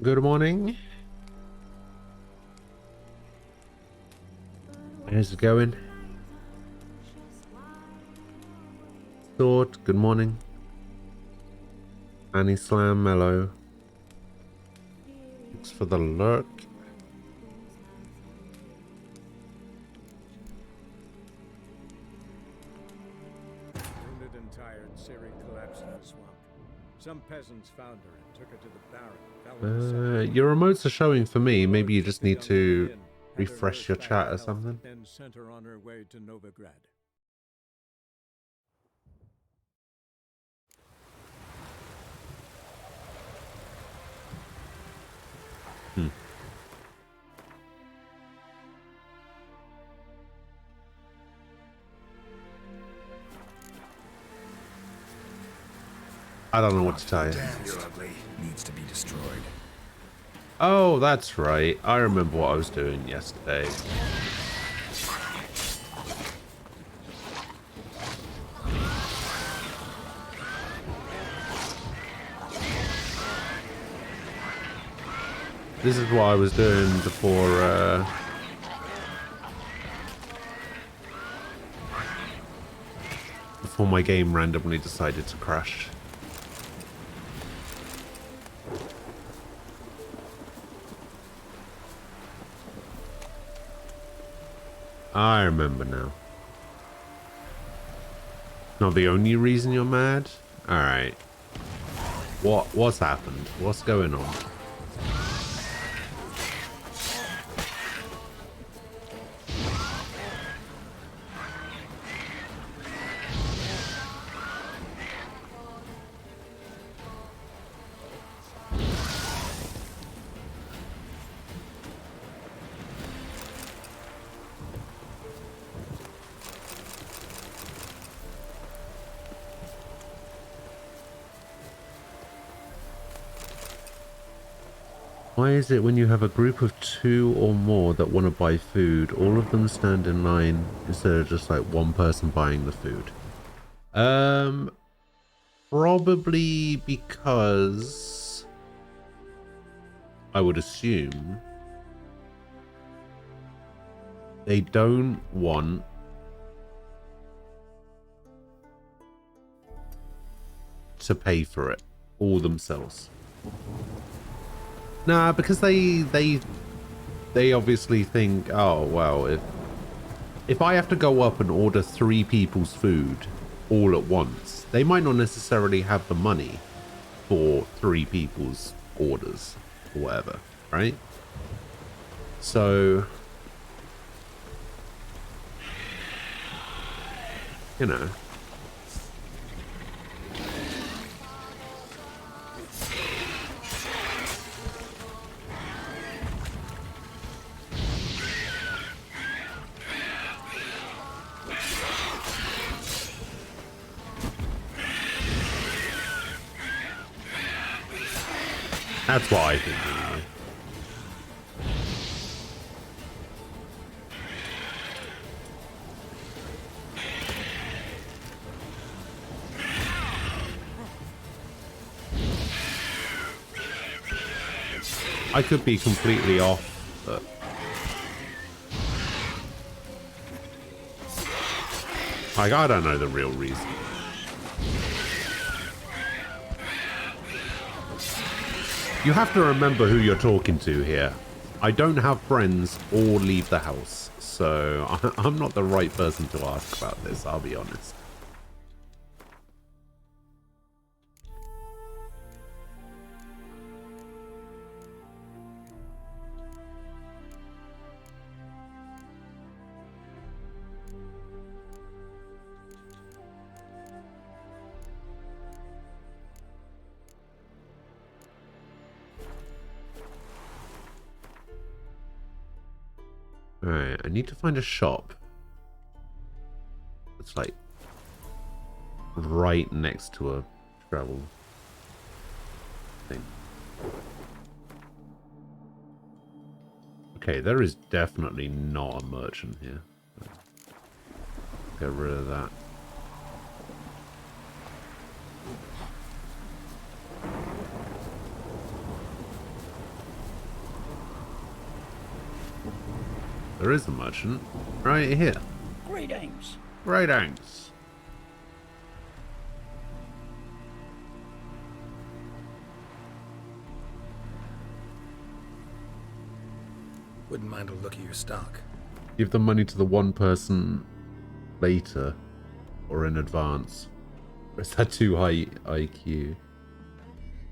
Good morning. How's it going? Thought, good morning. Annie Slam, mellow. Thanks for the lurk. Wounded and tired, Siri collapsed in the swamp. Some peasants found her and took her to the Baron. Your remotes are showing for me. Maybe you just need to refresh your chat or something. Then sent her on her way to Novigrad. Hmm. I don't know what to tell you. Needs to be destroyed. Oh, that's right. I remember what I was doing yesterday. This is what I was doing before my game randomly decided to crash. I remember now. Not the only reason you're mad? Alright. What's happened? What's going on? Why is it when you have a group of 2 or more that want to buy food, all of them stand in line instead of just like one person buying the food? Probably because I would assume they don't want to pay for it all themselves. Nah, because they obviously think, oh well, if I have to go up and order 3 people's food all at once, they might not necessarily have the money for 3 people's orders or whatever, right? So, you know. That's what I think, anyway. I could be completely off, but like, I don't know the real reason. You have to remember who you're talking to here. I don't have friends or leave the house, so I'm not the right person to ask about this, I'll be honest. Alright, I need to find a shop. It's like right next to a travel thing. Okay, there is definitely not a merchant here. Get rid of that. there is a merchant. Right here. Greetings. Greetings. Wouldn't mind a look at your stock. Give the money to the one person later or in advance. Or is that too high IQ?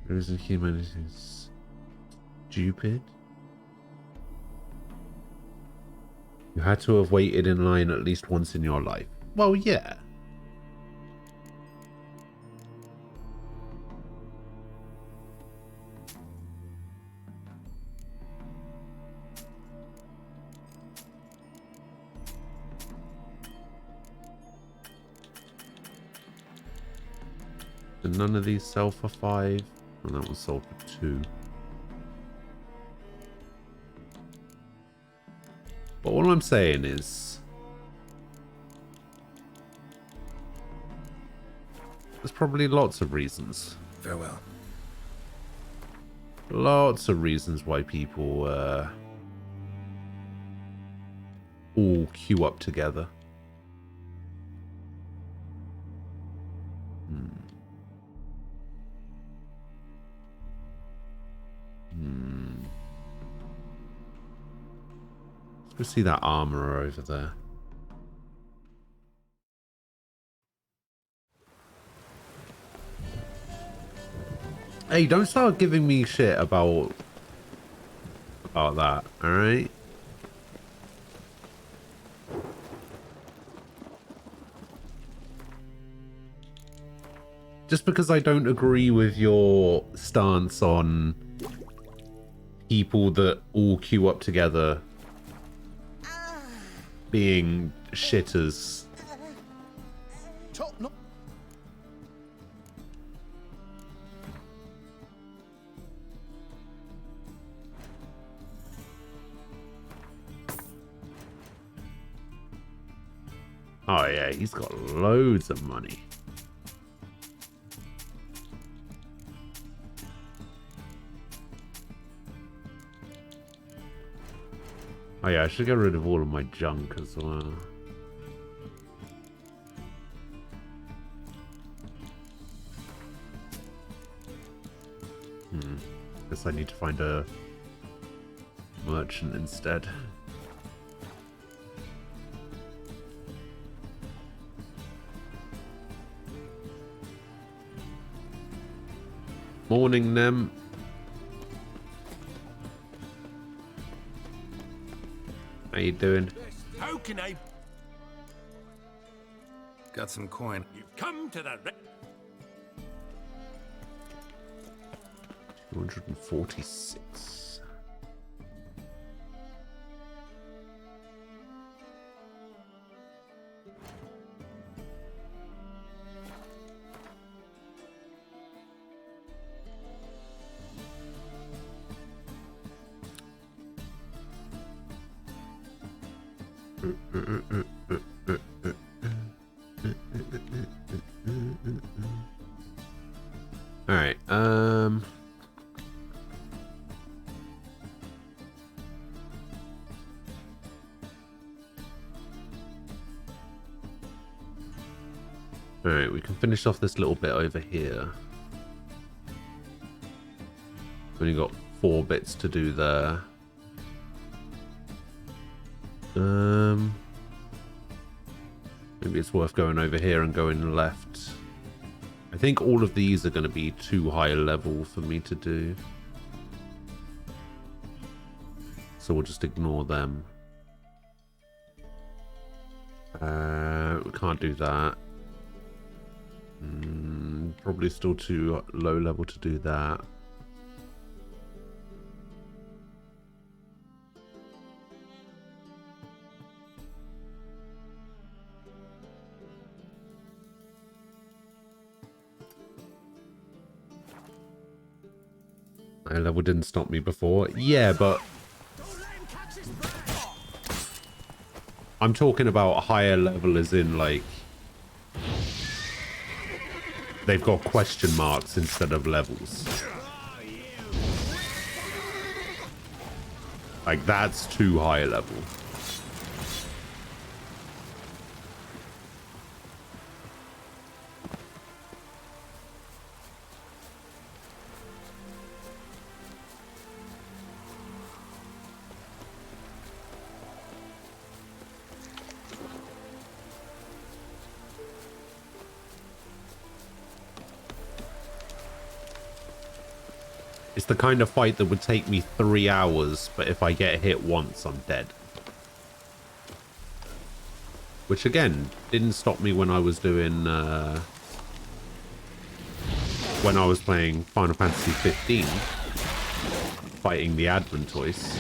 Isn't humanity stupid? You had to have waited in line at least once in your life. Well, yeah. Did none of these sell for 5? And that one sold for 2. But all I'm saying is, there's probably lots of reasons. Farewell. Lots of reasons why people all queue up together. Let's go see that armorer over there. Hey, don't start giving me shit about that, alright? Just because I don't agree with your stance on people that all queue up together being shitters. Oh yeah, he's got loads of money. Oh yeah, I should get rid of all of my junk as well. Guess I need to find a merchant instead. Morning, Nem. How you doing? How can I? Got some coin. You've come to the 246. All right. All right, we can finish off this little bit over here. Only got 4 bits to do there. Maybe it's worth going over here and going left. I think all of these are going to be too high a level for me to do. So we'll just ignore them. We can't do that. Probably still too low level to do that. High level didn't stop me before. Yeah, but I'm talking about a higher level as in like they've got question marks instead of levels. Like that's too high a level. It's the kind of fight that would take me 3 hours, but if I get hit once, I'm dead. Which, again, didn't stop me when I was doing, when I was playing Final Fantasy 15, fighting the Adventoise.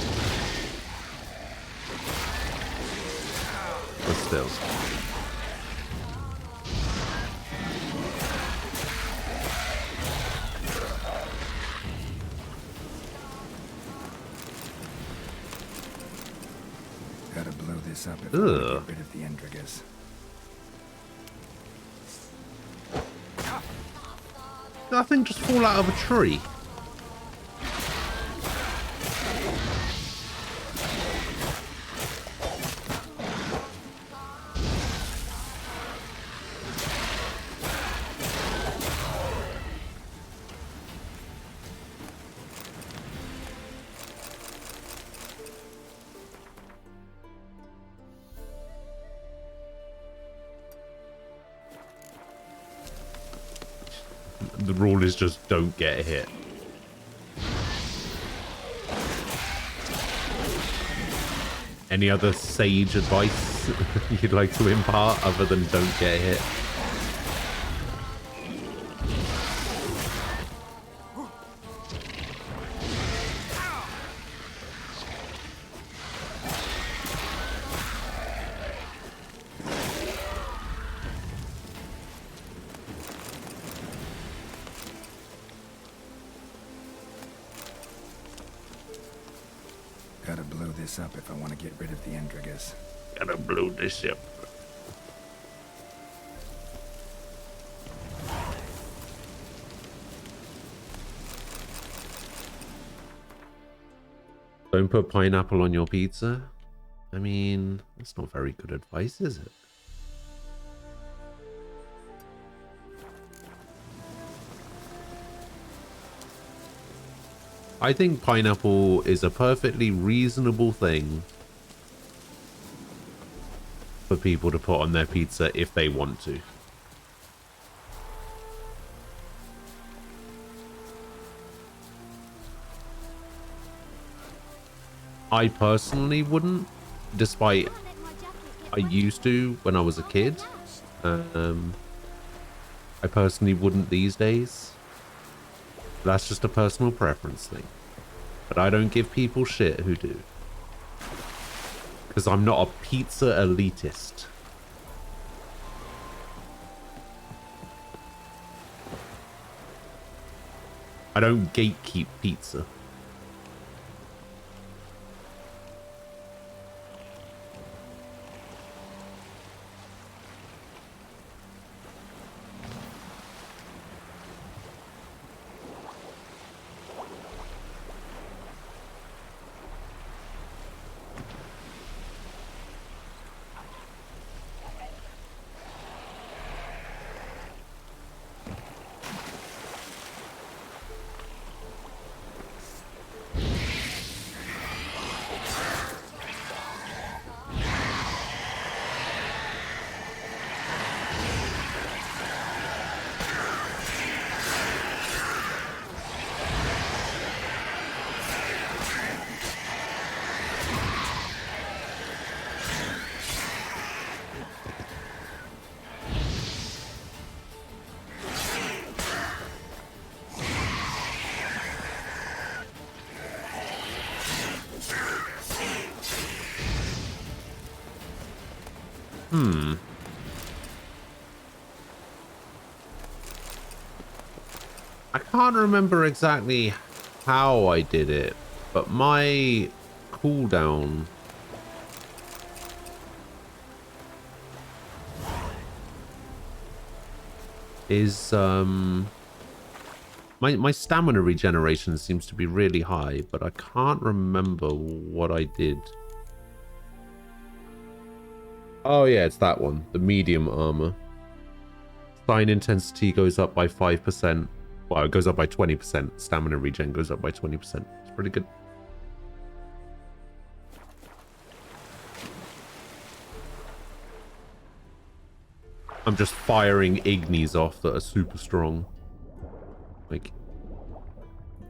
But still. Gotta blow this up if I want to get rid of the Endrigas. That thing just fall out of a tree. The rule is just don't get hit. Any other sage advice you'd like to impart other than don't get hit? Gotta blow this up if I want to get rid of the Endrigas. Gotta blow this up. Don't put pineapple on your pizza. I mean, that's not very good advice, is it? I think pineapple is a perfectly reasonable thing for people to put on their pizza if they want to. I personally wouldn't, despite I used to when I was a kid. I personally wouldn't these days. That's just a personal preference thing. But I don't give people shit who do. Because I'm not a pizza elitist. I don't gatekeep pizza. I can't remember exactly how I did it, but my cooldown is my stamina regeneration seems to be really high, but I can't remember what I did. Oh yeah, it's that one, the medium armor. Sign intensity goes up by 5%. Well, it goes up by 20%. Stamina regen goes up by 20%. It's pretty good. I'm just firing Ignis off that are super strong. Like,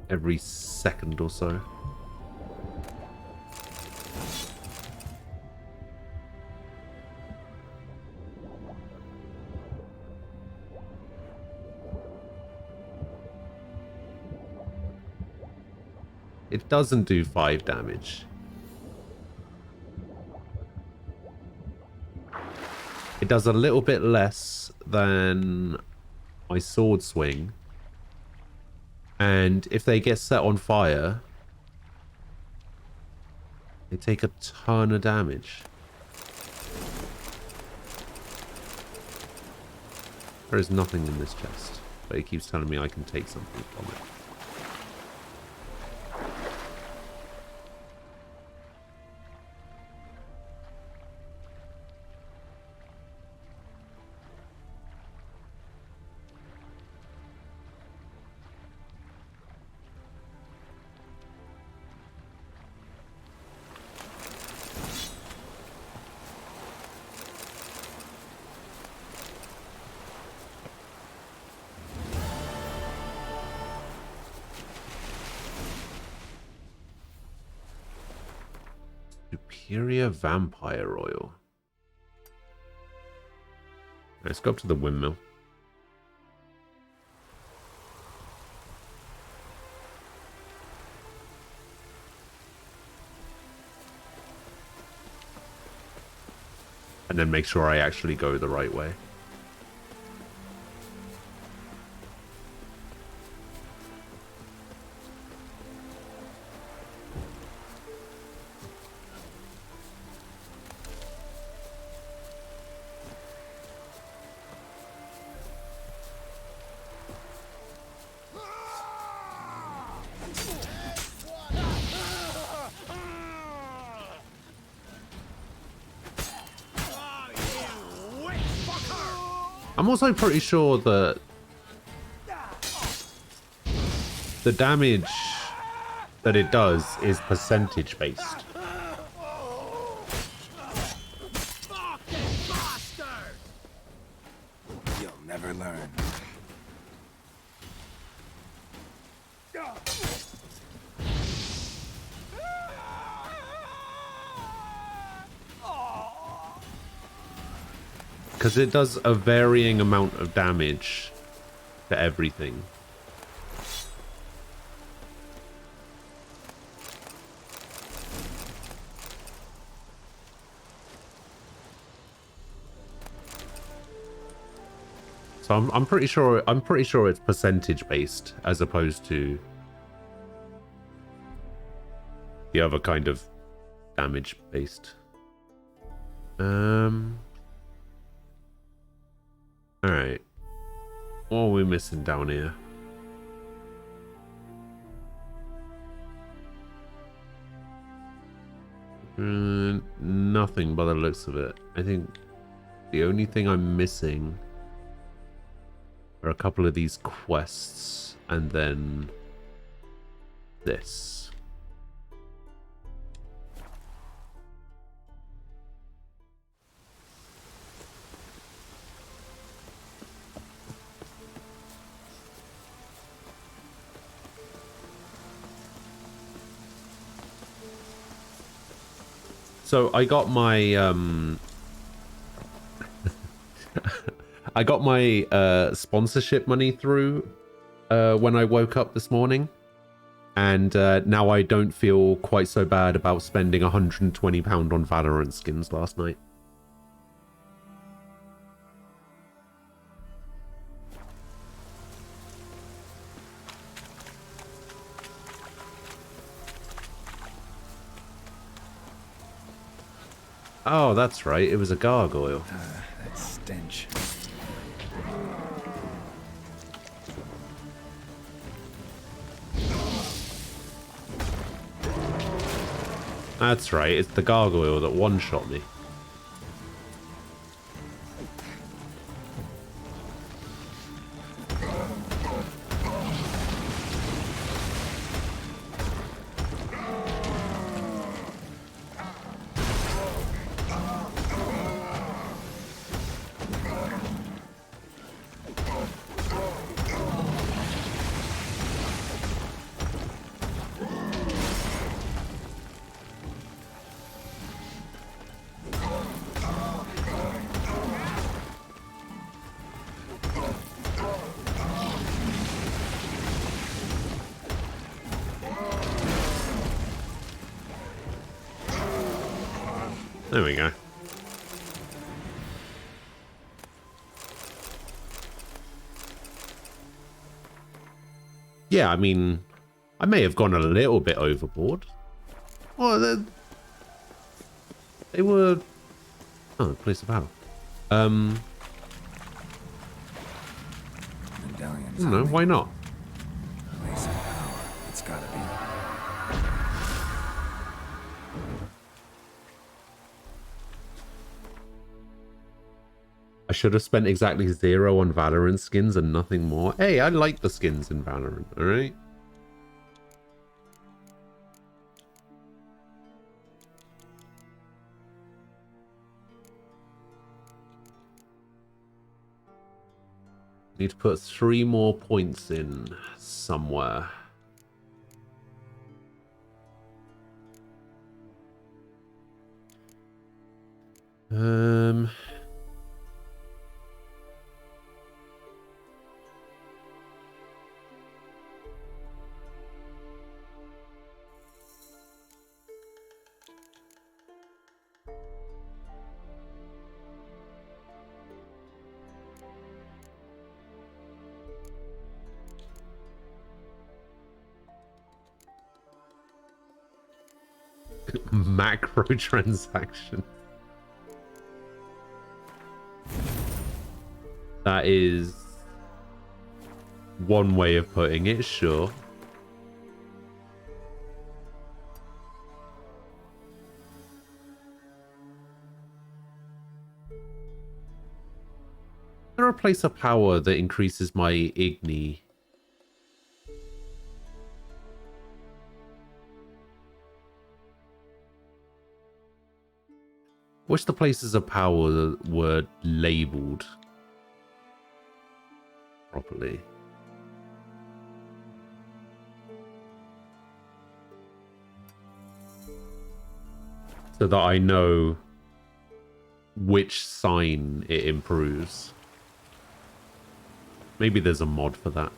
every second or so. It doesn't do 5 damage. It does a little bit less than my sword swing. And if they get set on fire, they take a ton of damage. There is nothing in this chest, but it keeps telling me I can take something from it. Superior vampire oil. Let's go up to the windmill. And then make sure I actually go the right way. I'm also pretty sure that the damage that it does is percentage based. You'll never learn. Because it does a varying amount of damage to everything. So I'm pretty sure it's percentage based as opposed to the other kind of damage based. Alright. What are we missing down here? Nothing by the looks of it. I think the only thing I'm missing are a couple of these quests and then this. So I got my I got my sponsorship money through when I woke up this morning, and now I don't feel quite so bad about spending £120 on Valorant skins last night. Oh, that's right. It was a gargoyle. That stench. That's right. It's the gargoyle that one-shot me. There we go. Yeah, I mean, I may have gone a little bit overboard. Oh, they were... Oh, place of power. Medallions. I don't know, why not? Place of power. It's gotta be. I should have spent exactly 0 on Valorant skins and nothing more. Hey, I like the skins in Valorant, alright? Need to put 3 more points in somewhere. Macro transaction. That is one way of putting it, sure. Is there a place of power that increases my igni? Wish the places of power were labeled properly. So that I know which sign it improves. Maybe there's a mod for that.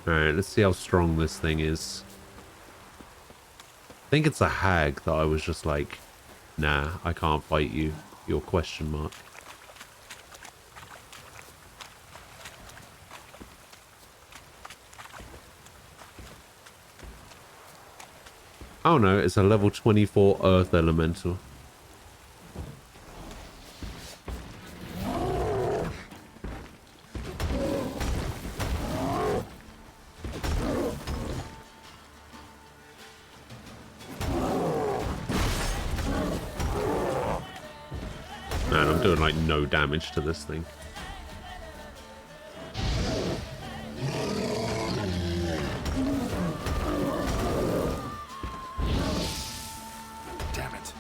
Alright, let's see how strong this thing is. I think it's a hag that I was just like, nah, I can't fight you. Your question mark. Oh no, it's a level 24 earth elemental. Man, I'm doing like no damage to this thing. Damn it.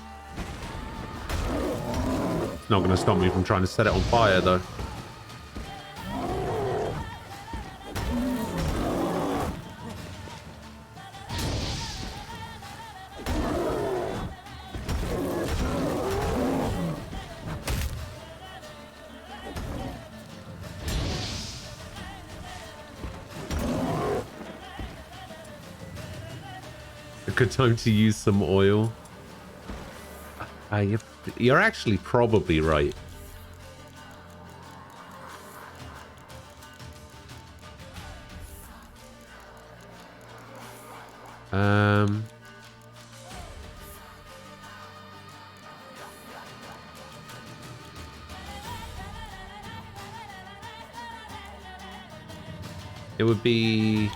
It's not going to stop me from trying to set it on fire though. Good time to use some oil. You're actually probably right. It would be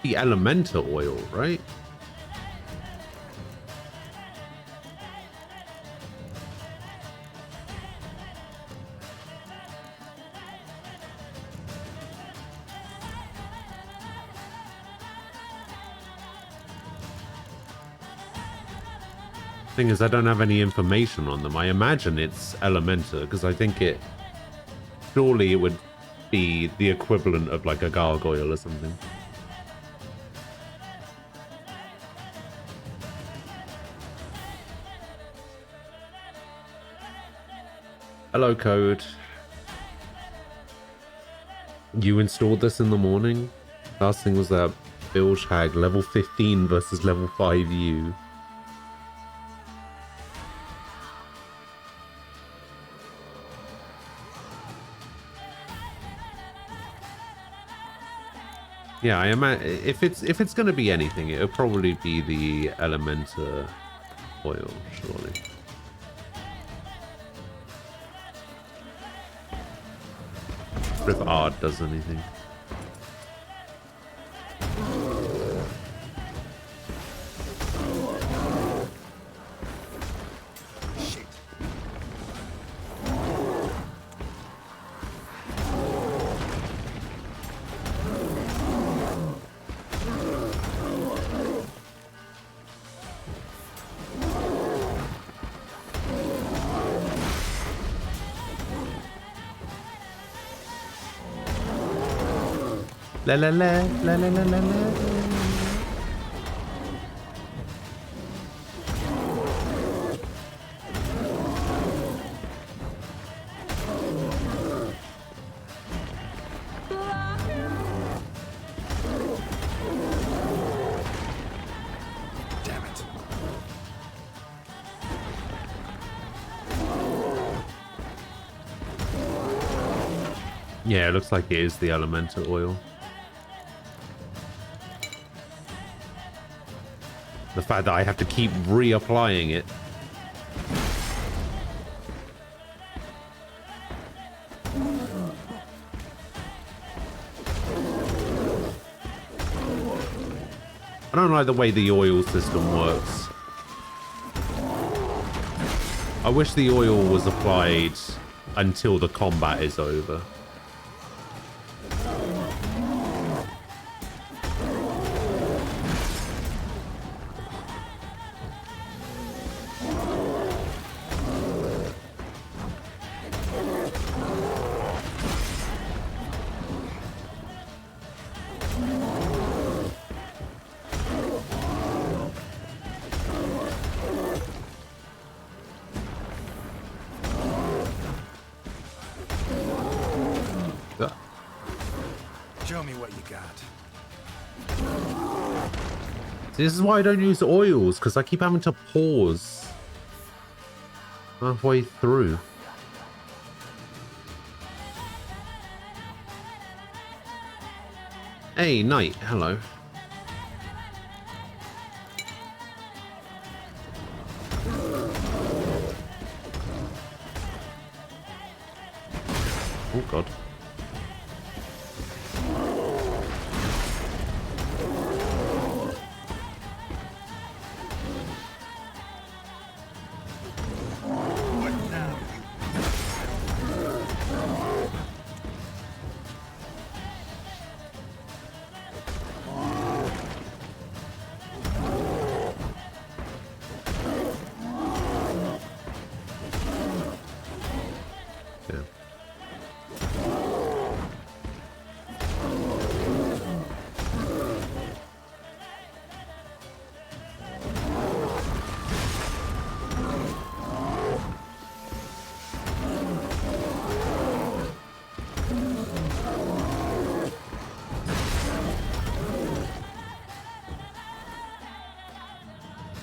the elemental oil, right? Thing is, I don't have any information on them. I imagine it's Elementor, because I think it... Surely it would be the equivalent of like a gargoyle or something. Hello, Code. You installed this in the morning? Last thing was that Bilge Hag level 15 versus level 5 you. Yeah, I am. If it's gonna be anything, it'll probably be the Elementor oil, surely. If Ard does anything. La la la la la la la la. Damn it. Yeah, it looks like it is the Elementor oil. The fact that I have to keep reapplying it. I don't like the way the oil system works. I wish the oil was applied until the combat is over. Show me what you got. This is why I don't use oils, because I keep having to pause halfway through. Hey, Knight, hello. Oh god.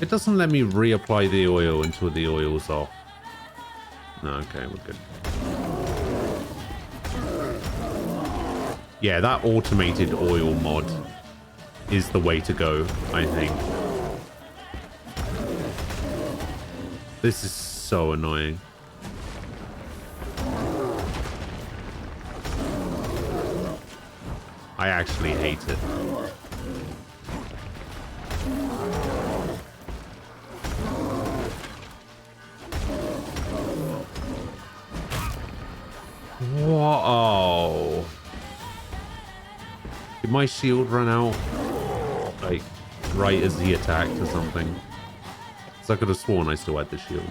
It doesn't let me reapply the oil until the oil's off. No, okay, we're good. Yeah, that automated oil mod is the way to go, I think. This is so annoying. I actually hate it. Whoa. Did my shield run out? Like, right as he attacked or something? Because I could have sworn I still had the shield.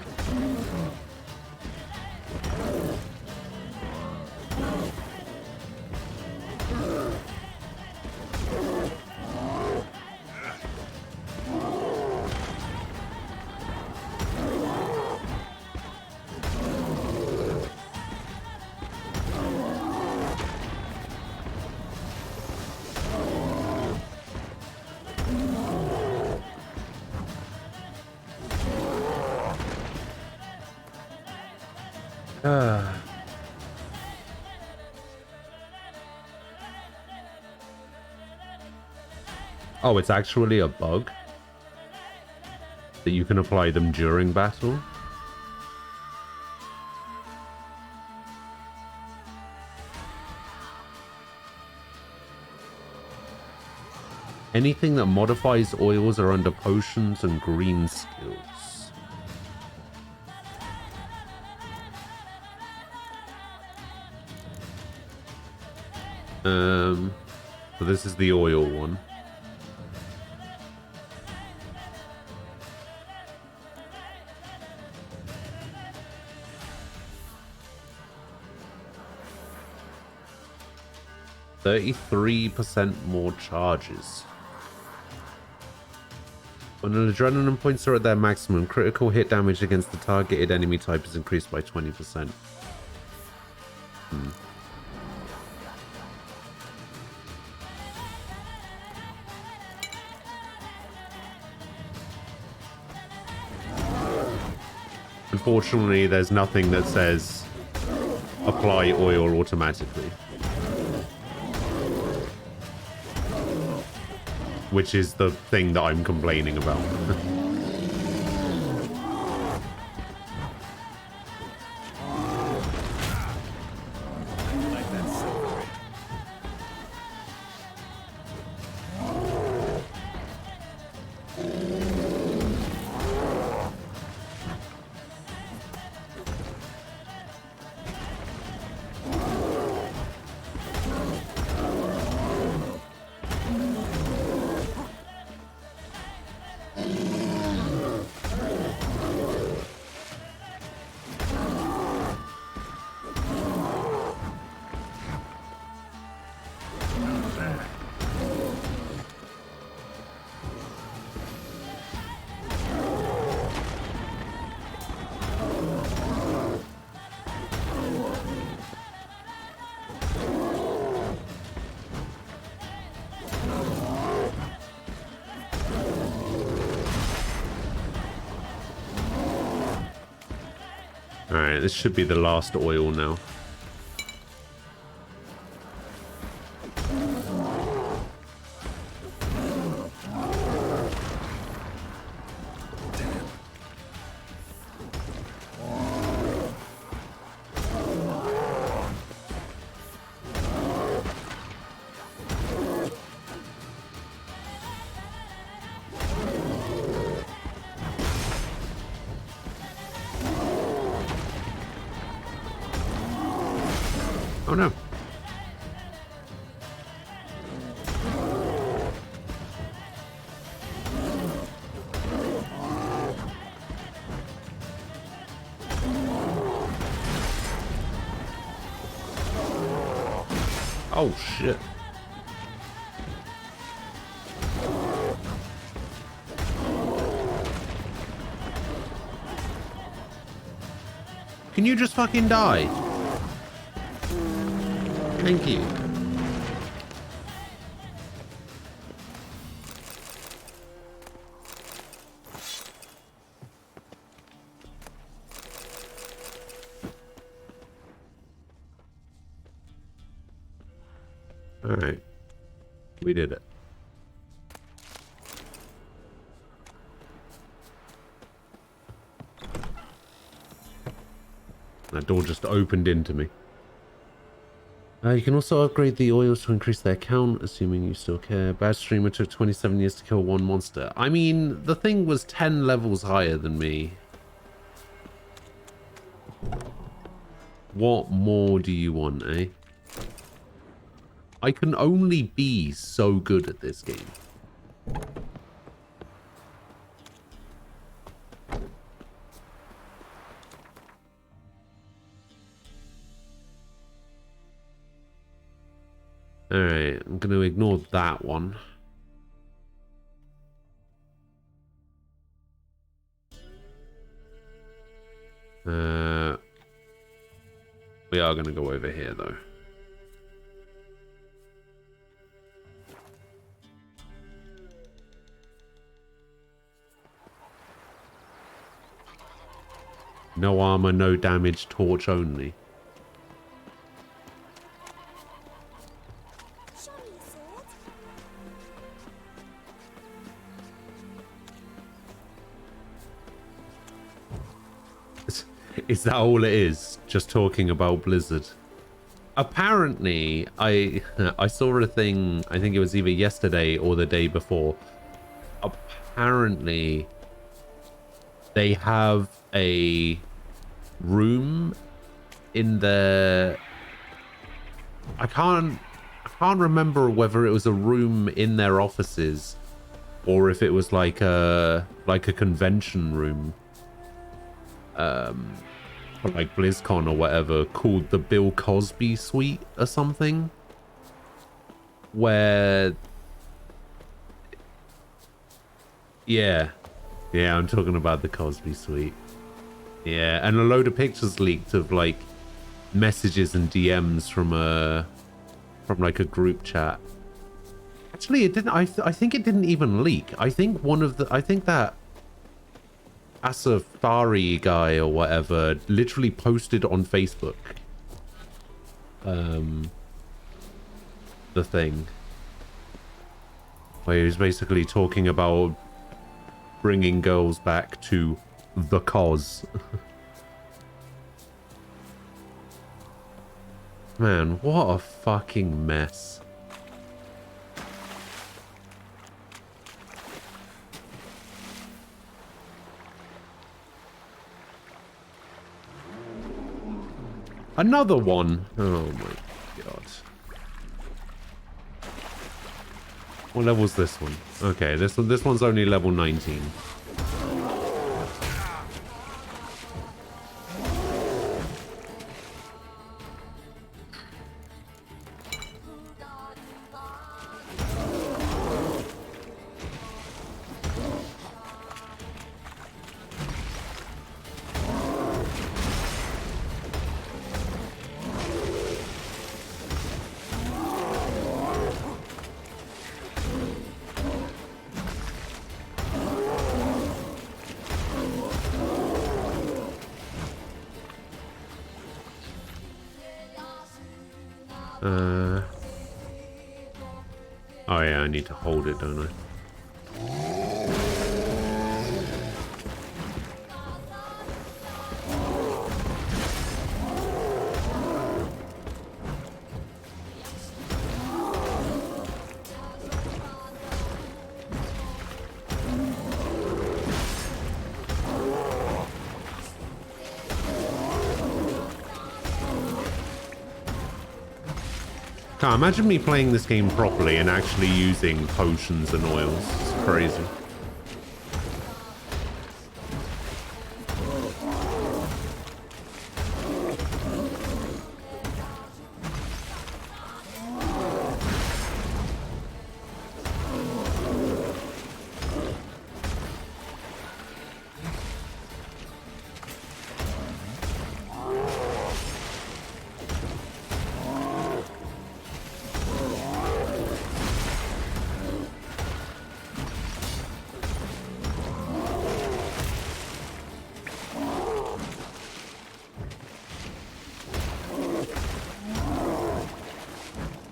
Oh, it's actually a bug that you can apply them during battle. Anything that modifies oils are under potions and green skills. So this is the oil one. %33% more charges. When an adrenaline points are at their maximum, critical hit damage against the targeted enemy type is increased by 20%. Unfortunately, there's nothing that says apply oil automatically. Which is the thing that I'm complaining about. Alright, this should be the last oil now. Oh no. Oh shit. Can you just fucking die? Thank you. All right. We did it. That door just opened into me. You can also upgrade the oils to increase their count, assuming you still care. Bad Streamer took 27 years to kill one monster. I mean, the thing was 10 levels higher than me. What more do you want, eh? I can only be so good at this game. Alright, I'm going to ignore that one. We are going to go over here, though. No armor, no damage, torch only. Show me your sword. Is that all it is? Just talking about Blizzard? Apparently, I saw a thing, I think it was either yesterday or the day before. Apparently, they have a room in the... I can't remember whether it was a room in their offices or if it was like a convention room. For like BlizzCon or whatever, called the Bill Cosby Suite or something, where yeah I'm talking about the Cosby Suite. Yeah, and a load of pictures leaked of like messages and DMs from like a group chat. Actually, it didn't. I think it didn't even leak. I think that Asafari guy or whatever literally posted on Facebook the thing where he was basically talking about bringing girls back to the cause. Man, what a fucking mess. Another one. Oh my god. What level's this one? Okay, this one's only level 19. Oh yeah, I need to hold it, don't I? Can't imagine me playing this game properly and actually using potions and oils. It's crazy.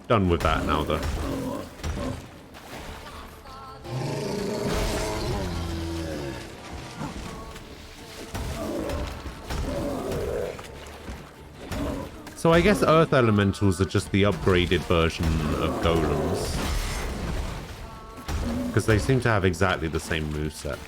Done with that now, though. So I guess Earth Elementals are just the upgraded version of Golems. Because they seem to have exactly the same moveset.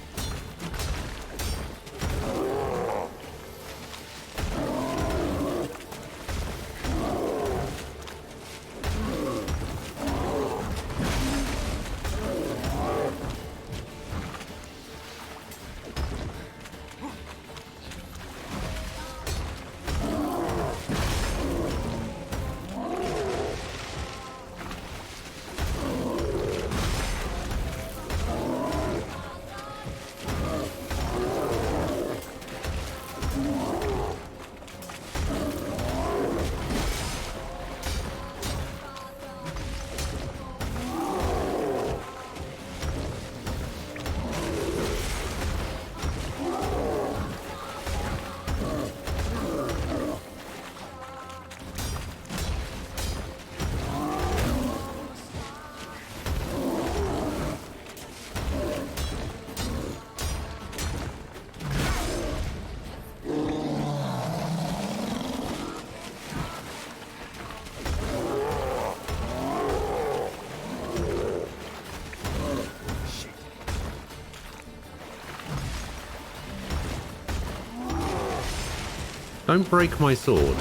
Don't break my sword.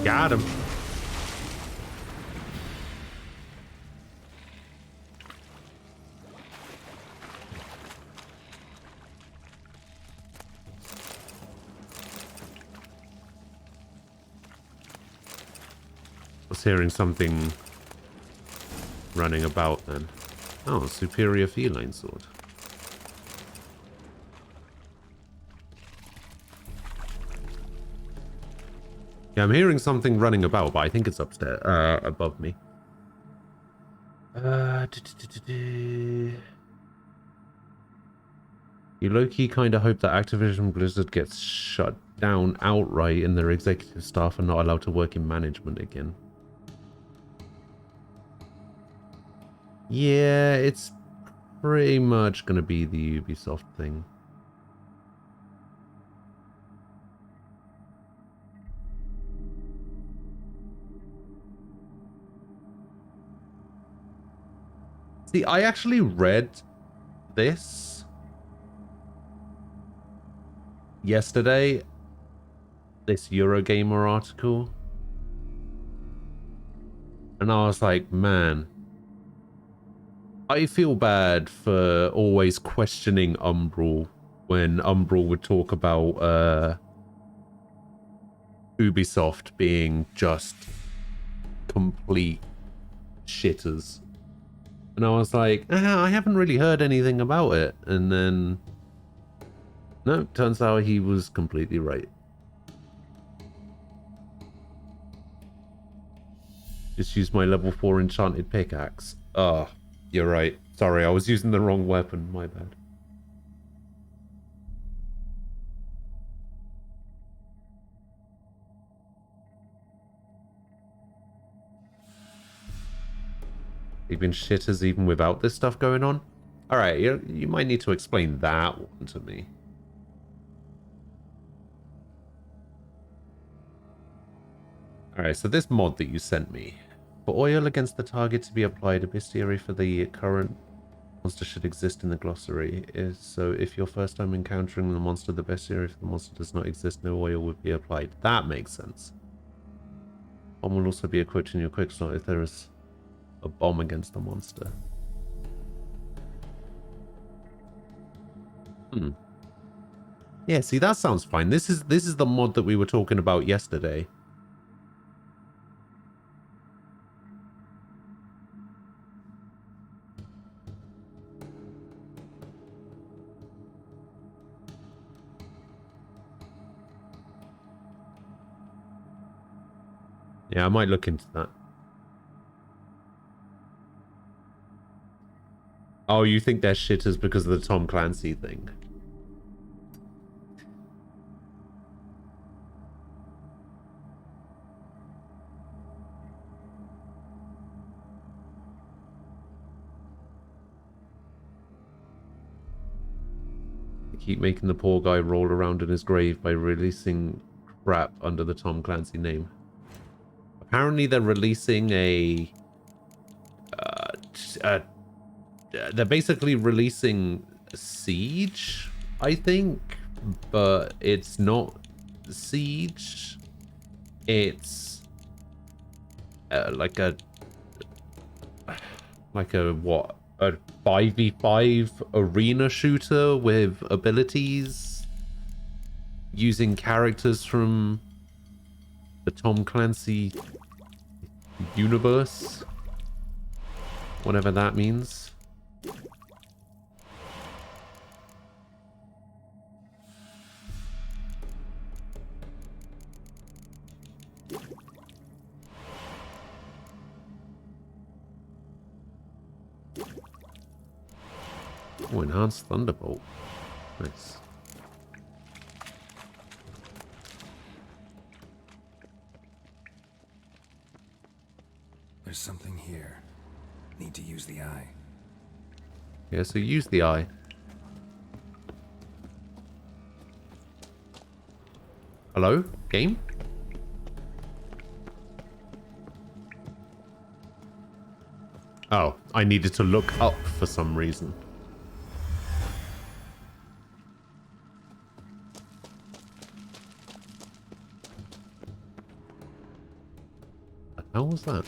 Got him. I was hearing something running about then. Oh, superior feline sword. Yeah, I'm hearing something running about, but I think it's upstairs, above me. You low-key kind of hope that Activision Blizzard gets shut down outright and their executive staff are not allowed to work in management again. Yeah, it's pretty much going to be the Ubisoft thing. See, I actually read this yesterday, this Eurogamer article, and I was like, man, I feel bad for always questioning Umbral when Umbral would talk about Ubisoft being just complete shitters. And I was like, I haven't really heard anything about it. And then, no, turns out he was completely right. Just used my level 4 enchanted pickaxe. Oh, you're right. Sorry, I was using the wrong weapon. My bad. They've been shitters even without this stuff going on? Alright, you might need to explain that one to me. Alright, so this mod that you sent me. For oil against the target to be applied, a bestiary for the current monster should exist in the glossary. So if your first time encountering the monster, the bestiary for the monster does not exist, no oil would be applied. That makes sense. Bomb will also be equipped in your quick slot if there is a bomb against the monster. Yeah, see, that sounds fine. This is the mod that we were talking about yesterday. Yeah, I might look into that. Oh, you think they're shitters because of the Tom Clancy thing? They keep making the poor guy roll around in his grave by releasing crap under the Tom Clancy name. Apparently they're releasing they're basically releasing Siege, I think, but it's not Siege. It's like a what? A 5v5 arena shooter with abilities using characters from the Tom Clancy universe, whatever that means. Oh, enhanced Thunderbolt. Nice. There's something here. Need to use the eye. Yeah, so use the eye. Hello? Game? Oh, I needed to look up for some reason. What the hell was that?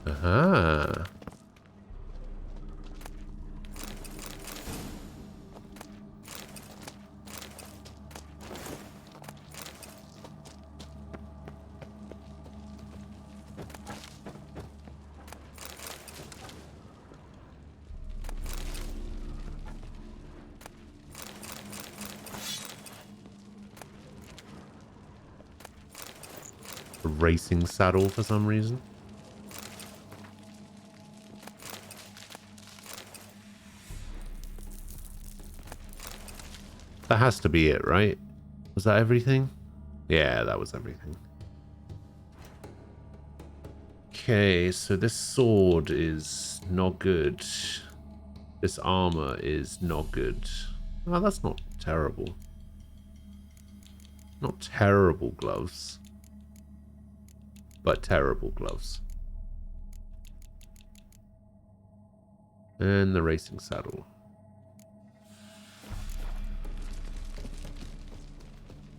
Aha. A racing saddle for some reason. That has to be it, right? Was that everything? Yeah, that was everything. Okay, so this sword is not good. This armor is not good. Oh, that's not terrible. Not terrible gloves. But terrible gloves. And the racing saddle.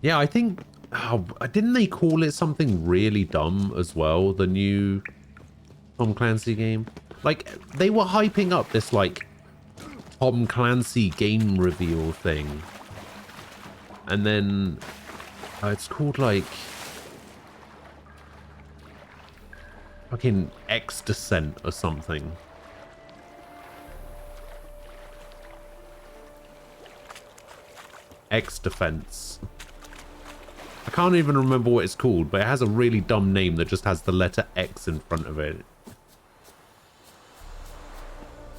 Yeah, I think... Oh, didn't they call it something really dumb as well? The new Tom Clancy game? Like, they were hyping up this, like, Tom Clancy game reveal thing. And then... it's called, like... fucking X Descent or something. X Defense. I can't even remember what it's called, but it has a really dumb name that just has the letter X in front of it.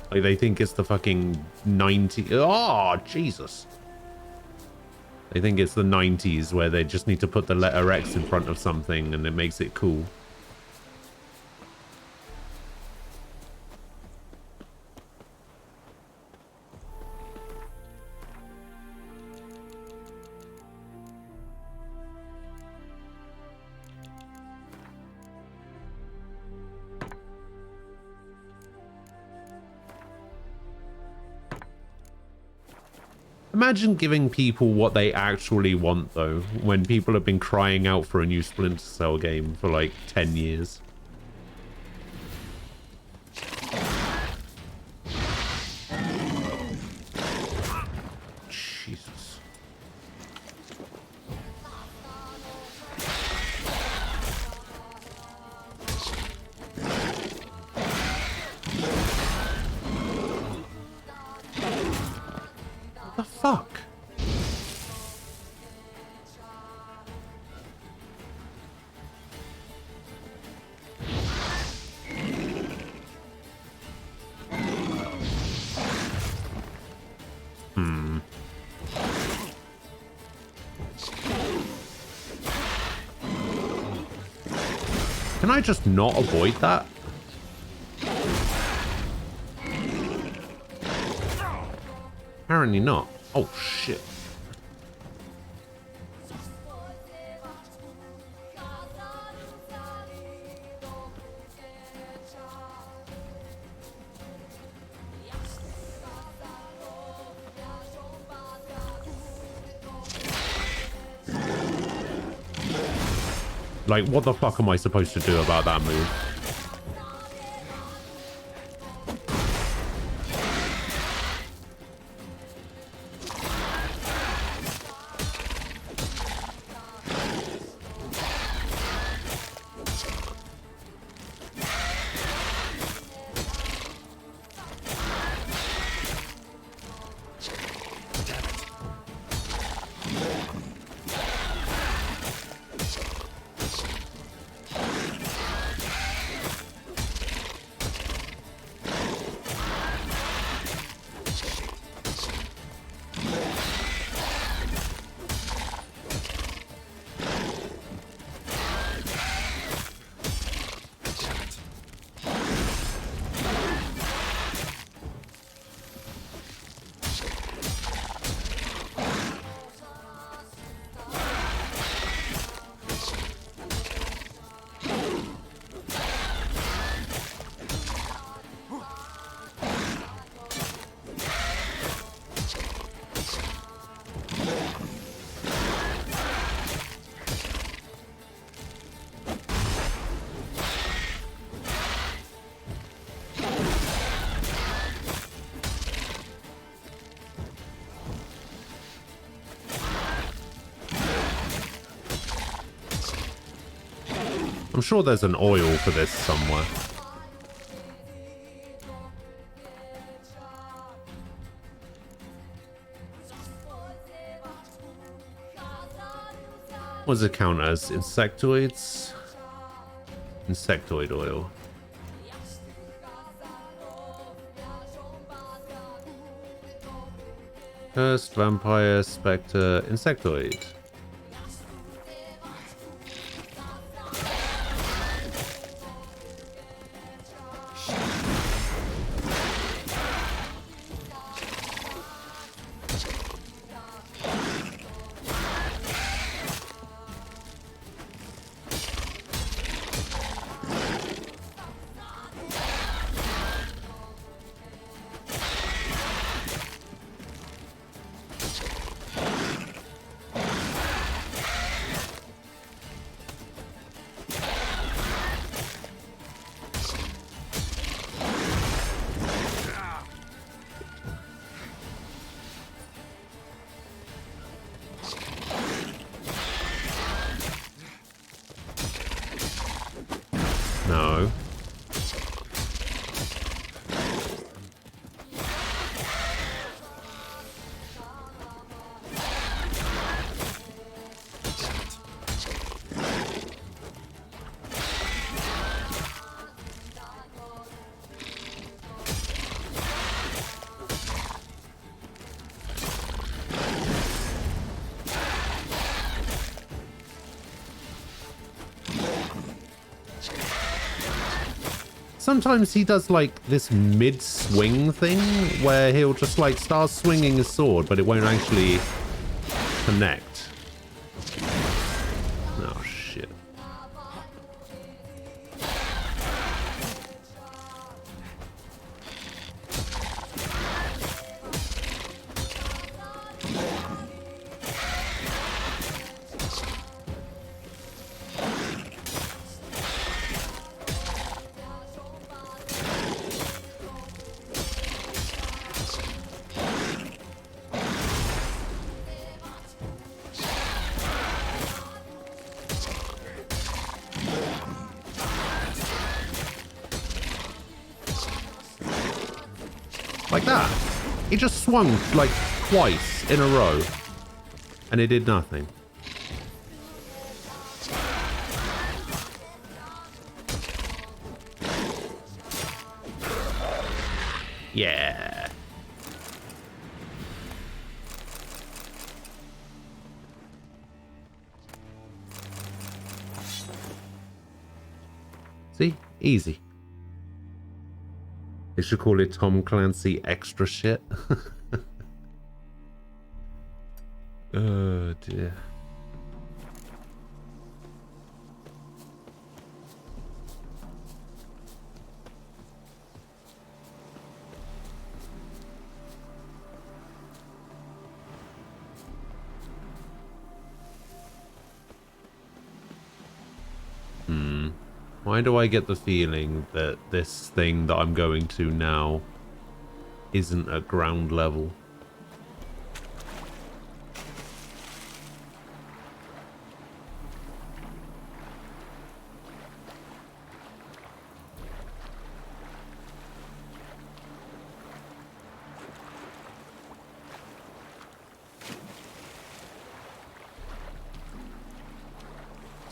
Like, they think it's the fucking 90s. Oh, Jesus. They think it's the 90s where they just need to put the letter X in front of something and it makes it cool. Imagine giving people what they actually want, though, when people have been crying out for a new Splinter Cell game for like 10 years. Jesus. What the fuck? Can I just not avoid that? Apparently not. Oh, shit. Like, what the fuck am I supposed to do about that move? sure there's an oil for this somewhere. What does it count as? Insectoids? Insectoid oil. Cursed, vampire, spectre, insectoid. No. Sometimes he does like this mid-swing thing where he'll just like start swinging his sword, but it won't actually connect. Oh shit. Like that. He just swung like twice in a row and it did nothing. Yeah. See? Easy. They should call it Tom Clancy extra shit. Oh dear. Why do I get the feeling that this thing that I'm going to now isn't at ground level?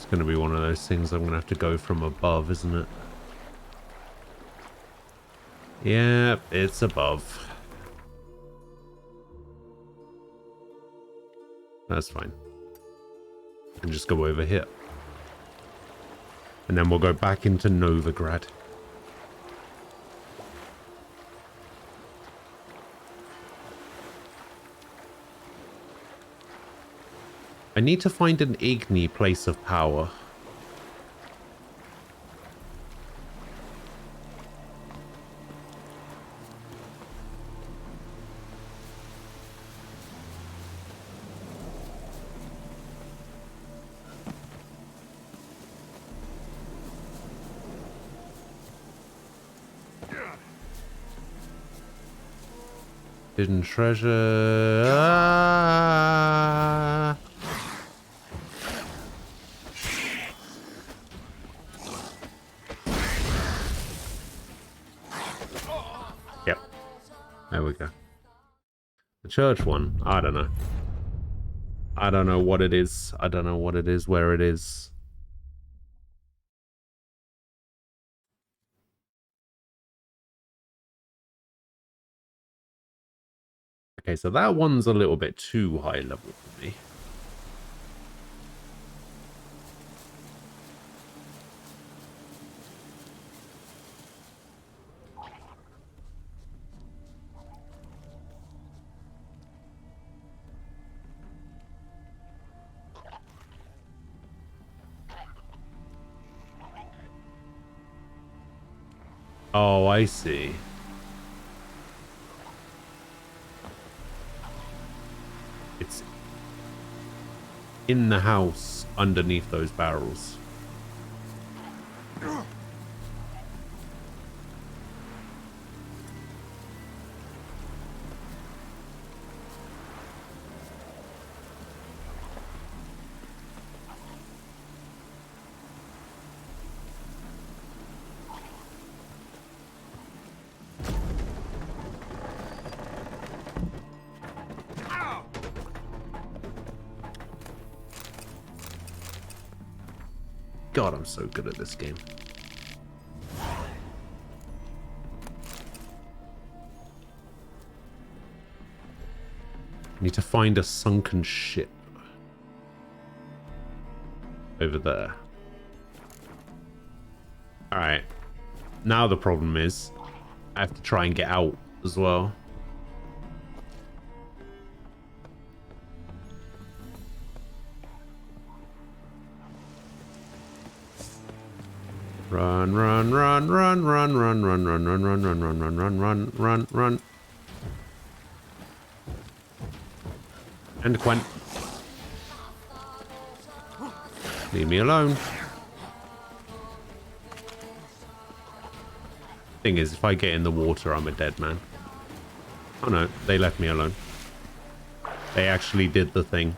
Going to be one of those things I'm going to have to go from above, isn't it? Yeah, it's above. That's fine. And just go over here. And then we'll go back into Novigrad. I need to find an Igni place of power. Hidden treasure. Ah! There we go. The church one, I don't know. I don't know what it is. I don't know what it is, where it is. Okay, so that one's a little bit too high level for me. Oh, I see. It's in the house underneath those barrels. God, I'm so good at this game. Need to find a sunken ship. Over there. Alright. Now the problem is, I have to try and get out as well. Run, run, run, run, run, run, run, run, run, run, run, run, run, run, run, run, run. And Quent. Leave me alone. Thing is, if I get in the water, I'm a dead man. Oh no, they left me alone. They actually did the thing.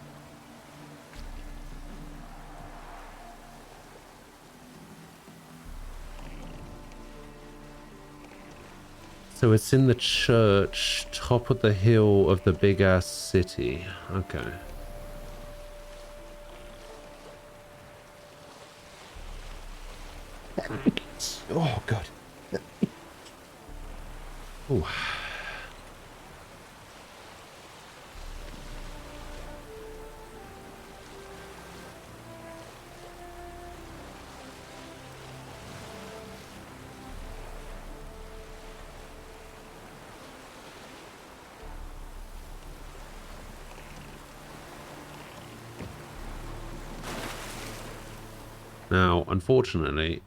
So it's in the church, top of the hill of the big ass city. Okay. Oh god. Ooh. Now, unfortunately,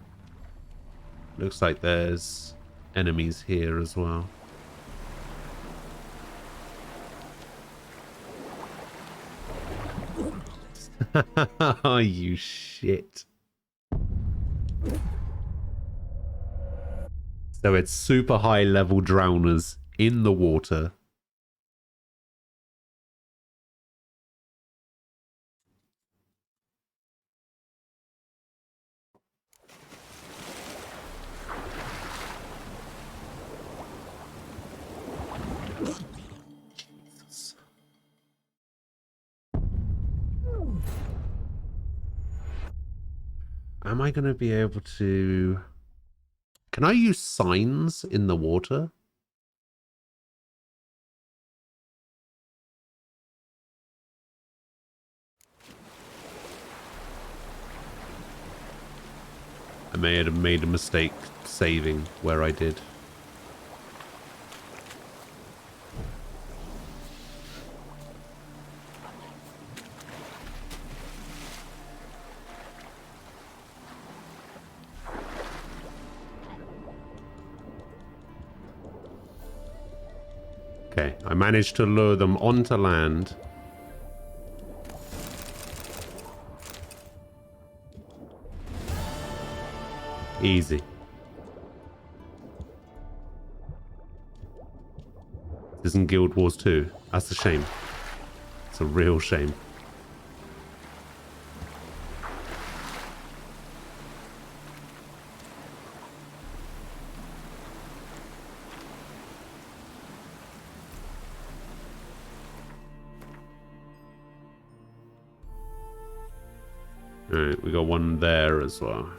looks like there's enemies here as well. Oh, you shit. So it's super high level drowners in the water. Am I going to be able to... Can I use signs in the water? I may have made a mistake saving where I did. Okay, I managed to lure them onto land. Easy. This isn't Guild Wars 2. That's a shame. It's a real shame. Alright, we got one there as well.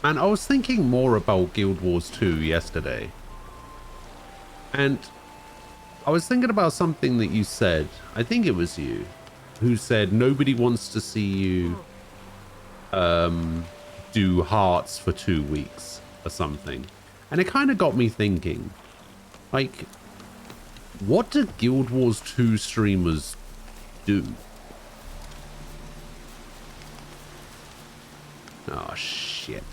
And I was thinking more about Guild Wars 2 yesterday. And I was thinking about something that you said. I think it was you who said nobody wants to see you do hearts for 2 weeks or something. And it kind of got me thinking, like, what do Guild Wars 2 streamers do? Oh, shit.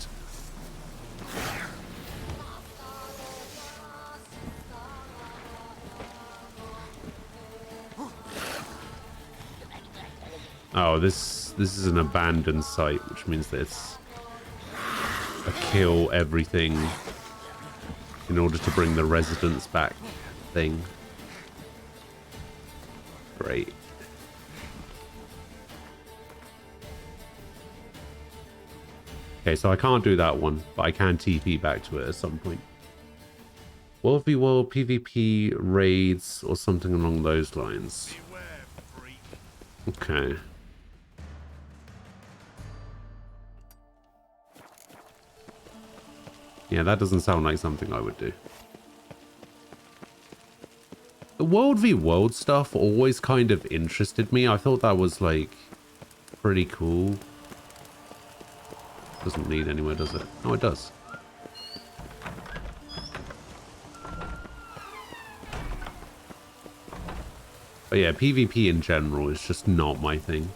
Oh, this is an abandoned site, which means that it's a kill everything in order to bring the residents back thing. Great. Okay, so I can't do that one, but I can TP back to it at some point. World v World PvP raids or something along those lines. Okay. Yeah, that doesn't sound like something I would do. The World v World stuff always kind of interested me. I thought that was, like, pretty cool. Doesn't lead anywhere, does it? Oh, it does. But yeah, PvP in general is just not my thing.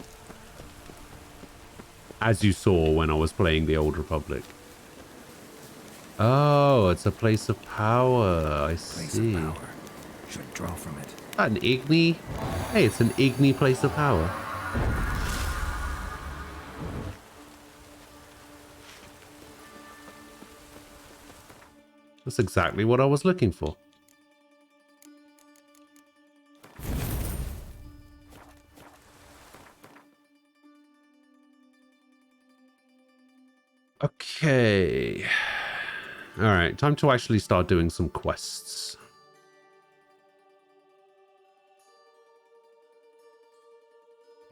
As you saw when I was playing the Old Republic. Oh, it's a place of power. I see. Place of power. Should draw from it. An Igni? Hey, it's an Igni place of power. That's exactly what I was looking for. Okay. All right, time to actually start doing some quests.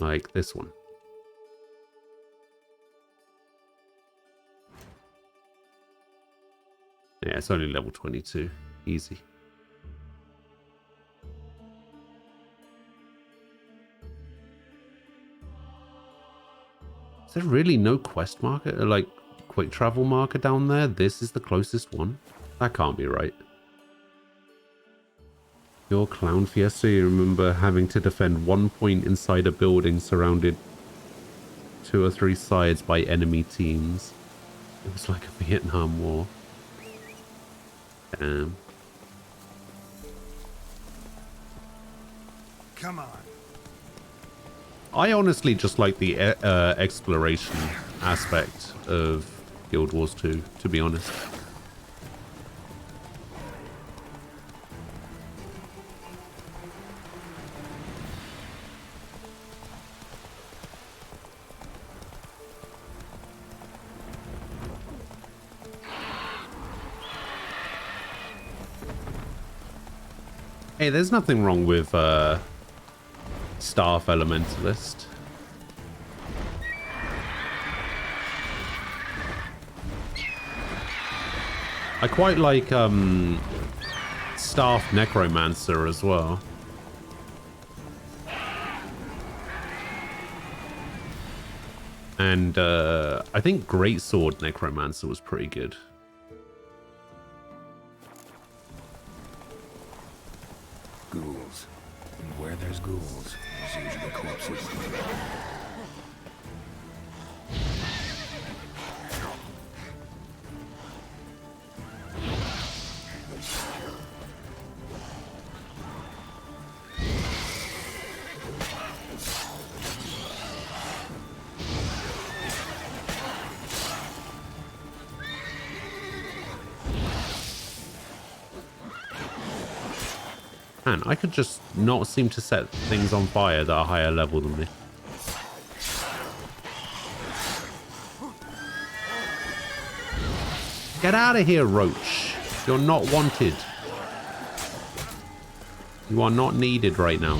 Like this one. Yeah, it's only level 22. Easy. Is there really no quest marker? Like, quick travel marker down there? This is the closest one? That can't be right. Your Clown Fiesta, you remember having to defend one point inside a building surrounded 2 or 3 sides by enemy teams. It was like a Vietnam War. Damn. Come on. I honestly just like the exploration aspect of Guild Wars 2, to be honest. Hey, there's nothing wrong with Staff Elementalist. I quite like Staff Necromancer as well. And I think Greatsword Necromancer was pretty good. Ghouls. And where there's ghouls, there's usually corpses. Man, I could just not seem to set things on fire that are higher level than me. Get out of here, Roach. You're not wanted. You are not needed right now.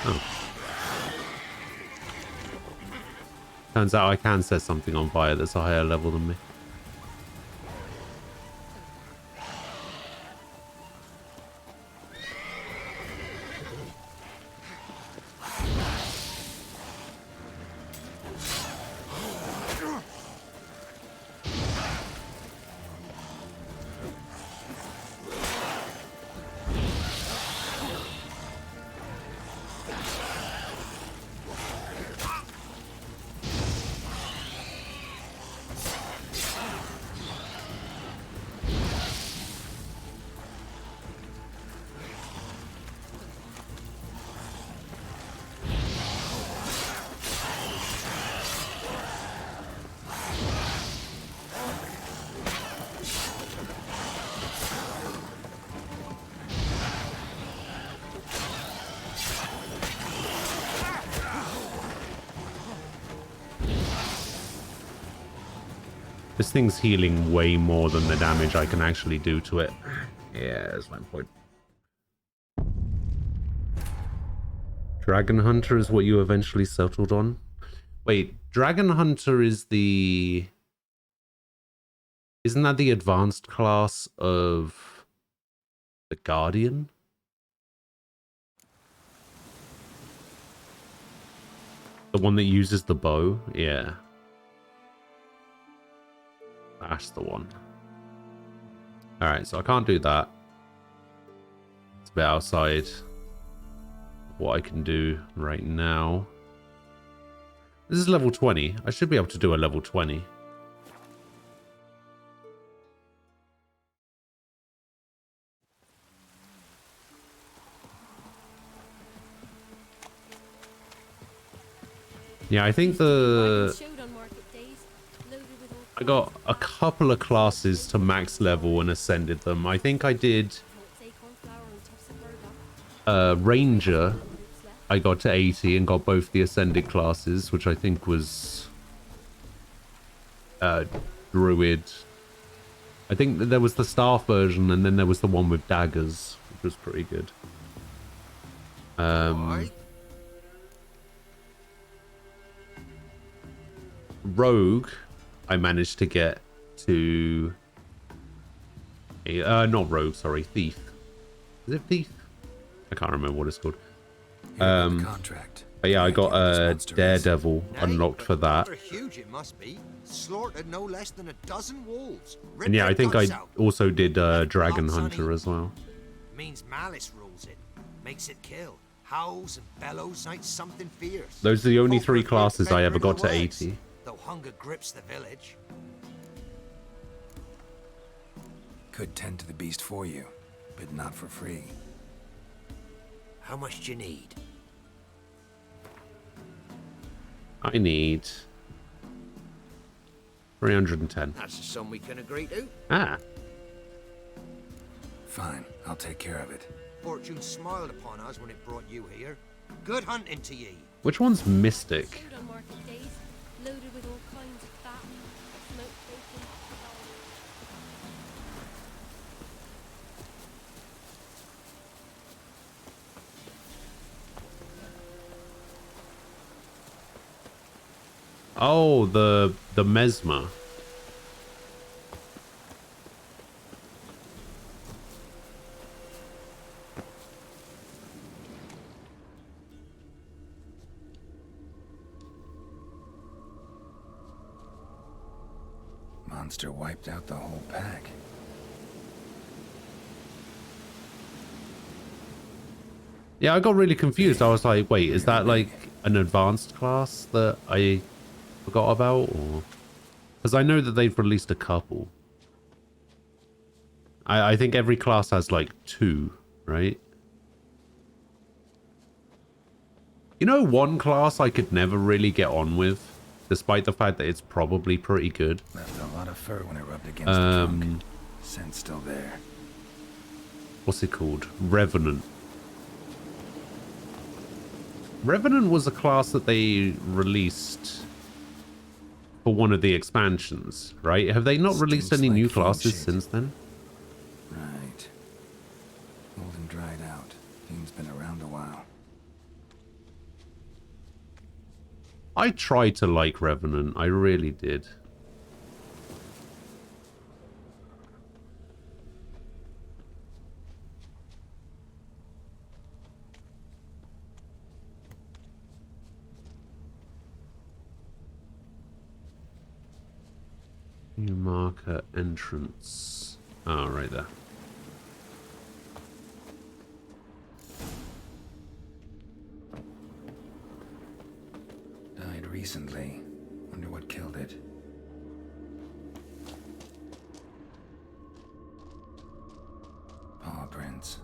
Oh. Turns out I can set something on fire that's a higher level than me. This thing's healing way more than the damage I can actually do to it. Yeah, that's my point. Dragon Hunter is what you eventually settled on? Wait, Dragon Hunter is the... Isn't that the advanced class of the Guardian? The one that uses the bow? Yeah. That's the one. Alright, so I can't do that. It's a bit outside what I can do right now. This is level 20. I should be able to do a level 20. Yeah, I think I got a couple of classes to max level and ascended them. I think I did Ranger. I got to 80 and got both the ascended classes, which I think was Druid. I think that there was the staff version and then there was the one with daggers, which was pretty good. Rogue, I managed to get to not Rogue, sorry, Thief. Is it Thief? I can't remember what it's called. Contract. But yeah, I got Daredevil unlocked for that. Huge it must be. Slaughtered no less than a dozen wolves. And yeah, I think I also did Dragon Hunter as well. Means malice rules it. Makes it kill. Howls and bellows like something fierce. Those are the only three classes I ever got to 80. Though hunger grips the village. Could tend to the beast for you, but not for free. How much do you need? I need 310. That's a sum we can agree to. Ah. Fine, I'll take care of it. Fortune smiled upon us when it brought you here. Good hunting to ye. Which one's Mystic? Food on market days, loaded with all kinds of fat, smoked bacon, Oh, the Mesmer. Monster wiped out the whole pack. Yeah, I got really confused. I was like, wait, is that like an advanced class that I forgot about? Or because I know that they've released a couple. I think every class has like 2, right? You know, one class I could never really get on with, despite the fact that it's probably pretty good. Left a lot of fur when it rubbed against the trunk. Scent's still there. What's it called? Revenant. Revenant was a class that they released for one of the expansions, right? Have they not released Stinks any like new fiend classes shit. since then? Right. Old and dried out. Fiend's been around a while. I tried to like Revenant. I really did. New marker entrance. Oh, right there. Died recently. Wonder what killed it. Paw prints.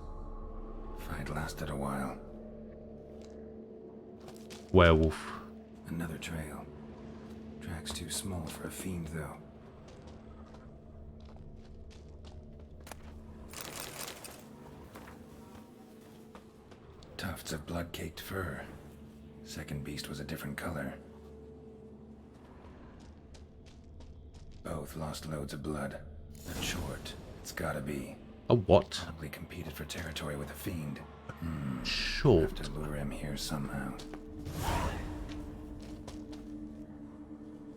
Fight lasted a while. Werewolf. Another trail. Track's too small for a fiend, though. Tufts of blood-caked fur. Second beast was a different color. Both lost loads of blood. A short. It's gotta be. A what? Probably competed for territory with a fiend. Short. Have to lure him here somehow.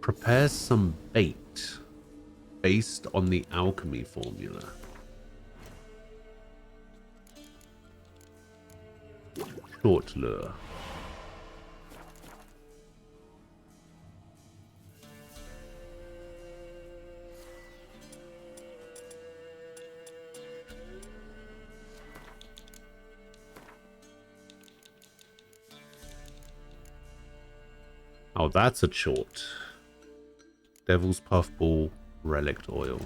Prepare some bait based on the alchemy formula. Short lure. Oh, that's a short. Devil's Puffball, Relict Oil.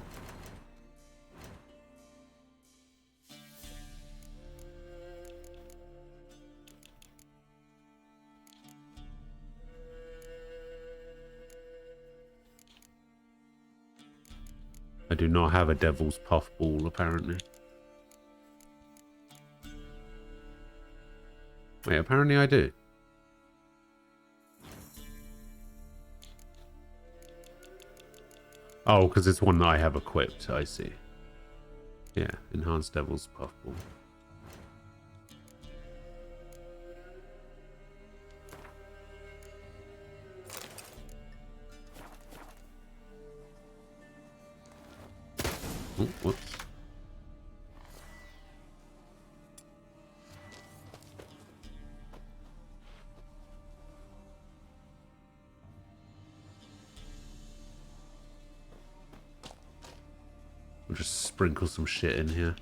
I do not have a Devil's Puffball, apparently. Wait, apparently I do. Oh, because it's one that I have equipped, I see. Yeah, Enhanced Devil's Puffball. Oh, whoops. We'll just sprinkle some shit in here.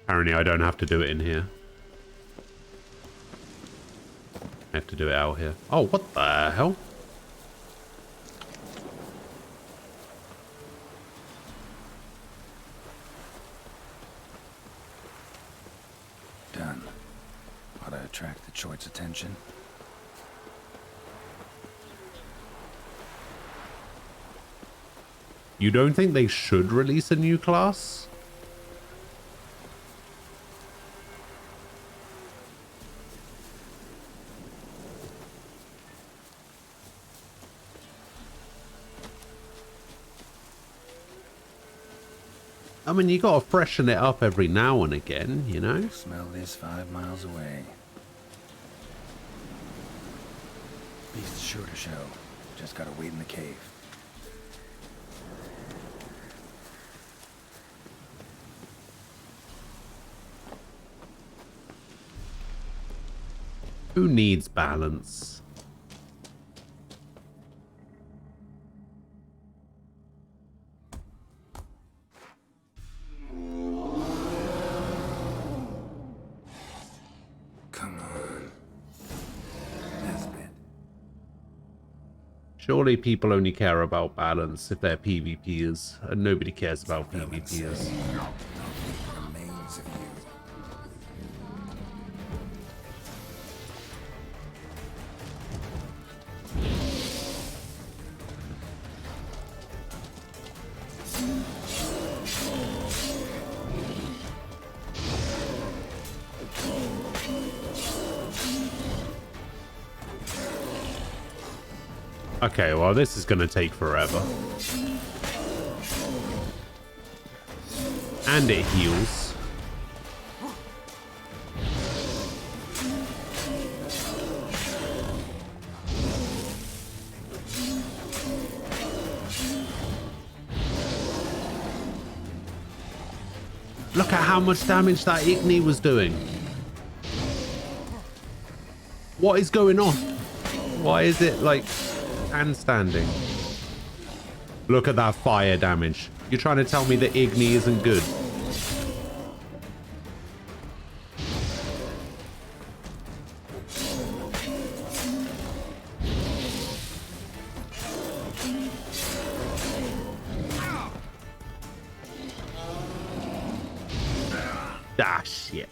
Apparently I don't have to do it in here. I have to do it out here. Oh, what the hell? Done. Ought to attract the Choit's attention. You don't think they should release a new class? I mean, you gotta freshen it up every now and again, you know? Smell this 5 miles away. Beast's sure to show. Just gotta wait in the cave. Who needs balance? Come on. Nesbit. Surely people only care about balance if they're PvPers, and nobody cares about PvPers. Remains of you. Okay, well, this is going to take forever. And it heals. Look at how much damage that Igni was doing. What is going on? Why is it like handstanding? Look at that fire damage. You're trying to tell me that Igni isn't good? Ah, shit.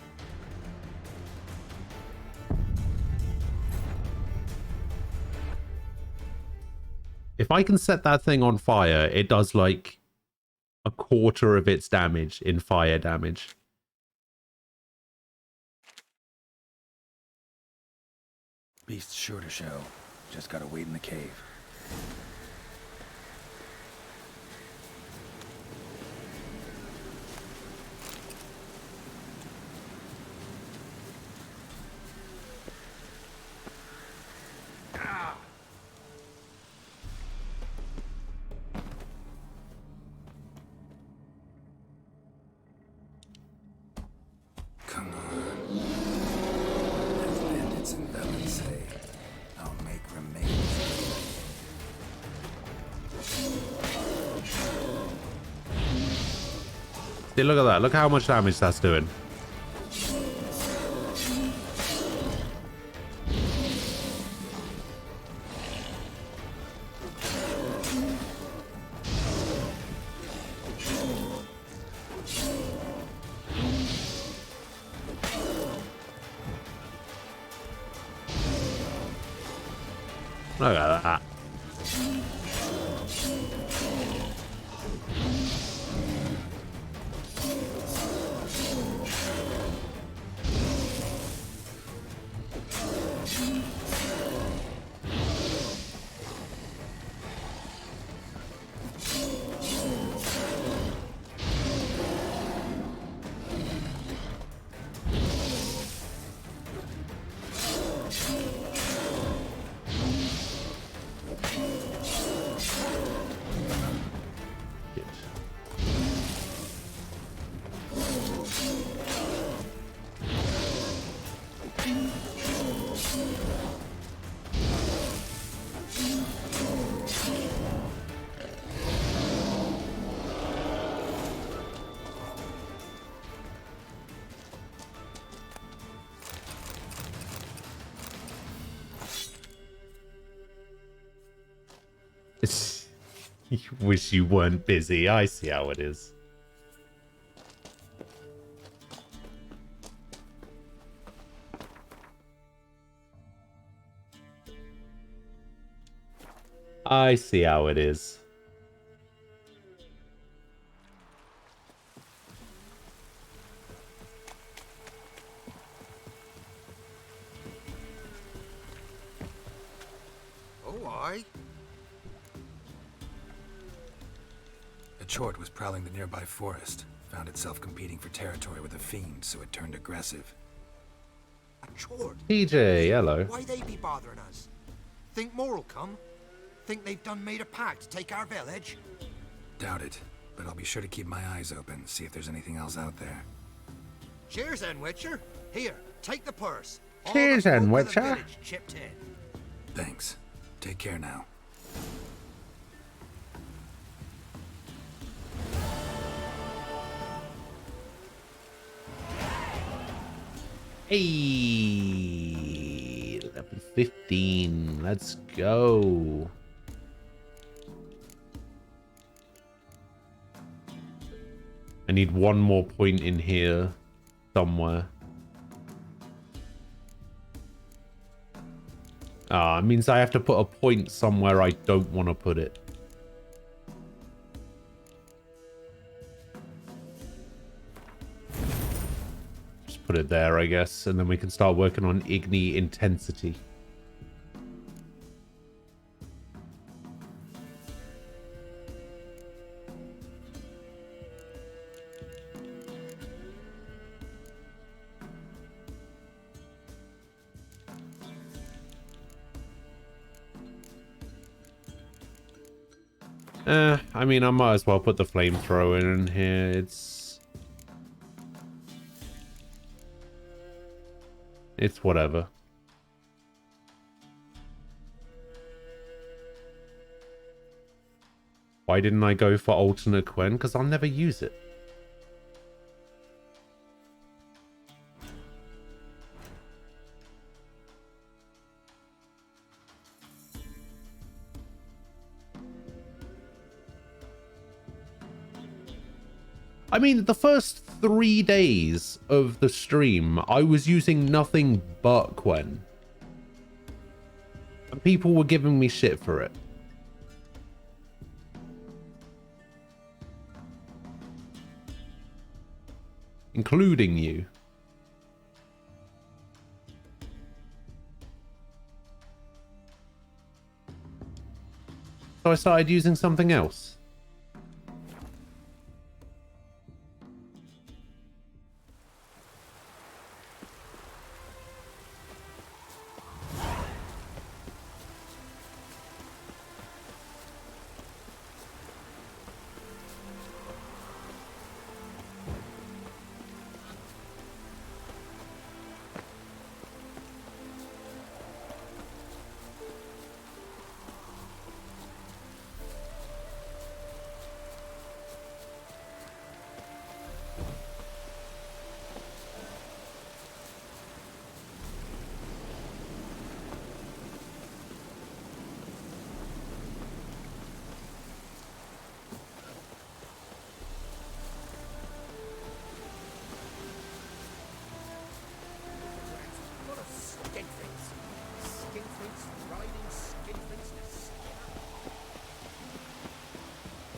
If I can set that thing on fire, it does like a quarter of its damage in fire damage. Beast's sure to show. Just gotta wait in the cave. Come on. As bandits and villains say, I'll make remains. See, look at that. Look how much damage that's doing. Look at that. You wish you weren't busy. I see how it is. I see how it is. Oh, aye. A chort was prowling the nearby forest. Found itself competing for territory with a fiend, so it turned aggressive. A chort. TJ, hello. Why they be bothering us? Think more'll come? Think they've done made a pact to take our village? Doubt it, but I'll be sure to keep my eyes open, see if there's anything else out there. Cheers then, Witcher. Here, take the purse. All Cheers the then, folk of the Witcher. village chipped in. Thanks. Take care now. Hey, level 15. Let's go. I need one more point in here somewhere. Ah, it means I have to put a point somewhere I don't want to put it. Just put it there, I guess, and then we can start working on Igni intensity. I mean, I might as well put the flamethrower in here. It's whatever. Why didn't I go for alternate Quen? Because I'll never use it. I mean, the first 3 days of the stream, I was using nothing but Quen. And people were giving me shit for it. Including you. So I started using something else.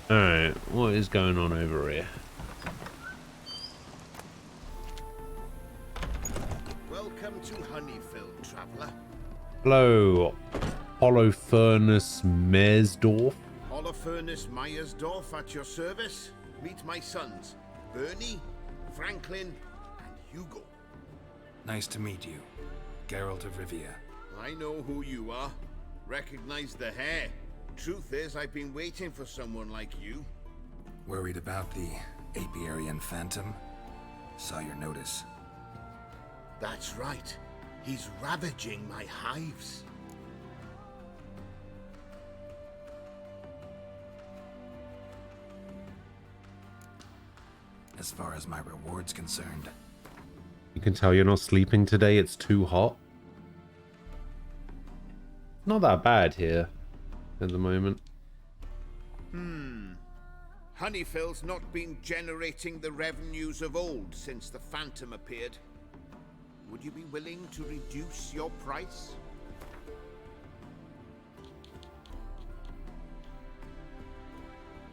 Alright, what is going on over here? Welcome to Honeyfield, traveler. Hello, Holofernes Meyersdorf. Holofernes Meyersdorf at your service. Meet my sons, Bernie, Franklin, and Hugo. Nice to meet you, Geralt of Rivia. I know who you are. Recognize the hair. Truth is, I've been waiting for someone like you. Worried about the Apiarian Phantom? Saw your notice. That's right. He's ravaging my hives. As far as my reward's concerned, You can tell you're not sleeping today, it's too hot. Not that bad here at the moment. Honeyfield's not been generating the revenues of old since the Phantom appeared. Would you be willing to reduce your price?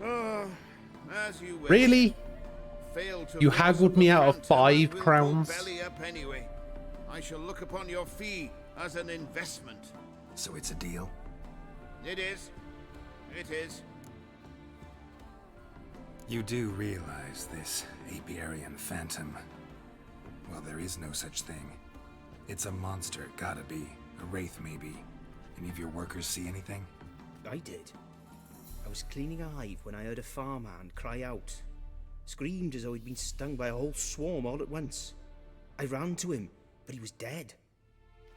As you wish. Really? Fail to You raise haggled up me a out of phantom, 5 and we'll go crowns? belly up anyway. I shall look upon your fee as an investment. so it's a deal? It is. It is. You do realize this Apiarian Phantom? Well, there is no such thing. It's a monster, gotta be. A wraith, maybe. Any of your workers see anything? I did. I was cleaning a hive when I heard a farmhand cry out. Screamed as though he'd been stung by a whole swarm all at once. I ran to him, but he was dead.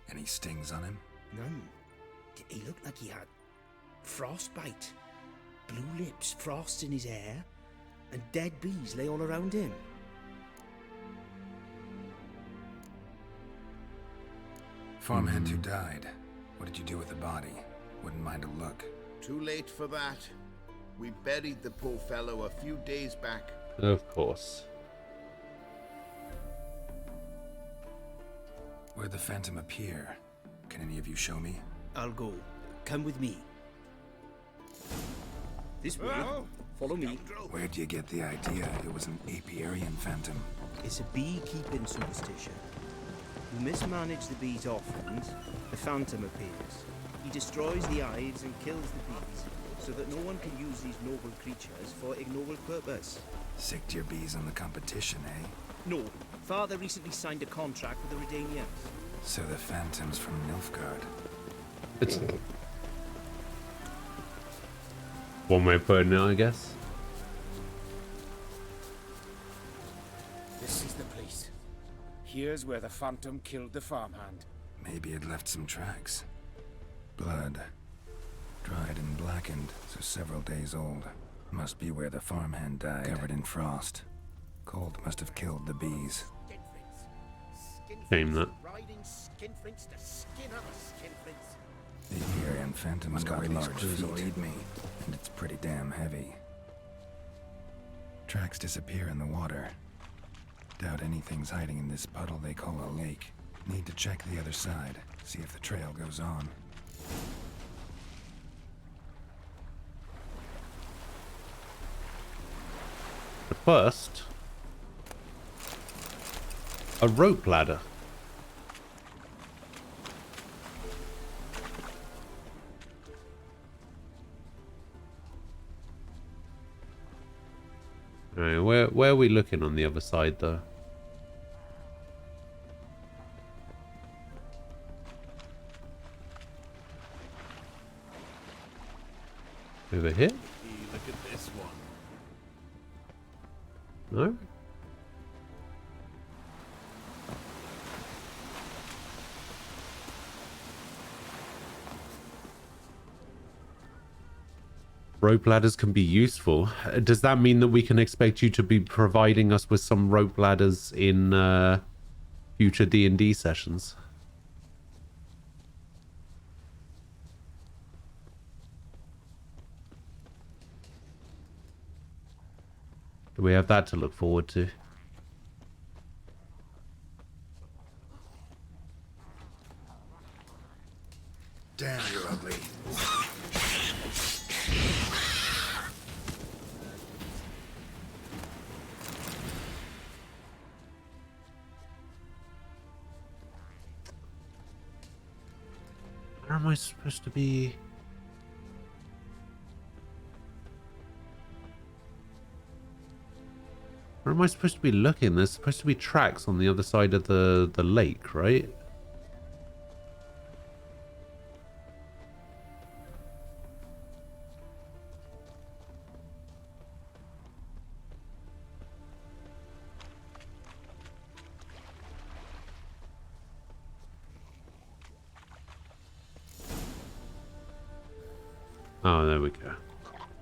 Any stings on him? None. He looked like he had frostbite. Blue lips, frost in his hair, and dead bees lay all around him. Farmhand who died. What did you do with the body? Wouldn't mind a look. Too late for that. We buried the poor fellow a few days back. Of course. Where'd the Phantom appear? Can any of you show me? I'll go. Come with me. This way. Follow me. Where'd you get the idea it was an Apiarian Phantom? It's a beekeeping superstition. You mismanage the bees often, the Phantom appears. He destroys the hives and kills the bees, so that no one can use these noble creatures for ignoble purpose. Sick to your bees on the competition, eh? No, Father recently signed a contract with the Redanians. So the Phantom's from Nilfgaard. It's... One way of putting it, I guess. This is the place. Here's where the Phantom killed the farmhand. Maybe it left some tracks. Blood. Dried and blackened, so several days old. Must be where the farmhand died, covered in frost. Cold must have killed the bees. Shame that. The Apiarian Phantom's got large feet, me, and it's pretty damn heavy. Tracks disappear in the water. Doubt anything's hiding in this puddle they call a lake. Need to check the other side, see if the trail goes on. But first, a rope ladder. Alright, where are we looking on the other side though? Over here? Look at this one. No? Rope ladders can be useful. Does that mean that we can expect you to be providing us with some rope ladders in future D&D sessions? Do we have that to look forward to? Damn, you're ugly. Where am I supposed to be? Where am I supposed to be looking? There's supposed to be tracks on the other side of the lake, right? Oh, there we go.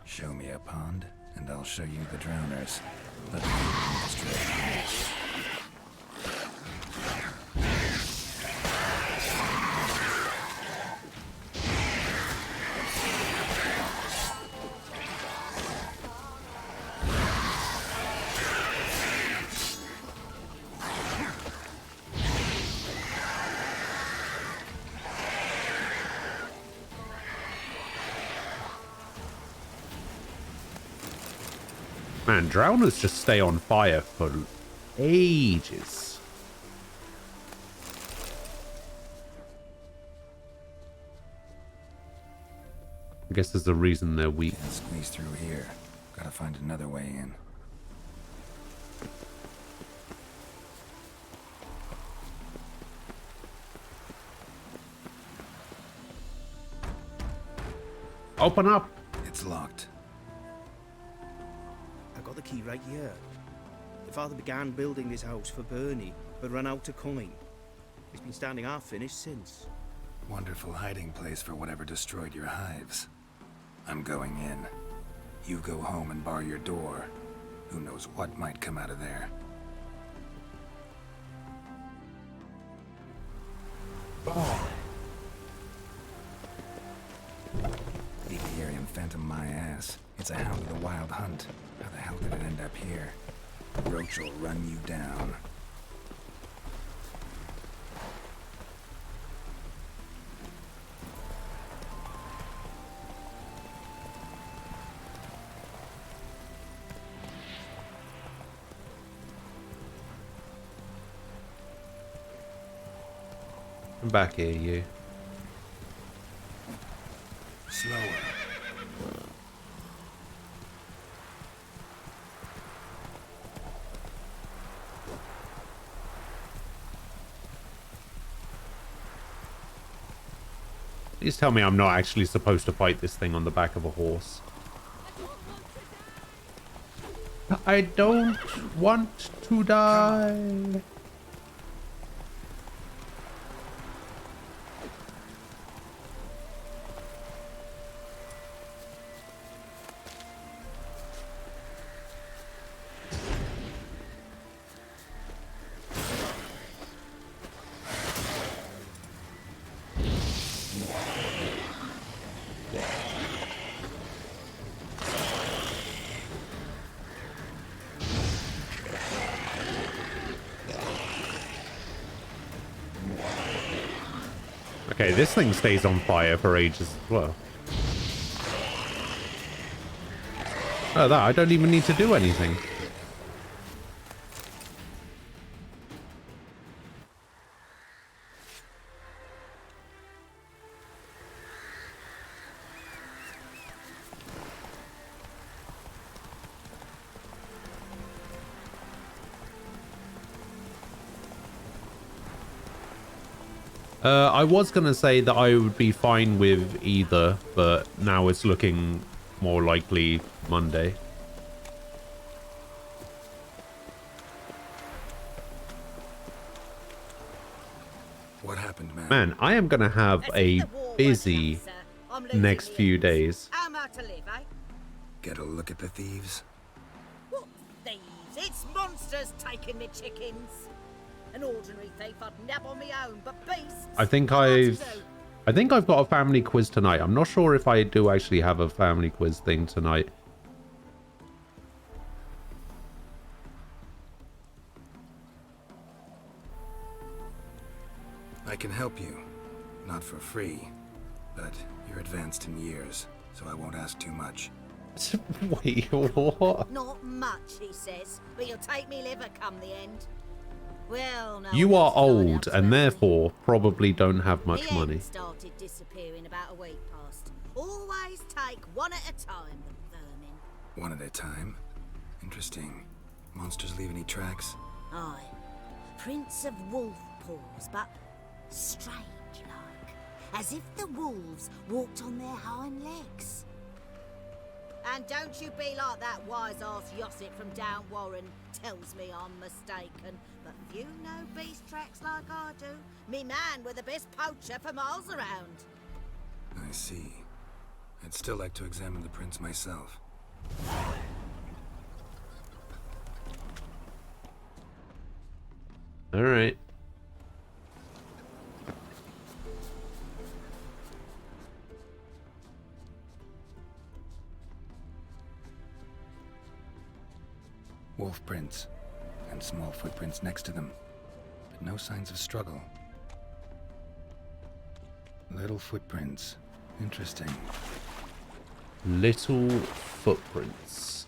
Show me a pond, and I'll show you the drowners. Let me demonstrate. Man, drowners just stay on fire for ages. I guess there's a reason they're weak. Can't squeeze through here. Gotta find another way in. Open up! It's locked. I got the key right here. The father began building this house for Bernie, but ran out of coin. It's been standing half finished since. Wonderful hiding place for whatever destroyed your hives. I'm going in. You go home and bar your door. Who knows what might come out of there. The Apiarian Phantom my ass. It's a hound of the wild hunt. How the hell did it end up here? Roach will run you down. I'm back here, you. Slower. Please tell me I'm not actually supposed to fight this thing on the back of a horse. I don't want to die. Okay, this thing stays on fire for ages as well. Oh, that, I don't even need to do anything. I was going to say that I would be fine with either, but now it's looking more likely Monday. What happened, man? Man, I am going to have a busy next few days. How am I to live, eh? Get a look at the thieves? What thieves? It's monsters taking me chickens. An ordinary thief I'd nab on my own, but beasts. I think I've got a family quiz tonight. I'm not sure if I do actually have a family quiz thing tonight. I can help you. Not for free, but you're advanced in years, so I won't ask too much. Wait, what? Not much, he says, but you'll take me liver come the end. Well, no, You are old and therefore probably don't have much money. Started disappearing about a week past. Always take one at a time, the vermin. One at a time? Interesting. Monsters leave any tracks? Aye. Prints of wolf paws, but strange-like. As if the wolves walked on their hind legs. And don't you be like that wise-ass Yossip from down Warren tells me I'm mistaken. But you know beast tracks like I do. Me man were the best poacher for miles around. I see. I'd still like to examine the prints myself. All right. Wolf prints, and small footprints next to them, but no signs of struggle. Little footprints. Interesting. Little footprints.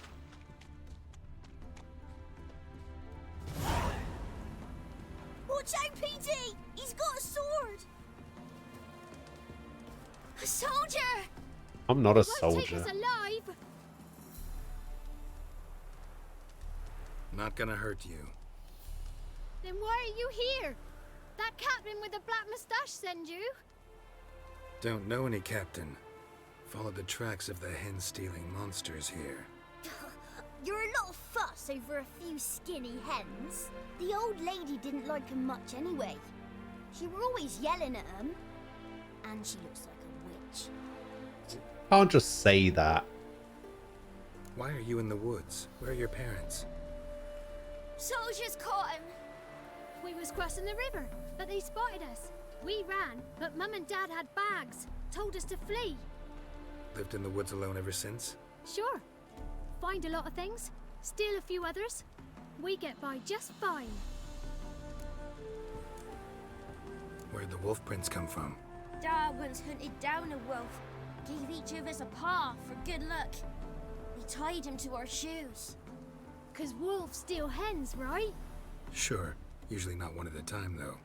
Watch out, PD! He's got a sword! A soldier! I'm not a He won't take soldier. us alive! Not gonna hurt you. Then why are you here? That captain with the black moustache send you? Don't know any captain. Followed the tracks of the hen-stealing monsters here. You're a lot of fuss over a few skinny hens. The old lady didn't like 'em much anyway. She were always yelling at 'em. And she looks like a witch. Can't just say that. Why are you in the woods? Where are your parents? Soldiers caught him! We was crossing the river, but they spotted us. We ran, but Mum and Dad had bags. Told us to flee. Lived in the woods alone ever since? Sure. Find a lot of things, steal a few others. We get by just fine. Where'd the wolf prints come from? Dad once hunted down a wolf. Gave each of us a paw for good luck. We tied him to our shoes. 'Cause wolves steal hens, right? Sure. Usually not one at a time, though.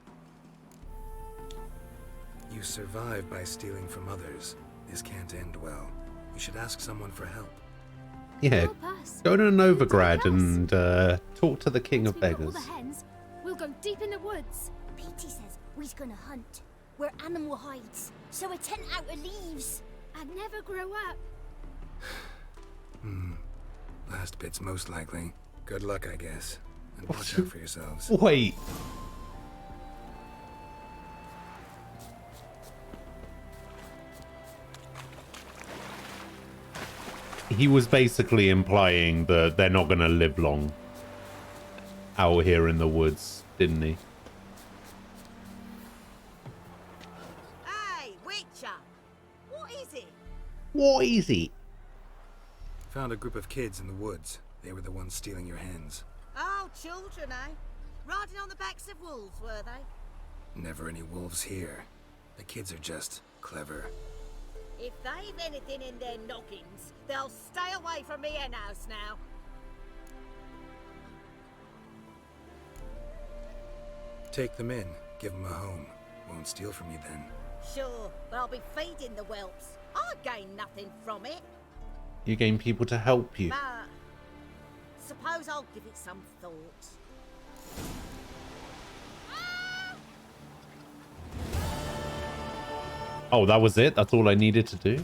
You survive by stealing from others. This can't end well. You should ask someone for help. Yeah, Help us. go to Novigrad and talk to the king of Once we've got beggars. all the hens, we'll go deep in the woods. Petey says we's gonna hunt. We're animal hides, so a tent out of leaves. I'd never grow up. Last bit's most likely. Good luck, I guess. And watch out for yourselves. Wait. He was basically implying that they're not going to live long out here in the woods, didn't he? Hey, Witcher! What is it? What is it? Found a group of kids in the woods. They were the ones stealing your hens. Oh, children, eh? Riding on the backs of wolves, were they? Never any wolves here. The kids are just clever. If they've anything in their noggins, they'll stay away from me hen house now. Take them in. Give them a home. Won't steal from you then. Sure, but I'll be feeding the whelps. I gain nothing from it. You gain people to help you. But suppose I'll give it some thought. Oh, that was it? That's all I needed to do?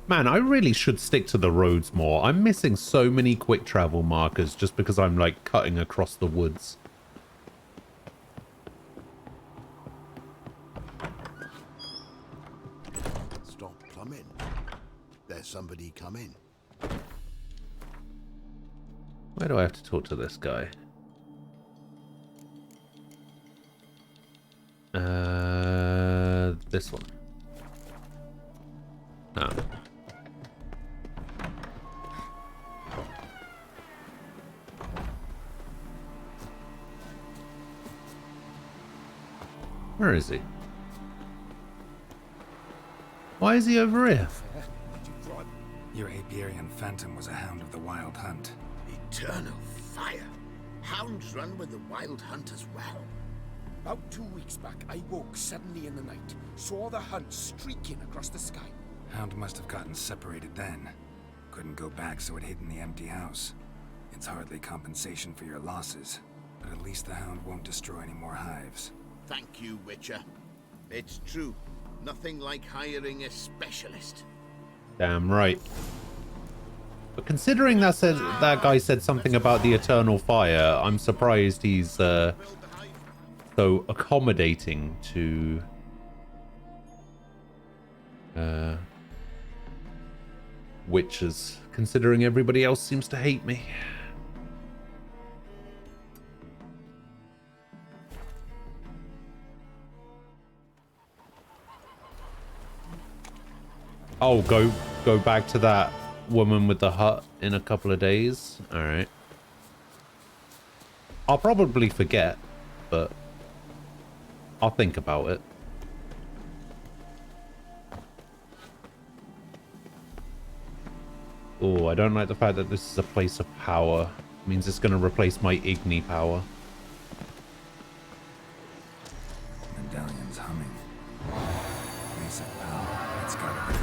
Man, I really should stick to the roads more. I'm missing so many quick travel markers just because I'm, like, cutting across the woods. Stop plumbing. There's somebody coming. Where do I have to talk to this guy? This one. Oh. Where is he? Why is he over here? Your apiarian phantom was a hound of the Wild Hunt. Eternal fire. Hounds run with the Wild Hunt as well. About 2 weeks back, I woke suddenly in the night, saw the hunt streaking across the sky. Hound must have gotten separated then. Couldn't go back, so it hid in the empty house. It's hardly compensation for your losses, but at least the hound won't destroy any more hives. Thank you, Witcher. It's true. Nothing like hiring a specialist. Damn right. But considering that guy said something about the eternal fire, I'm surprised he's so accommodating to witches, considering everybody else seems to hate me. Oh, go back to that woman with the hut in a couple of days. All right. I'll probably forget, but I'll think about it. Oh, I don't like the fact that this is a place of power. It means it's going to replace my Igni power. Medallion's humming. Place of power. It's gotta be.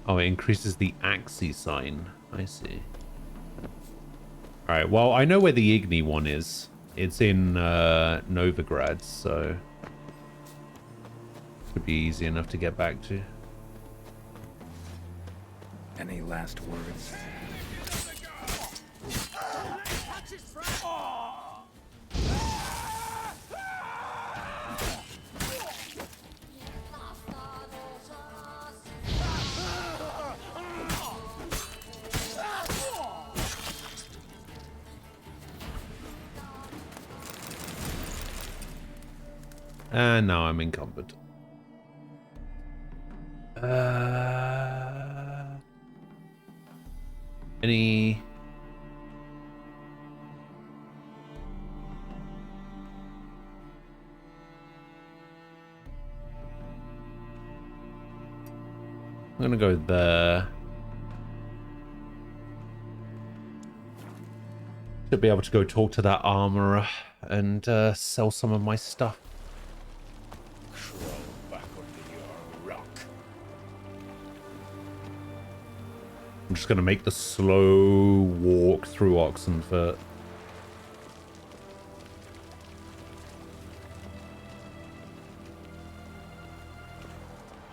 Oh, it increases the Axii sign. I see. Alright, well, I know where the Igni one is. It's in Novigrad, so should be easy enough to get back to. Any last words? And now I'm encumbered. Any... I'm gonna go there. Should be able to go talk to that armorer and sell some of my stuff. I'm just going to make the slow walk through Oxenfurt.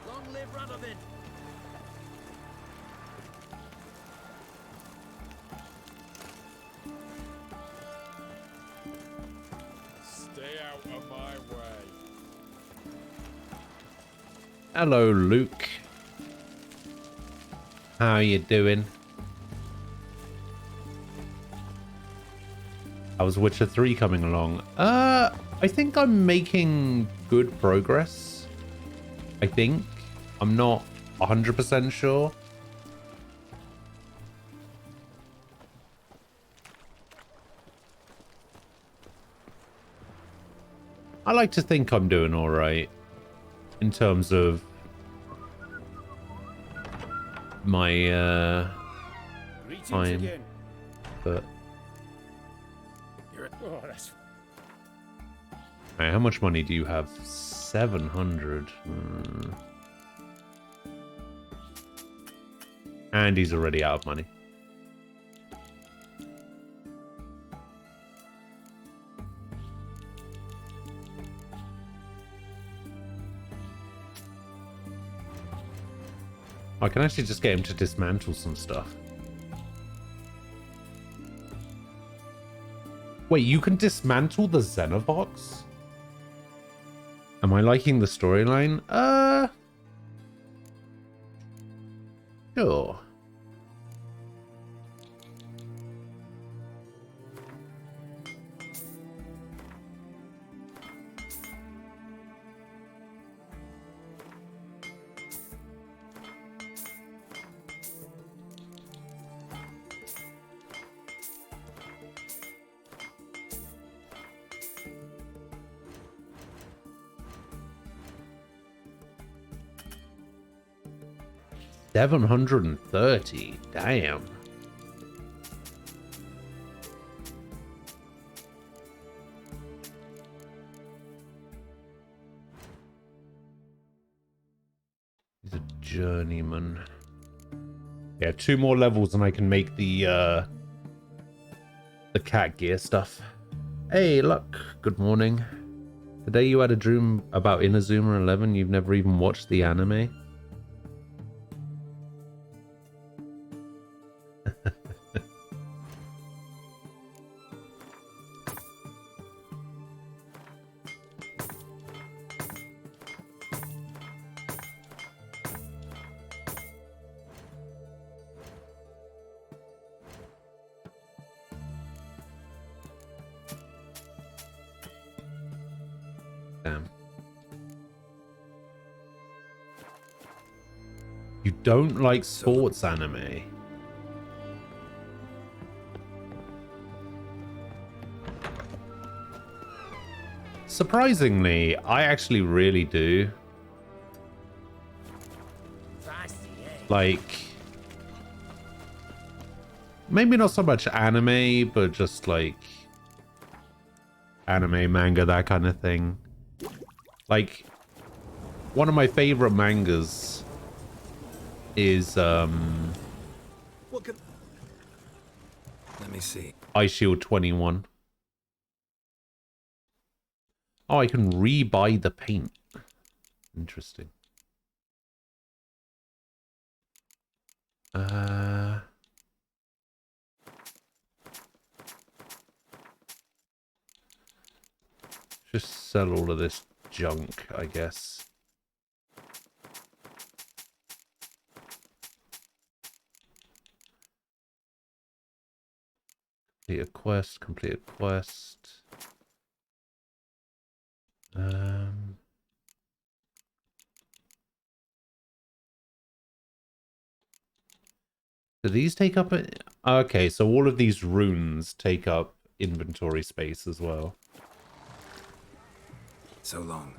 Long live Radovid! Stay out of my way. Hello, Luke. How you doing? How's Witcher 3 coming along? I think I'm making good progress. I think. I'm not 100% sure. I like to think I'm doing all right in terms of my time, but right, how much money do you have? 700. And he's already out of money. I can actually just get him to dismantle some stuff. Wait, you can dismantle the Xenovox? Am I liking the storyline? Sure. $730. Damn. He's a journeyman. Yeah, 2 more levels and I can make the cat gear stuff. Hey, look. Good morning. Today you had a dream about Inazuma 11. You've never even watched the anime? Don't like sports anime. Surprisingly, I actually really do. Like, maybe not so much anime, but just like anime, manga, that kind of thing. Like, one of my favorite mangas is Let me see. Eyeshield 21. Oh, I can re-buy the paint. Interesting. Just sell all of this junk, I guess. Complete a quest, complete a quest. Do these take up a... Okay, so all of these runes take up inventory space as well. So long.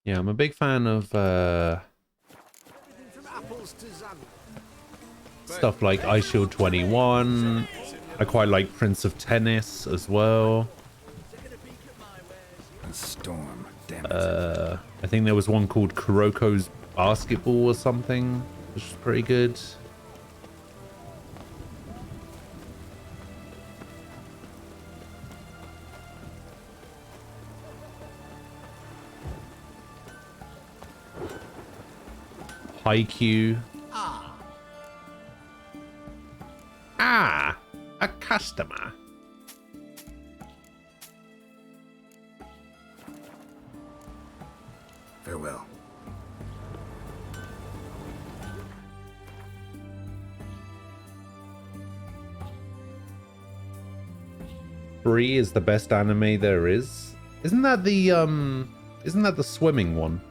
Yeah, I'm a big fan of stuff like Eyeshield 21. I quite like Prince of Tennis as well. A storm, dead I think there was one called Kuroko's Basketball or something, which was pretty good. Haikyuu. Ah, a customer. Farewell. Free is the best anime there is. Isn't that the swimming one?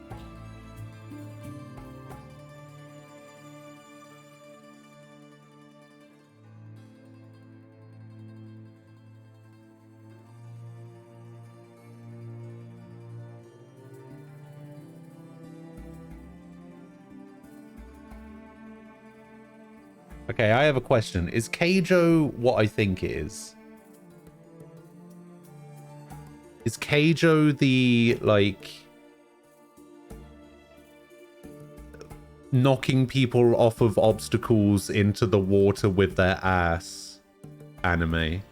Okay, I have a question. Is Keijo what I think it is? Is Keijo the, like, knocking people off of obstacles into the water with their ass anime?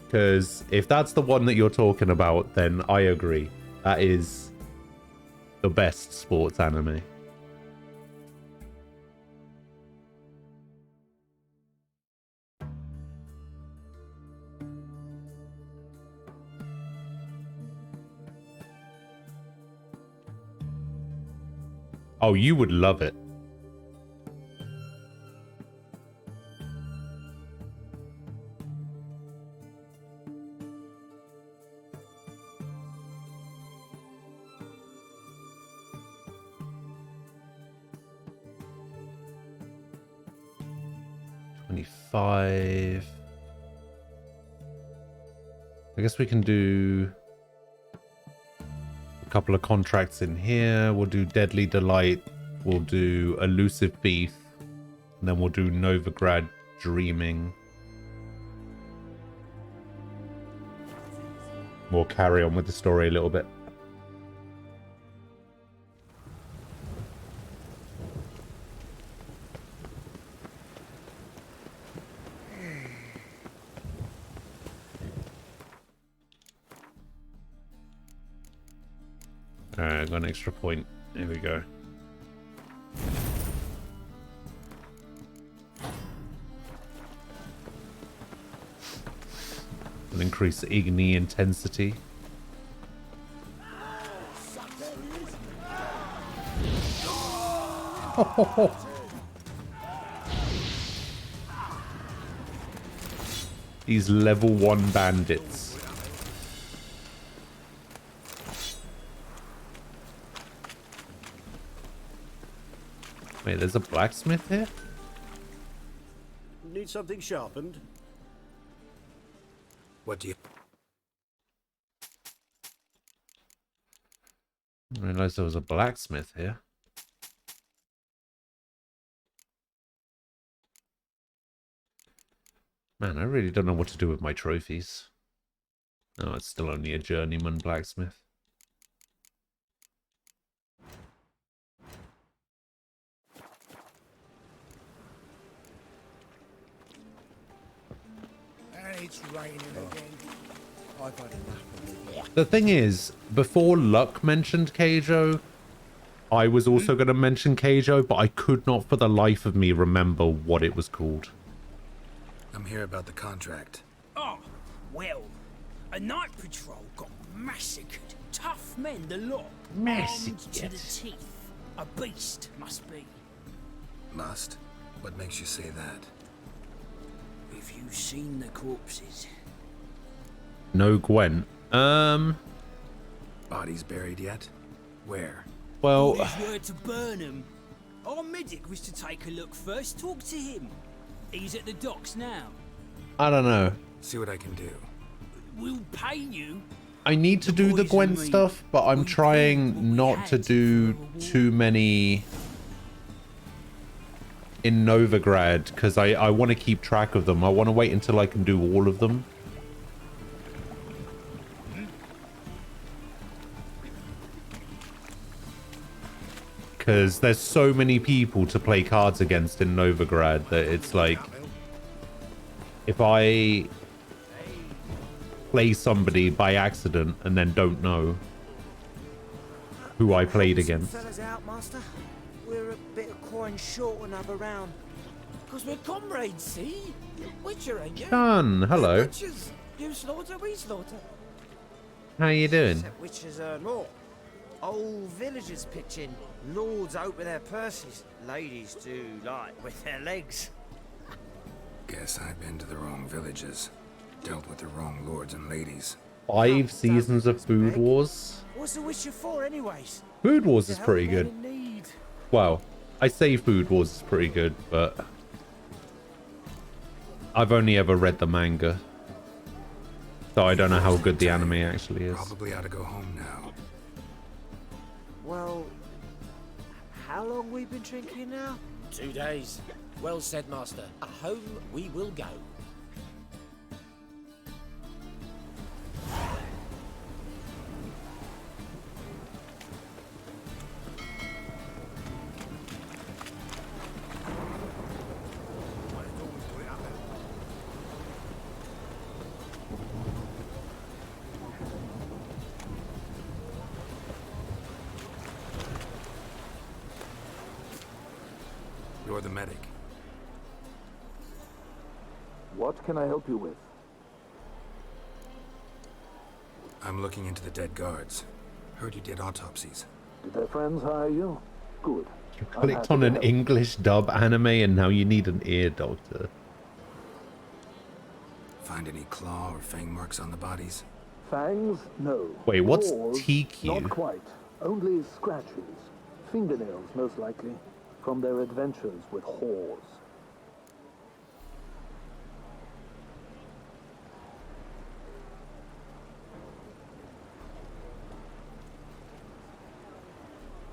Because if that's the one that you're talking about, then I agree. That is the best sports anime. Oh, you would love it. $25. I guess we can do a couple of contracts in here. We'll do Deadly Delight. We'll do Elusive Beef. And then we'll do Novigrad Dreaming. We'll carry on with the story a little bit. Alright, I got an extra point. Here we go. We'll increase Igni intensity. These level 1 bandits. Wait, there's a blacksmith here? Need something sharpened? What do you... I didn't realize there was a blacksmith here. Man, I really don't know what to do with my trophies. Oh, it's still only a journeyman blacksmith. It's raining again. I've had enough of it. The thing is, before Luck mentioned Keijo, I was also going to mention Keijo, but I could not for the life of me remember what it was called. I'm here about the contract. Oh, well, a night patrol got massacred. Tough men, the lot. Armed to the teeth. A beast, must be. Must? What makes you say that? Have you seen the corpses? No Gwent. Bodies buried yet? Where? Well... Orders were to burn them. Our medic was to take a look first. Talk to him. He's at the docks now. I don't know. See what I can do. We'll pay you. I need to do the Gwent stuff, but I'm trying not to do too many in Novigrad, because I want to keep track of them. I want to wait until I can do all of them. because there's so many people to play cards against in Novigrad that it's like, if I play somebody by accident and then don't know who I played against. Fellas out, master. We're a bit of coin short another round. Because we're comrades, see? Witcher, ain't you? Done. Hello. Witchers. You slaughter, we slaughter. How you doing? Except witchers earn more. Old villagers pitch in. Lords open their purses. Ladies do like with their legs. Guess I've been to the wrong villages. Dealt with the wrong lords and ladies. 5 seasons of Food Wars. What's a witcher for, anyways? Food Wars is pretty good. Well, I say Food Wars is pretty good, but I've only ever read the manga, so I don't know how good the anime actually is. Probably ought to go home now. Well, how long we been drinking now? 2 days. Well said, master. Home we will go. You're the medic. What can I help you with? I'm looking into the dead guards. Heard you did autopsies. Did their friends hire you? Good. You clicked on an English dub anime and now you need an ear doctor. Find any claw or fang marks on the bodies? Fangs? No. Wait, what's Claws? TQ? Not quite. Only scratches. Fingernails, most likely. From their adventures with whores.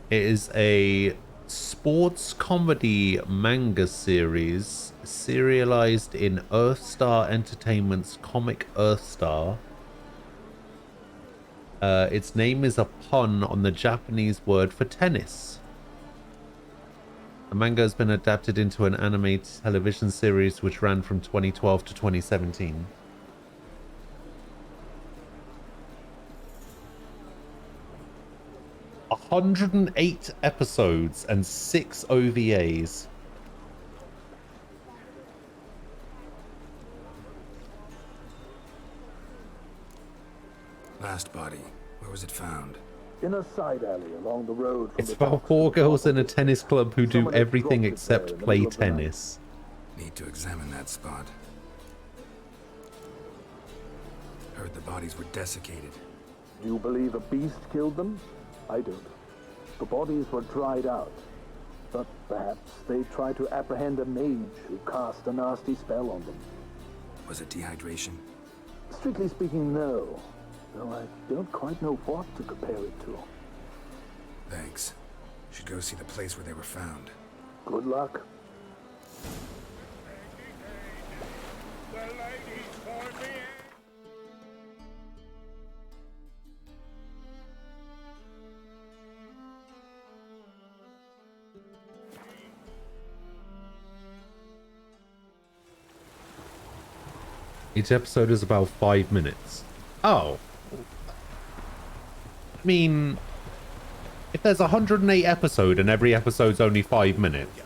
It is a sports comedy manga series serialized in Earthstar Entertainment's comic Earthstar. Its name is a pun on the Japanese word for tennis. The manga has been adapted into an anime television series which ran from 2012 to 2017. A 108 episodes and 6 OVAs. Last body. Where was it found? In a side alley along the road from It's the about 4 girls in a tennis club who do everything except play tennis. Need to examine that spot. Heard the bodies were desiccated. Do you believe a beast killed them? I don't. The bodies were dried out. But perhaps they tried to apprehend a mage who cast a nasty spell on them. Was it dehydration? Strictly speaking, no. Though I don't quite know what to compare it to. Thanks. Should go see the place where they were found. Good luck. The ladies for me. Each episode is about 5 minutes. Oh. I mean, if there's 108 episodes and every episode's only 5 minutes,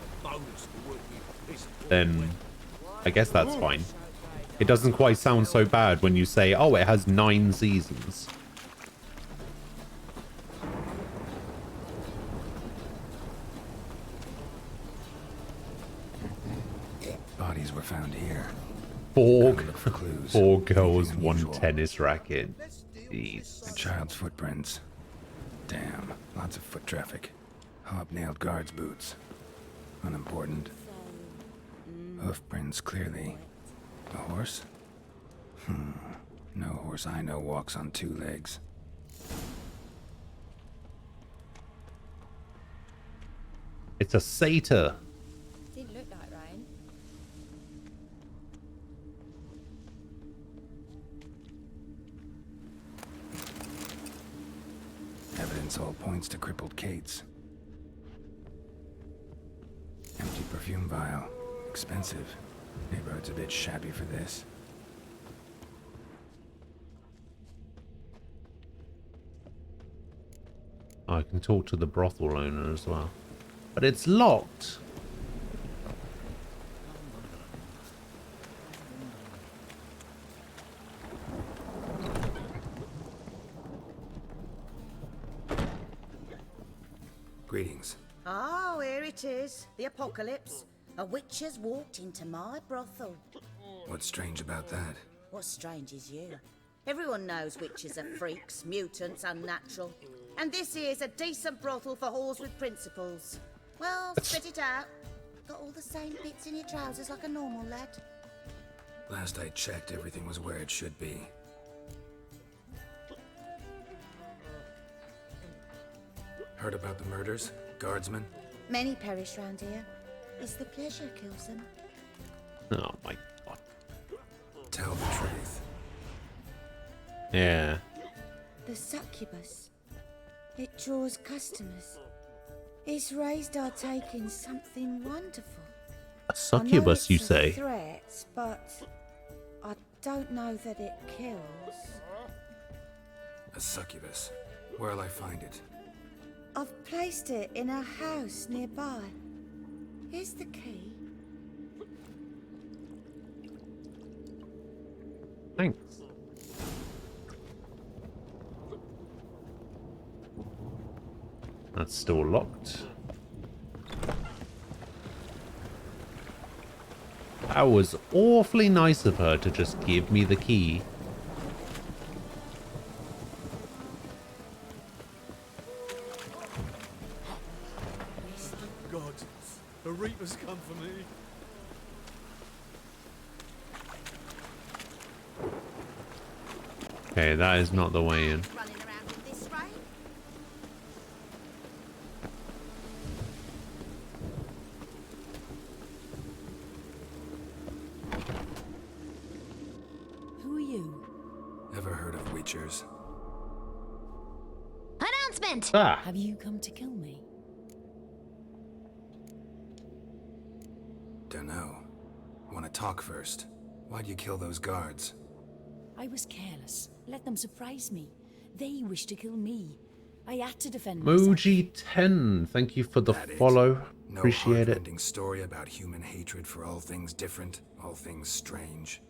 then I guess that's fine. It doesn't quite sound so bad when you say, oh, it has 9 seasons. Bodies were found here. 4 girls, 1 tennis racket. Jeez. A child's footprints. Damn, lots of foot traffic. Hobnailed guards' boots. Unimportant. Hoof prints, clearly. A horse? No horse I know walks on 2 legs. It's a satyr. Didn't look like rain. Evidence all points to crippled Kate's. perfume vial. Expensive. Neighborhood's a bit shabby for this. I can talk to the brothel owner as well. But it's locked. Greetings. Oh, here it is. The apocalypse. A witch has walked into my brothel. What's strange about that? What's strange is you. Everyone knows witches are freaks, mutants, unnatural. And this here's a decent brothel for whores with principles. Well, spit it out. Got all the same bits in your trousers like a normal lad. Last I checked, everything was where it should be. Heard about the murders? Guardsmen? Many perish round here. It's the pleasure kills them. Oh my god. Tell the truth. Yeah. The succubus. It draws customers. It's raised our take in something wonderful. A succubus, you I know it's say? a threat, but I don't know that it kills. A succubus. Where'll I find it? I've placed it in a house nearby. Here's the key. Thanks. That's still locked. That was awfully nice of her to just give me the key. God, the Reapers come for me. Okay, that is not the way in. Running around in this rain? Who are you? Ever heard of Witchers? Announcement! Ah. Have you come to kill me? Dunno. Want to talk first? Why'd you kill those guards? I was careless. Let them surprise me. They wish to kill me. I had to defend Moji 10, thank you for the follow. No Appreciate it. heart-rending story about human hatred for all things different, all things strange.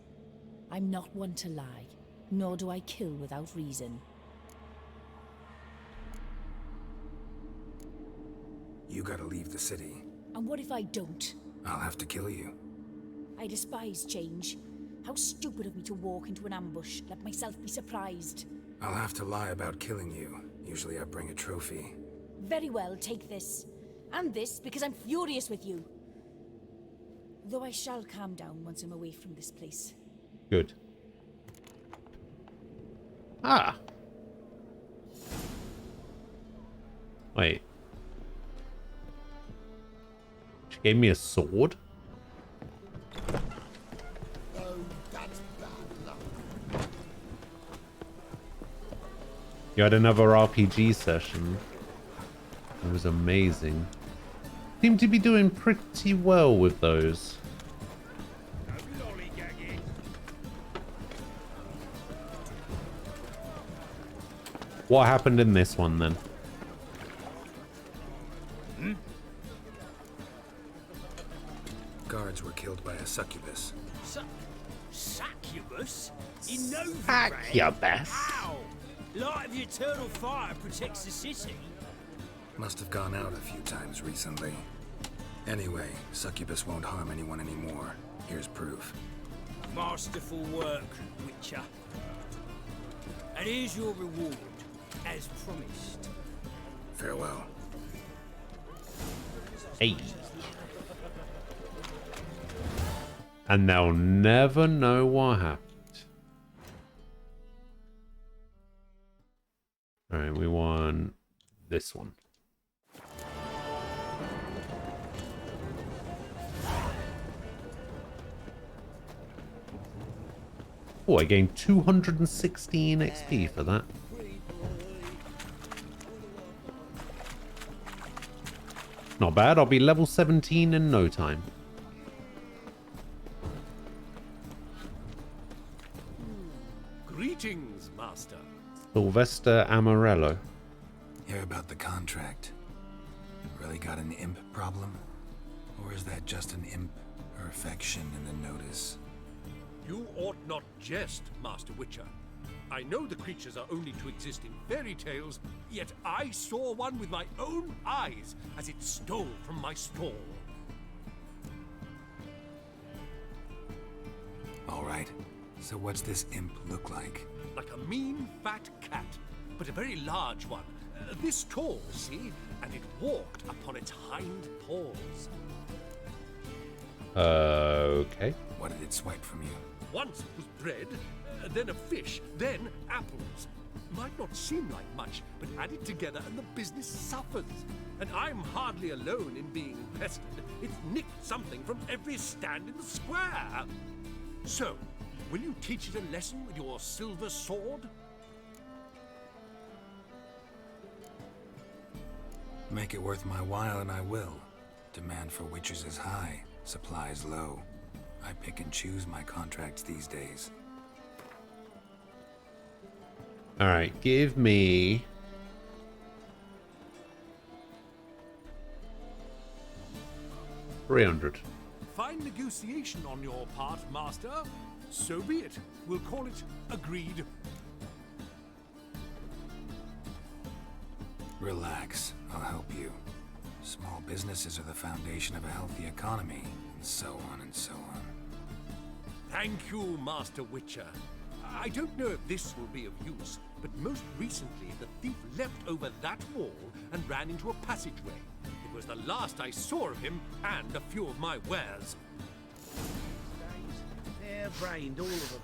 I'm not one to lie, nor do I kill without reason. You gotta leave the city. And what if I don't? I'll have to kill you. I despise change. How stupid of me to walk into an ambush, let myself be surprised. I'll have to lie about killing you. Usually I bring a trophy. Very well, take this. And this, because I'm furious with you. Though I shall calm down once I'm away from this place. Good. Ah. Wait. She gave me a sword? You had another RPG session. It was amazing. Seem to be doing pretty well with those. What happened in this one then? Guards were killed by a succubus. Succubus? In no Succubus? How? Light of the eternal fire protects the city. Must have gone out a few times recently. Anyway, succubus won't harm anyone anymore. Here's proof. Masterful work, Witcher. And here's your reward, as promised. Farewell. Hey. And they'll never know what happened. Alright, we want this one. Oh, I gained 216 XP for that. Not bad. I'll be level 17 in no time. Greetings, Master. Sylvester Amarello. Hear about the contract. Really got an imp problem? Or is that just an imp or affection in the notice? You ought not jest, Master Witcher. I know the creatures are only to exist in fairy tales, yet I saw one with my own eyes as it stole from my stall. All right. So what's this imp look like? Like a mean, fat cat, but a very large one. This tall, see? And it walked upon its hind paws. Okay. What did it swipe from you? Once it was bread, then a fish, then apples. Might not seem like much, but add it together and the business suffers. And I'm hardly alone in being pestered. It's nicked something from every stand in the square. So, will you teach it a lesson with your silver sword? Make it worth my while and I will. Demand for witchers is high, supplies low. I pick and choose my contracts these days. Alright, give me... $300. Fine negotiation on your part, Master. So be it. We'll call it agreed. Relax, I'll help you. Small businesses are the foundation of a healthy economy, and so on and so on. Thank you, Master Witcher. I don't know if this will be of use, but most recently the thief leapt over that wall and ran into a passageway. It was the last I saw of him and a few of my wares. They're brained, all of them.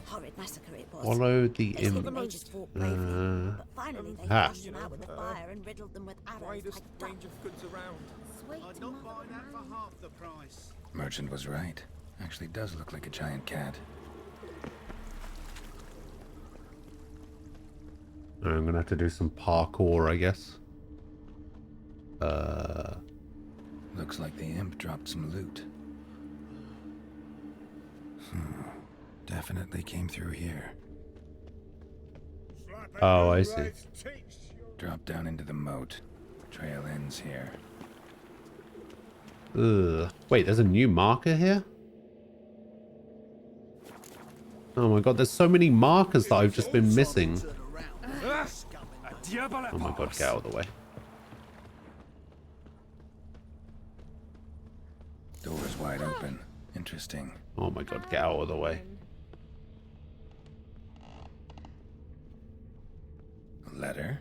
Horrid massacre it was. Follow the They thought imp. they just fought bravely, but finally they flushed them out with the fire and riddled them with arrows like range of goods around. Sweet I'd not buy that for half the price. Merchant was right. Actually does look like a giant cat. I'm gonna have to do some parkour, I guess. Looks like the imp dropped some loot. Definitely came through here. Oh, I see. Drop down into the moat. Trail ends here. Ugh. Wait, there's a new marker here? Oh my god, there's so many markers that I've just been missing. Oh my god, get out of the way. Door's wide open. Interesting. Oh my god, get out of the way. A letter?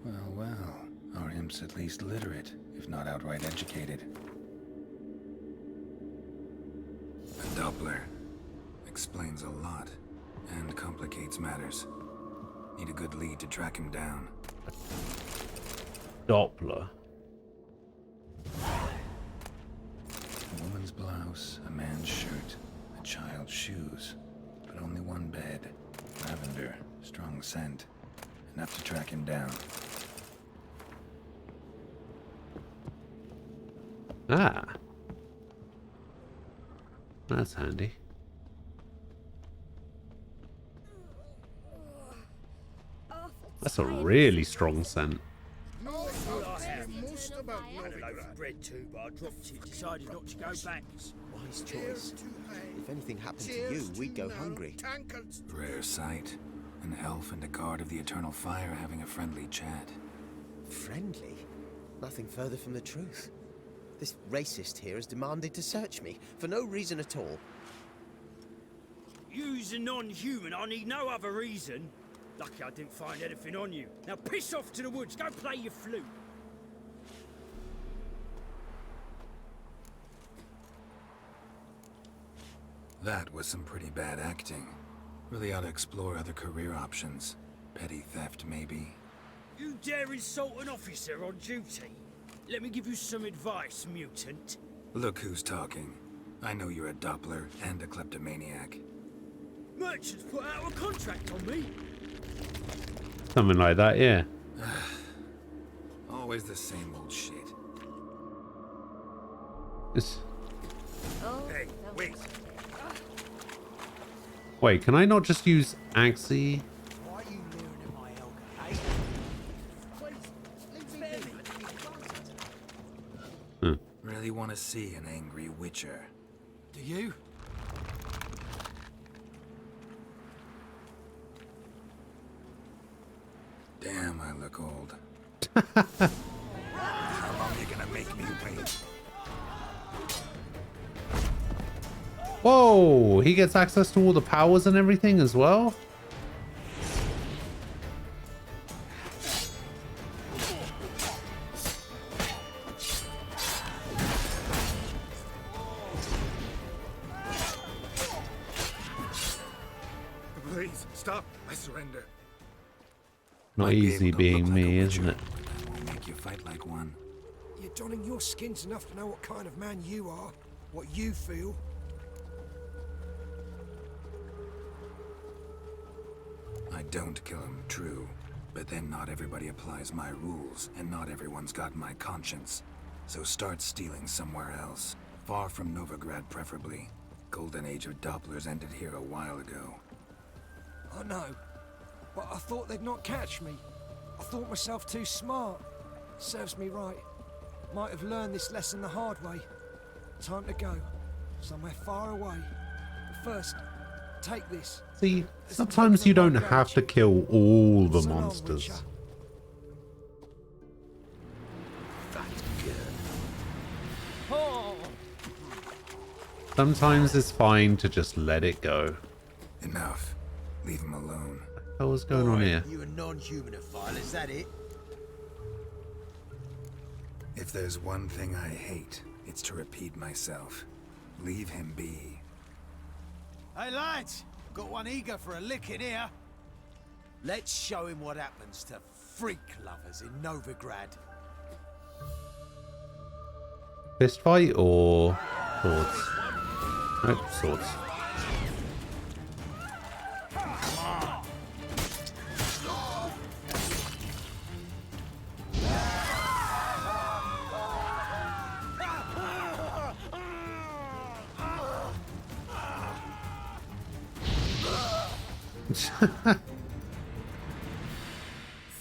Well, well. Our imp's at least literate, if not outright educated. A Doppler. Explains a lot, and complicates matters. Need a good lead to track him down. Doppler. A woman's blouse, a man's shirt, a child's shoes, but only one bed. Lavender, strong scent. Enough to track him down. Ah. That's handy. That's a really strong scent. Bread too, but I dropped it. Decided not to go back. Wise choice. If anything happened to you, we'd go hungry. Rare sight. An elf and a guard of the Eternal Fire having a friendly chat. Friendly? Nothing further from the truth. This racist here has demanded to search me, for no reason at all. You's a non-human. I need no other reason. Lucky I didn't find anything on you. Now piss off to the woods. Go play your flute. That was some pretty bad acting. Really ought to explore other career options. Petty theft, maybe. You dare insult an officer on duty? Let me give you some advice, mutant. Look who's talking. I know you're a Doppler and a kleptomaniac. Merchants put out a contract on me. Something like that, yeah. All Always the same old shit. Hey, wait. Wait, can I not just use Axie? Really want to see an angry witcher. Do you? Damn, I look old. How long are you gonna make me wait? Whoa, he gets access to all the powers and everything as well? Please, stop. I surrender. Not easy being me, isn't it? Make you fight like one. You're donning your skins enough to know what kind of man you are, what you feel. I don't kill him, true. But then not everybody applies my rules, and not everyone's got my conscience. So start stealing somewhere else. Far from Novigrad, preferably. Golden age of Dopplers ended here a while ago. I know, but I thought they'd not catch me. I thought myself too smart. Serves me right. Might have learned this lesson the hard way. Time to go. Somewhere far away. But first, take this. See, sometimes you don't have to kill all the monsters. Sometimes it's fine to just let it go. Enough. Leave him alone. What the hell is going on here? You a non-humanophile, is that it? If there's one thing I hate, it's to repeat myself. Leave him be. Hey lads, got one eager for a lick in here. Let's show him what happens to freak lovers in Novigrad. Fist fight or swords? Nope, swords.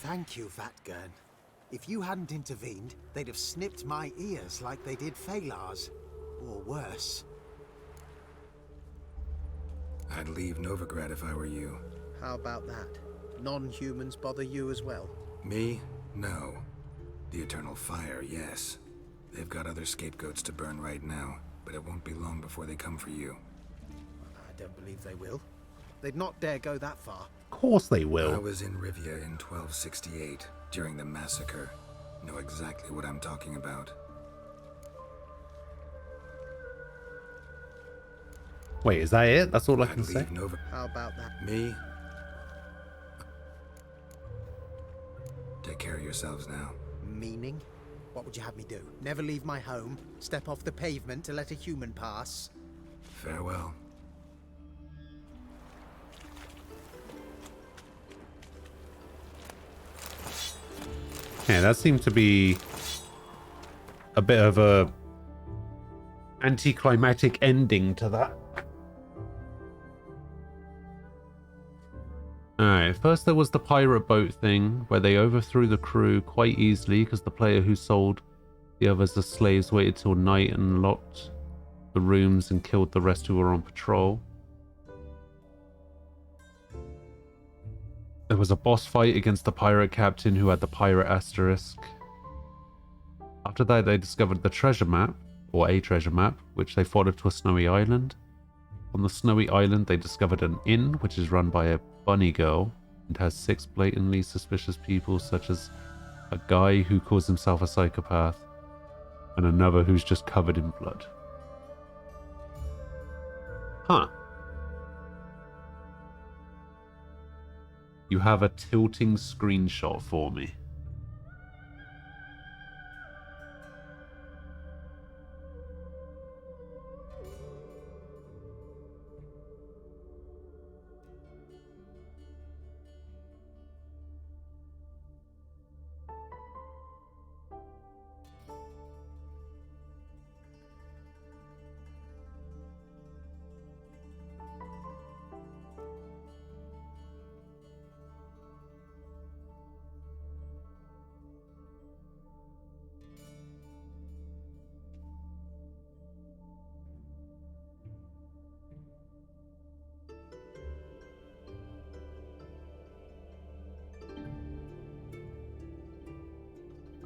Thank you, Vatgern. If you hadn't intervened, they'd have snipped my ears like they did Phalar's. Or worse. I'd leave Novigrad if I were you. How about that? Non-humans bother you as well? Me? No. The Eternal Fire, yes. They've got other scapegoats to burn right now, but it won't be long before they come for you. I don't believe they will. They'd not dare go that far. Of course they will. I was in Rivia in 1268, during the massacre. Know exactly what I'm talking about. Wait, is that it? That's all I can say? How about that? Me? Take care of yourselves now. Meaning? What would you have me do? Never leave my home? Step off the pavement to let a human pass? Farewell. Yeah, that seemed to be a bit of a anticlimactic ending to that. Alright, first there was the pirate boat thing, where they overthrew the crew quite easily because the player who sold the others as slaves waited till night and locked the rooms and killed the rest who were on patrol. There was a boss fight against the pirate captain who had the pirate asterisk. After that, they discovered the treasure map, or a treasure map, which they followed to a snowy island. On the snowy island, they discovered an inn, which is run by a bunny girl, and has 6 blatantly suspicious people, such as a guy who calls himself a psychopath, and another who's just covered in blood. Huh. You have a tilting screenshot for me.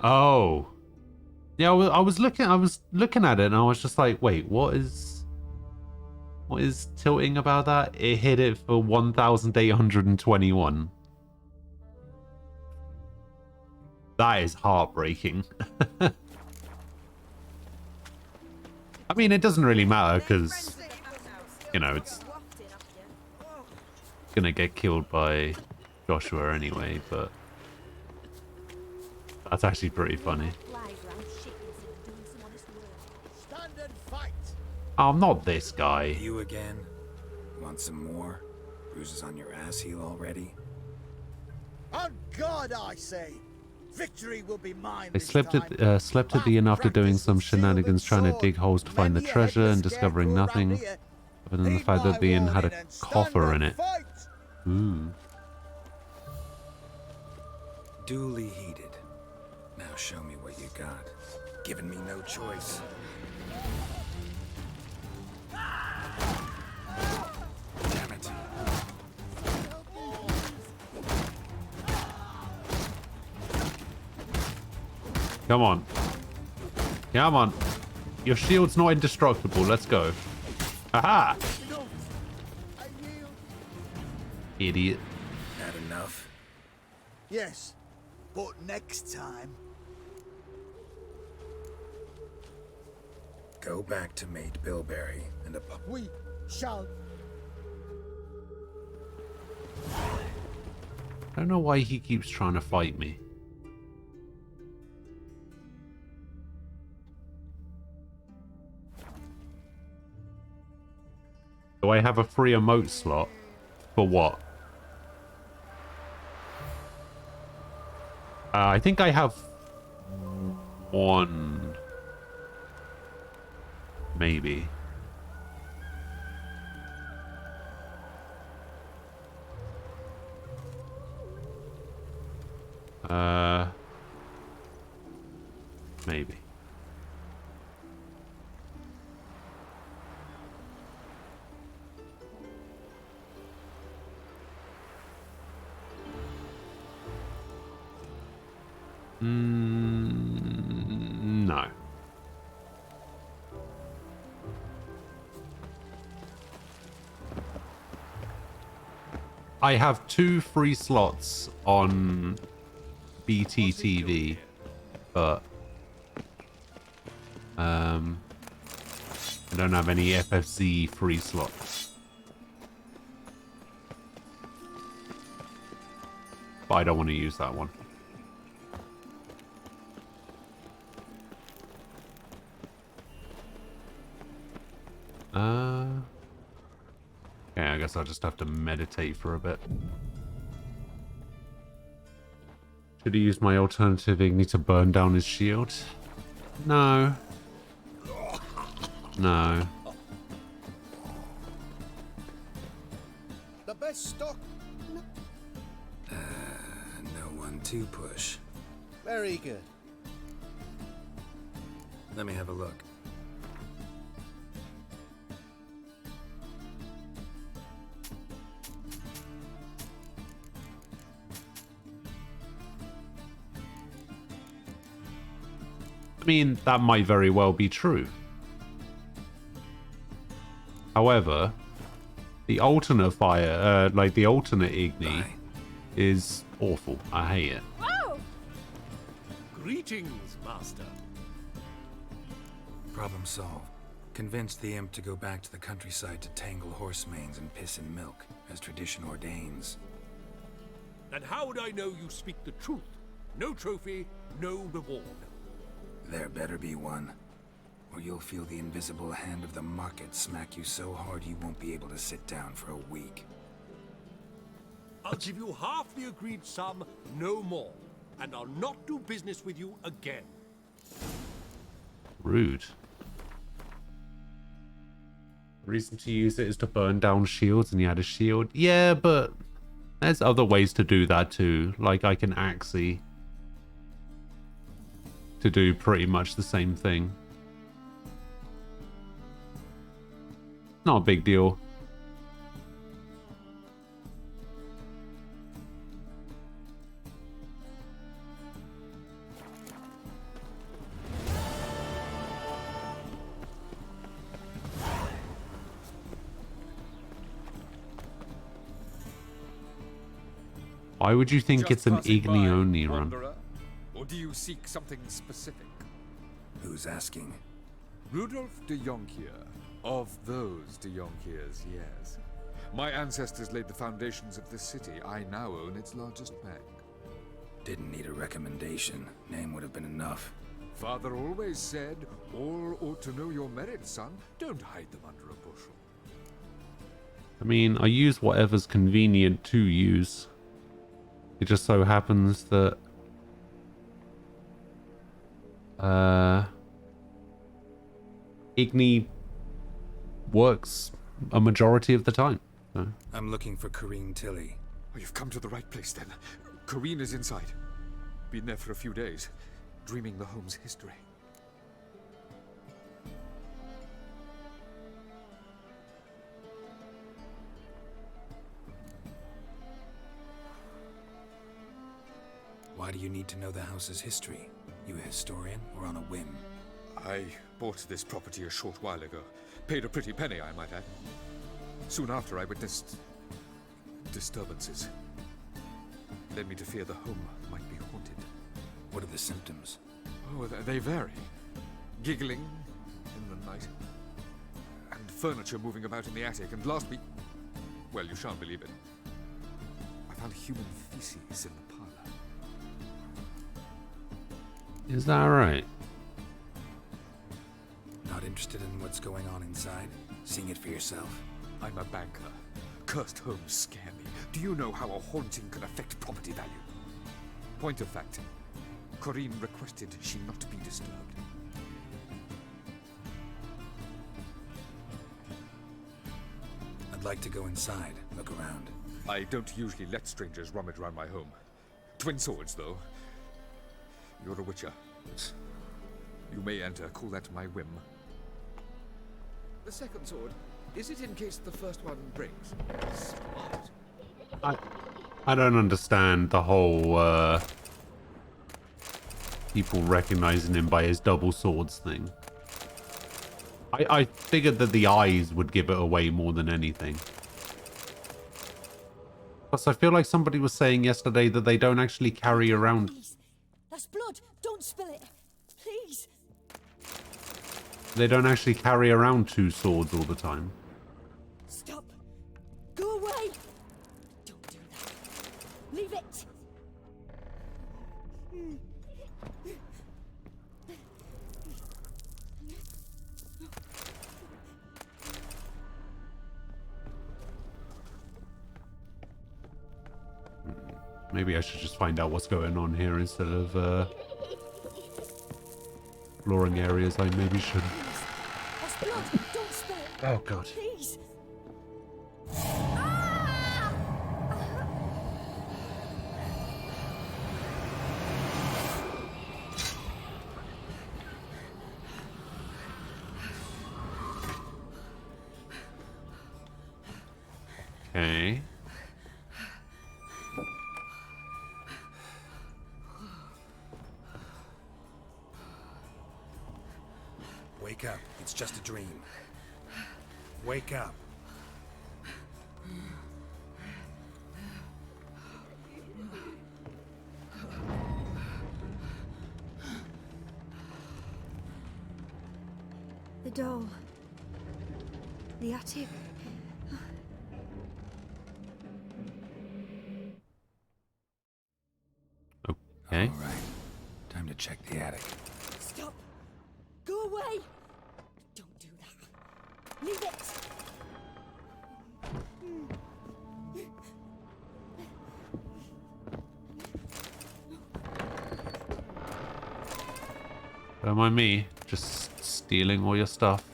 Oh. Yeah, I was looking at it and I was just like, wait, what is tilting about that? It hit it for 1,821. That is heartbreaking. I mean, it doesn't really matter because, you know, it's gonna get killed by Joshua anyway, but that's actually pretty funny. Oh, not this guy. You again? Want some more? Bruises on your ass heel already? On God, I say! Victory will be mine. They slept at the inn after doing some shenanigans trying to dig holes to find the treasure and discovering nothing other than the fact that the inn had a coffer in it. Ooh. Duly heeded. Now show me what you got. Giving me no choice. Damn it. Come on. Come on. Your shield's not indestructible. Let's go. Aha! Idiot. Had enough? Yes, but next time. Go back to Mate Bilberry and We shall. I don't know why he keeps trying to fight me. Do I have a free emote slot? For what? I think I have one. Maybe. Maybe. No. I have 2 free slots on BTTV, but I don't have any FFZ free slots. But I don't want to use that one. Okay, I guess I'll just have to meditate for a bit. Should he use my alternative Igni to burn down his shield? No. No. The best stock. No one to push. Very good. Let me have a look. I mean, that might very well be true. However, the alternate fire, like the alternate Igni, is awful. I hate it. Whoa! Greetings, Master. Problem solved. Convinced the imp to go back to the countryside to tangle horse manes and piss in milk, as tradition ordains. And how would I know you speak the truth? No trophy, no reward. There better be one, or you'll feel the invisible hand of the market smack you so hard you won't be able to sit down for a week. I'll give you half the agreed sum, no more, and I'll not do business with you again. Rude. Reason to use it is to burn down shields and you had a shield. Yeah, but there's other ways to do that too. Like I can Axii to do pretty much the same thing. Not a big deal. Why would you think Just it's an passing by, Igni-only run? wanderer? Or do you seek something specific? Who's asking? Rudolf de Jonkier. Of those de Jonkiers, yes. My ancestors laid the foundations of this city. I now own its largest bank. Didn't need a recommendation. Name would have been enough. Father always said, all ought to know your merits, son. Don't hide them under a bushel. I mean, I use whatever's convenient to use. It just so happens that Igni works a majority of the time. So. I'm looking for Corrine Tilly. Oh, you've come to the right place then. Corrine is inside. Been there for a few days, dreaming the home's history. Why do you need to know the house's history? You a historian or on a whim? I bought this property a short while ago. Paid a pretty penny, I might add. Soon after, I witnessed disturbances. Led me to fear the home might be haunted. What are the symptoms? Oh, they vary. Giggling in the night. And furniture moving about in the attic. And last week, well, you shan't believe it, I found human feces in the parlor. Is that right? Not interested in what's going on inside? Seeing it for yourself? I'm a banker. Cursed homes scare me. Do you know how a haunting can affect property value? Point of fact, Corrine requested she not be disturbed. I'd like to go inside, look around. I don't usually let strangers rummage around my home. Twin swords, though. You're a witcher. You may enter. Call that my whim. The second sword, is it in case the first one breaks? I don't understand the whole people recognizing him by his double swords thing. I figured that the eyes would give it away more than anything. Plus, I feel like somebody was saying yesterday that they don't actually carry around... Please. That's blood. Don't spill it. Please. They don't actually carry around two swords all the time. Stop. Go away. Don't do that. Leave it. Maybe I should just find out what's going on here instead of exploring areas I maybe shouldn't. That's blood. Don't spill it. Oh god. Please. Okay. Wake up. It's just a dream. Wake up. The doll. The attic. Okay. All right. Time to check the attic. Stop. Go away. Don't do that. Leave it. Don't mind me, just stealing all your stuff.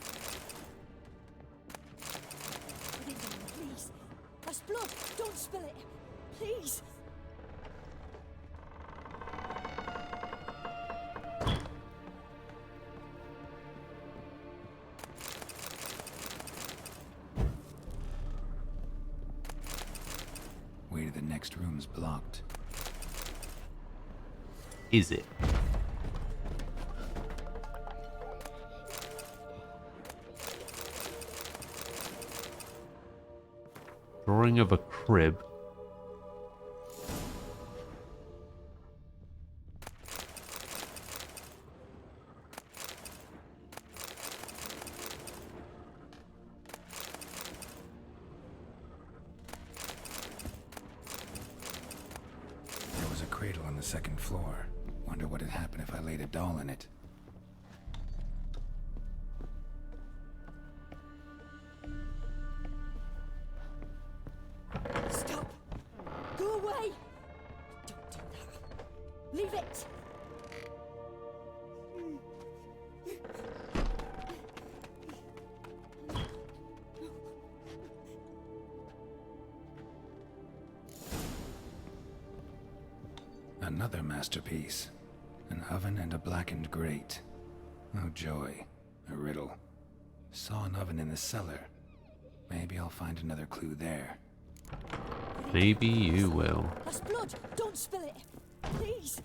Put it down, please. That's blood. Don't spill it. Please. Way to the next room's blocked. Is it? Drawing of a crib. cradle on the second floor. Wonder what'd happen if I laid a doll in it. Stop! Go away! Don't do that. Leave it! Another masterpiece. An oven and a blackened grate. Oh joy. A riddle. Saw an oven in the cellar. Maybe I'll find another clue there. Maybe you will. That's blood! Don't spill it! Please!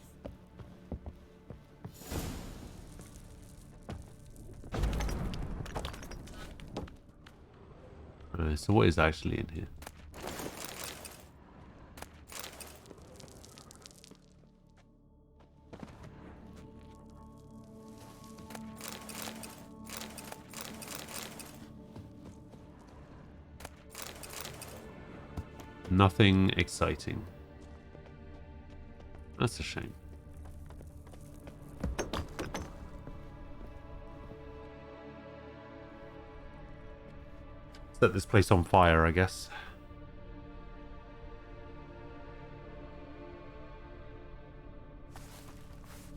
So what is actually in here? Nothing exciting. That's a shame. Set this place on fire, I guess.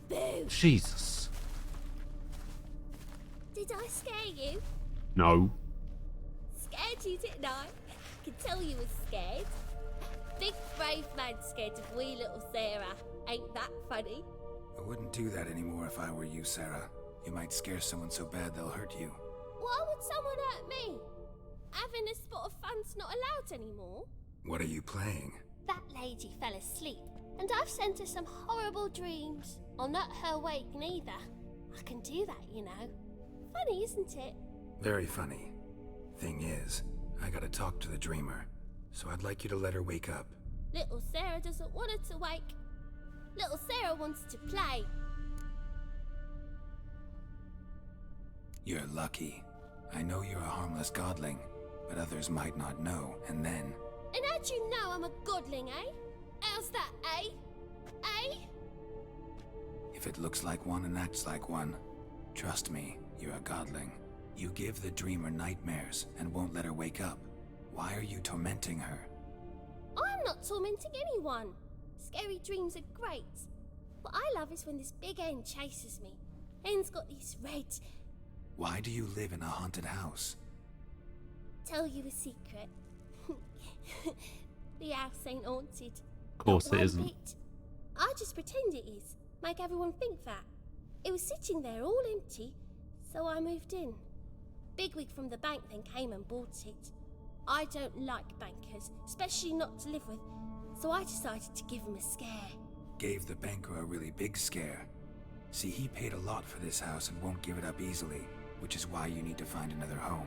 Boo! Jesus. Did I scare you? No. Scared you, didn't I? I could tell you was scared. Big brave man scared of wee little Sarah. Ain't that funny? I wouldn't do that anymore if I were you, Sarah. You might scare someone so bad they'll hurt you. Why would someone hurt me? Having a spot of fun's not allowed anymore. What are you playing? That lady fell asleep, and I've sent her some horrible dreams. I'll not her wake neither. I can do that, you know. Funny, isn't it? Very funny. Thing is, I gotta talk to the dreamer, so I'd like you to let her wake up. Little Sarah doesn't want her to wake. Little Sarah wants to play. You're lucky. I know you're a harmless godling, but others might not know, and then... And how'd you know I'm a godling, eh? How's that, eh? Eh? If it looks like one and acts like one, trust me, you're a godling. You give the dreamer nightmares and won't let her wake up. Why are you tormenting her? I'm not tormenting anyone. Scary dreams are great. What I love is when this big hen chases me. Hen's got these red... Why do you live in a haunted house? Tell you a secret. The house ain't haunted. Of course it isn't. I just pretend it is. Make everyone think that. It was sitting there all empty, so I moved in. Bigwig from the bank then came and bought it. I don't like bankers, especially not to live with, so I decided to give him a scare. Gave the banker a really big scare. See, he paid a lot for this house and won't give it up easily, which is why you need to find another home.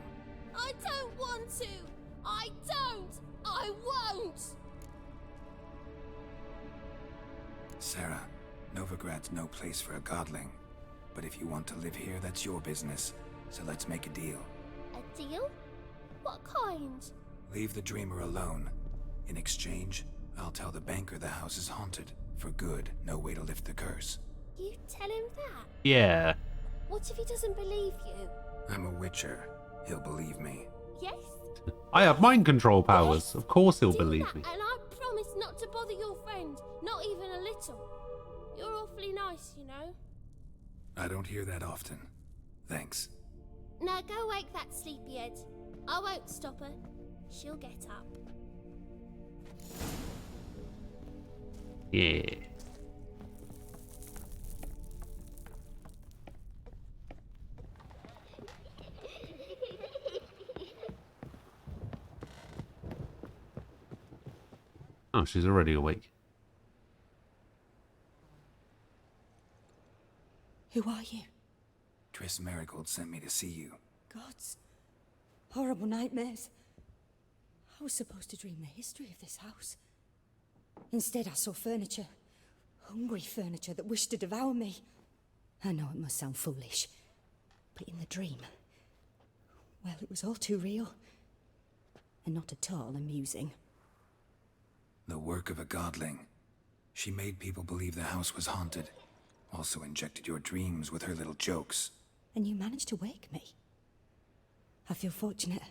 I don't want to! I don't! I won't! Sarah, Novigrad's no place for a godling. But if you want to live here, that's your business. So let's make a deal. A deal? What kind? Leave the dreamer alone. In exchange, I'll tell the banker the house is haunted. For good, no way to lift the curse. You tell him that? Yeah. What if he doesn't believe you? I'm a witcher. He'll believe me. Yes? I have mind control powers. Yes. Of course he'll Do believe that, me. And I promise not to bother your friend. Not even a little. You're awfully nice, you know. I don't hear that often. Thanks. Now go wake that sleepyhead. I won't stop her. She'll get up. Yeah. Oh, she's already awake. Who are you? Triss Merigold sent me to see you. Gods. Horrible nightmares. I was supposed to dream the history of this house. Instead, I saw furniture. Hungry furniture that wished to devour me. I know it must sound foolish, but in the dream, well, it was all too real. And not at all amusing. The work of a godling. She made people believe the house was haunted. Also injected your dreams with her little jokes. And you managed to wake me. I feel fortunate.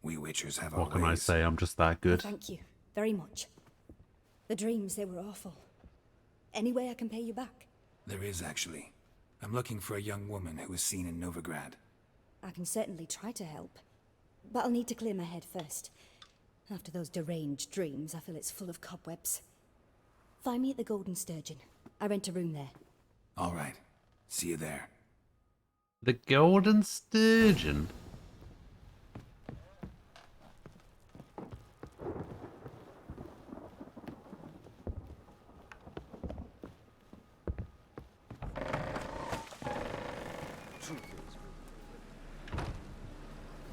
We Witchers have our What can I ways. say? I'm just that good. Thank you very much. The dreams, they were awful. Any way I can pay you back? There is, actually. I'm looking for a young woman who was seen in Novigrad. I can certainly try to help. But I'll need to clear my head first. After those deranged dreams, I feel it's full of cobwebs. Find me at the Golden Sturgeon. I rent a room there. All right. See you there. The Golden Sturgeon.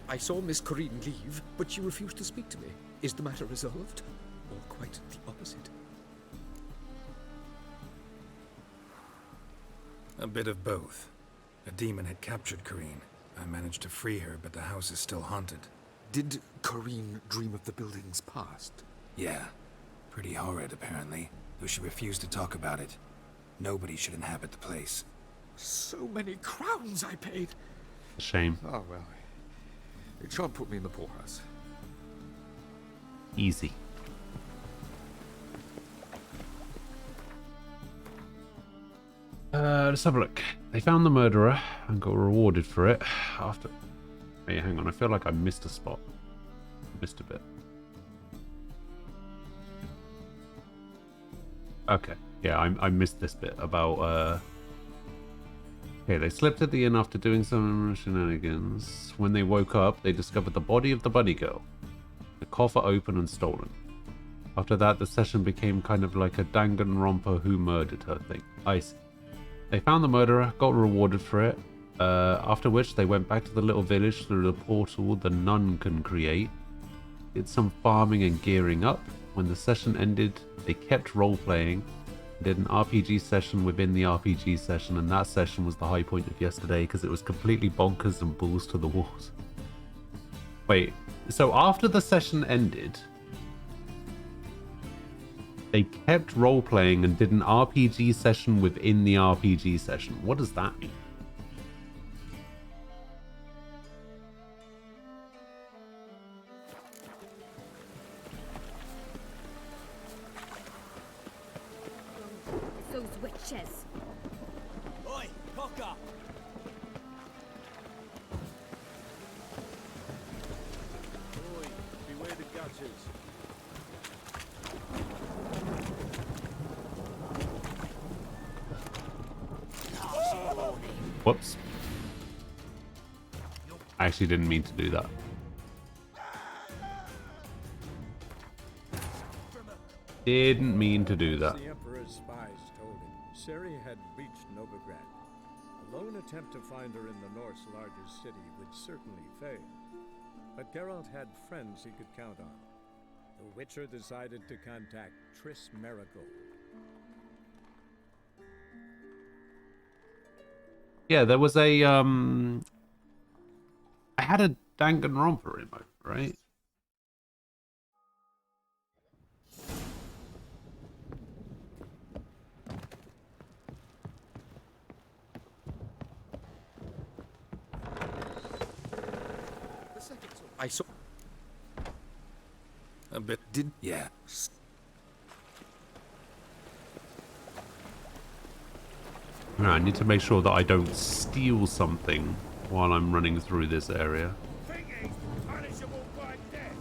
I saw Miss Corinne leave, but she refused to speak to me. Is the matter resolved? Or quite the opposite? A bit of both. A demon had captured Corinne. I managed to free her, but the house is still haunted. Did Corinne dream of the building's past? Yeah. Pretty horrid, apparently, though she refused to talk about it. Nobody should inhabit the place. So many crowns I paid. Shame. Oh, well. It shan't put me in the poorhouse. Easy. Let's have a look. They found the murderer and got rewarded for it after... Hey, hang on. I feel like I missed a spot. Missed a bit. Okay. Yeah, I missed this bit about... Okay, they slept at the inn after doing some shenanigans. When they woke up, they discovered the body of the bunny girl. The coffer open and stolen. After that, the session became kind of like a Danganronpa who murdered her thing. I see. They found the murderer, got rewarded for it. After which, they went back to the little village through the portal the nun can create. Did some farming and gearing up. When the session ended, they kept role-playing. Did an RPG session within the RPG session, and that session was the high point of yesterday because it was completely bonkers and balls to the walls. Wait, so after the session ended, they kept role-playing and did an RPG session within the RPG session. What does that mean? Those witches. Oi, Cocker! Oi, beware the gutters. Whoops. I actually didn't mean to do that. Didn't mean to do that. As the Emperor's spies told him, Ciri had reached Novigrad. A lone attempt to find her in the North's largest city would certainly fail. But Geralt had friends he could count on. The Witcher decided to contact Triss Merigold. Yeah, there was a I had a Danganronpa remote, right? I saw... A bit did... Yeah. I need to make sure that I don't steal something while I'm running through this area. Punishable by death.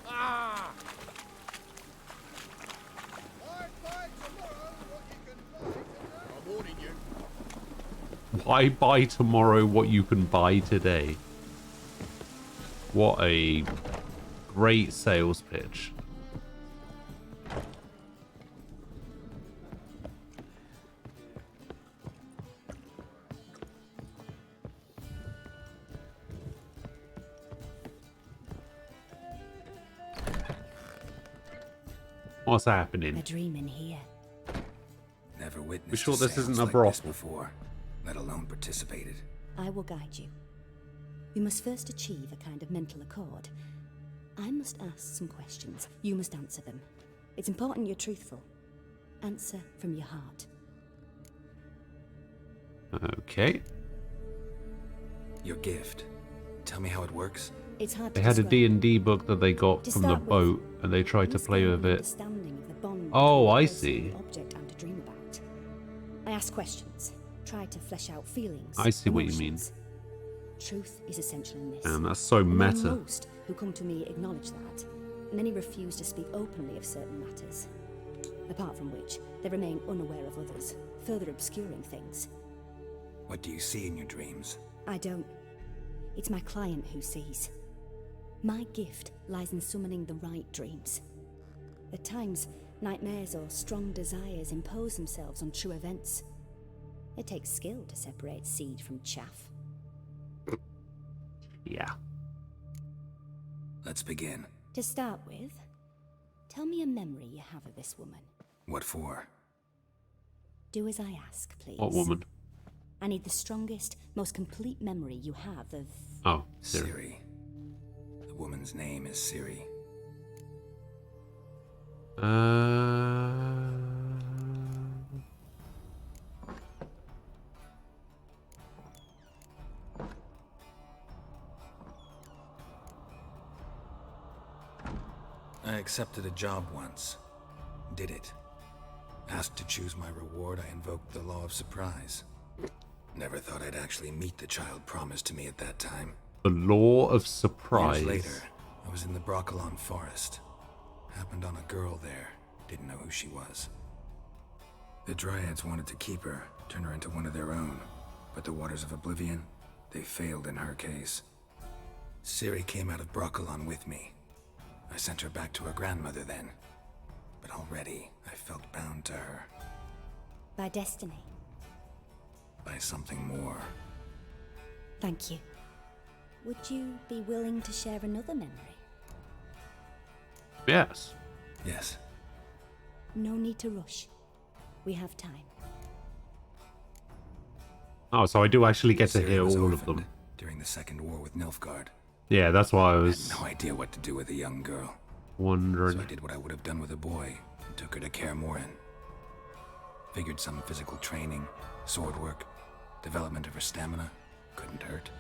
Ah! I'm warning you. Why buy tomorrow what you can buy today? What a great sales pitch. What's happening? A dream in here. Never witnessed We sure a this seance isn't a like this brothel? before, let alone participated. I will guide you. We must first achieve a kind of mental accord. I must ask some questions. You must answer them. It's important you're truthful. Answer from your heart. Okay. Your gift. Tell me how it works. It's hard They to had a describe. D&D book that they got To from the start with, boat, and they tried to play with it. Understanding of the bond Oh, between I the person see. and the object I'm to dream about. I ask questions, try to flesh out feelings. I see what you mean. emotions. Truth is essential in this. Damn, that's so And while meta. most who come to me acknowledge that, many refuse to speak openly of certain matters. Apart from which, they remain unaware of others, further obscuring things. What do you see in your dreams? I don't. It's my client who sees. My gift lies in summoning the right dreams. At times, nightmares or strong desires impose themselves on true events. It takes skill to separate seed from chaff. Yeah. Let's begin. To start with, tell me a memory you have of this woman. What for? Do as I ask, please. What woman? I need the strongest, most complete memory you have of... Oh, Ciri. The woman's name is Ciri. I accepted a job once. Did it. Asked to choose my reward, I invoked the law of surprise. Never thought I'd actually meet the child promised to me at that time. The law of surprise. Years later, I was in the Broccolon forest. Happened on a girl there. Didn't know who she was. The Dryads wanted to keep her, turn her into one of their own. But the Waters of Oblivion, they failed in her case. Ciri came out of Broccolon with me. I sent her back to her grandmother then. But already, I felt bound to her. By destiny. By something more. Thank you. Would you be willing to share another memory? Yes. Yes. No need to rush. We have time. Oh, so I do actually get to Ciri hear was all of orphaned them. during the Second War with Nilfgaard. Yeah, that's why I was No idea what to do with a young girl. wondering. So I did what I would have done with a boy and took her to Kaer Morhen. Figured some physical training, sword work, development of her stamina couldn't hurt.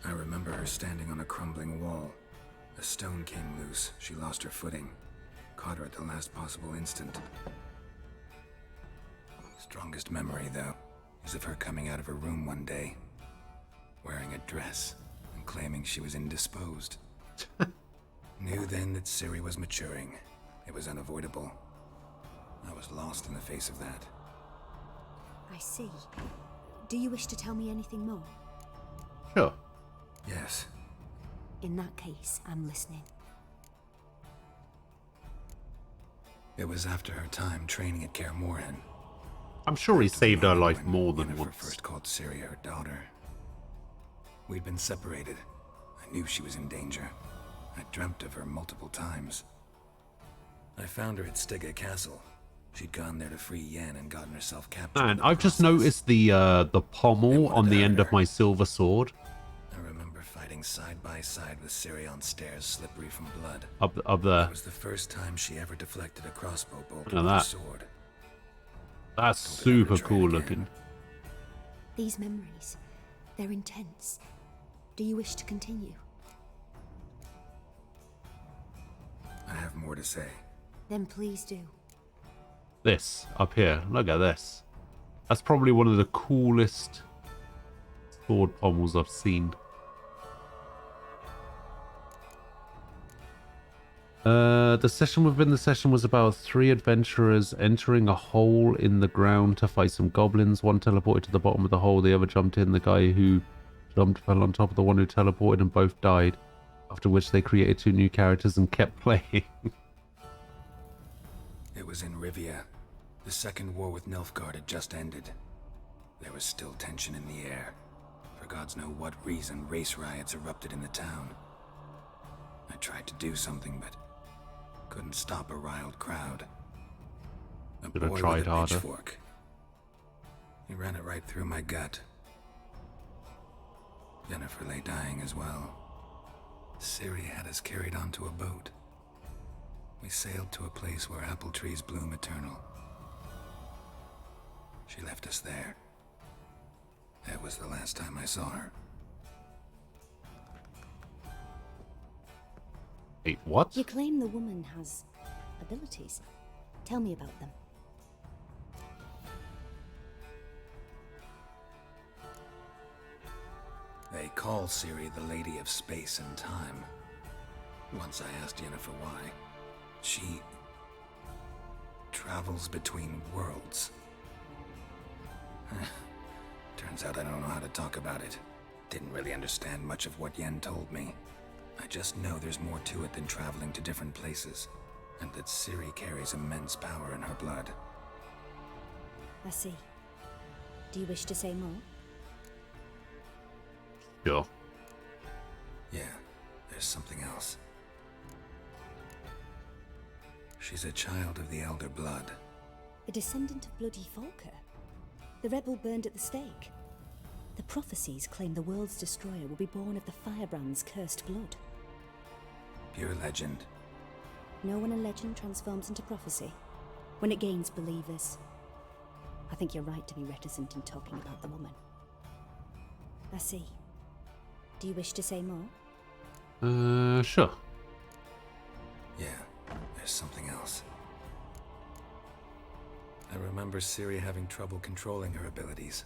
I remember her standing on a crumbling wall. A stone came loose, she lost her footing. Caught her at the last possible instant. Strongest memory, though, is of her coming out of her room one day, wearing a dress and claiming she was indisposed. Knew then that Ciri was maturing. It was unavoidable. I was lost in the face of that. I see. Do you wish to tell me anything more? Sure. Yes. In that case, I'm listening. It was after her time training at Kaer Morhen. I'm sure he saved her life more than Yennefer once. first called Ciri her daughter. We'd been separated. I knew she was in danger. I dreamt of her multiple times. I found her at Stege Castle. She'd gone there to free Yen and gotten herself captured. Man, I've just noticed the pommel on the end of my silver sword. I remember fighting side by side with Ciri on stairs slippery from blood. Up there. It was the first time she ever deflected a crossbow bolt Look at with that. her sword. That's super cool looking. These memories, they're intense. Do you wish to continue? I have more to say. Then please do. This up here, look at this. That's probably one of the coolest sword pommels I've seen. The session within the session was about 3 adventurers entering a hole in the ground to fight some goblins. One teleported to the bottom of the hole, the other jumped in. The guy who jumped fell on top of the one who teleported and both died. After which they created 2 new characters and kept playing. It was in Rivia. The second war with Nilfgaard had just ended. There was still tension in the air. For gods know what reason, race riots erupted in the town. I tried to do something, but couldn't stop a riled crowd. A Should have boy tried with a harder. pitchfork. He ran it right through my gut. Yennefer lay dying as well. Ciri had us carried onto a boat. We sailed to a place where apple trees bloom eternal. She left us there. That was the last time I saw her. Wait, what? You claim the woman has abilities. Tell me about them. They call Ciri the Lady of Space and Time. Once I asked Yennefer why. She travels between worlds. Turns out I don't know how to talk about it. Didn't really understand much of what Yen told me. I just know there's more to it than traveling to different places, and that Ciri carries immense power in her blood. I see. Do you wish to say more? Sure. Yeah, there's something else. She's a child of the Elder Blood. A descendant of bloody Falker. The rebel burned at the stake. The prophecies claim the world's destroyer will be born of the Firebrand's cursed blood. Pure legend. Know when a legend transforms into prophecy? When it gains believers. I think you're right to be reticent in talking about the woman. I see. Do you wish to say more? Sure. Yeah, there's something else. I remember Ciri having trouble controlling her abilities.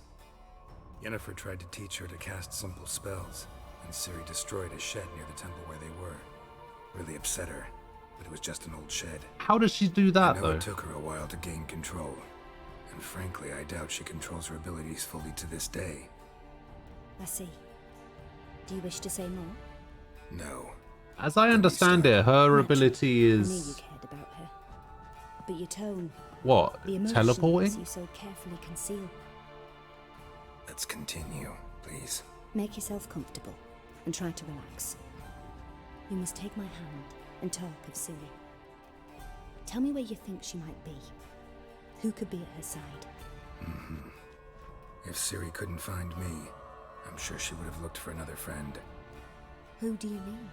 Yennefer tried to teach her to cast simple spells, and Ciri destroyed a shed near the temple where they were. Really upset her, but it was just an old shed. How does she do that, I know though? It took her a while to gain control, and frankly, I doubt she controls her abilities fully to this day. I see. Do you wish to say more? No. As I understand it, her ability I knew you is... cared about her. But your tone... What? The emotions Teleporting? you so carefully conceal. Let's continue, please. Make yourself comfortable and try to relax. You must take my hand and talk of Ciri. Tell me where you think she might be. Who could be at her side? If Ciri couldn't find me, I'm sure she would have looked for another friend. Who do you mean?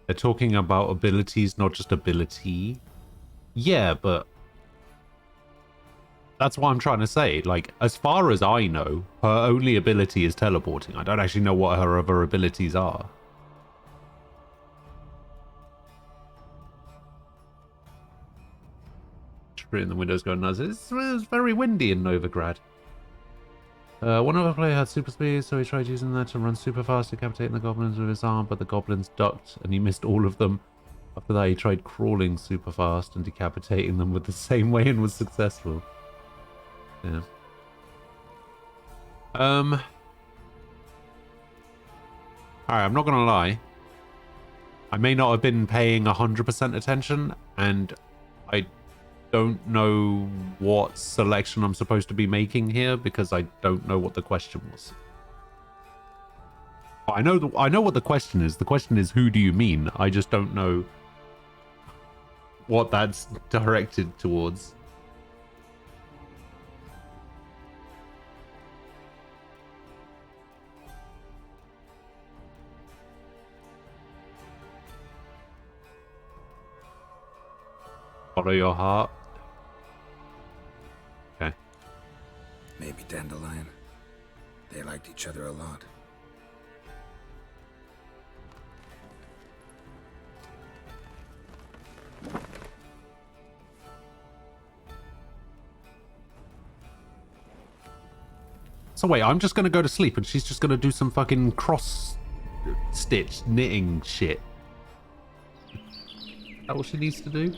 They're talking about abilities, not just ability. Yeah, but that's what I'm trying to say. Like, as far as I know, her only ability is teleporting. I don't actually know what her other abilities are. Tree in the windows going nuts. It's very windy in Novigrad. One other player had super speed, so he tried using that to run super fast, decapitating the goblins with his arm, but the goblins ducked and he missed all of them. After that, he tried crawling super fast and decapitating them with the same way and was successful. Yeah. Alright, I'm not gonna lie. I may not have been paying 100% attention, and I don't know what selection I'm supposed to be making here because I don't know what the question was. I know what the question is. The question is, who do you mean? I just don't know what that's directed towards. Follow your heart. Okay. Maybe Dandelion. They liked each other a lot. So wait, I'm just gonna go to sleep and she's just gonna do some fucking cross-stitch knitting shit. Is that what she needs to do?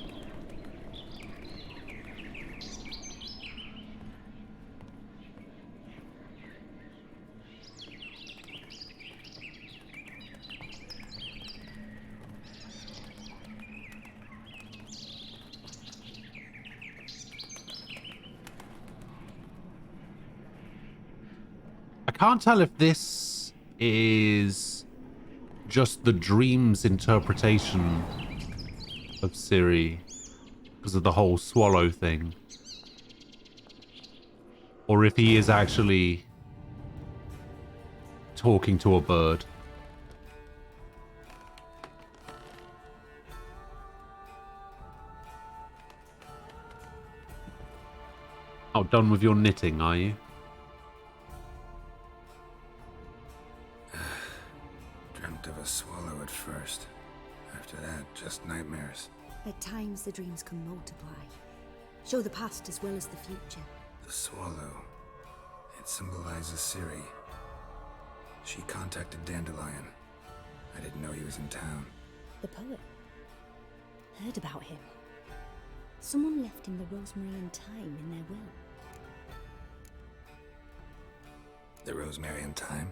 I can't tell if this is just the dream's interpretation of Ciri because of the whole swallow thing. Or if he is actually talking to a bird. Oh, done with your knitting, are you? Dreamt of a swallow at first. After that, just nightmares. At times, the dreams can multiply. Show the past as well as the future. The swallow. It symbolizes Ciri. She contacted Dandelion. I didn't know he was in town. The poet. Heard about him. Someone left him the rosemary and thyme in their will. The Rosemary and Thyme?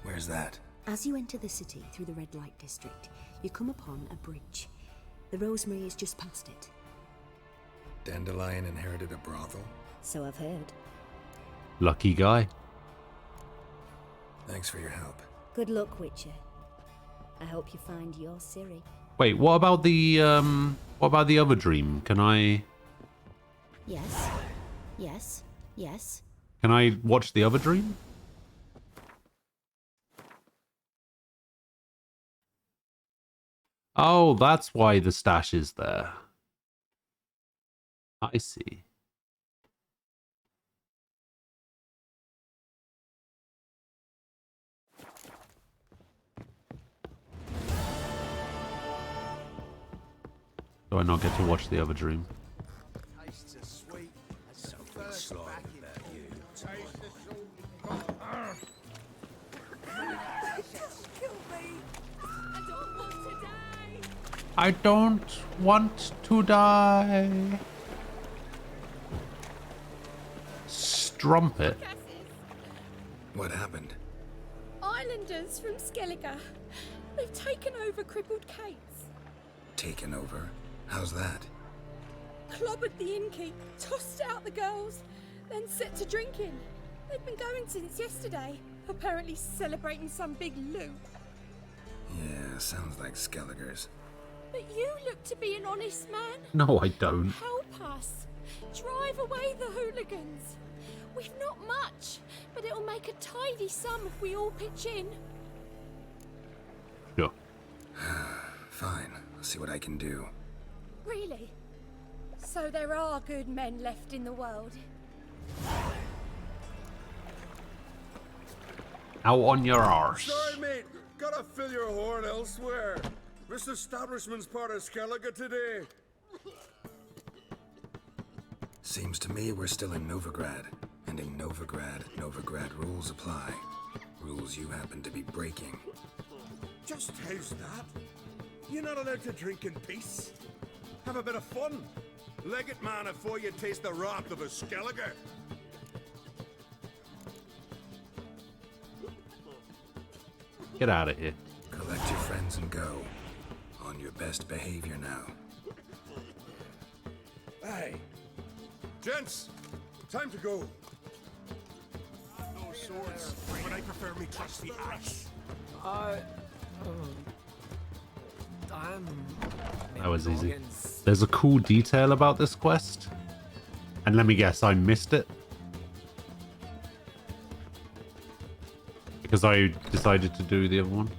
Where's that? As you enter the city through the red light district, you come upon a bridge. The rosemary is just past it. Dandelion inherited a brothel? So I've heard. Lucky guy. Thanks for your help. Good luck, Witcher. I hope you find your Ciri. Wait, what about the other dream? Can I Yes. Yes. Yes. Can I watch the other dream? Oh, that's why the stash is there. I see. Do I not get to watch the other dream? Tastes as sweet as the first slime back in about you. I don't want to die. Strumpet. What happened? Islanders from Skellige. They've taken over crippled Kate's. Taken over? How's that? Clobbered the innkeep, tossed out the girls, then set to drinking. They've been going since yesterday, apparently celebrating some big loot. Yeah, sounds like Skellige's. But you look to be an honest man. No, I don't. Help us. Drive away the hooligans. We've not much, but it'll make a tidy sum if we all pitch in. Sure. Fine, I'll see what I can do. Really? So there are good men left in the world. Out on your arse. Sorry, mate. Gotta fill your horn elsewhere. This establishment's part of Skellige today. Seems to me we're still in Novigrad. And in Novigrad, Novigrad rules apply. Rules you happen to be breaking. Just how's that? You're not allowed to drink in peace. Have a bit of fun. Leg it, man, before you taste the wrath of a Skellige. Get out of here. Collect your friends and go. On your best behavior now. Hey, gents, time to go. No swords, but I prefer me trusty axe. That was easy. There's a cool detail about this quest. And let me guess, I missed it. Because I decided to do the other one.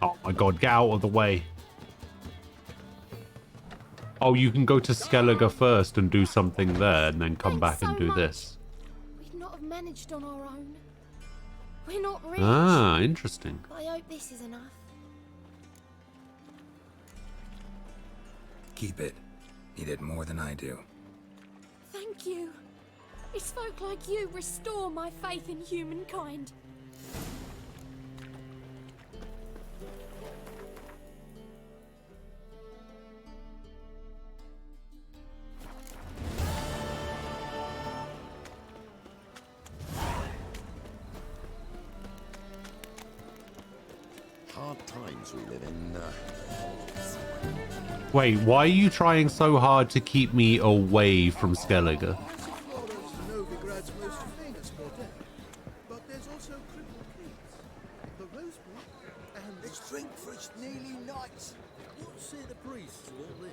Oh my god, get out of the way. Oh, you can go to Skellige first and do something there and then come back and do this. We'd not have managed on our own. We're not rich. Ah, interesting. I hope this is enough. Keep it. You did more than I do. Thank you. It's folk like you restore my faith in humankind. Hard times we live in. Wait, why are you trying so hard to keep me away from Skellige? Novigrad's most famous Let's drink for it's nearly night. What say the priest to all this?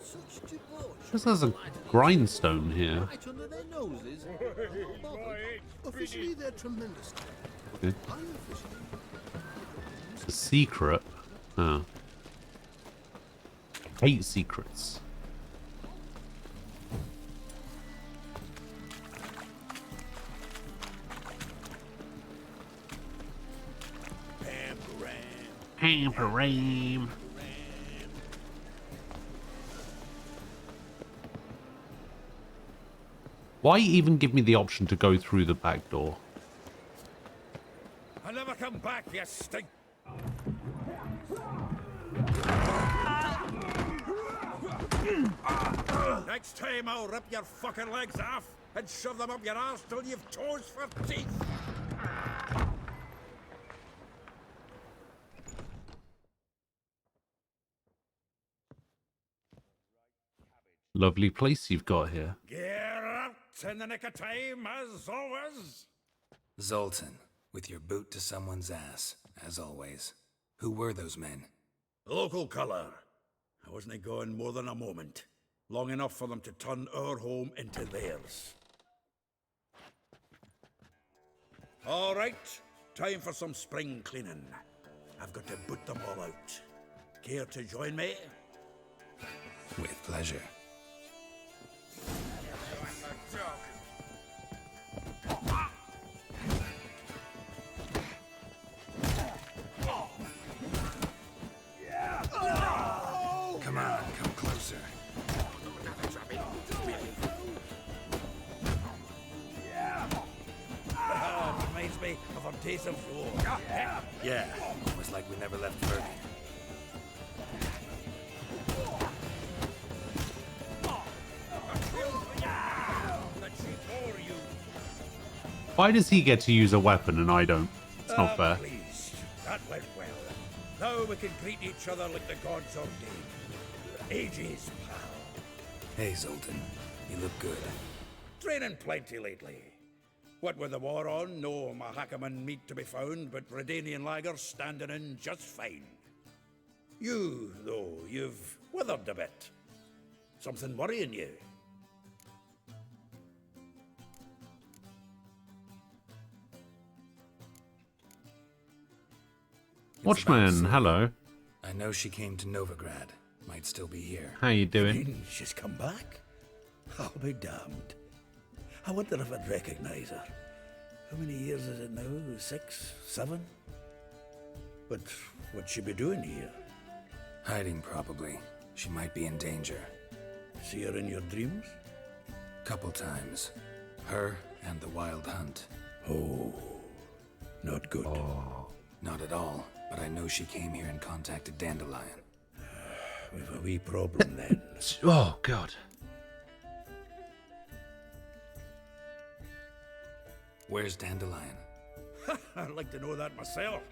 Such debauch. Just has a grindstone here. Right under their noses. Officially, they're tremendous. Okay. It's a secret. Oh. Hate secrets. Pamperam. Why even give me the option to go through the back door? I'll never come back, you stink. Next time I'll rip your fucking legs off and shove them up your arse till you've toes for teeth. Lovely place you've got here. Geralt, in the nick of time, as always. Zoltan, with your boot to someone's ass, as always. Who were those men? Local colour. I wasn't gone more than a moment. Long enough for them to turn our home into theirs. All right, time for some spring cleaning. I've got to boot them all out. Care to join me? With pleasure. Come on, come closer. Reminds me of our days of war. Yeah, almost like we never left Bergen. Why does he get to use a weapon and I don't? It's not fair. Pleased. That went well. Now we can greet each other like the gods ordained. Ages, pal. Hey, Zoltan. You look good. Training plenty lately. What with the war on, no Mahakaman meat to be found, but Redanian lagers standing in just fine. You, though, you've withered a bit. Something worrying you? Watchman, hello. I know she came to Novigrad. Might still be here. How you doing? Mean she's come back? I'll be damned. I wonder if I'd recognize her. How many years is it now? 6, 7? But what'd she be doing here? Hiding, probably. She might be in danger. See her in your dreams? Couple times. Her and the Wild Hunt. Oh, not good. Not at all, but I know she came here and contacted Dandelion. We've a wee problem then. Oh, God. Where's Dandelion? I'd like to know that myself.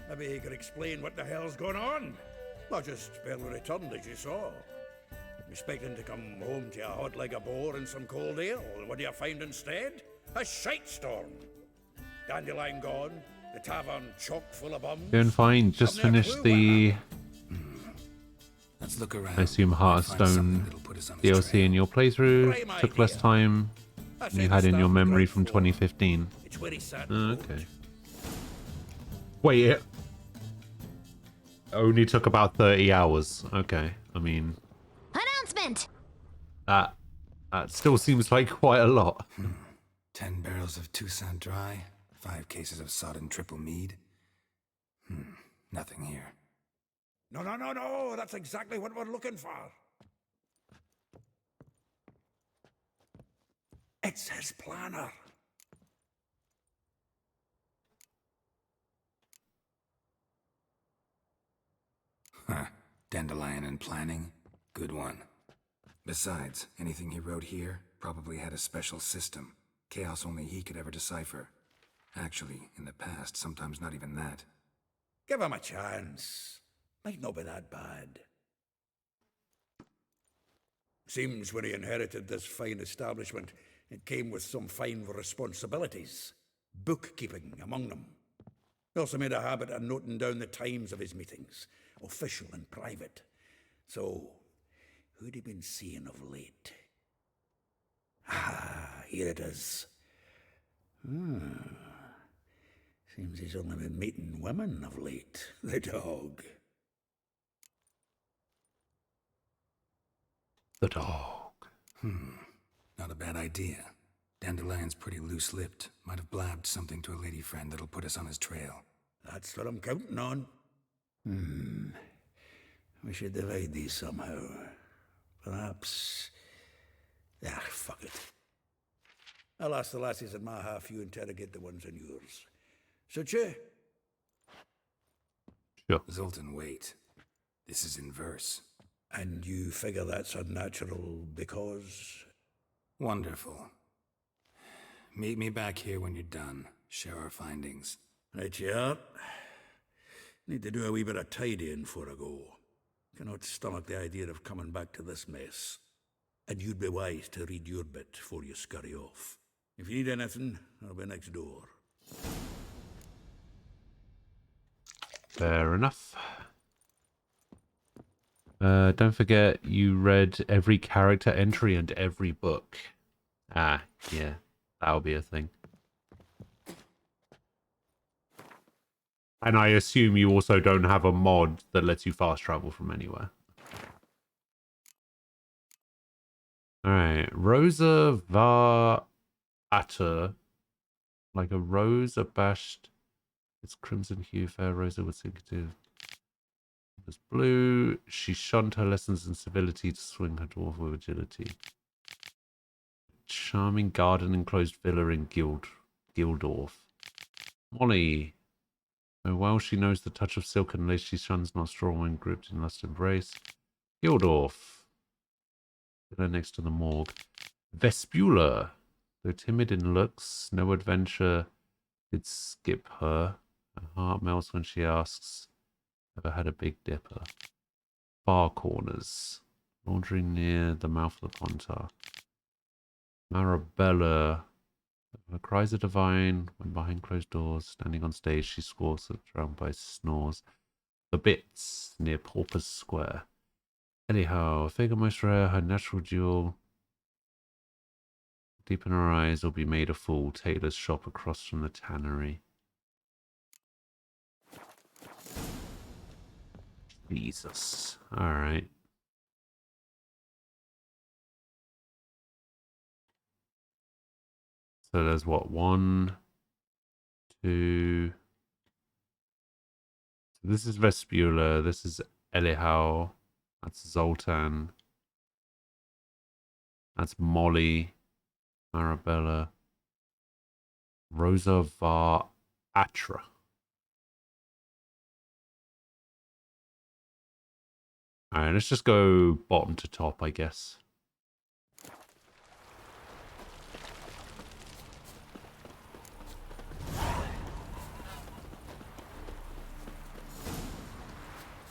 Maybe he could explain what the hell's going on. I just barely returned, as you saw. I'm expecting to come home to a hot like a boar and some cold ale. What do you find instead? A shite storm. Dandelion gone, the tavern chock full of bums. Doing fine. Just finished the... Let's look around. I assume Hearthstone DLC in your playthrough took less time than you had in your memory from 2015. Okay. Wait, it only took about 30 hours. Okay, I mean... Announcement! That still seems like quite a lot. 10 barrels of Toussaint Dry, 5 cases of sodden triple mead. Nothing here. No, that's exactly what we're looking for. It's his planner. Huh. Dandelion and planning? Good one. Besides, anything he wrote here probably had a special system. Chaos only he could ever decipher. Actually, in the past, sometimes not even that. Give him a chance. Might not be that bad. Seems when he inherited this fine establishment, it came with some fine responsibilities. Bookkeeping among them. Also made a habit of noting down the times of his meetings, official and private. So, who'd he been seeing of late? Ah, here it is. Seems he's only been meeting women of late, the dog. The dog. Not a bad idea. Dandelion's pretty loose-lipped. Might have blabbed something to a lady friend that'll put us on his trail. That's what I'm counting on. We should divide these somehow. Perhaps... fuck it. I'll ask the lassies in my half, you interrogate the ones in yours. Suche? Sure. Zoltan, wait. This is in verse. And you figure that's unnatural because... Wonderful. Meet me back here when you're done. Share our findings. Right you are. Need to do a wee bit of tidying before I go. Cannot stomach the idea of coming back to this mess. And you'd be wise to read your bit before you scurry off. If you need anything, I'll be next door. Fair enough. Don't forget you read every character entry and every book. Ah, yeah. That'll be a thing. And I assume you also don't have a mod that lets you fast travel from anywhere. Alright. Rosa var Atter. Like a rose abashed. Its crimson hue, fair Rosa was secretive. It was blue. She shunned her lessons in civility to swing her dwarf with agility. Charming garden enclosed villa in Gildorf. Molly. Oh, well, she knows the touch of silk and lace she shuns not straw when gripped in lust embrace. Gildorf. Villa next to the morgue. Vespula. Though timid in looks, no adventure did skip her. Her heart melts when she asks, ever had a Big Dipper? Bar corners. Laundry near the mouth of the Pontar. Marabella. Her cries are divine when behind closed doors, standing on stage, she squawks, drowned by snores. The Bits, near Pauper's Square. Anyhow, a figure most rare, her natural jewel. Deep in her eyes, or be made a fool. Taylor's shop across from the tannery. Jesus. Alright. So there's what? 1, 2. So this is Vespula. This is Elihau. That's Zoltan. That's Molly. Marabella. Rosa var Atra. Alright, let's just go bottom to top, I guess.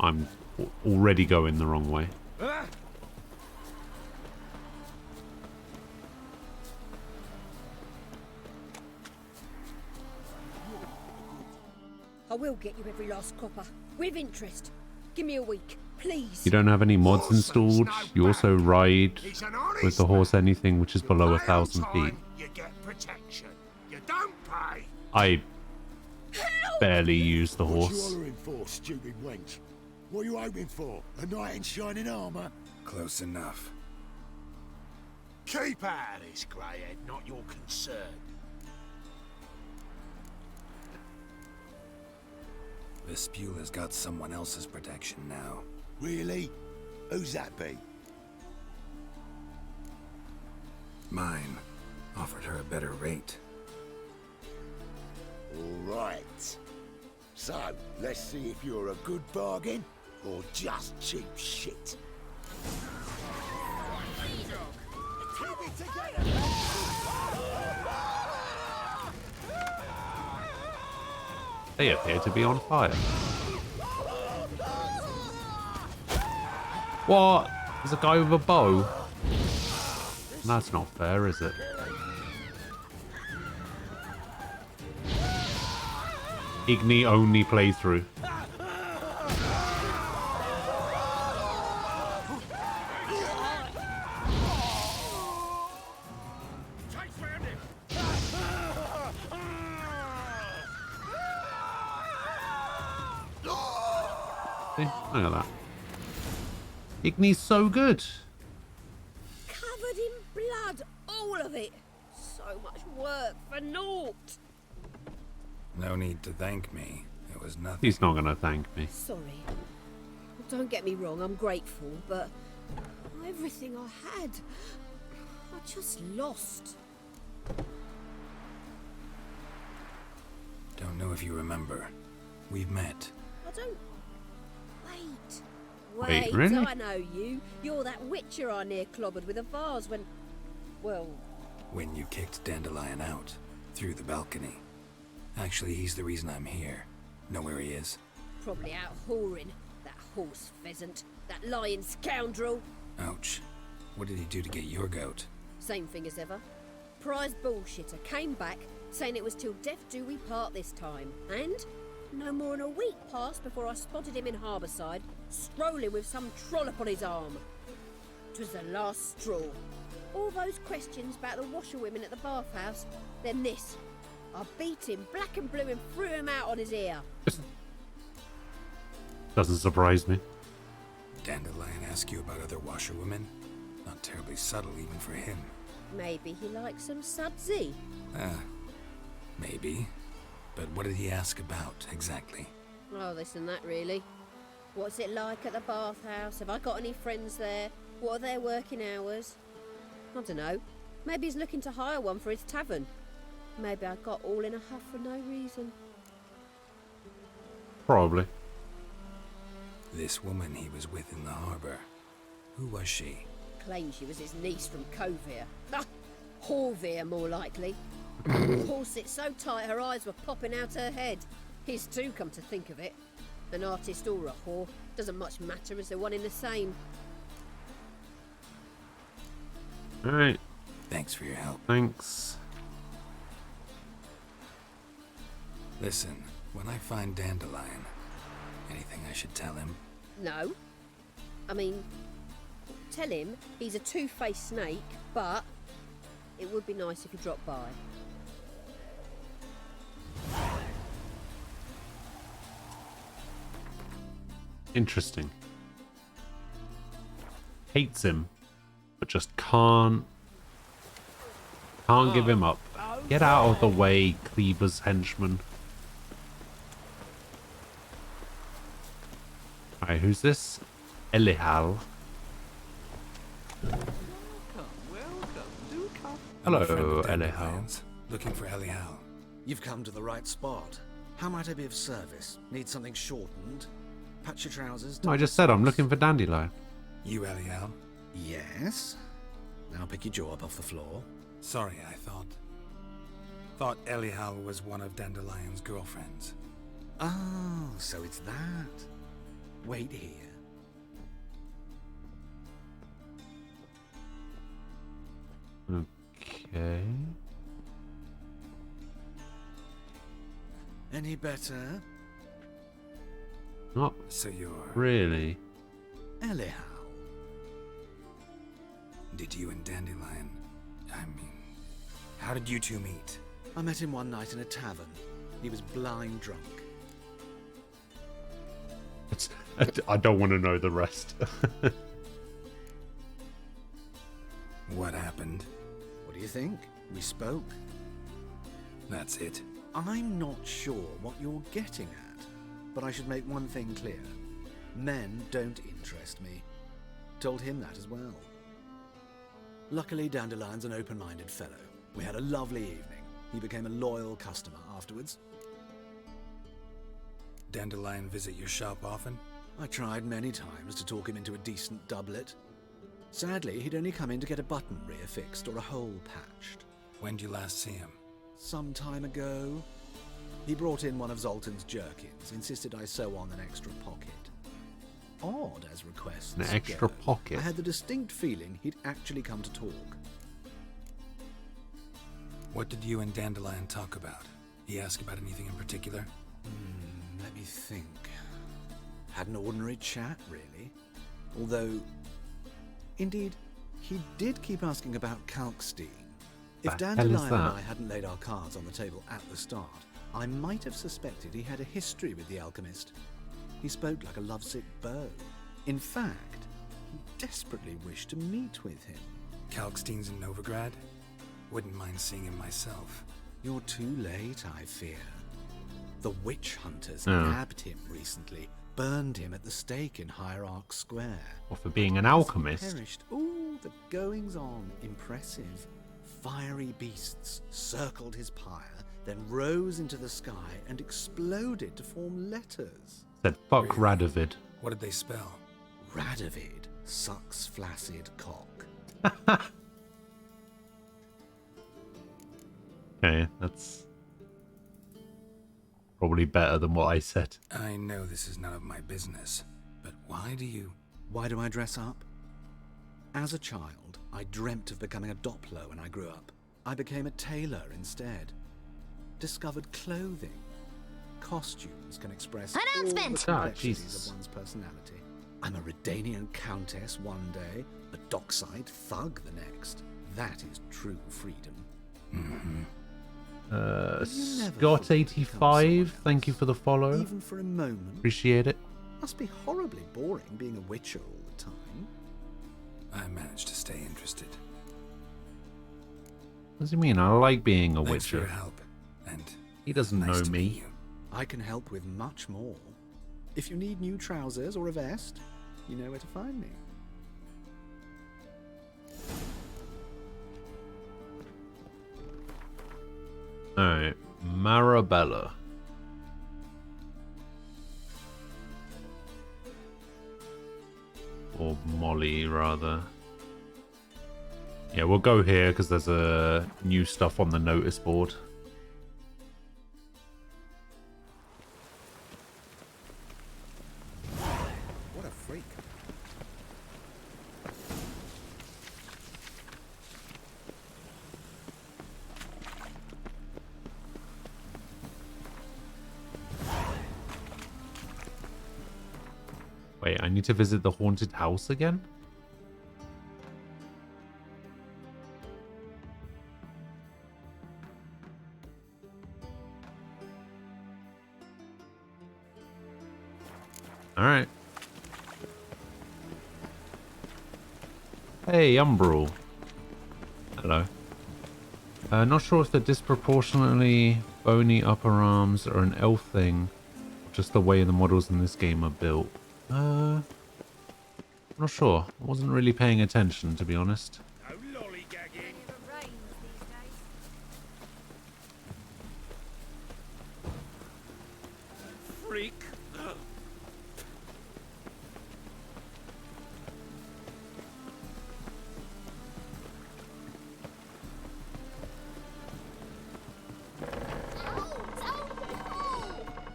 I'm already going the wrong way. I will get you every last copper, with interest. Give me a week, please. You don't have any mods installed. You also ride with the horse anything which is below 1,000 feet. You get protection. You don't pay. I barely use the What you horse. hollering for, stupid wench? What are you hoping for? A knight in shining armour? Close enough. Keep out of this, greyhead, not your concern. Vespula's got someone else's protection now. Really? Who's that be? Mine. Offered her a better rate. All right. So, let's see if you're a good bargain or just cheap shit. Keep it together. They appear to be on fire. What? There's a guy with a bow? That's not fair, is it? Igni only playthrough. See? Look at that. Igni's so good. Covered in blood, all of it. So much work for naught. No need to thank me. It was nothing. He's not gonna thank me. Sorry. Don't get me wrong, I'm grateful, but everything I had, I just lost. Don't know if you remember. We've met. I don't... Wait. Wait, really? I know you. You're that witcher I near clobbered with a vase when... Well... When you kicked Dandelion out. Through the balcony. Actually, he's the reason I'm here. Know where he is? Probably out whoring. That horse pheasant. That lying scoundrel. Ouch. What did he do to get your goat? Same thing as ever. Prize bullshitter came back, saying it was till death do we part this time. And no more than a week passed before I spotted him in Harbourside, strolling with some trollop on his arm. 'Twas the last straw. All those questions about the washerwomen at the bathhouse, then this. I beat him black and blue and threw him out on his ear. Doesn't surprise me. Dandelion ask you about other washerwomen? Not terribly subtle even for him. Maybe he likes some sudsy. Maybe. But what did he ask about, exactly? Oh, this and that, really. What's it like at the bathhouse? Have I got any friends there? What are their working hours? I don't know. Maybe he's looking to hire one for his tavern. Maybe I got all in a huff for no reason. Probably. This woman he was with in the harbour. Who was she? Claimed she was his niece from Kovir. Ah, Horvir, more likely. Corset so tight her eyes were popping out her head. His too, come to think of it. An artist or a whore. Doesn't much matter as they're one in the same. Alright. Thanks for your help. Thanks. Listen, when I find Dandelion, anything I should tell him? No. I mean, tell him he's a two-faced snake, but it would be nice if he dropped by. Interesting. Hates him, but just can't give him up. Get out of the way, Kleber's henchman. Alright, who's this? Elihal. Hello, Elihal. Looking for Elihal. You've come to the right spot. How might I be of service? Need something shortened? Patch your trousers? No, I just said I'm looking for Dandelion. You, Elihal? Yes. Now pick your jaw up off the floor. Sorry, I thought Elihal was one of Dandelion's girlfriends. Oh, so it's that. Wait here. Okay. Any better? Not so you're really. Elihal. Did you and Dandelion... I mean... How did you two meet? I met him one night in a tavern. He was blind drunk. I don't want to know the rest. What happened? What do you think? We spoke. That's it. I'm not sure what you're getting at, but I should make one thing clear. Men don't interest me. Told him that as well. Luckily, Dandelion's an open-minded fellow. We had a lovely evening. He became a loyal customer afterwards. Dandelion visit your shop often? I tried many times to talk him into a decent doublet. Sadly, he'd only come in to get a button rear fixed or a hole patched. When did you last see him? Some time ago. He brought in one of Zoltan's jerkins, insisted I sew on an extra pocket. Odd as requests An extra go. pocket? I had the distinct feeling he'd actually come to talk. What did you and Dandelion talk about? He asked about anything in particular? Let me think. Had an ordinary chat, really. Although, indeed, he did keep asking about Kalkstein. If The hell is Dandelion and that? I hadn't laid our cards on the table at the start, I might have suspected he had a history with the alchemist. He spoke like a lovesick beau. In fact, he desperately wished to meet with him. Kalkstein's in Novigrad? Wouldn't mind seeing him myself. You're too late, I fear. The witch hunters Oh. nabbed him recently, burned him at the stake in Hierarch Square. Or for being an alchemist. Perished. Ooh, the goings on. Impressive. Fiery beasts circled his pyre, then rose into the sky and exploded to form letters. Said fuck Radovid. What did they spell? Radovid sucks flaccid cock. Okay, that's probably better than what I said. I know this is none of my business, but why do you... Why do I dress up? As a child, I dreamt of becoming a Doppler when I grew up. I became a tailor instead. Discovered clothing. Costumes can express all the complexities of one's personality. I'm a Redanian countess one day, a dockside thug the next. That is true freedom. Scott85, thank you for the follow. Even for a moment. Appreciate it. Must be horribly boring being a witcher all the time. I managed to stay interested. What does he mean? I like being a Thanks for witcher. your help, and He doesn't nice know to me. meet you. I can help with much more. If you need new trousers or a vest, you know where to find me. Alright, Marabella. Or Molly, rather. Yeah, we'll go here because there's new stuff on the notice board. What a freak. Wait, I need to visit the haunted house again? Alright. Hey, Umbral. Hello. Not sure if the disproportionately bony upper arms are an elf thing, or just the way the models in this game are built. I'm not sure. I wasn't really paying attention, to be honest. Freak.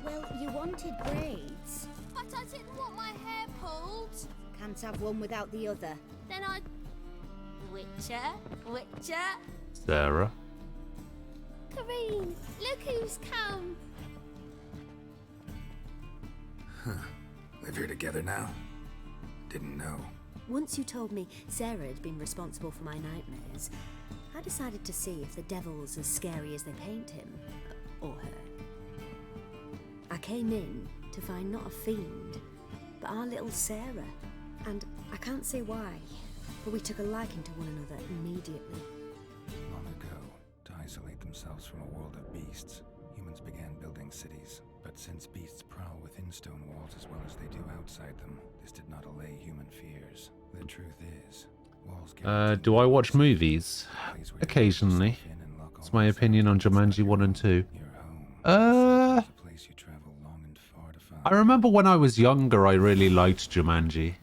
Well, you wanted braids. But I didn't want my hair pulled. Can't have one without the other. Then I... Witcher? Sarah. Kareen, look who's come. Live here together now? Didn't know. Once you told me Sarah had been responsible for my nightmares, I decided to see if the devil's as scary as they paint him. Or her. I came in to find not a fiend, but our little Sarah. And I can't say why, but we took a liking to one another immediately. Long ago, to isolate themselves from a world of beasts, humans began building cities. But since beasts prowl within stone walls as well as they do outside them, this did not allay human fears. The truth is, walls Do I watch movies? Occasionally. It's my opinion on Jumanji 1 and 2. I remember when I was younger, I really liked Jumanji.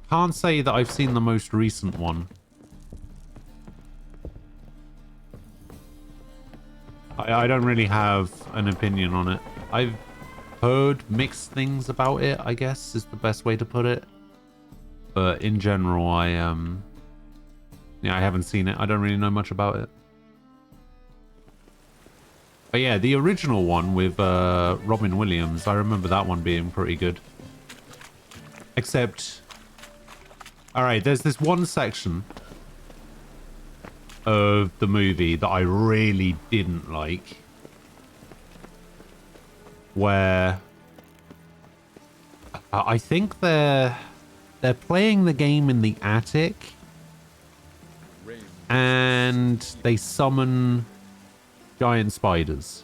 Can't say that I've seen the most recent one. I don't really have an opinion on it. I've heard mixed things about it, I guess, is the best way to put it. But in general, Yeah, I haven't seen it. I don't really know much about it. But yeah, the original one with Robin Williams, I remember that one being pretty good. Except... Alright, there's this one section of the movie that I really didn't like. Where... I think they're playing the game in the attic. And they summon giant spiders.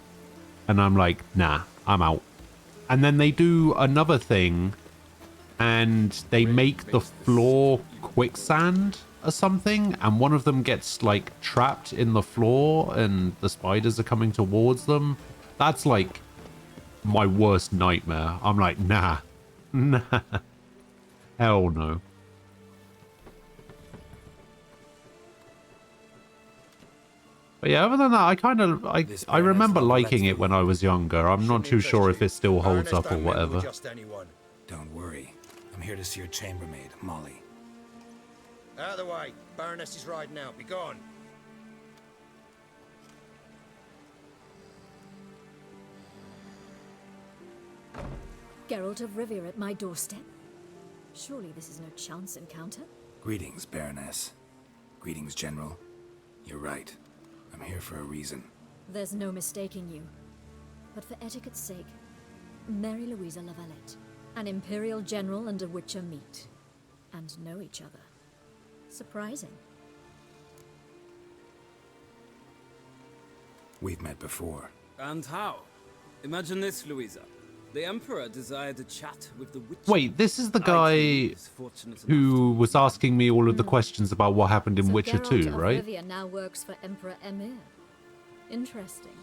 And I'm like, nah, I'm out. And then they do another thing and they make the floor quicksand or something. And one of them gets like trapped in the floor and the spiders are coming towards them. That's like my worst nightmare. I'm like, nah, nah, hell no. But yeah, other than that, I remember liking it when I was younger. I'm not too sure if it still holds up or whatever. Don't worry. I'm here to see your chambermaid, Molly. Out of the way. Baroness is riding out. Be gone. Geralt of Rivia at my doorstep? Surely this is no chance encounter? Greetings, Baroness. Greetings, General. You're right. I'm here for a reason. There's no mistaking you. But for etiquette's sake, Mary Louisa Lavalette, an Imperial General and a Witcher meet, and know each other. Surprising. We've met before. And how? Imagine this, Louisa. The Emperor desired a chat with the Witcher. Wait, this is the guy who was asking me all of the questions about what happened in Witcher 2, right? Rivia now works for Emperor Emir. Interesting.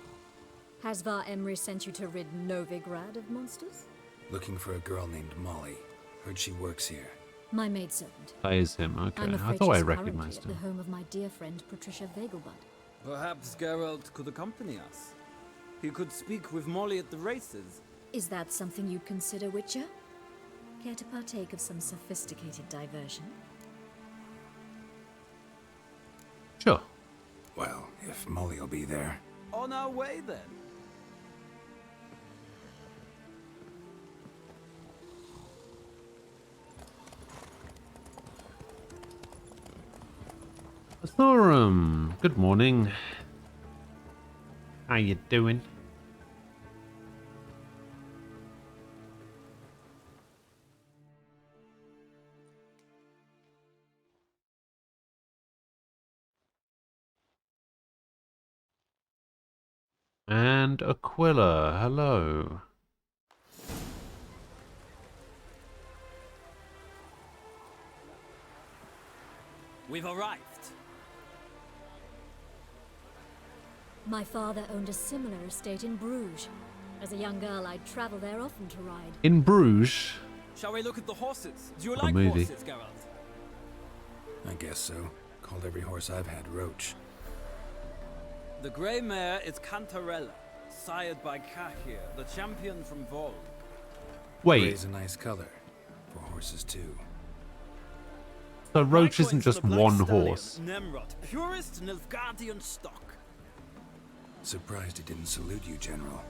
Has Var Emry sent you to rid Novigrad of monsters? Looking for a girl named Molly. Heard she works here. My maidservant. That is him, okay. I'm I afraid thought I she's recognized currently him. at the home of my dear friend Patricia Vegelbud. Perhaps Geralt could accompany us. He could speak with Molly at the races. Is that something you'd consider, Witcher? Care to partake of some sophisticated diversion? Sure. Well, if Molly will be there. On our way, then. Thorum, good morning. How you doing? And Aquila, hello. We've arrived. My father owned a similar estate in Bruges. As a young girl, I'd travel there often to ride. In Bruges? Shall we look at the horses? Do you A like movie. horses, Geralt? I guess so. Called every horse I've had Roach. The grey mare is Cantarella, sired by Kahir, the champion from Vol. Wait. Gray's a nice color. For horses, too. So Roach isn't just one horse. Nemrod, purest Nilfgaardian stock. Surprised it didn't salute you, General.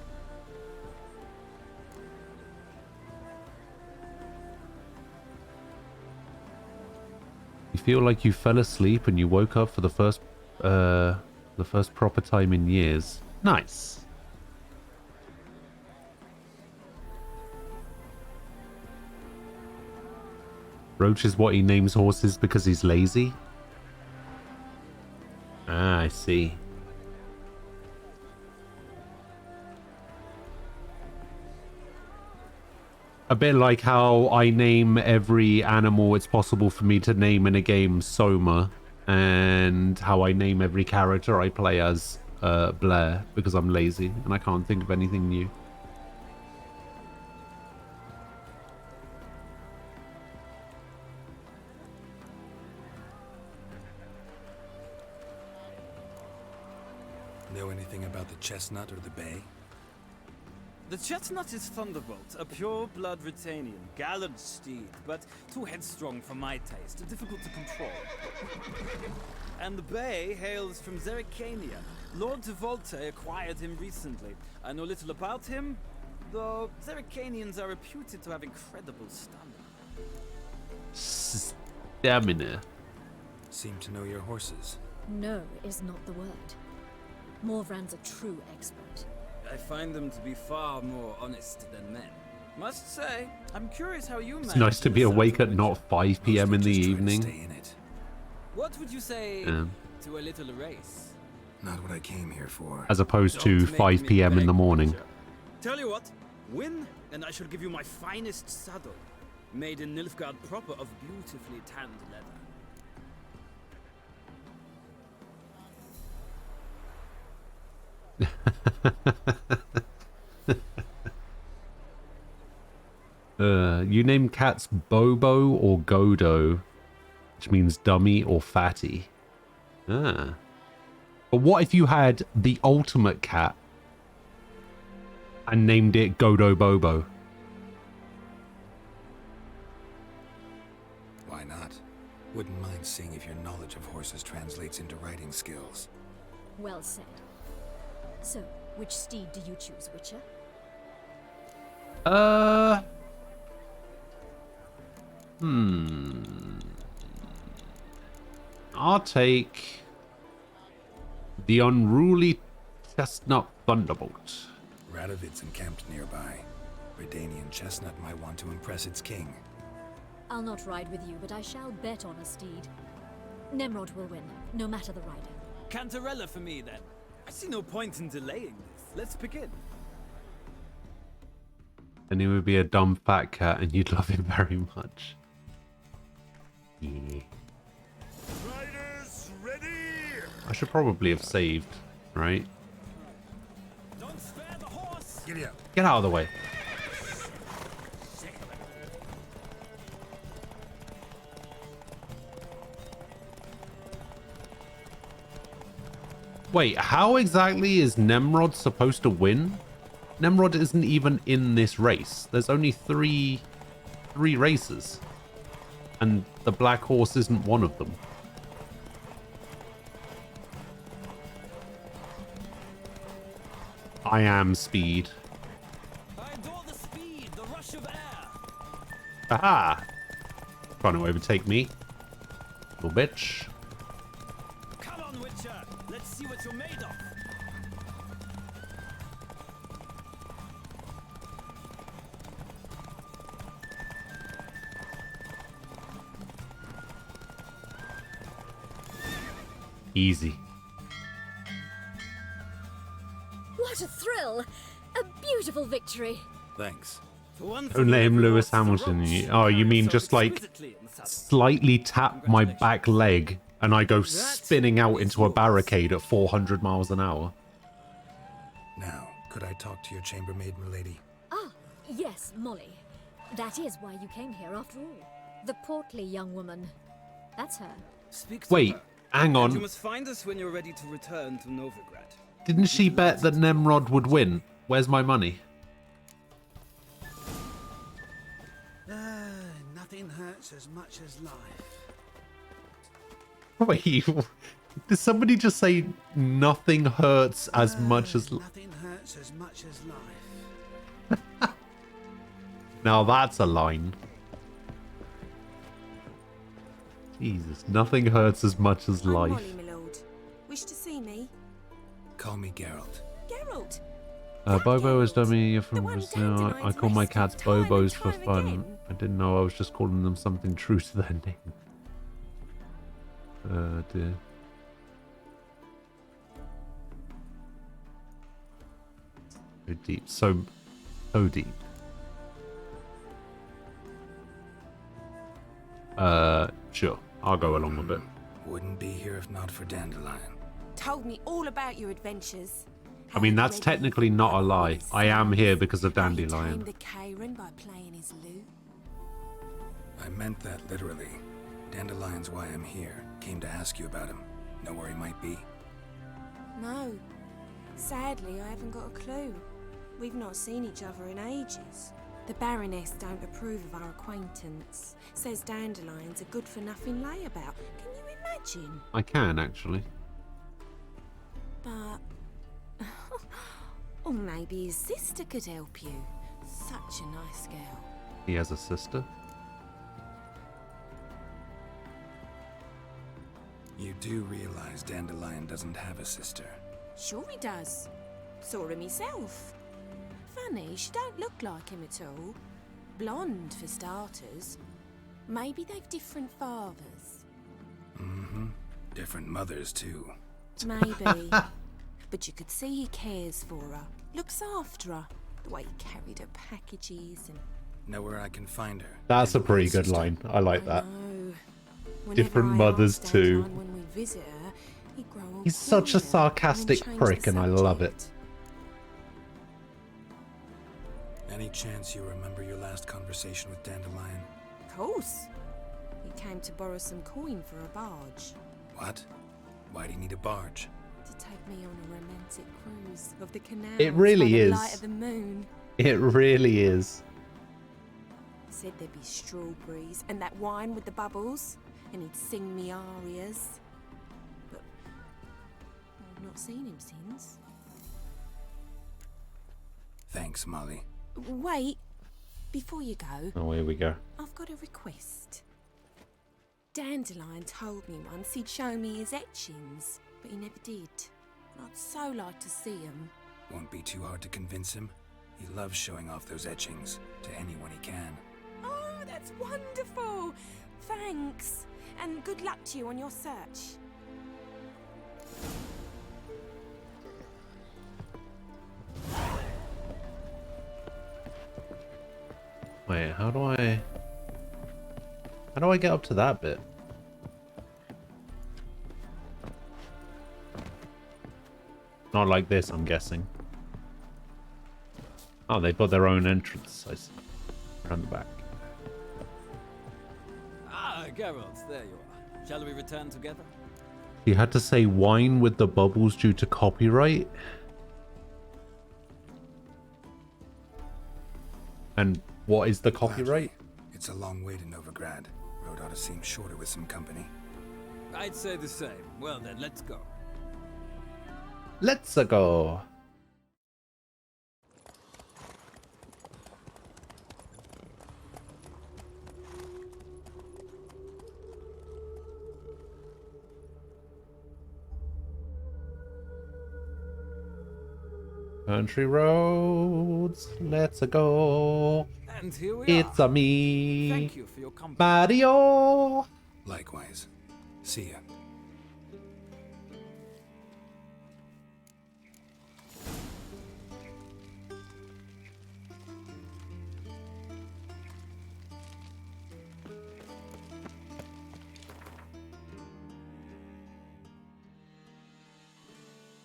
You feel like you fell asleep and you woke up for the first proper time in years. Nice. Roach is what he names horses because he's lazy? Ah, I see. A bit like how I name every animal it's possible for me to name in a game Soma, and how I name every character I play as Blair, because I'm lazy and I can't think of anything new. Know anything about the chestnut or the bay? The chestnut is Thunderbolt, a pure-blood Britannian, gallant steed, but too headstrong for my taste, difficult to control. And the Bay hails from Zerrikania. Lord Tevolte acquired him recently. I know little about him, though Zerrikanians are reputed to have incredible stamina. Stamina. Seem to know your horses. No is not the word. Morvran's a true expert. I find them to be far more honest than men. Must say, I'm curious how you It's nice to be awake at not 5 p.m. in the evening. What would you say to a little race? Not what I came here for. As opposed to 5 p.m. in the morning. Tell you what, win, and I shall give you my finest saddle, made in Nilfgaard proper of beautifully tanned leather. You name cats Bobo or Godo, which means dummy or fatty. Ah. But what if you had the ultimate cat and named it Godo Bobo? Why not? Wouldn't mind seeing if your knowledge of horses translates into riding skills. Well said. So, which steed do you choose, Witcher? I'll take the unruly chestnut Thunderbolt. Radovid's encamped nearby. Redanian chestnut might want to impress its king. I'll not ride with you, but I shall bet on a steed. Nemrod will win, no matter the riding. Cantarella for me, then. I see no point in delaying this. Let's begin. And he would be a dumb fat cat and you'd love him very much. Yeah. Riders ready! I should probably have saved, right? Don't spare the horse! Giddy up. Get out of the way. Wait, how exactly is Nemrod supposed to win? Nemrod isn't even in this race. There's only three races. And the black horse isn't one of them. I am speed. I adore the speed, the rush of air. Aha! Trying to overtake me. Little bitch. Come on, Witcher. Let's see what you're made of. Easy. What a thrill! A beautiful victory. Thanks. Don't let him Lewis Hamilton. You mean just like slightly tap my back leg and I go spinning out into a barricade at 400 miles an hour? Now, could I talk to your chambermaid, milady? Ah, yes, Molly. That is why you came here after all. The portly young woman. That's her. Wait, hang You on. must find us when you're ready to return to Novigrad. Didn't she bet that Nemrod would win? Where's my money? Nothing hurts as much as life. Wait, did somebody just say nothing hurts as much as... Nothing hurts as much as life. Now that's a line. Jesus, nothing hurts as much as life. Molly, my lord. Wish to see me? Call me Geralt. Geralt! Bobo is dummy. You're from Brazil. I call my cats Bobos for fun. I didn't know I was just calling them something true to their name. Dear. So deep. So deep. Sure. I'll go along with it. Wouldn't be here if not for Dandelion. Told me all about your adventures. I mean, that's technically not a lie. I am here because of Tamed Dandelion. the Karen by playing his lute. I meant that literally. Dandelion's why I'm here. Came to ask you about him. Know where he might be? No. Sadly, I haven't got a clue. We've not seen each other in ages. The Baroness don't approve of our acquaintance. Says Dandelion's a good-for-nothing layabout. Can you etching. I can, actually. But... or maybe his sister could help you. Such a nice girl. He has a sister? You do realize Dandelion doesn't have a sister. Sure he does. Saw him himself. Funny, she don't look like him at all. Blonde, for starters. Maybe they've different fathers. Mm-hmm. Different mothers, too. Maybe. But you could see he cares for her. Looks after her. The way he carried her packages and... Know where I can find her. That's a pretty good line. I like that. Different mothers, too. When we visit her, he'd grow all He's such a queer sarcastic and change prick, the and I love it. subject. Any chance you remember your last conversation with Dandelion? Of course. He came to borrow some coin for a barge. What? Why do you need a barge? To take me on a romantic cruise of the canal. It really by the is. light of the moon. It really is. Said there'd be strawberries and that wine with the bubbles, and he'd sing me arias. But I've not seen him since. Thanks, Molly. Wait, before you go, Oh, here we go. I've got a request. Dandelion told me once he'd show me his etchings, but he never did. And I'd so like to see them. Won't be too hard to convince him. He loves showing off those etchings to anyone he can. Oh, that's wonderful! Thanks, and good luck to you on your search. Wait, how do I get up to that bit? Not like this, I'm guessing. Oh, they've got their own entrance. I see. Around the back. Ah, Geralt, there you are. Shall we return together? You had to say wine with the bubbles due to copyright? And what is the copyright? It's a long way to Novigrad. Road ought to seem shorter with some company. I'd say the same. Well then, let's go. Let's go. Country roads, let's go. And here we It's are. a me, Thank you for your company. Mario. Likewise. See ya.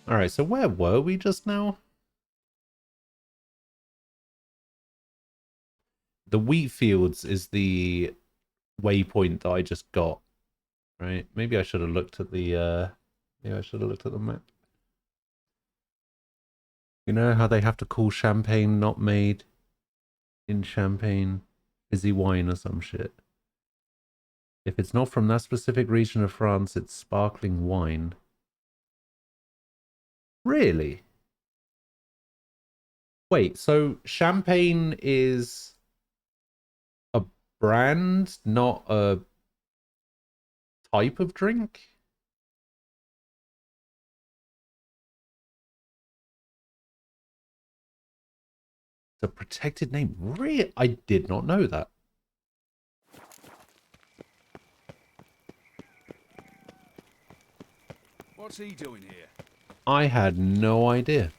All right, so where were we just now? The wheat fields is the waypoint that I just got, right? Maybe I should have looked at the map. You know how they have to call champagne not made in Champagne fizzy wine or some shit? If it's not from that specific region of France, it's sparkling wine. Really? Wait, so champagne is a brand, not a type of drink? It's a protected name. Really? I did not know that. What's he doing here? I had no idea.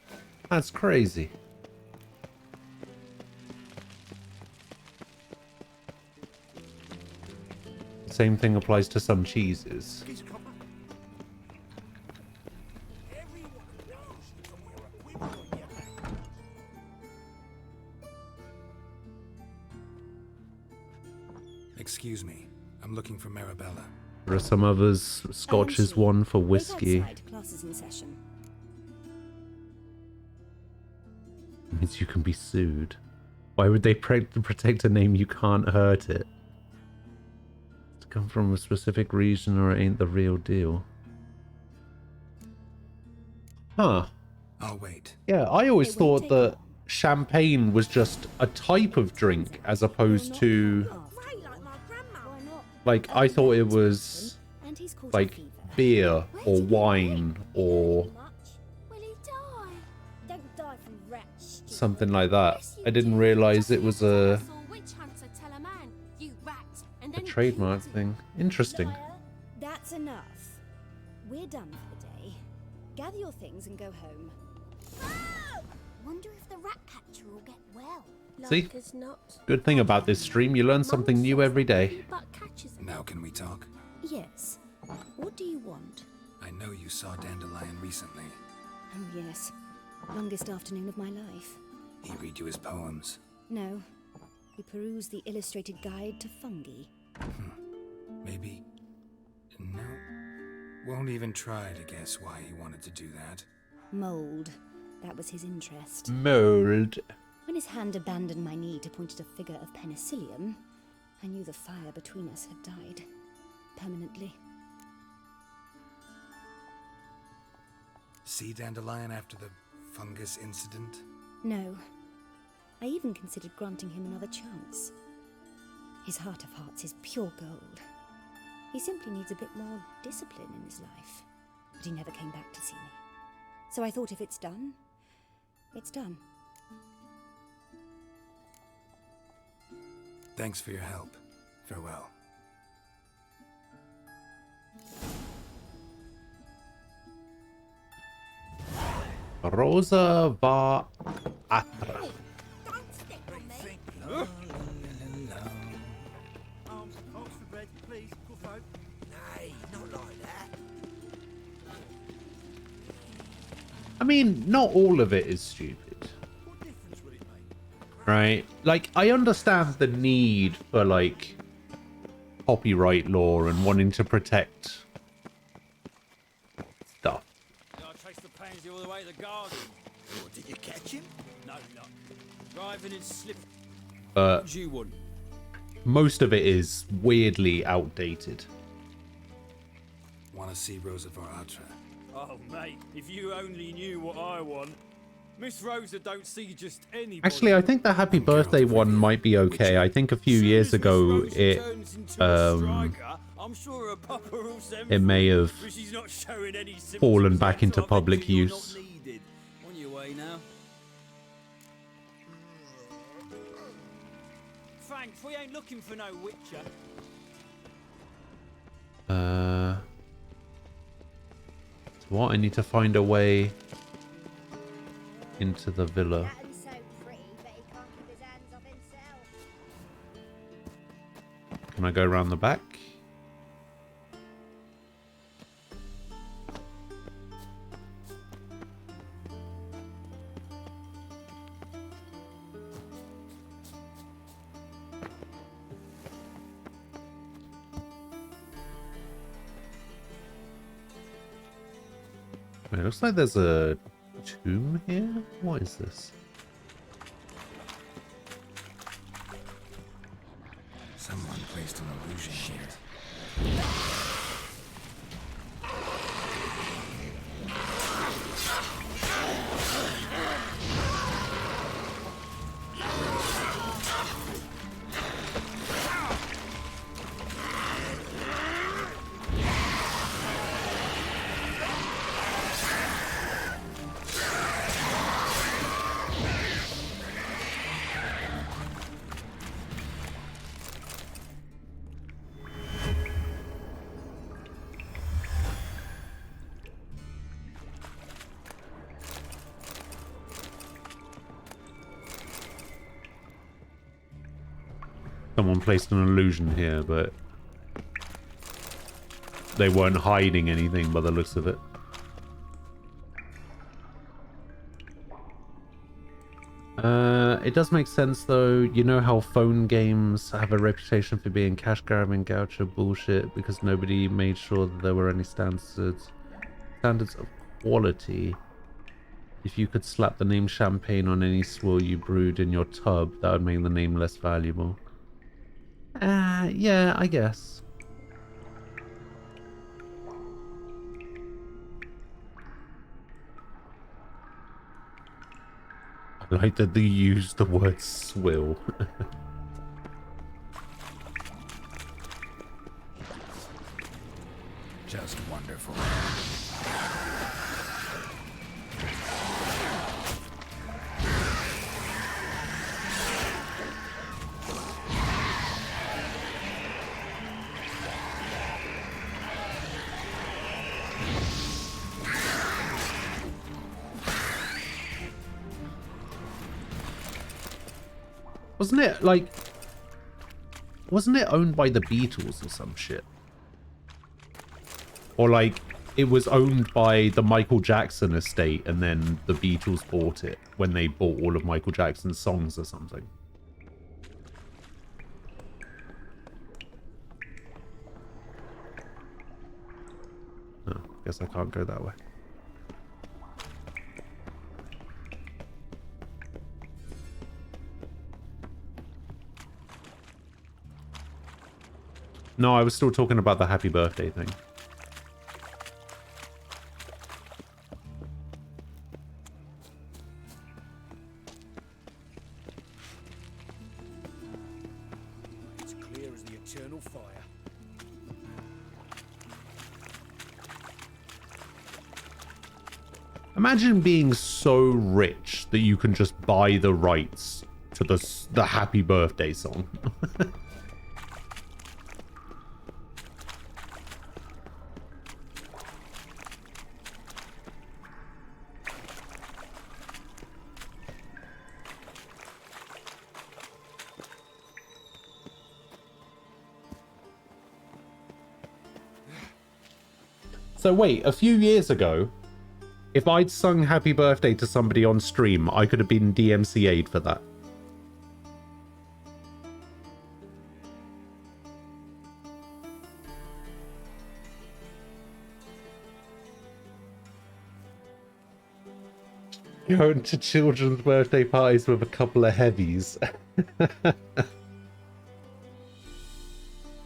That's crazy. Same thing applies to some cheeses. Excuse me. I'm looking for Marabella. There are some others. Scotch is one for whiskey. Classes in session. Means you can be sued. Why would they protect a name you can't hurt it? come from a specific region or it ain't the real deal. Huh. I'll wait. Yeah, I always thought that champagne was just a type of drink as opposed to... Like, I thought it was like beer or wine or something like that. I didn't realize it was a trademark thing. Interesting. That's enough. We're done for the day. Gather your things and go home. Wonder if the rat catcher will get well. See? Good thing about this stream, you learn something new every day. Now can we talk? Yes. What do you want? I know you saw Dandelion recently. Oh, yes. Longest afternoon of my life. He read you his poems. No. He perused the illustrated guide to fungi. Maybe. No. Won't even try to guess why he wanted to do that. Mold. That was his interest. Mold. When his hand abandoned my knee to point at a figure of penicillium, I knew the fire between us had died. Permanently. See Dandelion after the fungus incident? No. I even considered granting him another chance. His heart of hearts is pure gold. He simply needs a bit more discipline in his life. But he never came back to see me. So I thought if it's done, it's done. Thanks for your help. Farewell. Rosa va Atra. I mean, not all of it is stupid. Right? Like, I understand the need for, like, copyright law and wanting to protect stuff. I chased the pansy all the way to the garden. What, did you catch him? No, no. Driving in slip. But What do you want? most of it is weirdly outdated. Want to see Rosa var Atra? Oh, mate, if you only knew what I want. Miss Rosa don't see just anybody. Actually, I think the happy birthday one might be okay. I think a few years ago it it may have fallen back into public use. On your way now. Thanks, we ain't looking for no witcher. So what? I need to find a way into the villa. Can I go around the back? It looks like there's a tomb here? What is this? Someone placed an illusion here. Someone placed an illusion here, but they weren't hiding anything by the looks of it. It does make sense though. You know how phone games have a reputation for being cash grabbing, gaucho bullshit because nobody made sure that there were any standards of quality. If you could slap the name champagne on any swill you brewed in your tub, that would make the name less valuable. Yeah, I guess. I like that they use the word swill. Just wonderful. Wasn't it owned by the Beatles or some shit? Or like, it was owned by the Michael Jackson estate and then the Beatles bought it when they bought all of Michael Jackson's songs or something. Oh, guess I can't go that way. No, I was still talking about the happy birthday thing. It's clear as the eternal fire. Imagine being so rich that you can just buy the rights to the happy birthday song. So wait, a few years ago, if I'd sung happy birthday to somebody on stream, I could have been DMCA'd for that. Going to children's birthday parties with a couple of heavies.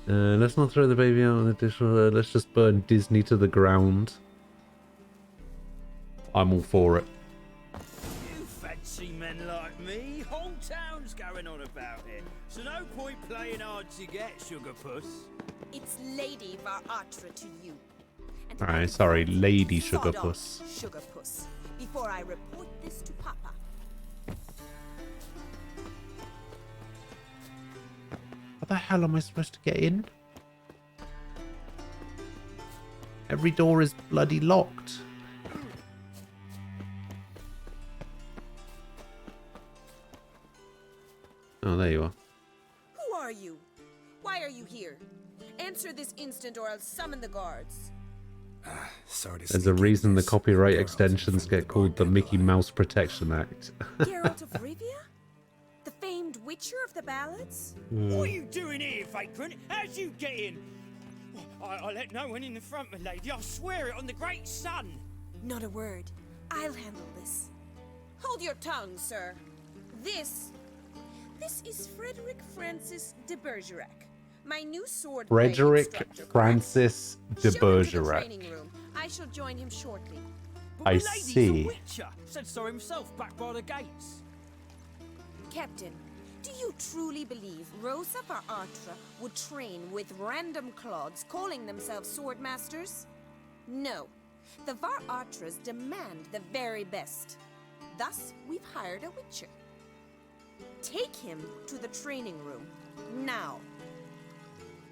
Let's not throw the baby out on the dishwasher. Let's just burn Disney to the ground. I'm all for it. You fancy men like me? Whole town's going on about it. So no point playing hard to get, Sugar Puss. It's Lady Varatra to you. Alright, sorry, Lady Sugar Puss. Sugar Puss, before I report this to Papa. How the hell am I supposed to get in? Every door is bloody locked. Oh, there you are. Who are you? Why are you here? Answer this instant or I'll summon the guards. Sorry to There's a reason the copyright extensions get called the Mickey Mouse Protection Act. Geralt of Rivia? The famed Witcher of the ballads? What are you doing here, vagrant? How'd you get in? I let no one in the front, my lady. I swear it on the great sun. Not a word. I'll handle this. Hold your tongue, sir. This is Frederick Francis de Bergerac, my new sword. Frederick Francis de Bergerac. I shall join him shortly. I But my lady's a see. witcher. Said so himself back by the gates. Captain, do you truly believe Rosa Varatra would train with random clods calling themselves sword masters? No. The Varatras demand the very best. Thus, we've hired a witcher. Take him to the training room, now.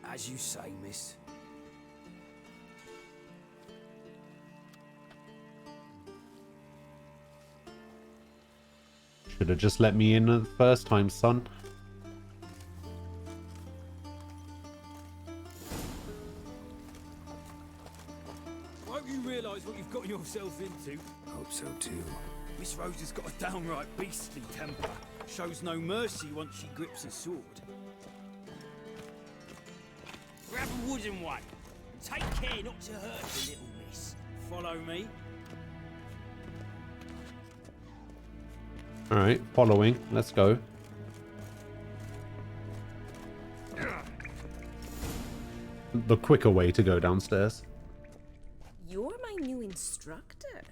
As you say, miss. Should have just let me in the first time, son. Won't you realise what you've got yourself into? Hope so too. Miss Rose has got a downright beastly temper. Shows no mercy once she grips a sword. Grab a wooden one. And take care not to hurt the little miss. Follow me. Alright, following. Let's go. The quicker way to go downstairs. You're my new instructor.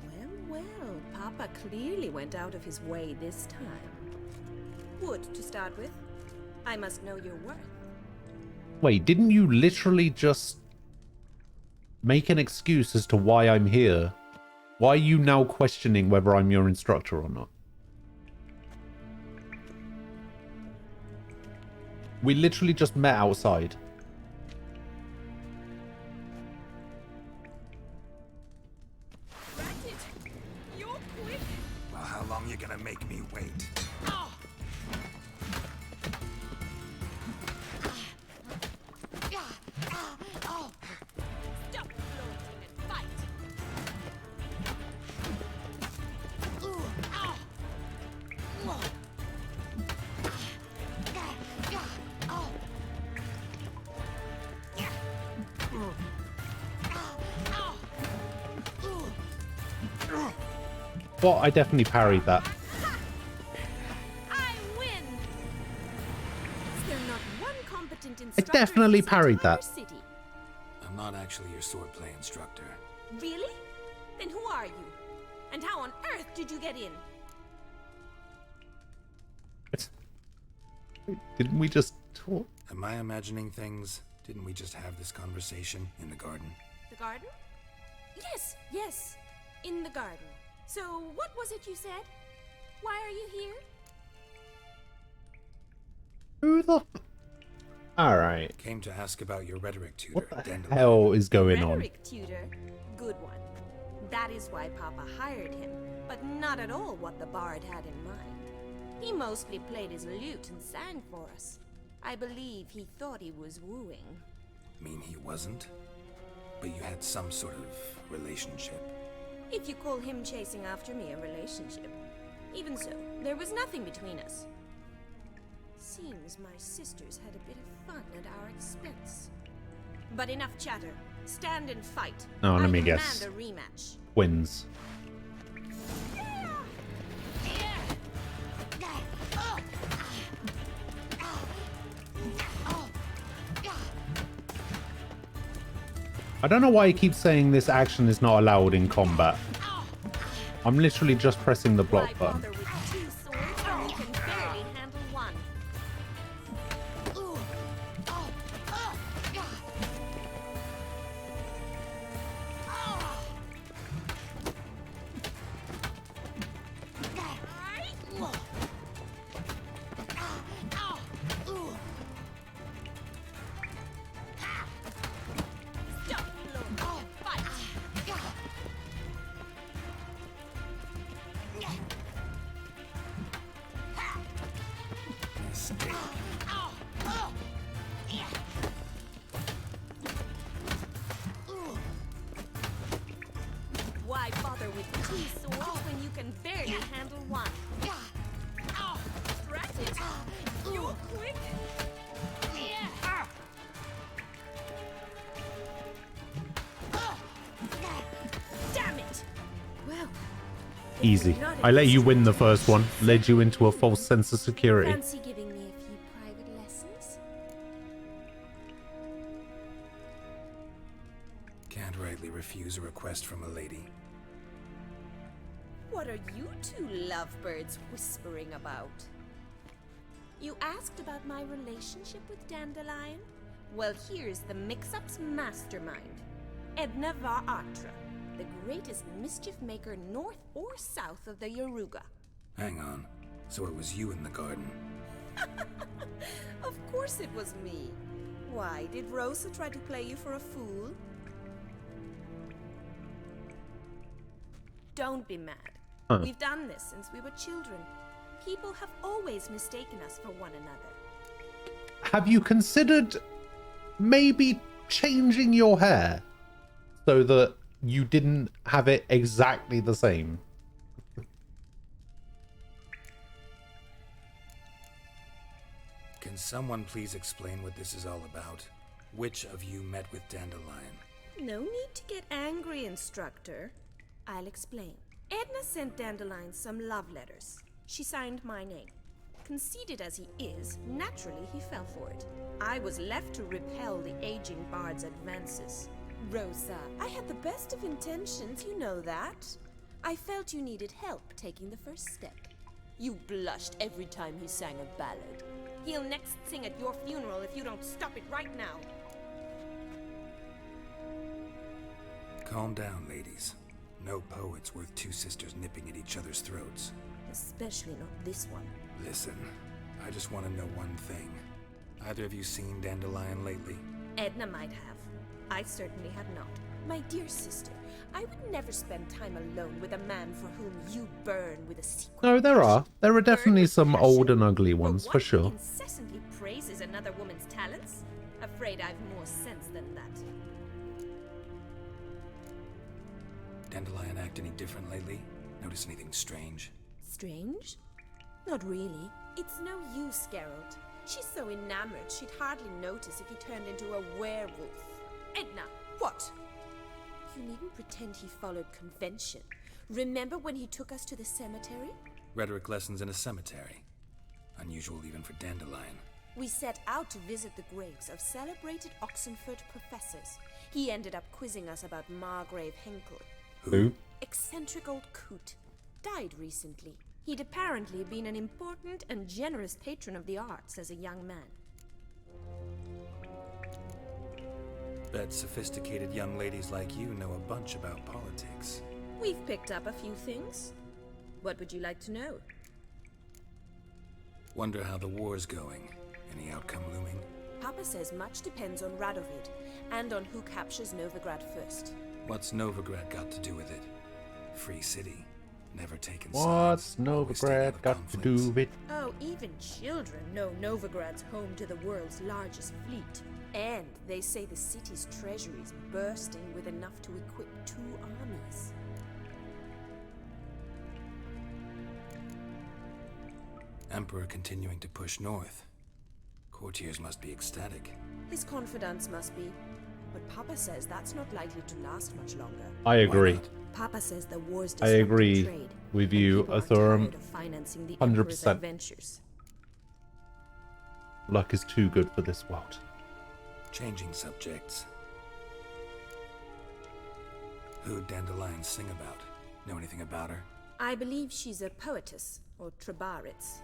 Well, well, Papa clearly went out of his way this time. Wood, to start with. I must know your worth. Wait, didn't you literally just make an excuse as to why I'm here? Why are you now questioning whether I'm your instructor or not? We literally just met outside. Well, how long you gonna make me wait? Well, I definitely parried that. I win. Is there not one competent I instructor definitely in this parried entire that. city? I'm not actually your swordplay instructor. Really? Then who are you? And how on earth did you get in? Didn't we just talk? Am I imagining things? Didn't we just have this conversation in the garden? The garden? Yes, yes. In the garden. So, what was it you said? Why are you here? Who the... Alright. Came to ask about your rhetoric tutor. What the Dandelion. hell is going on? Rhetoric tutor? Good one. That is why Papa hired him, but not at all what the bard had in mind. He mostly played his lute and sang for us. I believe he thought he was wooing. Mean he wasn't? But you had some sort of relationship. If you call him chasing after me a relationship. Even so, there was nothing between us. Seems my sisters had a bit of fun at our expense. But enough chatter. Stand and fight. Oh, let I me demand guess. a rematch. Wins. I don't know why he keeps saying this action is not allowed in combat. I'm literally just pressing the block button. Bother with two swords when you can barely handle one. Why bother with two swords when you can barely handle one? Drat it! You're quick! Damn it! Well, Easy. I let you win the first one. Led you into a false sense of security. fancy giving me a few private lessons? Can't rightly refuse a request from a lady. What are you two lovebirds whispering about? You asked about my relationship with Dandelion? Well, here's the mix-up's mastermind. Edna var Atra, the greatest mischief maker north or south of the Yaruga. Hang on. So it was you in the garden. Of course it was me. Why, did Rosa try to play you for a fool? Don't be mad. Huh. We've done this since we were children. People have always mistaken us for one another. Have you considered maybe changing your hair so that you didn't have it exactly the same? Can someone please explain what this is all about? Which of you met with Dandelion? No need to get angry, instructor. I'll explain. Edna sent Dandelion some love letters. She signed my name. Conceited as he is, naturally he fell for it. I was left to repel the aging bard's advances. Rosa, I had the best of intentions, you know that. I felt you needed help taking the first step. You blushed every time he sang a ballad. He'll next sing at your funeral if you don't stop it right now. Calm down, ladies. No poet's worth two sisters nipping at each other's throats. Especially not this one. Listen, I just want to know one thing. Either of you seen Dandelion lately? Edna might have. I certainly have not. My dear sister, I would never spend time alone with a man for whom you burn with a secret. No, there are. There are definitely some old and ugly ones, for sure. Incessantly praises another woman's talents? Afraid I've more sense than that. Dandelion act any different lately? Notice anything strange? Strange? Not really. It's no use, Geralt. She's so enamored she'd hardly notice if he turned into a werewolf. Edna, what? You needn't pretend he followed convention. Remember when he took us to the cemetery? Rhetoric lessons in a cemetery. Unusual even for Dandelion. We set out to visit the graves of celebrated Oxenford professors. He ended up quizzing us about Margrave Henkel. Who? Eccentric old coot. Died recently. He'd apparently been an important and generous patron of the arts as a young man. Bet sophisticated young ladies like you know a bunch about politics. We've picked up a few things. What would you like to know? Wonder how the war's going. Any outcome looming? Papa says much depends on Radovid, and on who captures Novigrad first. What's Novigrad got to do with it? Free city. Never taken What's sides. Always stayed out Novigrad of got to do conflicts. with it? Oh, even children know Novigrad's home to the world's largest fleet. And they say the city's treasury is bursting with enough to equip 2 armies. Emperor continuing to push north. Courtiers must be ecstatic. His confidants must be. But Papa says that's not likely to last much longer. I agree. Papa says the war's I disrupting agree trade, with and you, people are Athurum. tired of financing the Emperor's 100%. adventures. Luck is too good for this world. Changing subjects. Who'd Dandelion sing about? Know anything about her? I believe she's a poetess, or Trebaritz.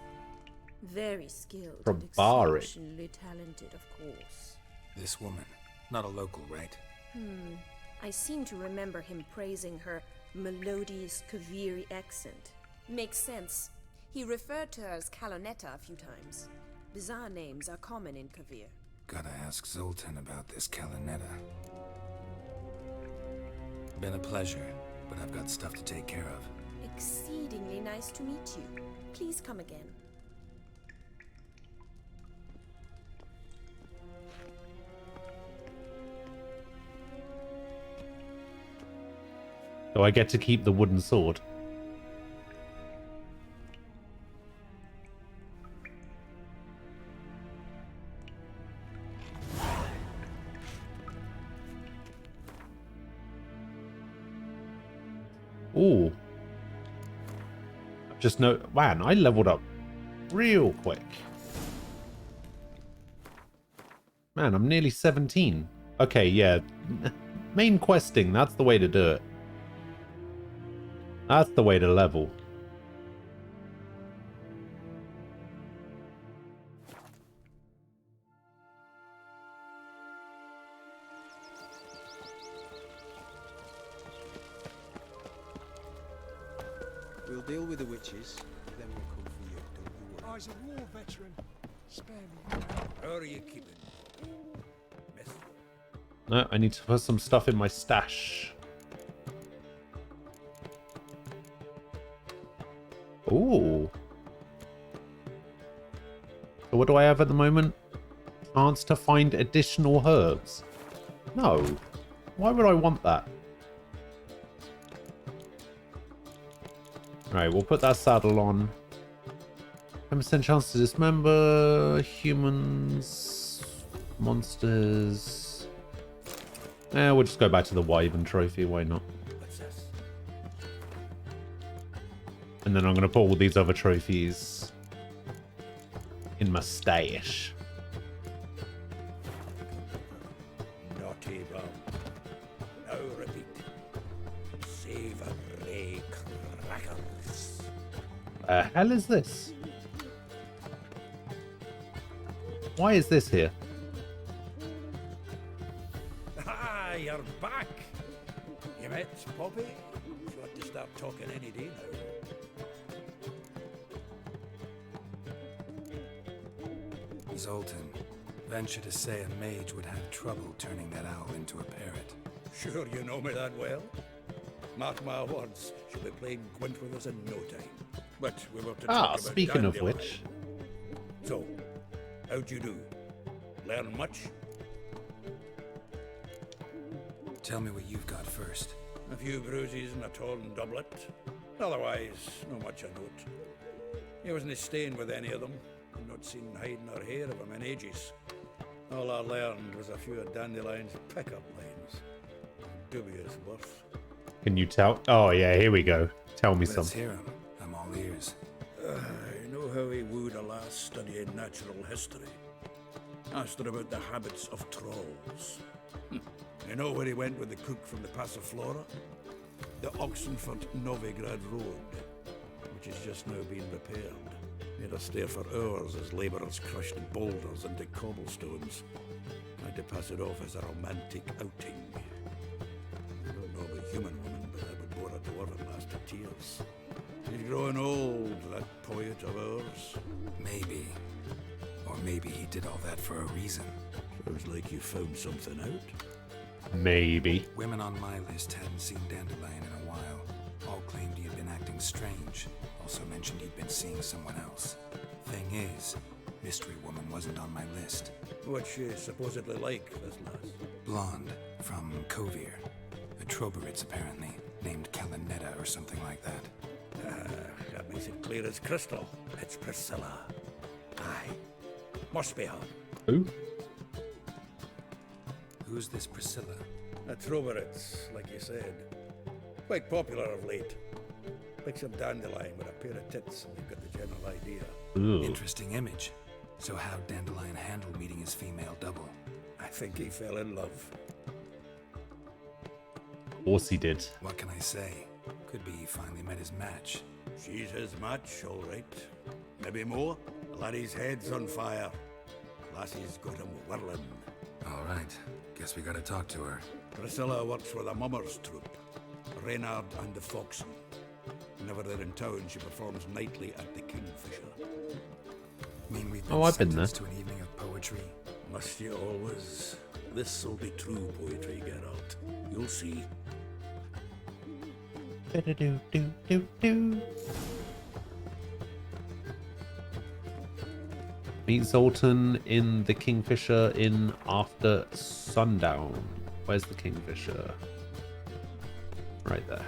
Very skilled and Trebarit. exceptionally talented, of course. This woman. Not a local, right? I seem to remember him praising her melodious Kaviri accent. Makes sense. He referred to her as Calonetta a few times. Bizarre names are common in Kavir. Gotta ask Zoltan about this Kalinetta. Been a pleasure, but I've got stuff to take care of. Exceedingly nice to meet you. Please come again. So I get to keep the wooden sword. Ooh. Just no, man, I leveled up real quick. Man, I'm nearly 17. Okay, yeah. Main questing, that's the way to do it. That's the way to level. We'll deal with the witches, then we'll come for you, don't you worry. I's a war veteran. Spare me. How are you keeping? No, I need to put some stuff in my stash. Ooh. So what do I have at the moment? Chance to find additional herbs. No. Why would I want that? Alright, we'll put that saddle on. 10% chance to dismember humans, monsters. We'll just go back to the Wyvern trophy, why not? And then I'm going to put all these other trophies in my stash. Naughty bomb. Now repeat. Save a ray the hell is this? Why is this here? Ah, you're back. You met Poppy? She'll have to start talking any day now. Zoltan, venture to say a mage would have trouble turning that owl into a parrot. Sure you know me that well? Mark my words, she'll be playing Gwent with us in no time. But we were to talk about speaking of Dandelion. which. So, how'd you do? Learn much? Tell me what you've got first. A few bruises and a torn doublet. Otherwise, not much of note. He wasn't staying with any of them. I've not seen hide nor hair of him in ages. All I learned was a few of Dandelion's pickup lines. Dubious worth. Can you tell? Oh, yeah, here we go. Tell me Let's something. hear him. I'm all ears. I know how he wooed a lass studying natural history. Asked her about the habits of trolls. You know where he went with the cook from the Passiflora? The Oxenford Novigrad Road, which is just now being repaired. Made us stare for hours as labourers crushed boulders into cobblestones. Tried to pass it off as a romantic outing. I don't know about human woman, but I would bore a dwarven lass to tears. He's growing old, that poet of ours. Maybe. Or maybe he did all that for a reason. Sounds like you found something out. Maybe. Women on my list hadn't seen Dandelion in a while. All claimed he had been acting strange. Also mentioned he'd been seeing someone else. Thing is, Mystery Woman wasn't on my list. What's she supposedly like, this lass? Blonde, from Kovir. A Troberitz, apparently, named Kalanetta or something like that. That makes it clear as crystal. It's Priscilla. Aye. Must be her. Who? Who's this Priscilla? A Troberitz, like you said. Quite popular of late. Picture Dandelion with a pair of tits, and you've got the general idea. Ooh. Interesting image. So how'd Dandelion handle meeting his female double? I think he fell in love. Of course he did. What can I say? Could be he finally met his match. She's his match, all right. Maybe more. The laddie's head's on fire. Lassie's got him whirling. All right. Guess we gotta talk to her. Priscilla works with a mummers troupe. Reynard and the Foxen. Whenever they're in town, she performs nightly at the Kingfisher. Mean we've Oh, I've been there. sentenced to an evening of poetry? Must you always? This'll be true poetry, Geralt. You'll see. Meet Zoltan in the Kingfisher Inn after sundown. Where's the Kingfisher? Right there.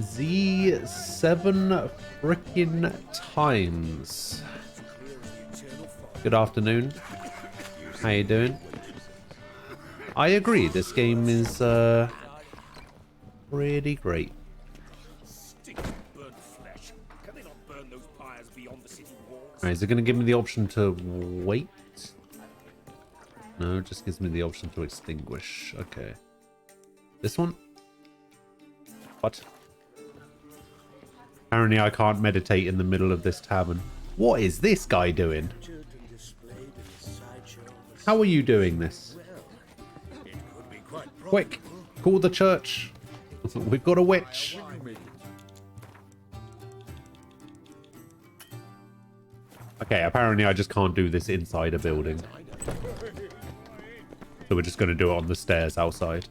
Z7 frickin' times. Good afternoon. How you doing? I agree, this game is pretty great. Alright, is it going to give me the option to wait? No, it just gives me the option to extinguish. Okay. This one? What? Apparently I can't meditate in the middle of this tavern. What is this guy doing? How are you doing this? Quick! Call the church! We've got a witch! Okay, apparently I just can't do this inside a building. So we're just going to do it on the stairs outside.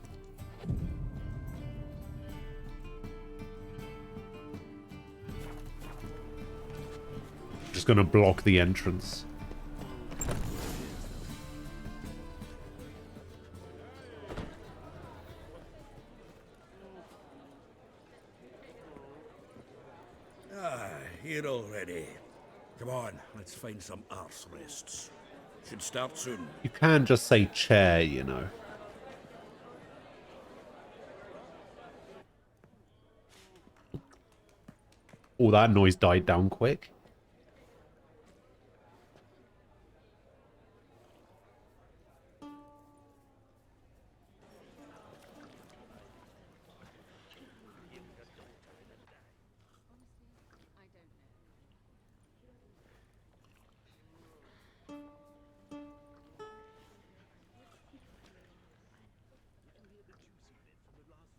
Just going to block the entrance. Ah, here already. Come on, let's find some arse rests. Should start soon. You can just say chair, you know. Oh, that noise died down quick.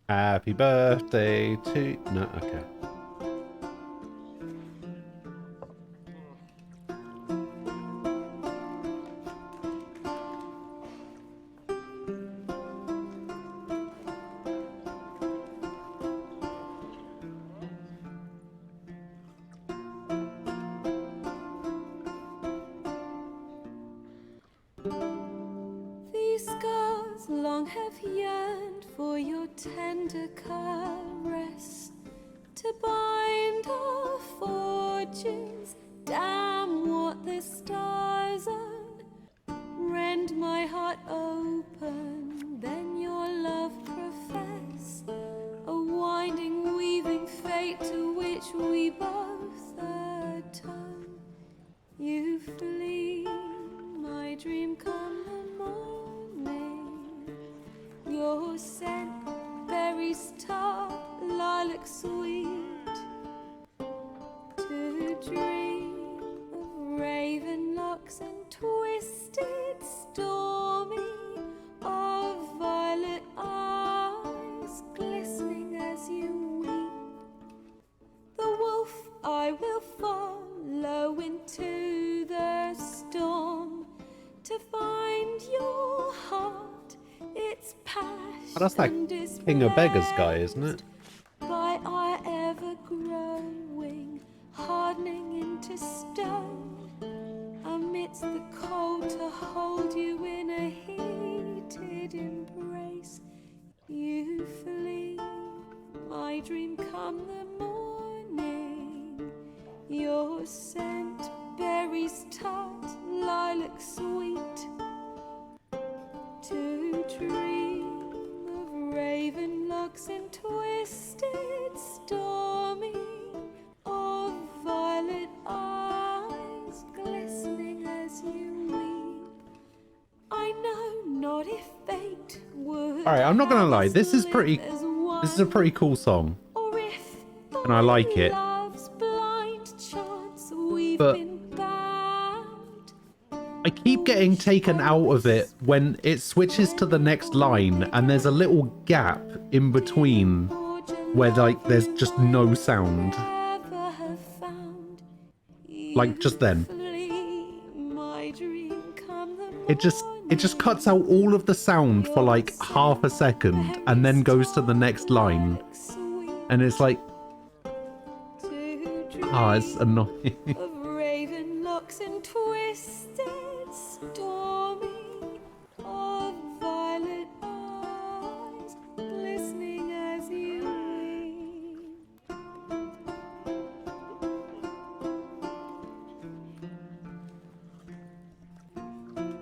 Happy birthday to... No, okay. These scars long have yearned for your tender caress, to bind our fortunes. Damn what the stars own. Rend my heart open, then your love profess. A winding, weaving fate to which we both atone. You flee, my dream come the morning. Your scent, berries tart, lilac sweet. To dream of raven locks and twisted, stormy, of violet eyes glistening as you weep. The wolf I will follow into the storm to find your heart, its passion. Oh, that's that King of Beggars guy, isn't it? By our ever growing, hardening into stone, amidst the cold to hold you in a heated embrace. You flee, my dream come the morning. Your scent, berries tart, lilac sweet. To dream of raven locks and twisted, stormy, of violet eyes glistening as you weep. I know not if fate would. Alright, I'm not gonna lie, this is a pretty cool song. And I like it. But I keep getting taken out of it when it switches to the next line and there's a little gap in between where like there's just no sound. Like just then. It just cuts out all of the sound for like half a second and then goes to the next line. And it's like, it's annoying. Of raven locks and twisted, stormy, of violet eyes glistening as you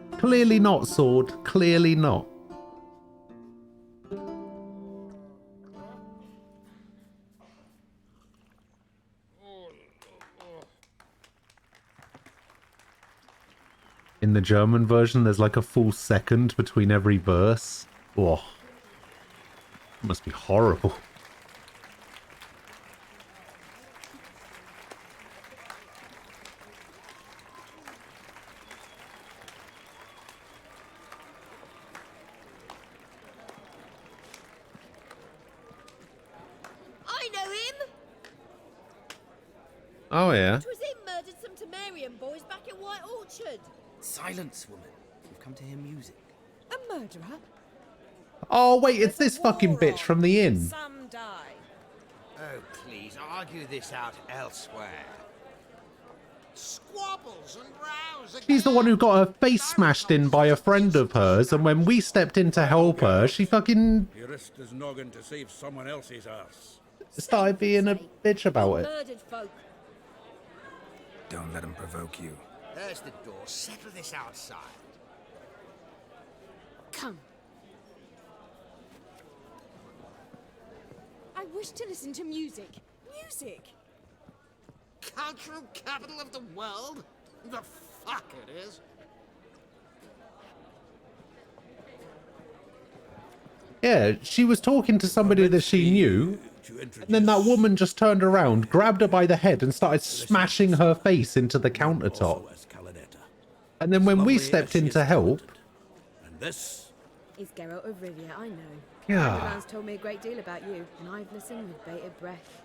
weep. Clearly not, Sword. Clearly not. In the German version, there's like a full second between every verse. Oh, it must be horrible. I know him! Oh yeah. It was him murdered some Temerian boys back at White Orchard. Silence, woman. You've come to hear music. A murderer? Oh wait, it's this fucking bitch from the inn. Some die. Oh, please, argue this out elsewhere. Squabbles and rows. She's the one who got her face smashed in by a friend of hers, and when we stepped in to help her, she fucking He risked his noggin to save someone else's ass. started being a bitch about it. Murdered folk. Don't let him provoke you. There's the door. Settle this outside. Come. I wish to listen to music. Music! Cultural capital of the world? The fuck it is. Yeah, she was talking to somebody that she knew, and then that woman just turned around, grabbed her by the head, and started smashing her face into the countertop. And then when we stepped in to help, And this It's Geralt of Rivia, I know. Yeah. Dandelions told me a great deal about you, and I've listened with bated breath.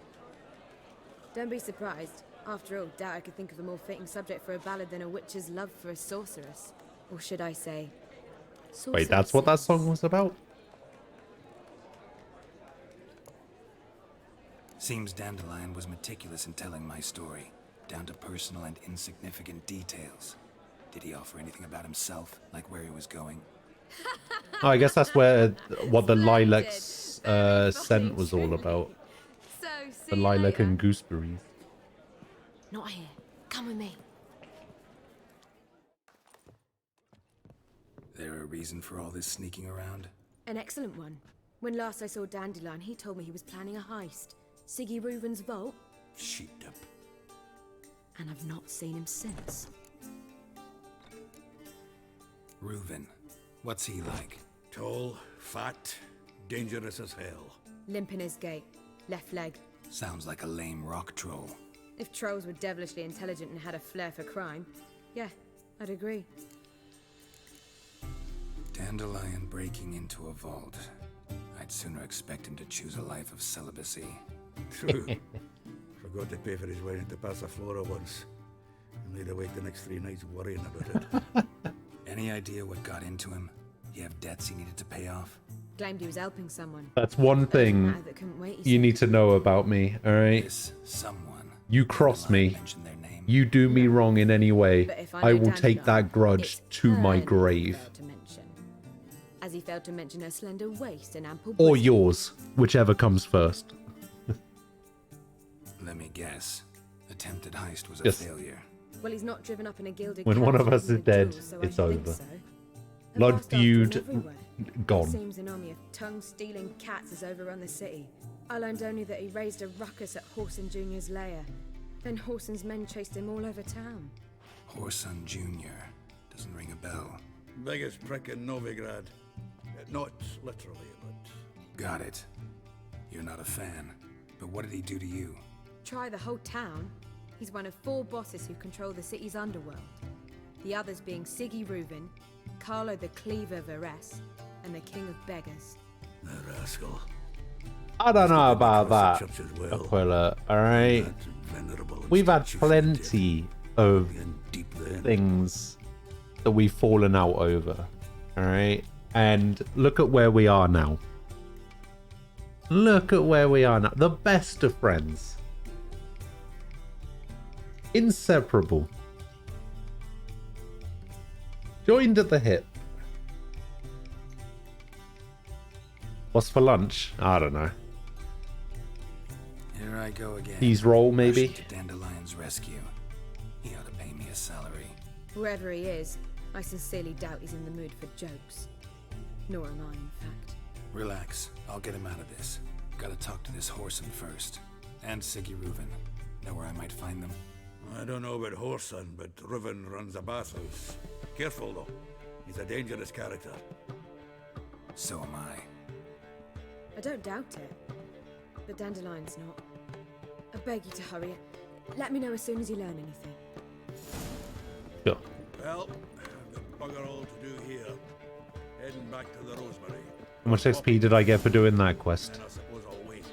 Don't be surprised. After all, doubt I could think of a more fitting subject for a ballad than a witch's love for a sorceress. Or should I say... Wait, that's what that song was about? Seems Dandelion was meticulous in telling my story, down to personal and insignificant details. Did he offer anything about himself, like where he was going? Oh, I guess that's where what the lilac's scent was all about. The lilac and gooseberries. Not here. Come with me. There a reason for all this sneaking around? An excellent one. When last I saw Dandelion, he told me he was planning a heist. Siggy Reuven's vault. Sheeped up. And I've not seen him since. Reuven. What's he like? Tall, fat, dangerous as hell. Limp in his gait. Left leg. Sounds like a lame rock troll. If trolls were devilishly intelligent and had a flair for crime, yeah, I'd agree. Dandelion breaking into a vault. I'd sooner expect him to choose a life of celibacy. True. Forgot to pay for his wedding to Passiflora once. And laid awake the next 3 nights worrying about it. Any idea what got into him? You have debts he needed to pay off? Claimed he was helping someone. That's one thing That couldn't wait, you need to know about me, alright? This someone. You cross me. You do me wrong in any way. But if I I know will take Dandelion, that grudge to my her grave. failed to mention. As he failed to mention her slender waist and ample Or bosom. yours, whichever comes first. Let me guess. Attempted heist was a Yes. failure. Well, he's not driven up in a gilded When one carriage of us with is dead, jewels, so I it's should think over. so. A Blood vast arsenal feud everywhere. gone. Seems an army of tongue-stealing cats has overrun the city. I learned only that he raised a ruckus at Horson Jr.'s lair. Then Horson's men chased him all over town. Horson Jr. Doesn't ring a bell. Biggest prick in Novigrad. Not literally, but... Got it. You're not a fan. But what did he do to you? Try the whole town. He's one of 4 bosses who control the city's underworld. The others being Siggy Reuven, Carlo the Cleaver Varese, and the King of Beggars. The rascal. I don't know about that, Church as well. Aquila, alright? We've had plenty of things that we've fallen out over, alright? And look at where we are now. Look at where we are now. The best of friends. Inseparable. Joined at the hip. What's for lunch? I don't know. Here I go again. Cheese roll, maybe? Rushing to Dandelion's rescue. He ought to pay me a salary. Whoever he is, I sincerely doubt he's in the mood for jokes. Nor am I, in fact. Relax. I'll get him out of this. Gotta talk to this Horson first. And Siggy Reuven. Know where I might find them? I don't know about Horson, but Reuven runs a bathhouse. Careful, though. He's a dangerous character. So am I. I don't doubt it. But Dandelion's not. I beg you to hurry. Let me know as soon as you learn anything. Sure. Well, I've got bugger all to do here. Heading back to the Rosemary. How much XP did I get for doing that quest? And I suppose I'll wait.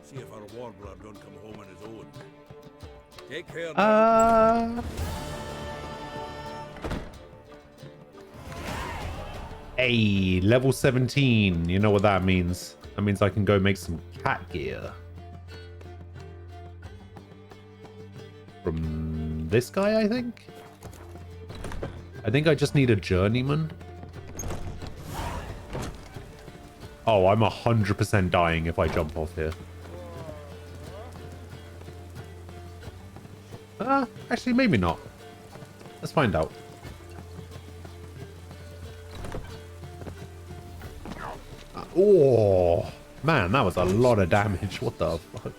See if our warbler don't come home on his own. Take care. Hey, level 17. You know what that means. That means I can go make some cat gear. From this guy, I think? I think I just need a journeyman. Oh, I'm 100% dying if I jump off here. Actually, maybe not. Let's find out. Oh, man, that was a lot of damage. What the fuck?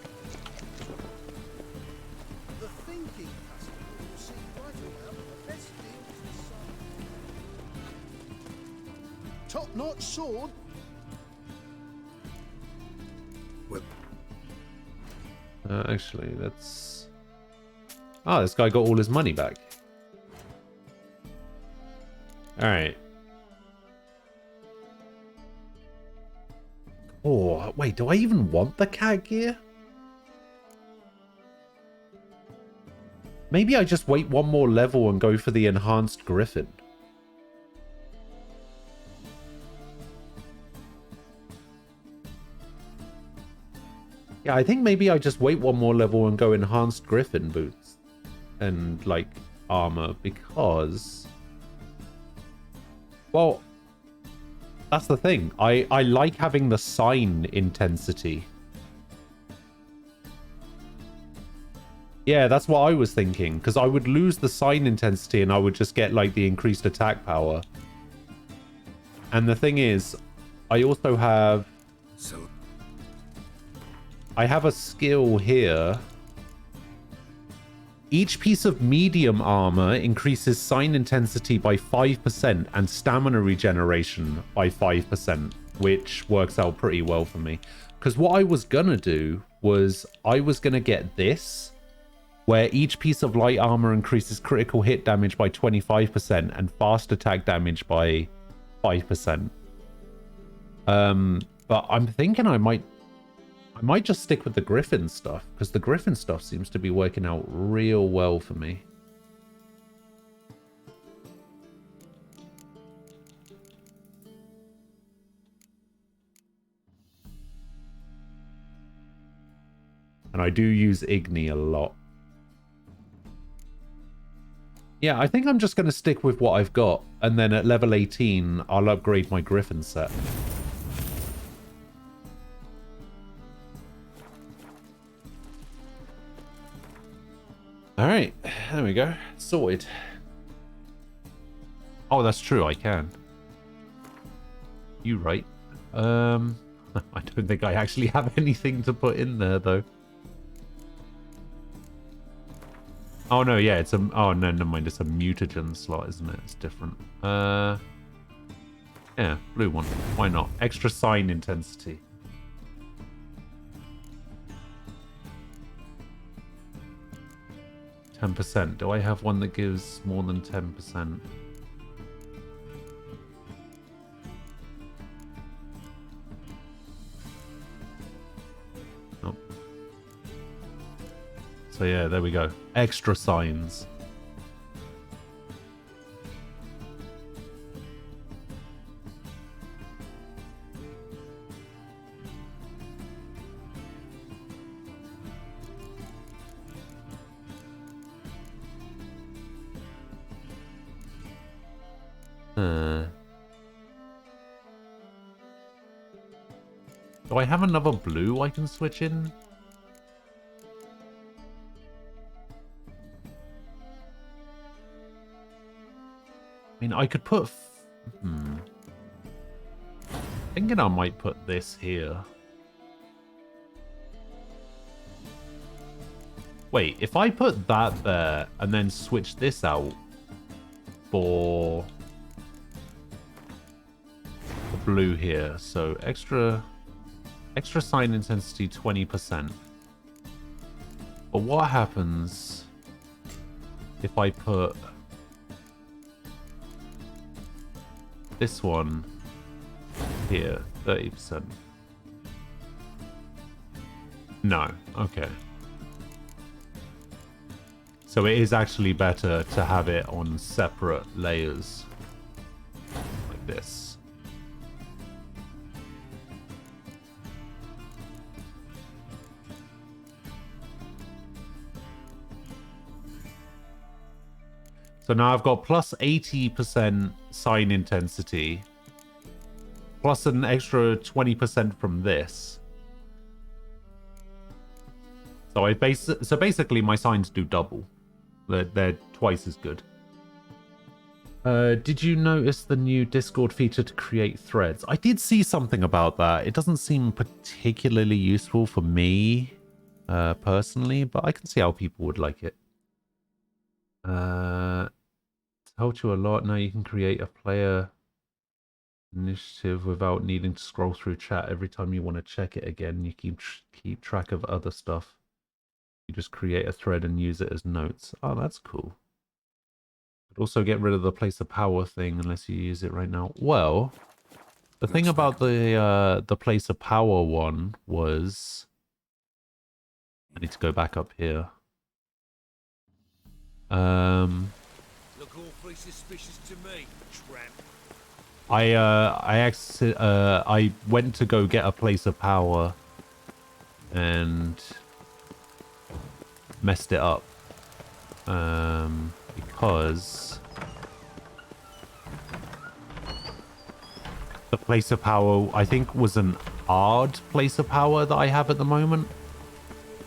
Top-notch sword. Actually, let's... Oh, this guy got all his money back. Alright. Oh, wait, do I even want the cat gear? Maybe I just wait one more level and go for the enhanced griffin. Yeah, I think maybe I just wait one more level and go enhanced griffin boots and like armor because, well, that's the thing. I like having the sign intensity. Yeah, that's what I was thinking, because I would lose the sign intensity and I would just get like the increased attack power. And the thing is, I also have a skill here. Each piece of medium armor increases sign intensity by 5% and stamina regeneration by 5%, which works out pretty well for me. Because what I was gonna do was I was gonna get this, where each piece of light armor increases critical hit damage by 25% and fast attack damage by 5%. But I'm thinking I might just stick with the Griffin stuff, because the Griffin stuff seems to be working out real well for me. And I do use Igni a lot. Yeah, I think I'm just going to stick with what I've got, and then at level 18, I'll upgrade my Griffin set. Alright, there we go. Sorted. Oh, that's true, I can. You right. I don't think I actually have anything to put in there, though. Oh, no, yeah, it's a... Oh, no, never mind. It's a mutagen slot, isn't it? It's different. Yeah, blue one. Why not? Extra sign intensity. %. Do I have one that gives more than 10%? Nope. So yeah, there we go. Extra signs. Do I have another blue I can switch in? I mean, I could put... Thinking I might put this here. Wait, if I put that there and then switch this out for the blue here, so extra sign intensity 20%. But what happens if I put this one here, 30%? No, okay. So it is actually better to have it on separate layers like this. So now I've got plus 80% sign intensity, plus an extra 20% from this. So basically my signs do double. They're twice as good. Did you notice the new Discord feature to create threads? I did see something about that. It doesn't seem particularly useful for me personally, but I can see how people would like it. Helped you a lot. Now you can create a player initiative without needing to scroll through chat every time you want to check it again. You keep track of other stuff. You just create a thread and use it as notes. Oh, that's cool. But also get rid of the place of power thing unless you use it right now. Well, The thing about the place of power one was, I need to go back up here. Look awfully suspicious to me, tramp. I went to go get a place of power and messed it up. Because the place of power, I think, was an Ard place of power that I have at the moment.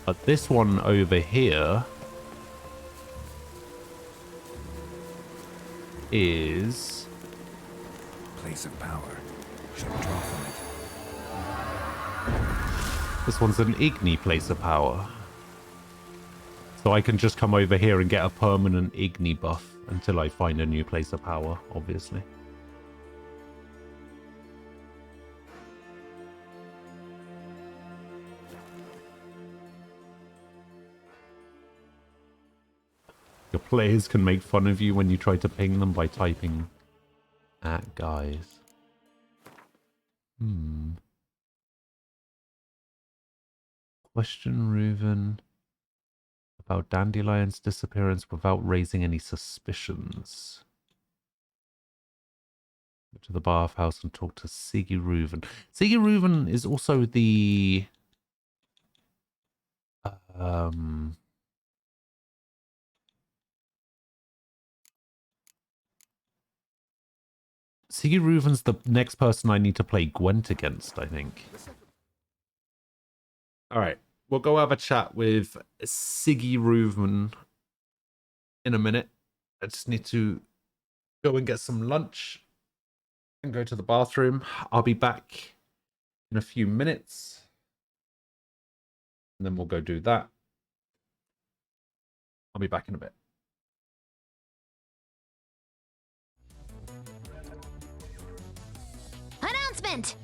But this one over here is... Place of power. Should draw from it. This one's an Igni place of power. So I can just come over here and get a permanent Igni buff until I find a new place of power, obviously. Your players can make fun of you when you try to ping them by typing at guys. Question Reuven about Dandelion's disappearance without raising any suspicions. Go to the bathhouse and talk to Siggy Reuven. Siggy Reuven is also the... Siggy Reuven's the next person I need to play Gwent against, I think. Alright, we'll go have a chat with Siggy Reuven in a minute. I just need to go and get some lunch and go to the bathroom. I'll be back in a few minutes. And then we'll go do that. I'll be back in a bit. Announcement!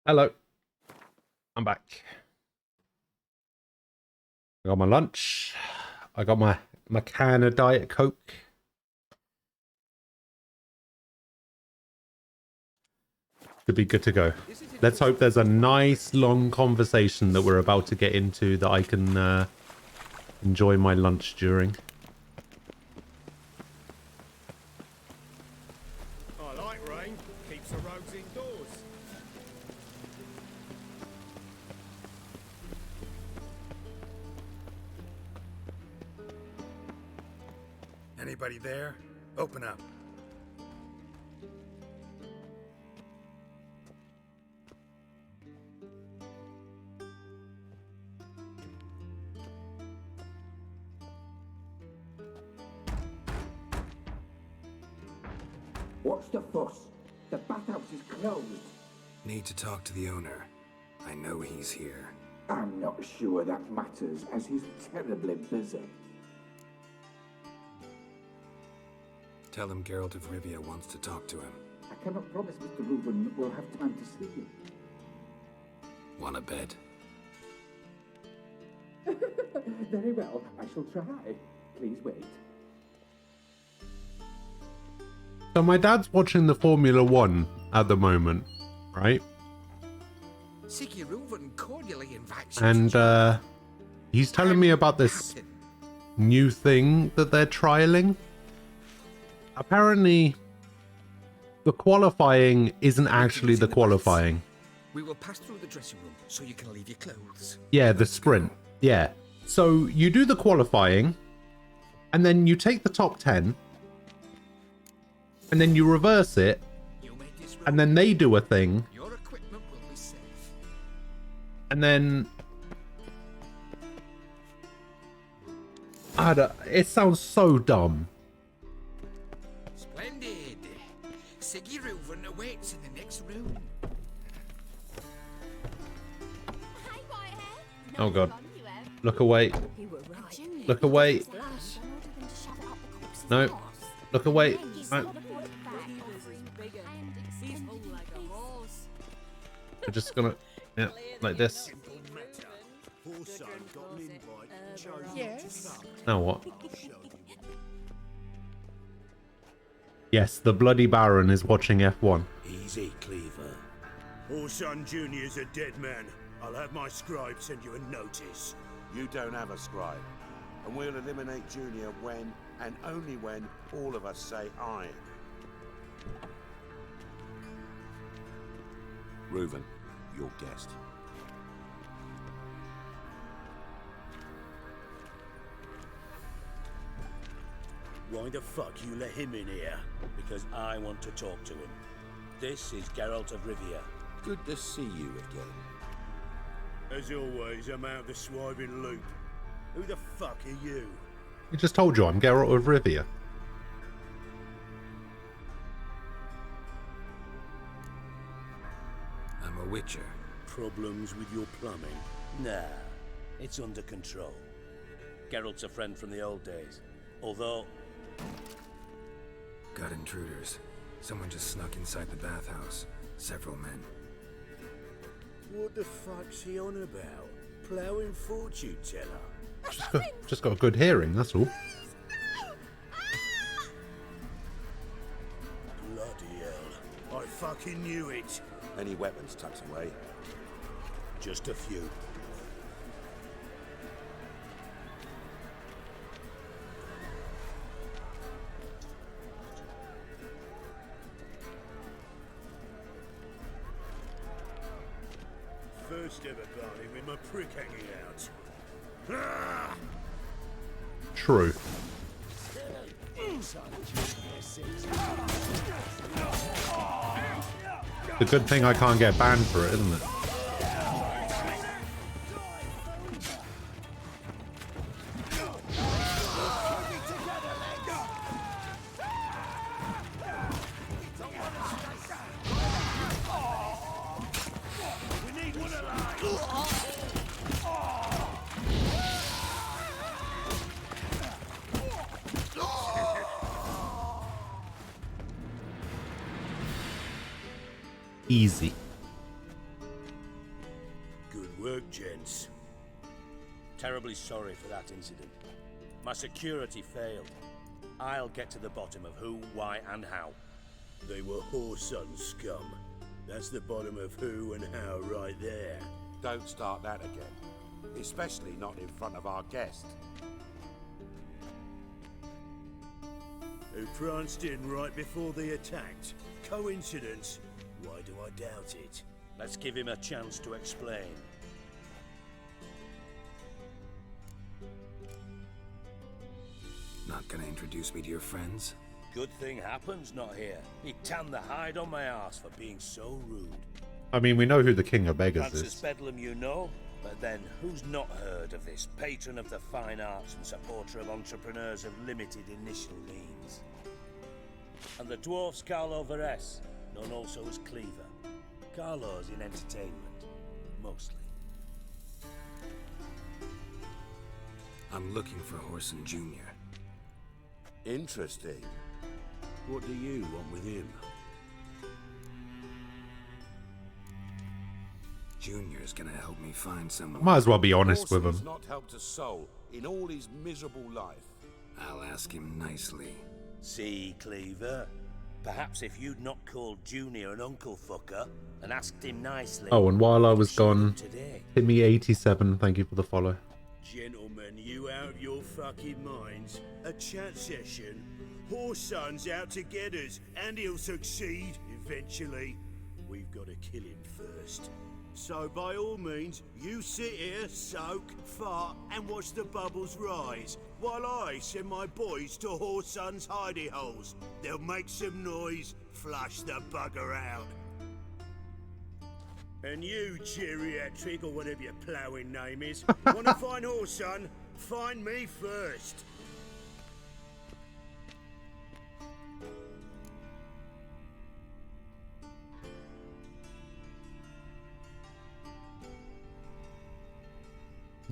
Hello. I'm back. I got my lunch. I got my can of Diet Coke. Should be good to go. Let's hope there's a nice long conversation that we're about to get into that I can enjoy my lunch during. I like rain. Keeps the roads indoors. Anybody there? Open up. What's the fuss? The bathhouse is closed. Need to talk to the owner. I know he's here. I'm not sure that matters, as he's terribly busy. Tell him Geralt of Rivia wants to talk to him. I cannot promise Mr. Reuben will have time to see you. Want a bed? Very well, I shall try. Please wait. So my dad's watching the Formula One at the moment, right? Siggy Reuven cordially invites you And he's telling me about this new thing that they're trialing. Apparently, the qualifying isn't actually the qualifying. We will pass through the dressing room so you can leave your clothes. Yeah, the sprint. Yeah. So you do the qualifying, and then you take the top 10, and then you reverse it, and then they do a thing, Your equipment will be safe. and then it sounds so dumb. Splendid. Siggy Reuven awaits in the next room. Oh god. Look away. Look away. No. Look away. No. We're just gonna, yeah, like this. Yes. Now what? Yes, the Bloody Baron is watching F1. Easy, Cleaver. Orson Jr.'s a dead man. I'll have my scribe send you a notice. You don't have a scribe. And we'll eliminate Junior when, and only when, all of us say aye. Reuven, your guest. Why the fuck you let him in here? Because I want to talk to him. This is Geralt of Rivia. Good to see you again. As always, I'm out the swiving loop. Who the fuck are you? I just told you I'm Geralt of Rivia. I'm a witcher. Problems with your plumbing? Nah, it's under control. Geralt's a friend from the old days. Although... Got intruders. Someone just snuck inside the bathhouse. Several men. What the fuck's he on about? Ploughing fortune teller? Just got a good hearing, that's all. Bloody hell. I fucking knew it. Any weapons tucked away? Just a few. First ever party with my prick hanging out. Ah! True. The good thing I can't get banned for it, isn't it? Easy. Look, gents. Terribly sorry for that incident. My security failed. I'll get to the bottom of who, why, and how. They were Whoreson scum. That's the bottom of who and how right there. Don't start that again. Especially not in front of our guest. Who pranced in right before they attacked. Coincidence? Why do I doubt it? Let's give him a chance to explain. Not gonna introduce me to your friends? Good thing Happen's not here. He tanned the hide on my ass for being so rude. I mean, we know who the King of Beggars Francis is. Bedlam, you know, but then who's not heard of this patron of the fine arts and supporter of entrepreneurs of limited initial means? And the dwarf's Carlo Veres, known also as Cleaver. Carlo's in entertainment, mostly. I'm looking for Whoreson Jr. Interesting. What do you want with him? Junior's gonna help me find someone. Might as well be honest with Whoreson's him. not helped a soul in all his miserable life. I'll ask him nicely. See, Cleaver? Perhaps if you'd not called Junior an uncle fucker and asked him nicely. Oh, and while I was gone, today. Timmy87, thank you for the follow. Gentlemen, you out of your fucking minds? A chat session? Whoreson's out to get us, and he'll succeed eventually. We've got to kill him first. So by all means, you sit here, soak, fart, and watch the bubbles rise, while I send my boys to Whoreson's hidey holes. They'll make some noise, flush the bugger out. And you, geriatric, or whatever your ploughing name is, want to find Whoreson? Find me first.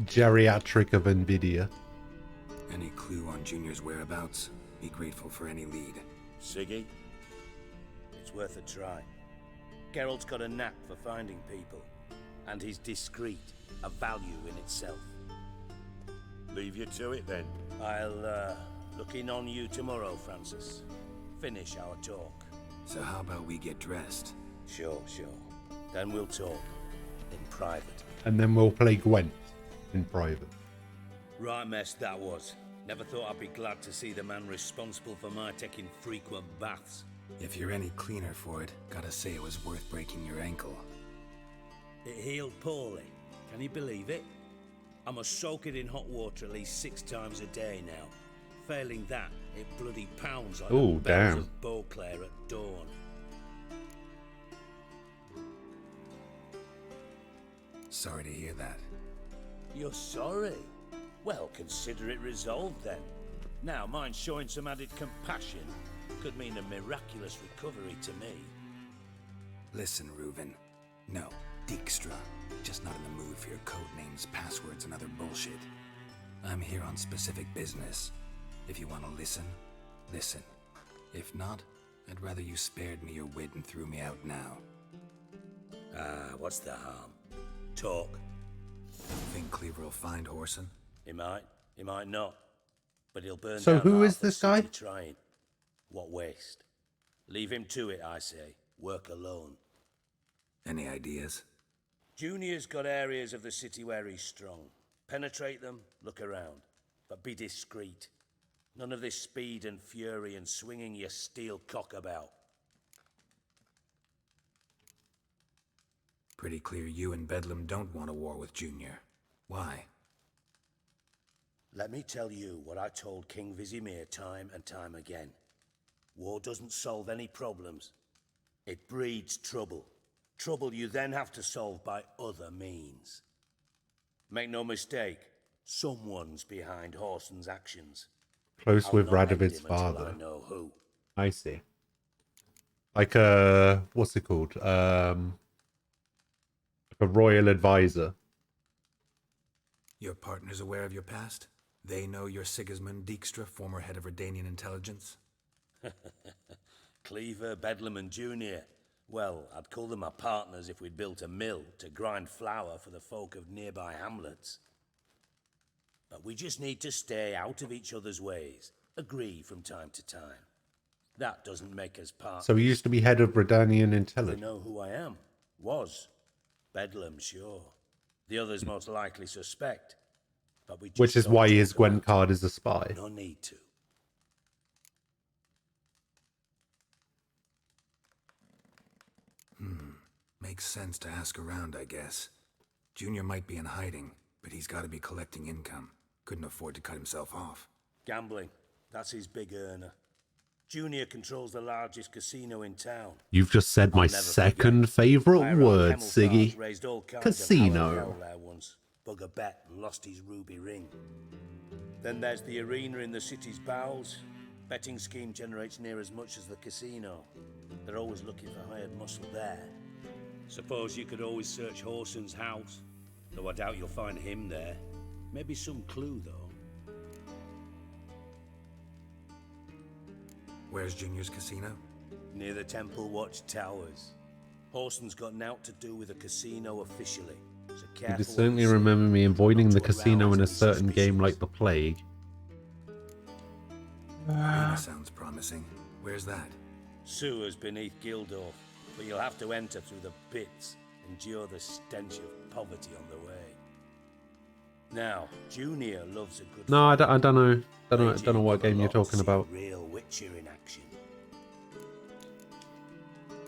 Geriatric of Nvidia. Any clue on Junior's whereabouts? Be grateful for any lead. Siggy? It's worth a try. Geralt's got a knack for finding people. And he's discreet, a value in itself. Leave you to it then. I'll, look in on you tomorrow, Francis. Finish our talk. So how about we get dressed? Sure. Then we'll talk. In private. And then we'll play Gwent in private. Right mess that was. Never thought I'd be glad to see the man responsible for my taking frequent baths. If you're any cleaner for it, gotta say it was worth breaking your ankle. It healed poorly. Can you believe it? I must soak it in hot water at least 6 times a day now. Failing that, it bloody pounds like Ooh, the bells damn. of Beauclair at dawn. Sorry to hear that. You're sorry? Well, consider it resolved then. Now, mind showing some added compassion could mean a miraculous recovery to me. Listen, Reuven. No, Dijkstra. Just not in the mood for your code names, passwords, and other bullshit. I'm here on specific business. If you want to listen, listen. If not, I'd rather you spared me your wit and threw me out now. What's the harm? Talk. Think Cleaver will find Whoreson? He might not. But he'll burn So down who half is the this guy? city trying. What waste. Leave him to it, I say. Work alone. Any ideas? Junior's got areas of the city where he's strong. Penetrate them, look around. But be discreet. None of this speed and fury and swinging your steel cock about. Pretty clear you and Bedlam don't want a war with Junior. Why? Let me tell you what I told King Vizimir time and time again. War doesn't solve any problems. It breeds trouble. Trouble you then have to solve by other means. Make no mistake, someone's behind Whoreson's actions. Close I'll with not end Radovid's him until father. I know who. I see. Like what's it called? Like a royal advisor. Your partner's aware of your past? They know you're Sigismund Dijkstra, former head of Redanian intelligence? Cleaver, Bedlam and Junior. Well, I'd call them my partners if we'd built a mill to grind flour for the folk of nearby hamlets. But we just need to stay out of each other's ways, agree from time to time. That doesn't make us partners. So he used to be head of Redanian They intelligence. know who I am. Was. Bedlam, sure. The others most likely suspect. But we just Which is don't why talk his Gwen about card is a spy. it. No need to. Makes sense to ask around, I guess. Junior might be in hiding, but he's got to be collecting income. Couldn't afford to cut himself off. Gambling. That's his big earner. Junior controls the largest casino in town. You've just said my second favourite word, Siggy. Raised all kinds of Casino. hell there once. Bug a bet and lost his ruby ring. Then there's the arena in the city's bowels. Betting scheme generates near as much as the casino. They're always looking for hired muscle there. Suppose you could always search Horson's house, though I doubt you'll find him there. Maybe some clue, though. Where's Junior's casino? Near the Temple Watch Towers. Horson's got nought to do with the casino officially. So You careful can what certainly you say. remember me avoiding the casino in a certain game like the plague. Arena sounds promising. Where's that? Sewers beneath Gildorf, but you'll have to enter through the pits, endure the stench of poverty on the way. Now, Junior loves a good. No, I don't know. Don't know what game you're talking about. Real Witcher in action.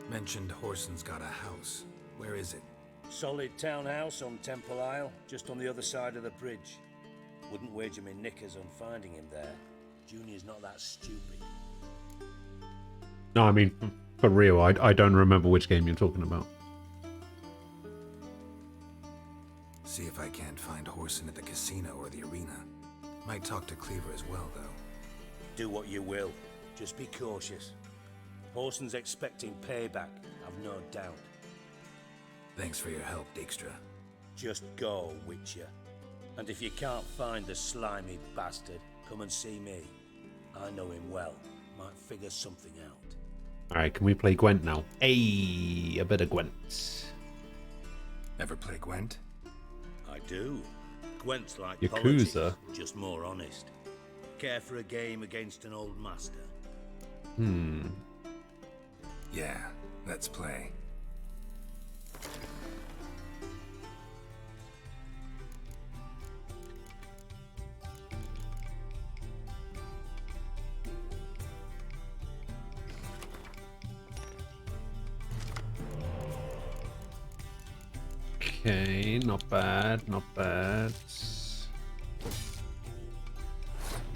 Mentioned Horson's got a house. Where is it? Solid townhouse on Temple Isle, just on the other side of the bridge. Wouldn't wager me knickers on finding him there. Junior's not that stupid. No, I mean, for real, I don't remember which game you're talking about. See if I can't find Horson at the casino or the arena. Might talk to Cleaver as well, though. Do what you will. Just be cautious. Horson's expecting payback, I've no doubt. Thanks for your help, Dijkstra. Just go, Witcher. And if you can't find the slimy bastard, come and see me. I know him well. Might figure something out. Alright, can we play Gwent now? Hey, a bit of Gwent. Ever play Gwent? I do. Gwent's like Yakuza. politics, just more honest. Care for a game against an old master? Yeah, let's play. Okay, not bad, not bad.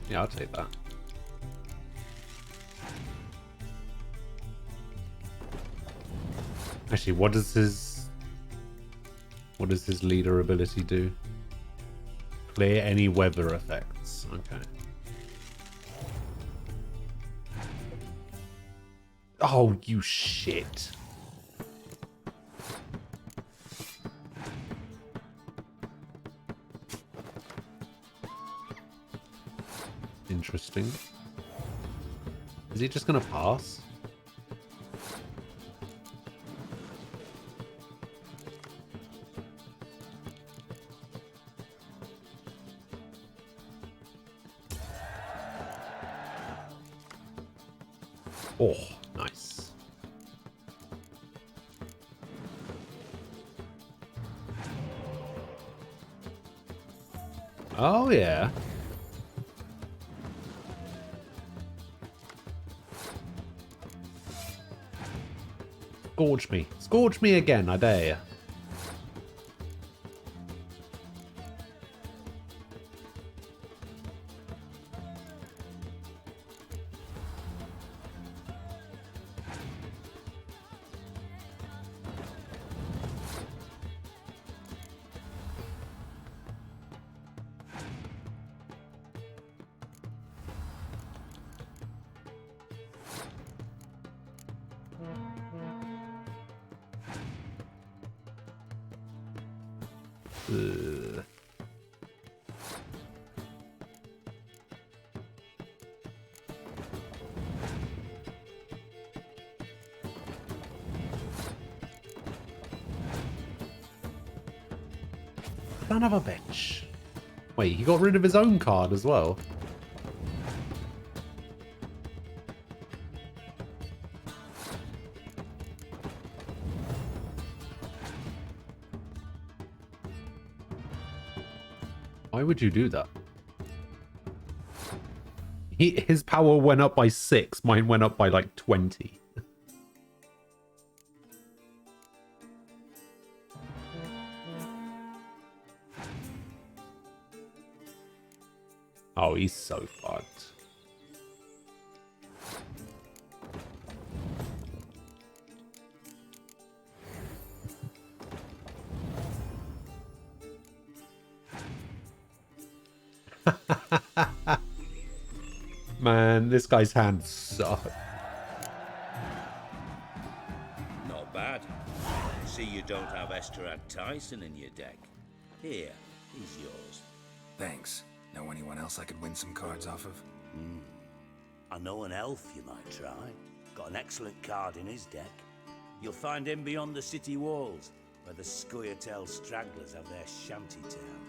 Yeah, I'll take that. Actually, what does his leader ability do? Clear any weather effects. Okay. Oh, you shit. Interesting. Is he just gonna pass? Oh, nice. Oh, yeah. Scourge me. Scourge me again, I dare you. Ugh. Son of a bitch. Wait, he got rid of his own card as well. Why would you do that? His power went up by 6. Mine went up by like 20. Oh, he's so fucked. Man, this guy's hands suck. Not bad. See you don't have Esterad Tyson in your deck. Here, he's yours. Thanks. Know anyone else I could win some cards off of? I know an elf you might try. Got an excellent card in his deck. You'll find him beyond the city walls, where the Scoia'tael stragglers have their shanty town.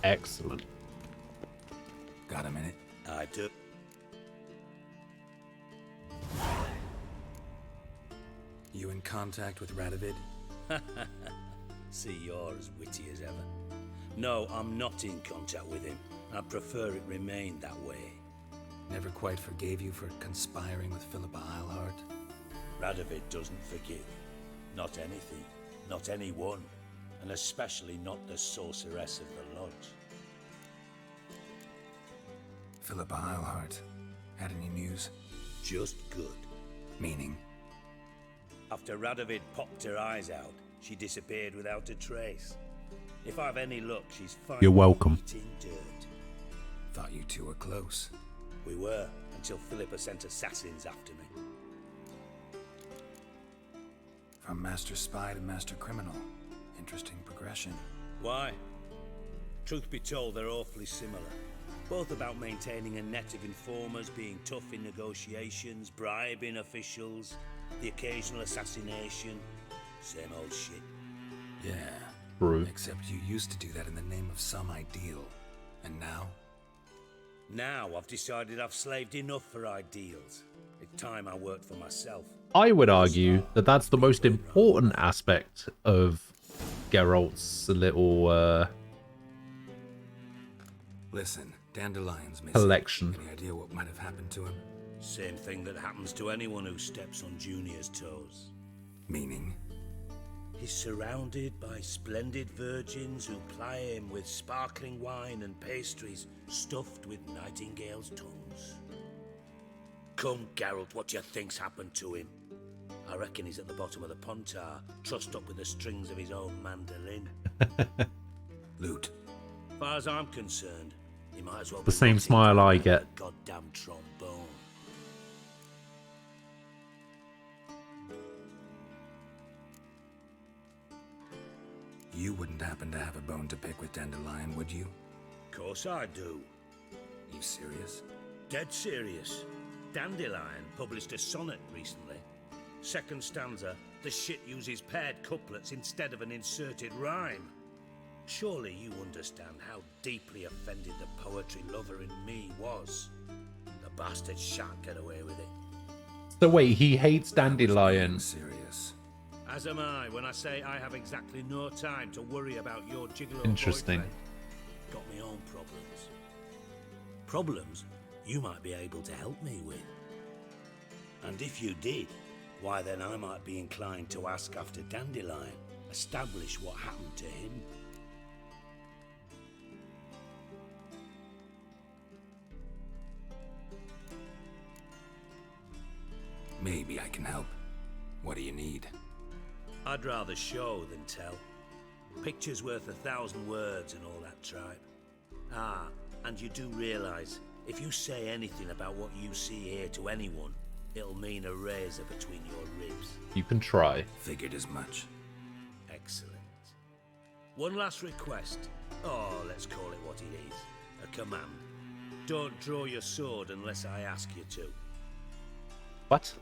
Excellent. Got a minute? I do. You in contact with Radovid? See, you're as witty as ever. No, I'm not in contact with him. I prefer it remain that way. Never quite forgave you for conspiring with Philippa Eilhart? Radovid doesn't forgive. Not anything. Not anyone. And especially not the sorceress of the Lodge. Philippa Eilhart. Had any news? Just good. Meaning? After Radovid popped her eyes out, she disappeared without a trace. If I've any luck, she's finally You're welcome. eating dirt. Thought you two were close. We were, until Philippa sent assassins after me. From Master Spy to Master Criminal. Interesting progression. Why? Truth be told, they're awfully similar. Both about maintaining a net of informers, being tough in negotiations, bribing officials, the occasional assassination. Same old shit. Yeah. True. Except you used to do that in the name of some ideal. And now? Now I've decided I've slaved enough for ideals. It's time I worked for myself. I would argue that that's the most important aspect of Geralt's little Listen, Dandelion's missing. collection. Any idea what might have happened to him? Same thing that happens to anyone who steps on Junior's toes. Meaning? He's surrounded by splendid virgins who ply him with sparkling wine and pastries stuffed with nightingales' tongues. Come, Geralt, what do you think's happened to him? I reckon he's at the bottom of the Pontar, trussed up with the strings of his own mandolin. Loot. As far as I'm concerned, he might as well The be same rotting smile I down get. a goddamn trombone. You wouldn't happen to have a bone to pick with Dandelion, would you? Course I do. You serious? Dead serious. Dandelion published a sonnet recently. Second stanza, the shit uses paired couplets instead of an inserted rhyme. Surely you understand how deeply offended the poetry lover in me was. The bastard shan't get away with it. So wait, he hates Dandelion. Serious. As am I when I say I have exactly no time to worry about your gigolo Interesting. boyfriend. Got me own problems. Problems you might be able to help me with. And if you did, why then I might be inclined to ask after Dandelion, establish what happened to him. Maybe I can help. What do you need? I'd rather show than tell. Picture's worth 1,000 words and all that tripe. Ah, and you do realize, if you say anything about what you see here to anyone, it'll mean a razor between your ribs. You can try. Figured as much. Excellent. One last request. Oh, let's call it what it is. A command. Don't draw your sword unless I ask you to. What?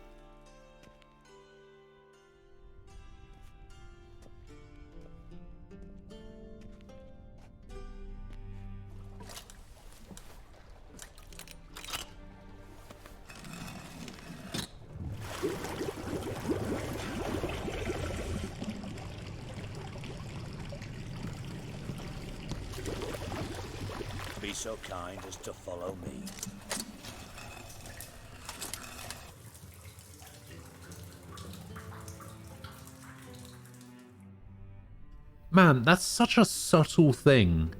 so kind as to follow me. Man, that's such a subtle thing.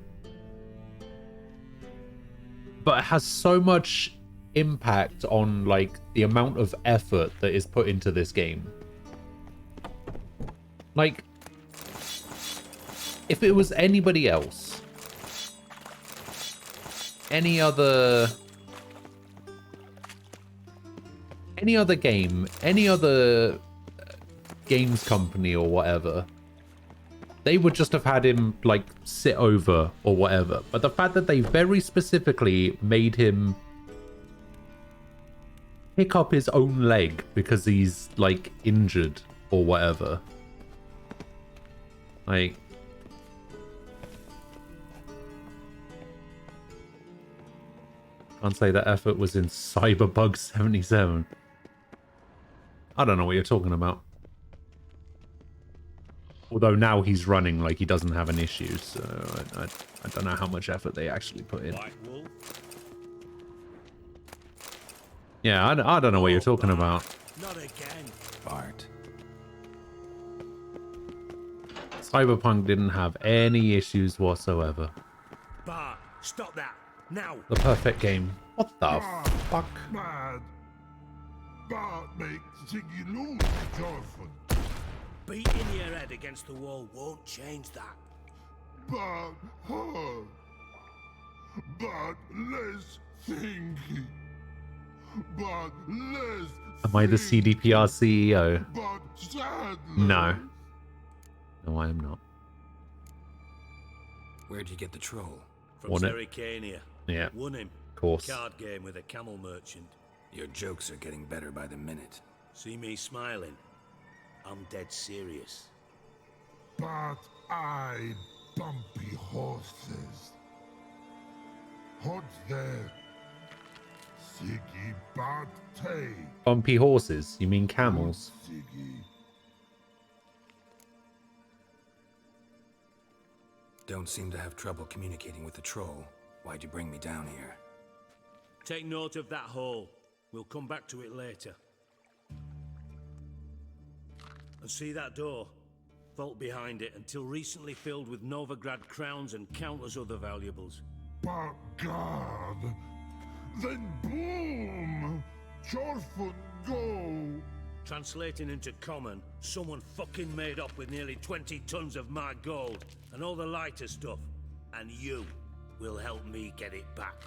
But it has so much impact on, like, the amount of effort that is put into this game. Like, if it was anybody else, any other game, any other games company or whatever, they would just have had him, like, sit over or whatever. But the fact that they very specifically made him pick up his own leg because he's, like, injured or whatever. Like... Can't say that effort was in Cyberbug 77. I don't know what you're talking about. Although now he's running like he doesn't have an issue, so I don't know how much effort they actually put in. Yeah, I don't know what you're talking about. Not again. Bart. Cyberpunk didn't have any issues whatsoever. Bart, stop that. Now. The perfect game. What the fuck? Bad. Bart makes Ziggy lose, Jonathan. Beating your head against the wall won't change that. But hard. But less thinking. But less. Am I the CDPR CEO? But sadly. No. No, I am not. Where'd you get the troll? From Zerrikania. Yeah. Won him. Of course. Card game with a camel merchant. Your jokes are getting better by the minute. See me smiling? I'm dead serious. But I bumpy horses. Hot there. Siggy Bart Tay. Bumpy horses? You mean camels? Siggy. Don't seem to have trouble communicating with the troll. Why'd you bring me down here? Take note of that hole. We'll come back to it later. And see that door? Vault behind it, until recently filled with Novigrad crowns and countless other valuables. But God, then boom! Chorford go! Translating into common, someone fucking made up with nearly 20 tons of my gold and all the lighter stuff. And you will help me get it back.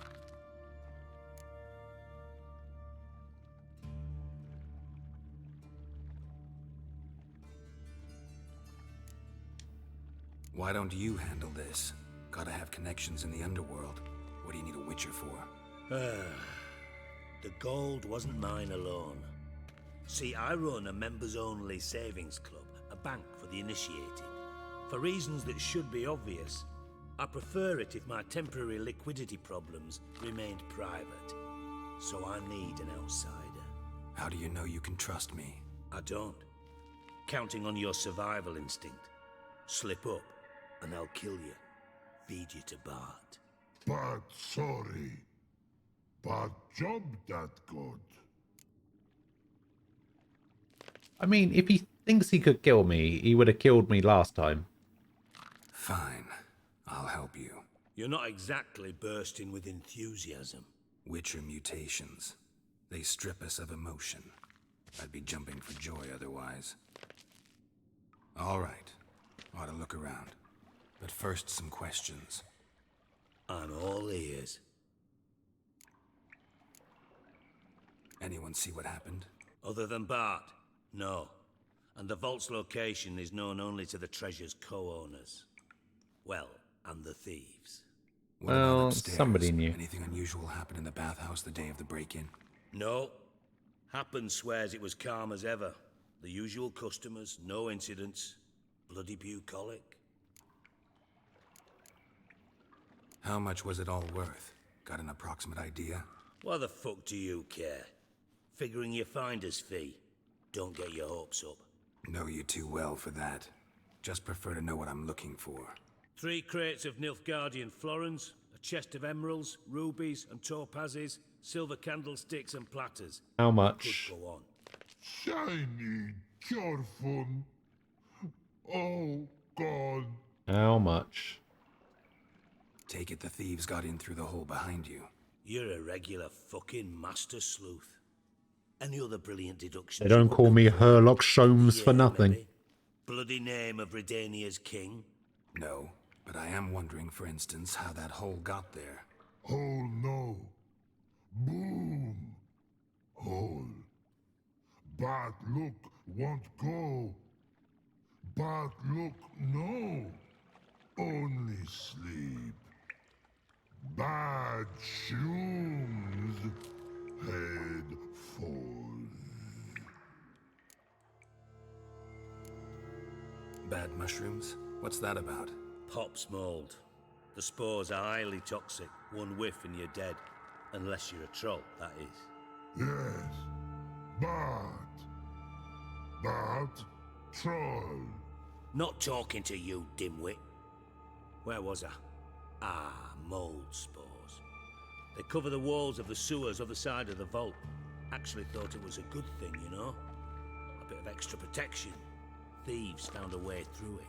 Why don't you handle this? Gotta have connections in the underworld. What do you need a Witcher for? The gold wasn't mine alone. See, I run a members-only savings club, a bank for the initiated. For reasons that should be obvious, I prefer it if my temporary liquidity problems remained private. So I need an outsider. How do you know you can trust me? I don't. Counting on your survival instinct. Slip up, and I'll kill you. Feed you to Bart. But sorry. But job that good. I mean, if he thinks he could kill me, he would have killed me last time. Fine. I'll help you. You're not exactly bursting with enthusiasm. Witcher mutations. They strip us of emotion. I'd be jumping for joy otherwise. All right. Ought to look around. But first, some questions. I'm all ears. Anyone see what happened? Other than Bart? No. And the vault's location is known only to the treasure's co-owners. Well, and the thieves. What about Well, upstairs? somebody knew. Anything unusual happened in the bathhouse the day of the break-in? No. Happen swears it was calm as ever. The usual customers, no incidents. Bloody bucolic. How much was it all worth? Got an approximate idea? Why the fuck do you care? Figuring your finder's fee. Don't get your hopes up. Know you too well for that. Just prefer to know what I'm looking for. 3 crates of Nilfgaardian florins, a chest of emeralds, rubies, and topazes, silver candlesticks and platters. How Could much? go on. Shiny Chorfun. Oh, God. How much? Take it the thieves got in through the hole behind you. You're a regular fucking master sleuth. Any other brilliant deductions? They don't call me Herlock Sholmes for nothing. Maybe? Bloody name of Redania's king? No, but I am wondering, for instance, how that hole got there. Hole no. Boom. Hole. Bad look won't go. Bad look no. Only sleep. Bad shrooms. Head falls. Bad mushrooms? What's that about? Pop's mold. The spores are highly toxic. One whiff and you're dead. Unless you're a troll, that is. Yes. Bad. Bad troll. Not talking to you, dimwit. Where was I? Ah, mold spores. They cover the walls of the sewers other side of the vault. Actually thought it was a good thing, you know? A bit of extra protection. Thieves found a way through it.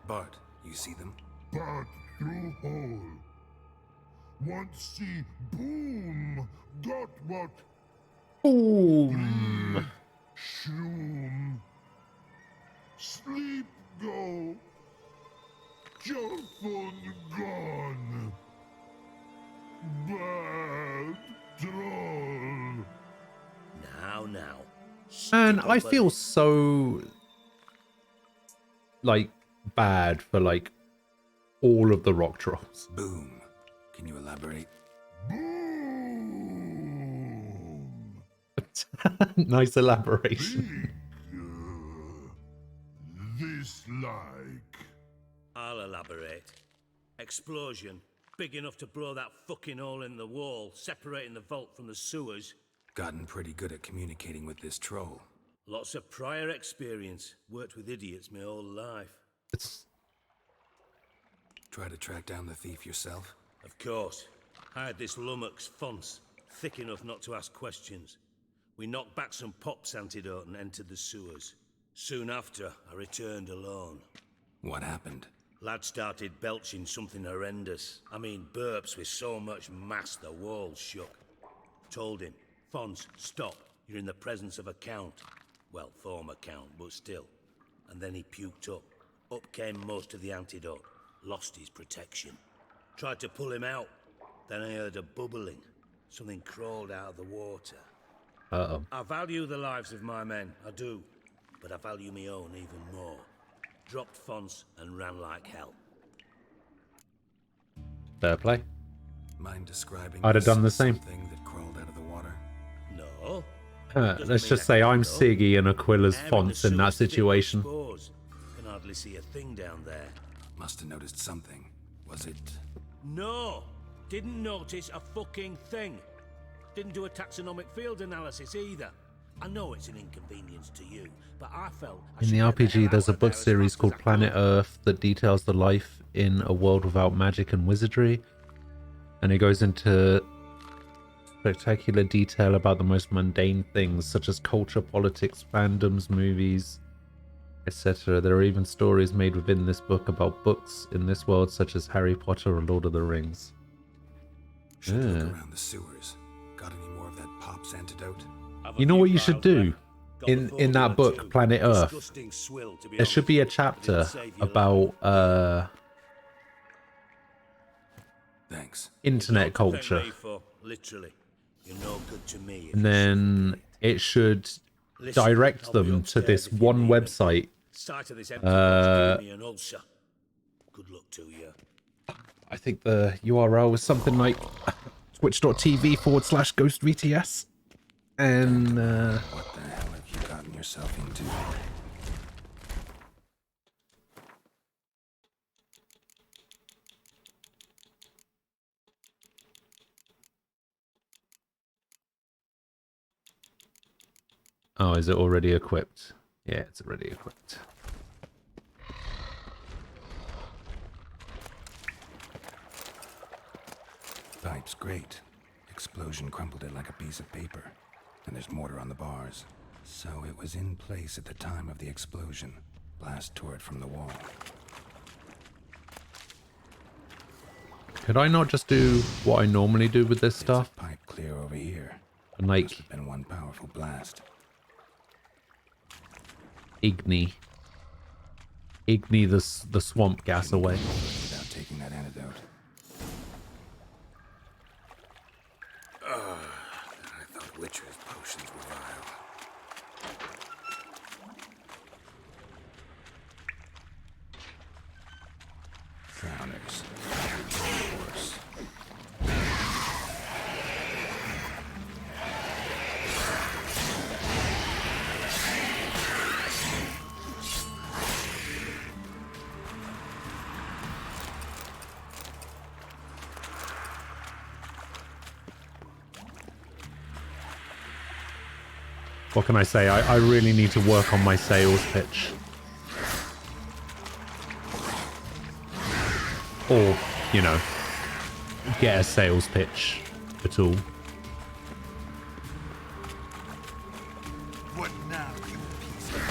Bart, you see them? Bad through hole. Want see boom. Got what? Boom. Shroom. Sleep go. Your phone gone. Bad troll. Now. And I feel so like bad for like all of the rock trolls. Boom. Can you elaborate? Nice elaboration. This like. I'll elaborate. Explosion. Big enough to blow that fucking hole in the wall, separating the vault from the sewers. Gotten pretty good at communicating with this troll. Lots of prior experience. Worked with idiots my whole life. Try to track down the thief yourself? Of course. I had this lummox Fonce, thick enough not to ask questions. We knocked back some Pop's antidote and entered the sewers. Soon after, I returned alone. What happened? Lad started belching something horrendous. I mean, burps with so much mass the walls shook. Told him, Fonce, stop. You're in the presence of a count. Well, former count, but still. And then he puked up. Up came most of the antidote. Lost his protection. Tried to pull him out. Then I heard a bubbling. Something crawled out of the water. Uh-oh. I value the lives of my men, I do. But I value my own even more. Dropped Fonce and ran like hell. Fair play. Mind describing I'd have done the same. something that crawled out of the water? No. Let's just say I'm Siggy and Aquila's Fonce in that situation. Can hardly see a thing down there. Must have noticed something. Was it? No! Didn't notice a fucking thing. Didn't do a taxonomic field analysis either. I know it's an inconvenience to you, but I felt... In the RPG, there's a book series called Planet Earth that details the life in a world without magic and wizardry. And it goes into spectacular detail about the most mundane things, such as culture, politics, fandoms, movies, etc. There are even stories made within this book about books in this world, such as Harry Potter or Lord of the Rings. Should look around the sewers. Got any more of that Pop's antidote? You know what you should do? In that book, Planet Earth, there should be a chapter about Thanks. internet culture. Literally. You're no good to me. And then it should direct them to this one website. Sight of this empty box gave me an ulcer. Good luck to you. I think the URL was something like twitch.tv/ghostvts. And What the hell have you gotten yourself into? oh, is it already equipped? Yeah, it's already equipped. Looks great. Explosion crumpled it like a piece of paper. And there's mortar on the bars. So it was in place at the time of the explosion. Blast tore it from the wall. Could I not just do what I normally do with this stuff? Pipe clear over here. And like Must have been one powerful blast. Igni the swamp gas away. Without taking that antidote. I thought Witcher's potions were vile. Drowners. Worse. What can I say? I really need to work on my sales pitch. Or, you know, get a sales pitch at all. What now, you piece of...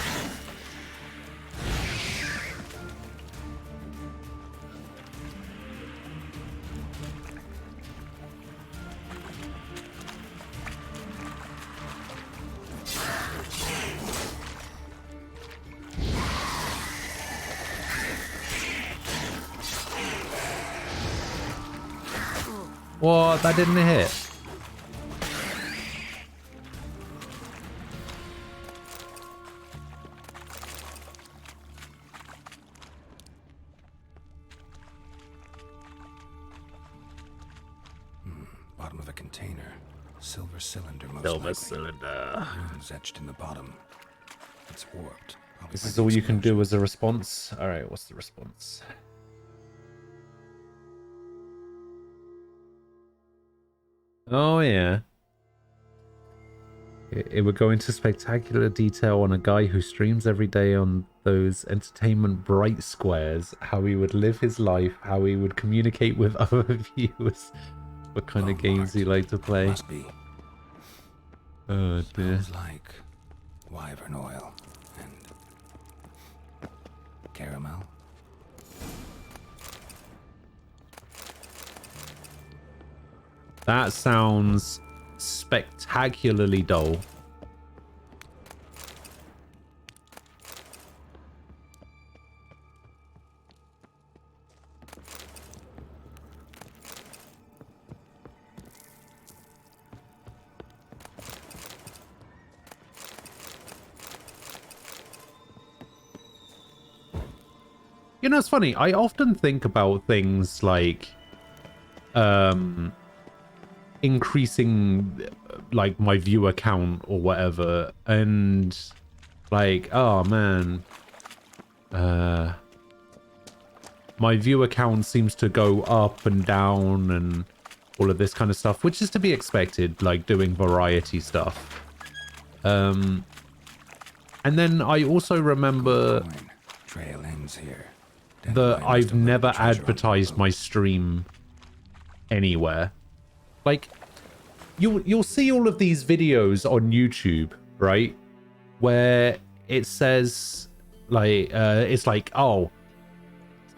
What? That didn't hit. Bottom of a container. Silver cylinder, most Silver likely. cylinder. Runes etched in the bottom. It's warped. Probably This by is the all you can do as a response? Alright, what's the response? Oh yeah. It would go into spectacular detail on a guy who streams every day on those entertainment bright squares, how he would live his life, how he would communicate with other viewers, what kind of games he liked to play. Must be. Oh dear. Smells like wyvern oil and caramel. That sounds spectacularly dull. You know, it's funny. I often think about things like increasing like my viewer count or whatever, and like, oh man, my viewer count seems to go up and down and all of this kind of stuff, which is to be expected, like doing variety stuff. And then I also remember Trail ends here. that I've never advertised my stream anywhere. Like, you'll see all of these videos on YouTube, right? Where it says, like, it's like, oh,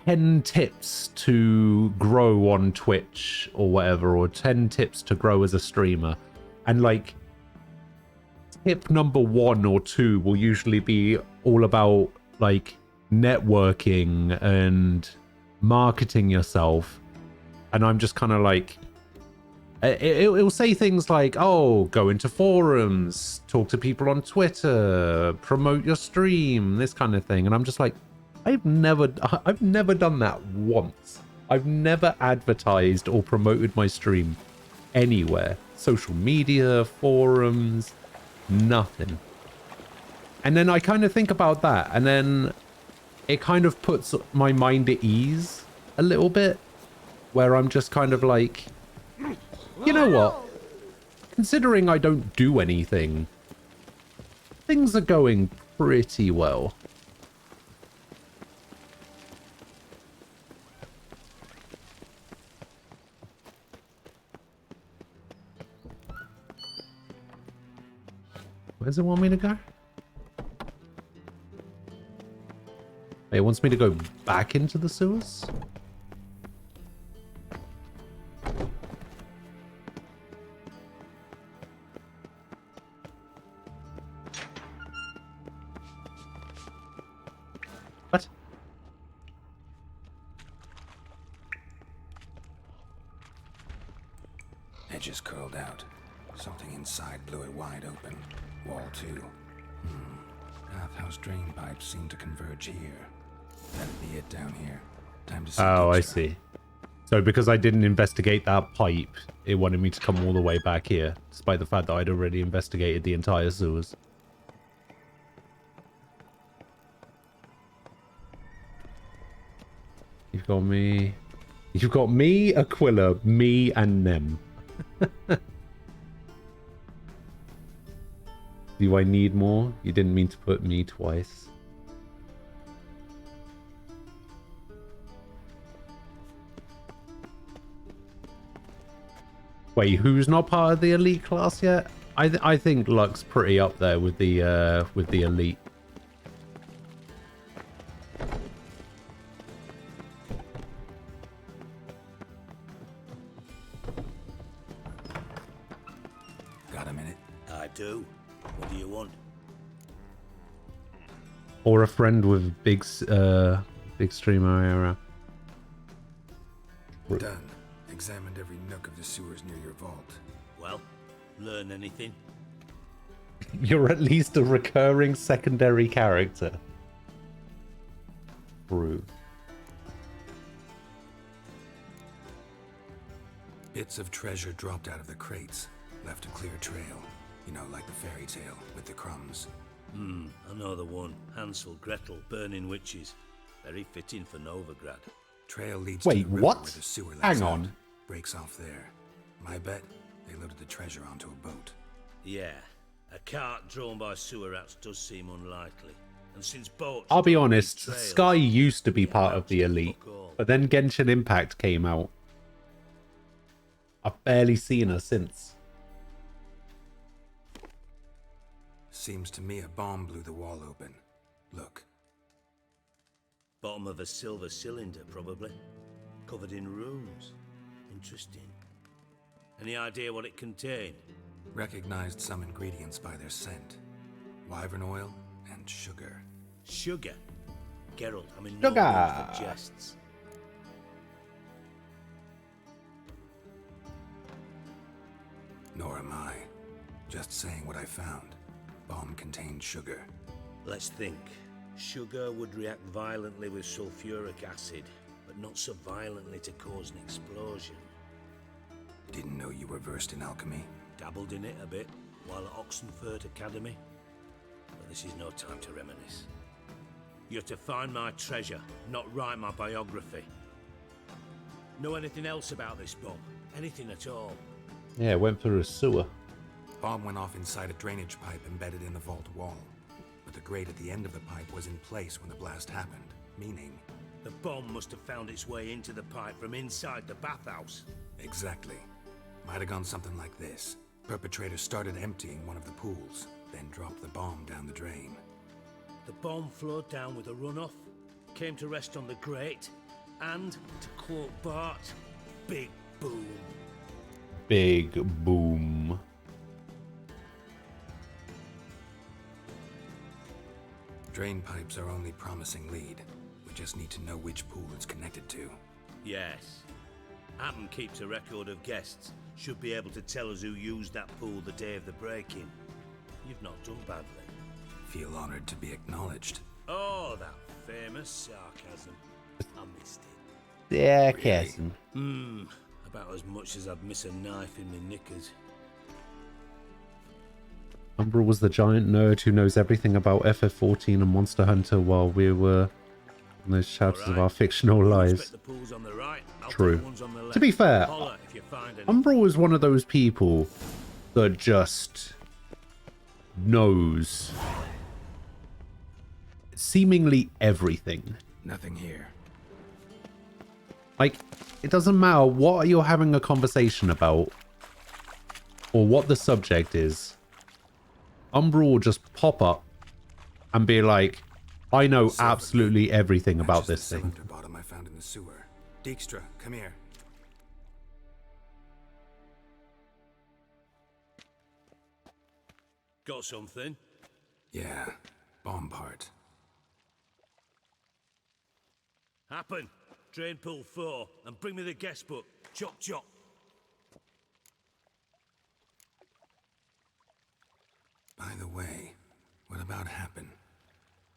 10 tips to grow on Twitch or whatever, or 10 tips to grow as a streamer. And, like, tip number 1 or 2 will usually be all about, like, networking and marketing yourself. And I'm just kind of like, it'll say things like, oh, go into forums, talk to people on Twitter, promote your stream, this kind of thing. And I'm just like, I've never done that once. I've never advertised or promoted my stream anywhere. Social media, forums, nothing. And then I kind of think about that, and then it kind of puts my mind at ease a little bit, where I'm just kind of like, you know what? Considering I don't do anything, things are going pretty well. Where does it want me to go? It wants me to go back into the sewers? What? Edges curled out. Something inside blew it wide open. Wall 2. Bathhouse drain pipes seem to converge here. That'd be it down here. Time to see. Oh, I see. So because I didn't investigate that pipe, it wanted me to come all the way back here, despite the fact that I'd already investigated the entire sewers. You've got me. You've got me, Aquila, me, and Nem. Do I need more? You didn't mean to put me twice. Wait, who's not part of the elite class yet? I think Luck's pretty up there with the elite. Got a minute? I do. What do you want? Or a friend with big streamer era. Done. Examined every nook of the sewers near your vault. Well, learn anything? You're at least a recurring secondary character. Brew. Bits of treasure dropped out of the crates. Left a clear trail. You know, like the fairy tale with the crumbs. I know the one. Hansel, Gretel, burning witches. Very fitting for Novigrad. Trail leads Wait, to the river what? where the sewer lets Hang out. on. Breaks off there. My bet, they loaded the treasure onto a boat. Yeah, a cart drawn by sewer rats does seem unlikely. And since boats... I'll be don't leave honest, trails, Sky used to be part of the elite, but then Genshin Impact came out. I've barely seen her since. Seems to me a bomb blew the wall open. Look. Bottom of a silver cylinder, probably. Covered in runes. Interesting. Any idea what it contained? Recognized some ingredients by their scent. Wyvern oil and sugar. Sugar? Geralt, I'm in no mood Sugar. for jests. Nor am I. Just saying what I found. Bomb contained sugar. Let's think. Sugar would react violently with sulfuric acid, but not so violently to cause an explosion. Didn't know you were versed in alchemy. Dabbled in it a bit while at Oxenford Academy. But this is no time to reminisce. You're to find my treasure, not write my biography. Know anything else about this bomb? Anything at all? Yeah, it went through a sewer. Bomb went off inside a drainage pipe embedded in the vault wall. But the grate at the end of the pipe was in place when the blast happened, meaning... The bomb must have found its way into the pipe from inside the bathhouse. Exactly. Might have gone something like this. Perpetrator started emptying one of the pools, then dropped the bomb down the drain. The bomb flowed down with a runoff, came to rest on the grate, and, to quote Bart, big boom. Big boom. Drain pipes are only promising lead. We just need to know which pool it's connected to. Yes. Appen keeps a record of guests. Should be able to tell us who used that pool the day of the break-in. You've not done badly. Feel honored to be acknowledged. Oh, that famous sarcasm. I missed it. Yeah, Cassim. About as much as I'd miss a knife in my knickers. Umbra was the giant nerd who knows everything about FF14 and Monster Hunter while we were in those chapters of our fictional lives. True. To be fair, Umbra was one of those people that just knows seemingly everything. Nothing here. Like, it doesn't matter what you're having a conversation about or what the subject is. Umbra will just pop up and be like, I know absolutely everything about this thing. Cylinder bottom I found in the sewer. Dijkstra, come here. Got something? Yeah, bomb part. Happen. Drain pool 4 and bring me the guest book. Chop chop. By the way, what about Happen?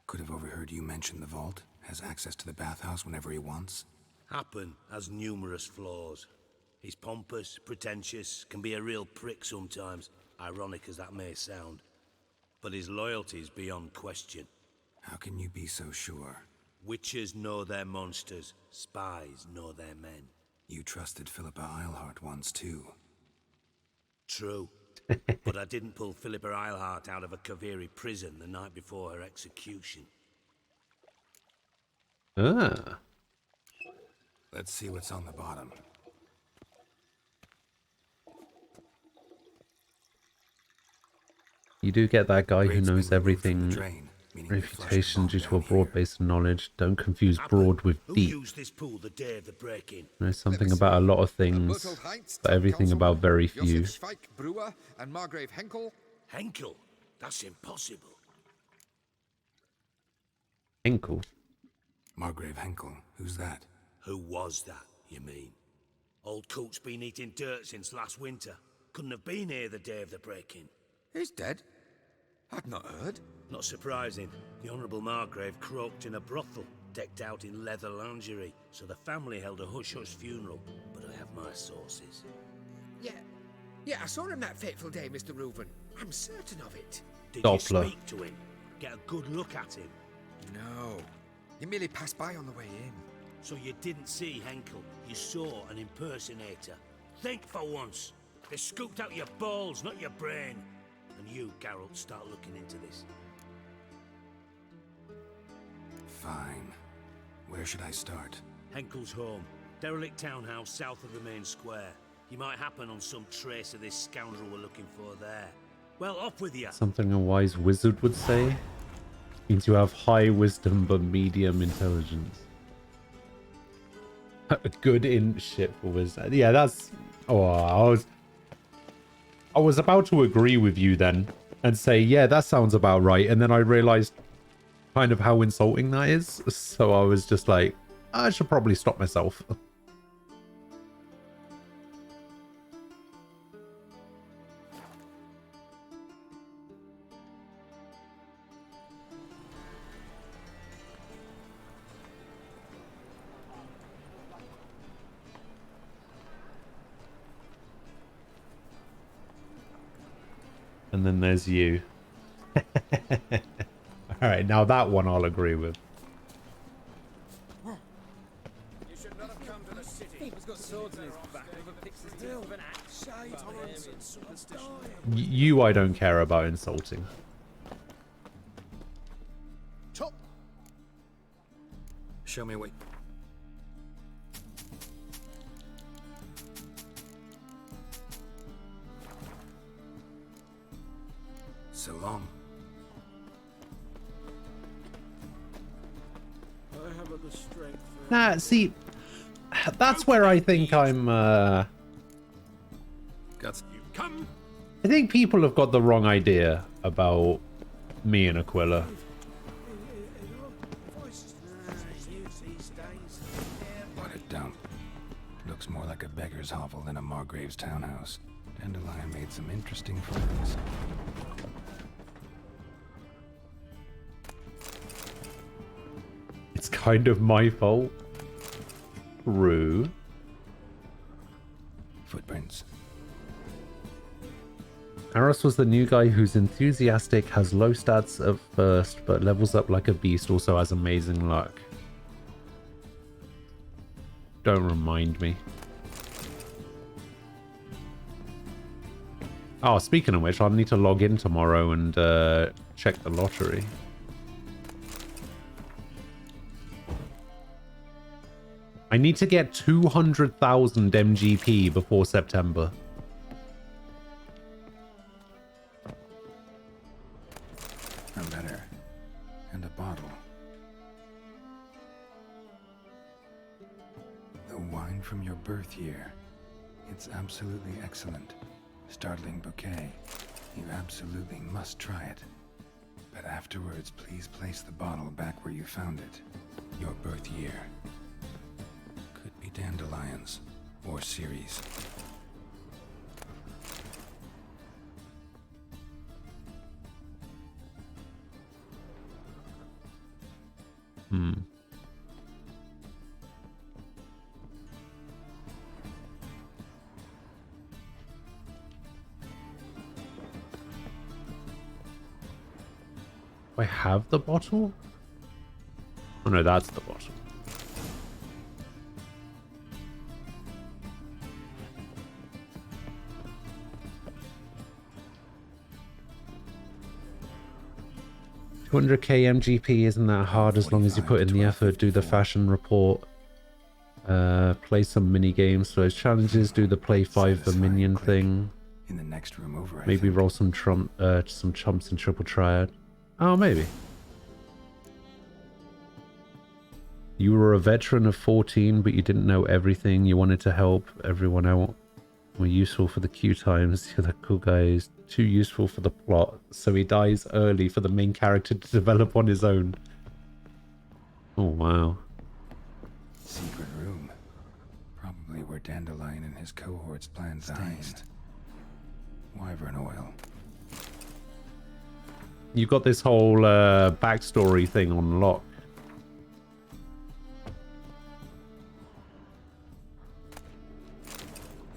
Could have overheard you mention the vault. Has access to the bathhouse whenever he wants. Happen has numerous flaws. He's pompous, pretentious, can be a real prick sometimes, ironic as that may sound. But his loyalty's beyond question. How can you be so sure? Witches know their monsters, spies know their men. You trusted Philippa Eilhart once too. True. But I didn't pull Philippa Eilhart out of a Kaviri prison the night before her execution. Ah. Let's see what's on the bottom. You do get that guy who Grade's knows been removed from the everything. drain, meaning they flushed the Reputation bomb due to a down here. broad-based knowledge. Don't confuse broad with Who deep. used this pool the day of the break-in? Knows something about a lot of things, but everything about very few. Josef Schweik, brewer, and Margrave Henkel. Henkel? That's impossible. Henkel. Margrave Henkel. Who's that? Who was that, you mean? Old Coot's been eating dirt since last winter. Couldn't have been here the day of the break-in. He's dead? I'd not heard. Not surprising. The Honourable Margrave croaked in a brothel, decked out in leather lingerie, so the family held a hush-hush funeral. But I have my sources. Yeah, I saw him that fateful day, Mr. Reuven. I'm certain of it. Did Doppler. you speak to him? Get a good look at him? No. He merely passed by on the way in. So you didn't see Henkel, you saw an impersonator. Think for once. They scooped out your balls, not your brain. And you, Geralt, start looking into this. Fine. Where should I start? Henkel's home. Derelict townhouse south of the main square. You might happen on some trace of this scoundrel we're looking for there. Well, off with you. Something a wise wizard would say. Means you have high wisdom but medium intelligence. Good in shit for wizard. Yeah, that's... Oh, I was about to agree with you then and say, yeah, that sounds about right. And then I realized kind of how insulting that is. So I was just like, I should probably stop myself. And then there's you. Alright, now that one I'll agree with. You should not have come to the city. He's got swords in his back. Never picks his deal with an axe. Shade, tolerance, and superstition. You I don't care about insulting. Chop! Show me what... Salam. I haven't the strength for... Nah, see, that's where I think I'm, Guts. Come. I think people have got the wrong idea about me and Aquila. What a dump. Looks more like a beggar's hovel than a Margrave's townhouse. Dandelion made some interesting friends. It's kind of my fault. True. Footprints. Aros was the new guy who's enthusiastic, has low stats at first, but levels up like a beast, also has amazing luck. Don't remind me. Oh, speaking of which, I'll need to log in tomorrow and check the lottery. I need to get 200,000 MGP before September. from your birth year. It's absolutely excellent. Startling bouquet. You absolutely must try it. But afterwards, please place the bottle back where you found it. Your birth year. Could be dandelions or Ceres. I have the bottle? Oh no, that's the bottle. $200k MGP isn't that hard as long as you put in the effort, do the fashion report, play some mini games for those challenges, do the play 5 for minion thing. In the next room over, Maybe roll some chumps in triple triad. Oh, maybe. You were a veteran of 14, but you didn't know everything. You wanted to help everyone out. Were useful for the queue times. You're the cool guy who's too useful for the plot, so he dies early for the main character to develop on his own. Oh, wow. Secret room. Probably where Dandelion and his cohorts planned the heist. Wyvern oil. You got this whole backstory thing on lock.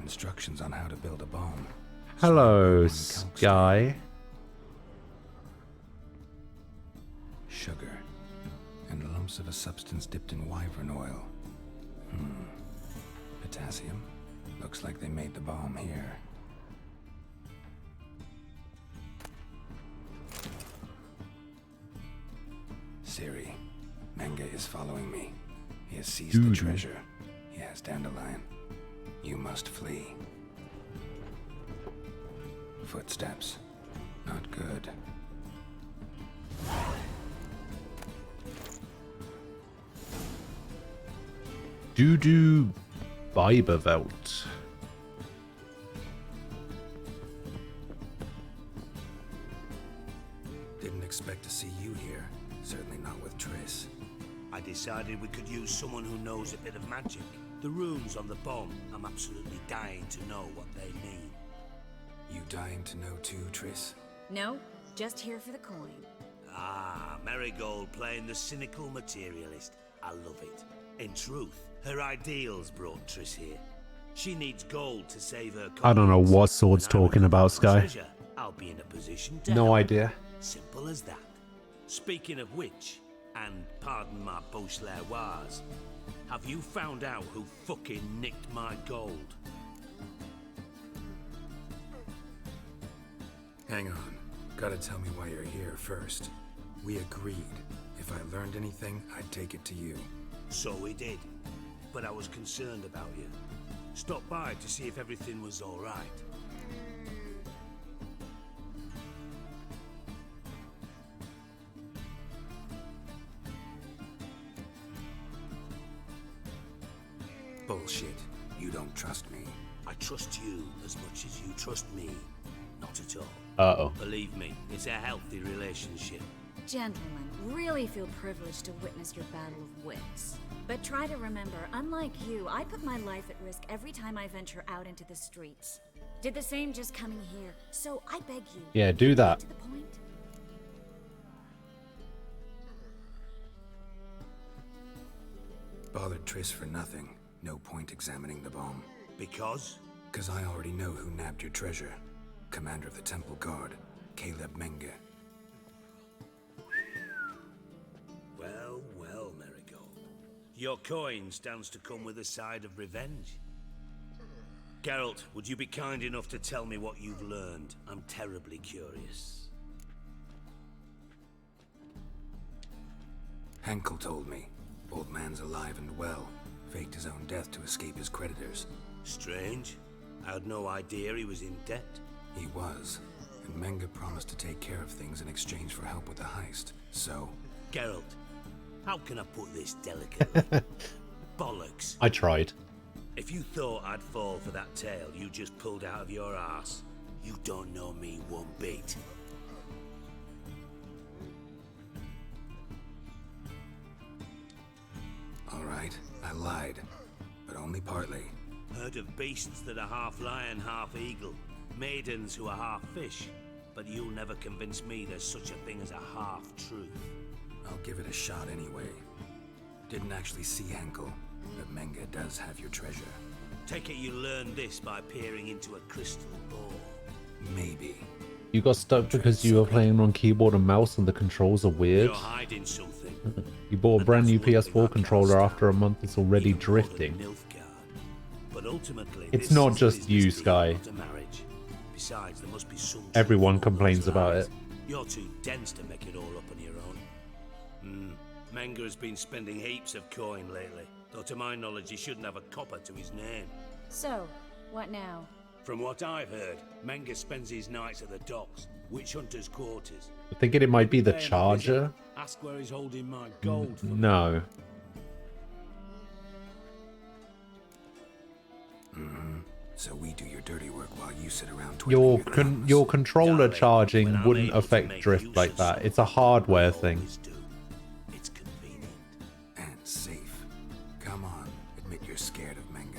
Instructions on how to build a bomb. Hello, Sky. Sugar. And lumps of a substance dipped in wyvern oil. Potassium. Looks like they made the bomb here. Ciri, Menge is following me. He has seized the treasure. He has Dandelion. You must flee. Footsteps. Not good. Dudu Bibervelt. Didn't expect to see you here. Certainly not with Triss. I decided we could use someone who knows a bit of magic. The runes on the bomb, I'm absolutely dying to know what they mean. You dying to know too, Triss? No, just here for the coin. Ah, Marigold playing the cynical materialist. I love it. In truth, her ideals brought Triss here. She needs gold to save her. I don't know what Sword's talking about, Sky. Treasure, I'll be in a position to No help. idea. Simple as that. Speaking of which, and pardon my Beauclervoise, have you found out who fucking nicked my gold? Hang on. Gotta tell me why you're here first. We agreed. If I learned anything, I'd take it to you. So we did. But I was concerned about you. Stopped by to see if everything was all right. Bullshit. You don't trust me. I trust you as much as you trust me. Not at all. Uh-oh. Believe me, it's a healthy relationship. Gentlemen, really feel privileged to witness your battle of wits. But try to remember, unlike you, I put my life at risk every time I venture out into the streets. Did the same just coming here. So I beg you. Yeah, do that. To the point. Bothered Triss for nothing. No point examining the bomb. Because? Because I already know who nabbed your treasure. Commander of the Temple Guard, Caleb Menge. Well, well, Marigold. Your coin stands to come with a side of revenge. Geralt, would you be kind enough to tell me what you've learned? I'm terribly curious. Henkel told me. Old man's alive and well. Faked his own death to escape his creditors. Strange. I had no idea he was in debt. He was. And Menge promised to take care of things in exchange for help with the heist. So... Geralt, how can I put this delicately? Bollocks. I tried. If you thought I'd fall for that tale you just pulled out of your arse, you don't know me one bit. All right, I lied, but only partly. Heard of beasts that are half lion, half eagle, maidens who are half fish, but you'll never convince me there's such a thing as a half-truth. I'll give it a shot anyway. Didn't actually see Henkel, but Menge does have your treasure. Take it you learned this by peering into a crystal ball. Maybe. You got stuck because you were playing on keyboard and mouse and the controls are weird. You're hiding something. You bought a brand new PS4 controller after a month, it's already drifting. But ultimately, It's not just you, Sky. Besides, there must be some Everyone complains about it. You're too dense to make it all up on your own. Menge has been spending heaps of coin lately, though to my knowledge he shouldn't have a copper to his name. So, what now? From what I've heard, Menge spends his nights at the docks, witch hunters' quarters. I'm thinking it might be the Pay him a visit, charger. Ask where he's holding my gold for me. No. So we do your dirty work while you sit around Your controller charging wouldn't affect drift like that. It's a hardware thing. It's convenient. And safe. Come on, admit you're scared of Menge.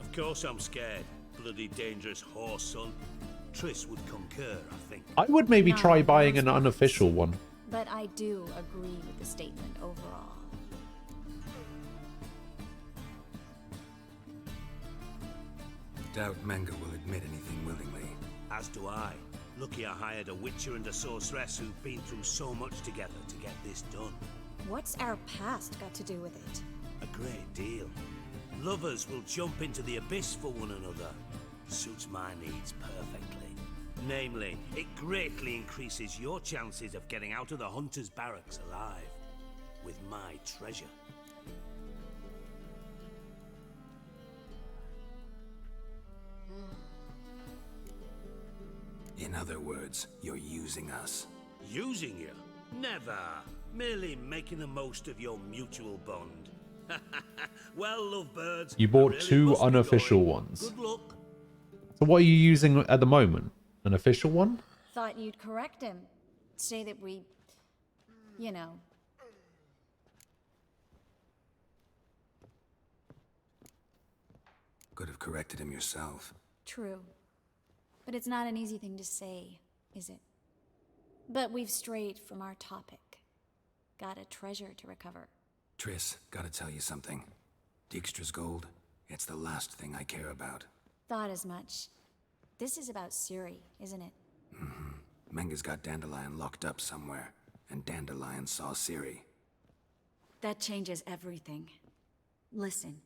Of course I'm scared. Bloody dangerous horse, son. Triss would concur, I think. I would maybe try buying an unofficial one. But I do agree with the statement overall. Doubt Menge will admit anything willingly. As do I. Lucky I hired a witcher and a sorceress who've been through so much together to get this done. What's our past got to do with it? A great deal. Lovers will jump into the abyss for one another. Suits my needs perfectly. Namely, it greatly increases your chances of getting out of the hunter's barracks alive. With my treasure. In other words, you're using us. Using you? Never. Merely making the most of your mutual bond. Well, lovebirds. You bought two unofficial ones. Good luck. So what are you using at the moment? An official one? Thought you'd correct him. Say that we, you know. Could have corrected him yourself. True. But it's not an easy thing to say, is it? But we've strayed from our topic. Got a treasure to recover. Triss, gotta tell you something. Dijkstra's gold, it's the last thing I care about. Thought as much. This is about Ciri, isn't it? Menge's got Dandelion locked up somewhere, and Dandelion saw Ciri. That changes everything. Listen,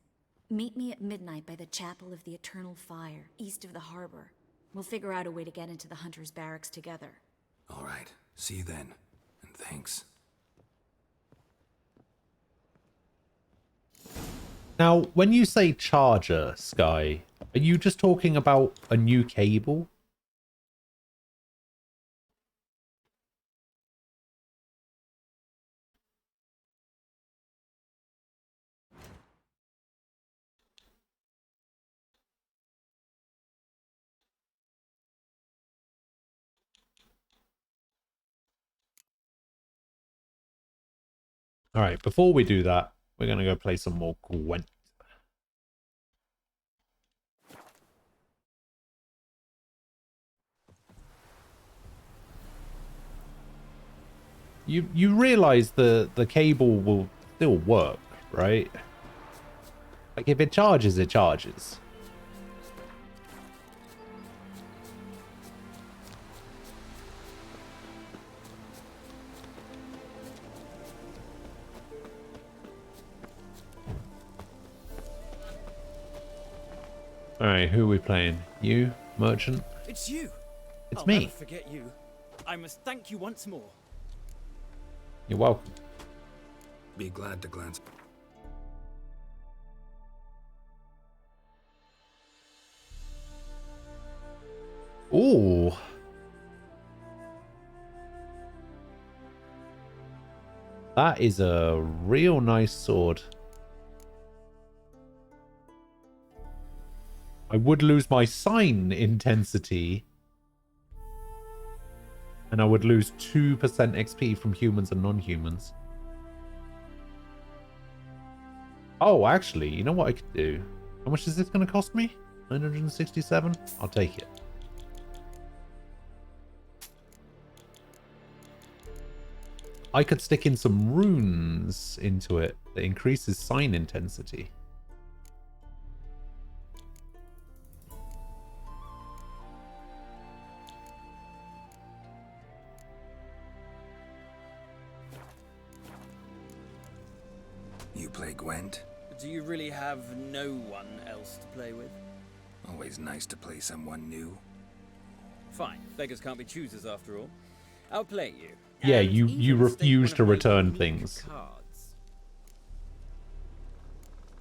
meet me at midnight by the Chapel of the Eternal Fire, east of the harbor. We'll figure out a way to get into the Hunter's barracks together. All right, see you then, and thanks. Now, when you say charger, Sky, are you just talking about a new cable? All right, before we do that, we're going to go play some more Gwent. You realize the cable will still work, right? Like if it charges, it charges. All right, who are we playing? You, Merchant? It's you. It's I'll me. Never forget you. I must thank you once more. You're welcome. Be glad to glance. Ooh. That is a real nice sword. I would lose my sign intensity. And I would lose 2% XP from humans and non-humans. Oh, actually, you know what I could do? How much is this going to cost me? 967? I'll take it. I could stick in some runes into it that increases sign intensity. You play Gwent? Do you really have no one else to play with? Always nice to play someone new. Fine. Beggars can't be choosers after all. I'll play you. Yeah, And you even refuse stake to one of my return unique things. cards.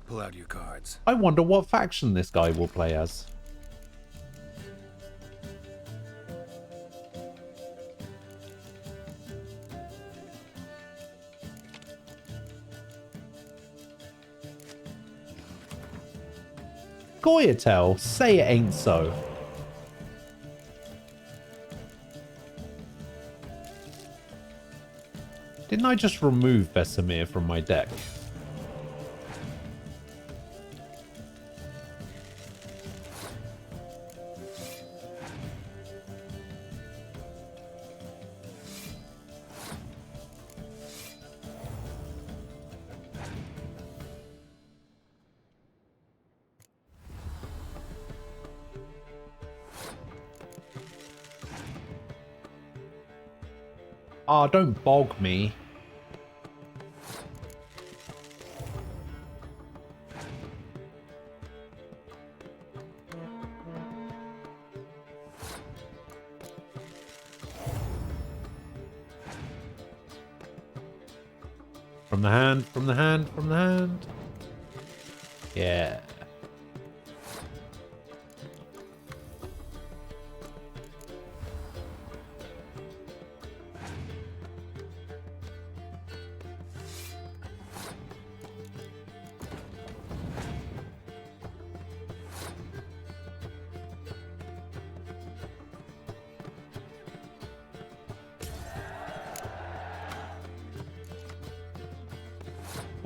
Pull out your cards. I wonder what faction this guy will play as. Goyatel, say it ain't so. Didn't I just remove Vesemir from my deck? Ah, don't bog me. From the hand, from the hand, from the hand. Yeah.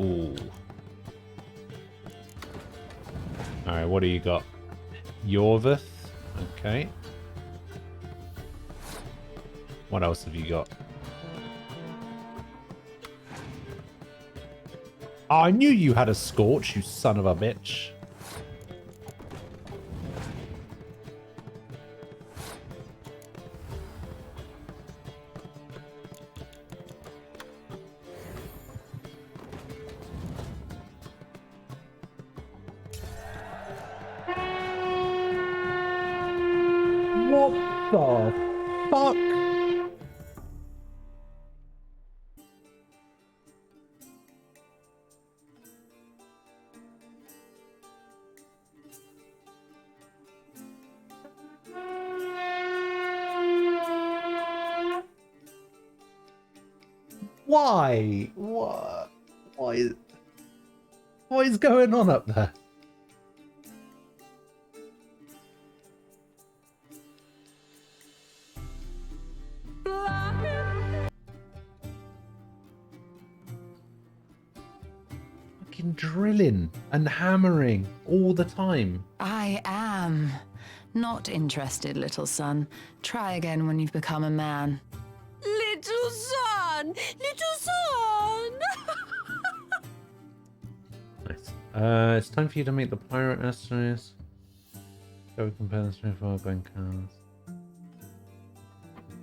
Ooh. Alright, what do you got? Yorvith. Okay. What else have you got? Oh, I knew you had a Scorch, you son of a bitch. What the fuck? Why? What? What is going on up there? Fucking drilling and hammering all the time. I am not interested, little son. Try again when you've become a man. Little son! Little son! Nice. It's time for you to make the pirate essays. Shall we compare the strength of our going cards?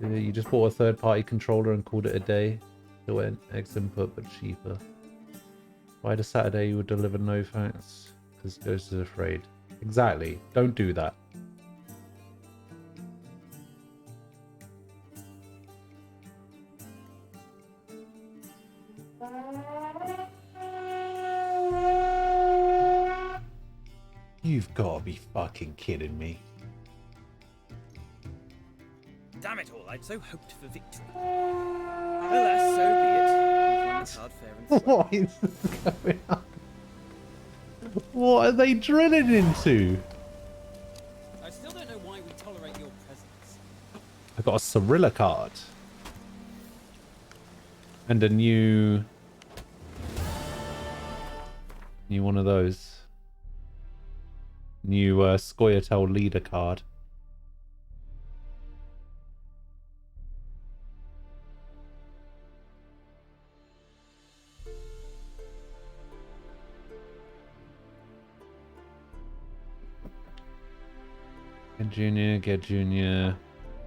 You just bought a third-party controller and called it a day. Still went X input, but cheaper. Why does Saturday you would deliver no facts? Because Ghost is afraid. Exactly. Don't do that. You've got to be fucking kidding me. Damn it all, I'd so hoped for victory. Alas, so be it. We've won this hard, fair and square. What is going on? What are they drilling into? I got a Cirilla card. And a new one of those. New Scoia'tael leader card.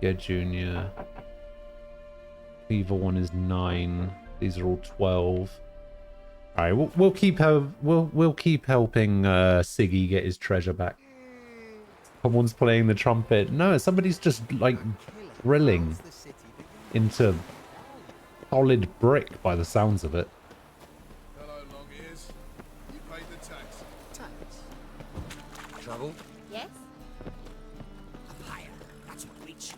Get Junior. Cleaver one is 9. These are all 12. All right, we'll keep we'll keep helping Siggy get his treasure back. Someone's playing the trumpet. No, somebody's just like drilling into solid brick by the sounds of it. Hello, long ears. You paid the tax. Tax? Trouble? Yes? Up higher. That's what we should.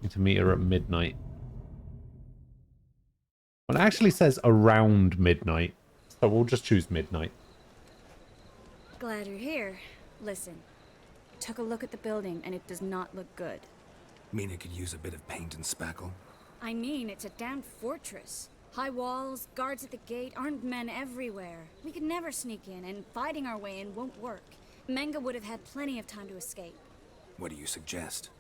Need to meet her at midnight. Well, it actually says around midnight, so we'll just choose midnight. Glad you're here. Listen, took a look at the building and it does not look good. Mina could use a bit of paint and spackle. I mean, it's a damn fortress. High walls, guards at the gate, armed men everywhere. We could never sneak in, and fighting our way in won't work. Menge would have had plenty of time to escape. What do you suggest?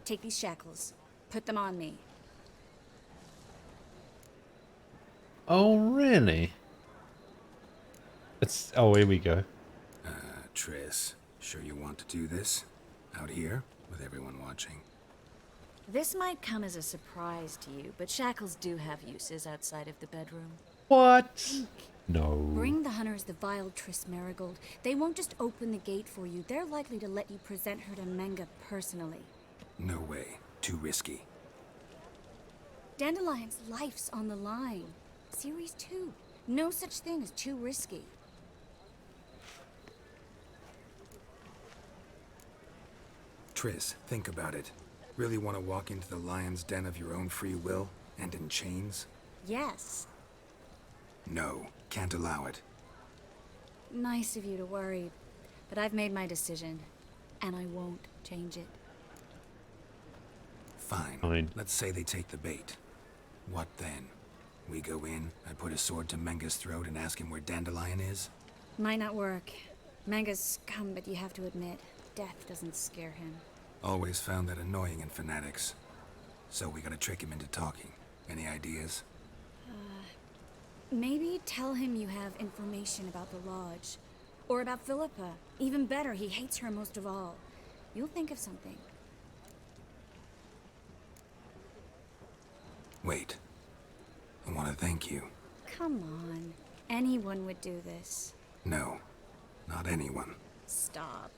Take these shackles. Put them on me. Oh, really? Oh, here we go. Triss, sure you want to do this? Out here, with everyone watching? This might come as a surprise to you, but shackles do have uses outside of the bedroom. What? No. Bring the hunters the vile Triss Merigold. They won't just open the gate for you. They're likely to let you present her to Menge personally. No way. Too risky. Dandelion's life's on the line. Series 2. No such thing as too risky. Triss, think about it. Really want to walk into the lion's den of your own free will, and in chains? Yes. No, can't allow it. Nice of you to worry, but I've made my decision, and I won't change it. Fine. Let's say they take the bait. What then? We go in, I put a sword to Menge's throat and ask him where Dandelion is? Might not work. Menge's scum, but you have to admit, death doesn't scare him. Always found that annoying in fanatics. So we gotta trick him into talking. Any ideas? Maybe tell him you have information about the Lodge. Or about Philippa. Even better, he hates her most of all. You'll think of something. Wait. I want to thank you. Come on. Anyone would do this. No. Not anyone. Stop.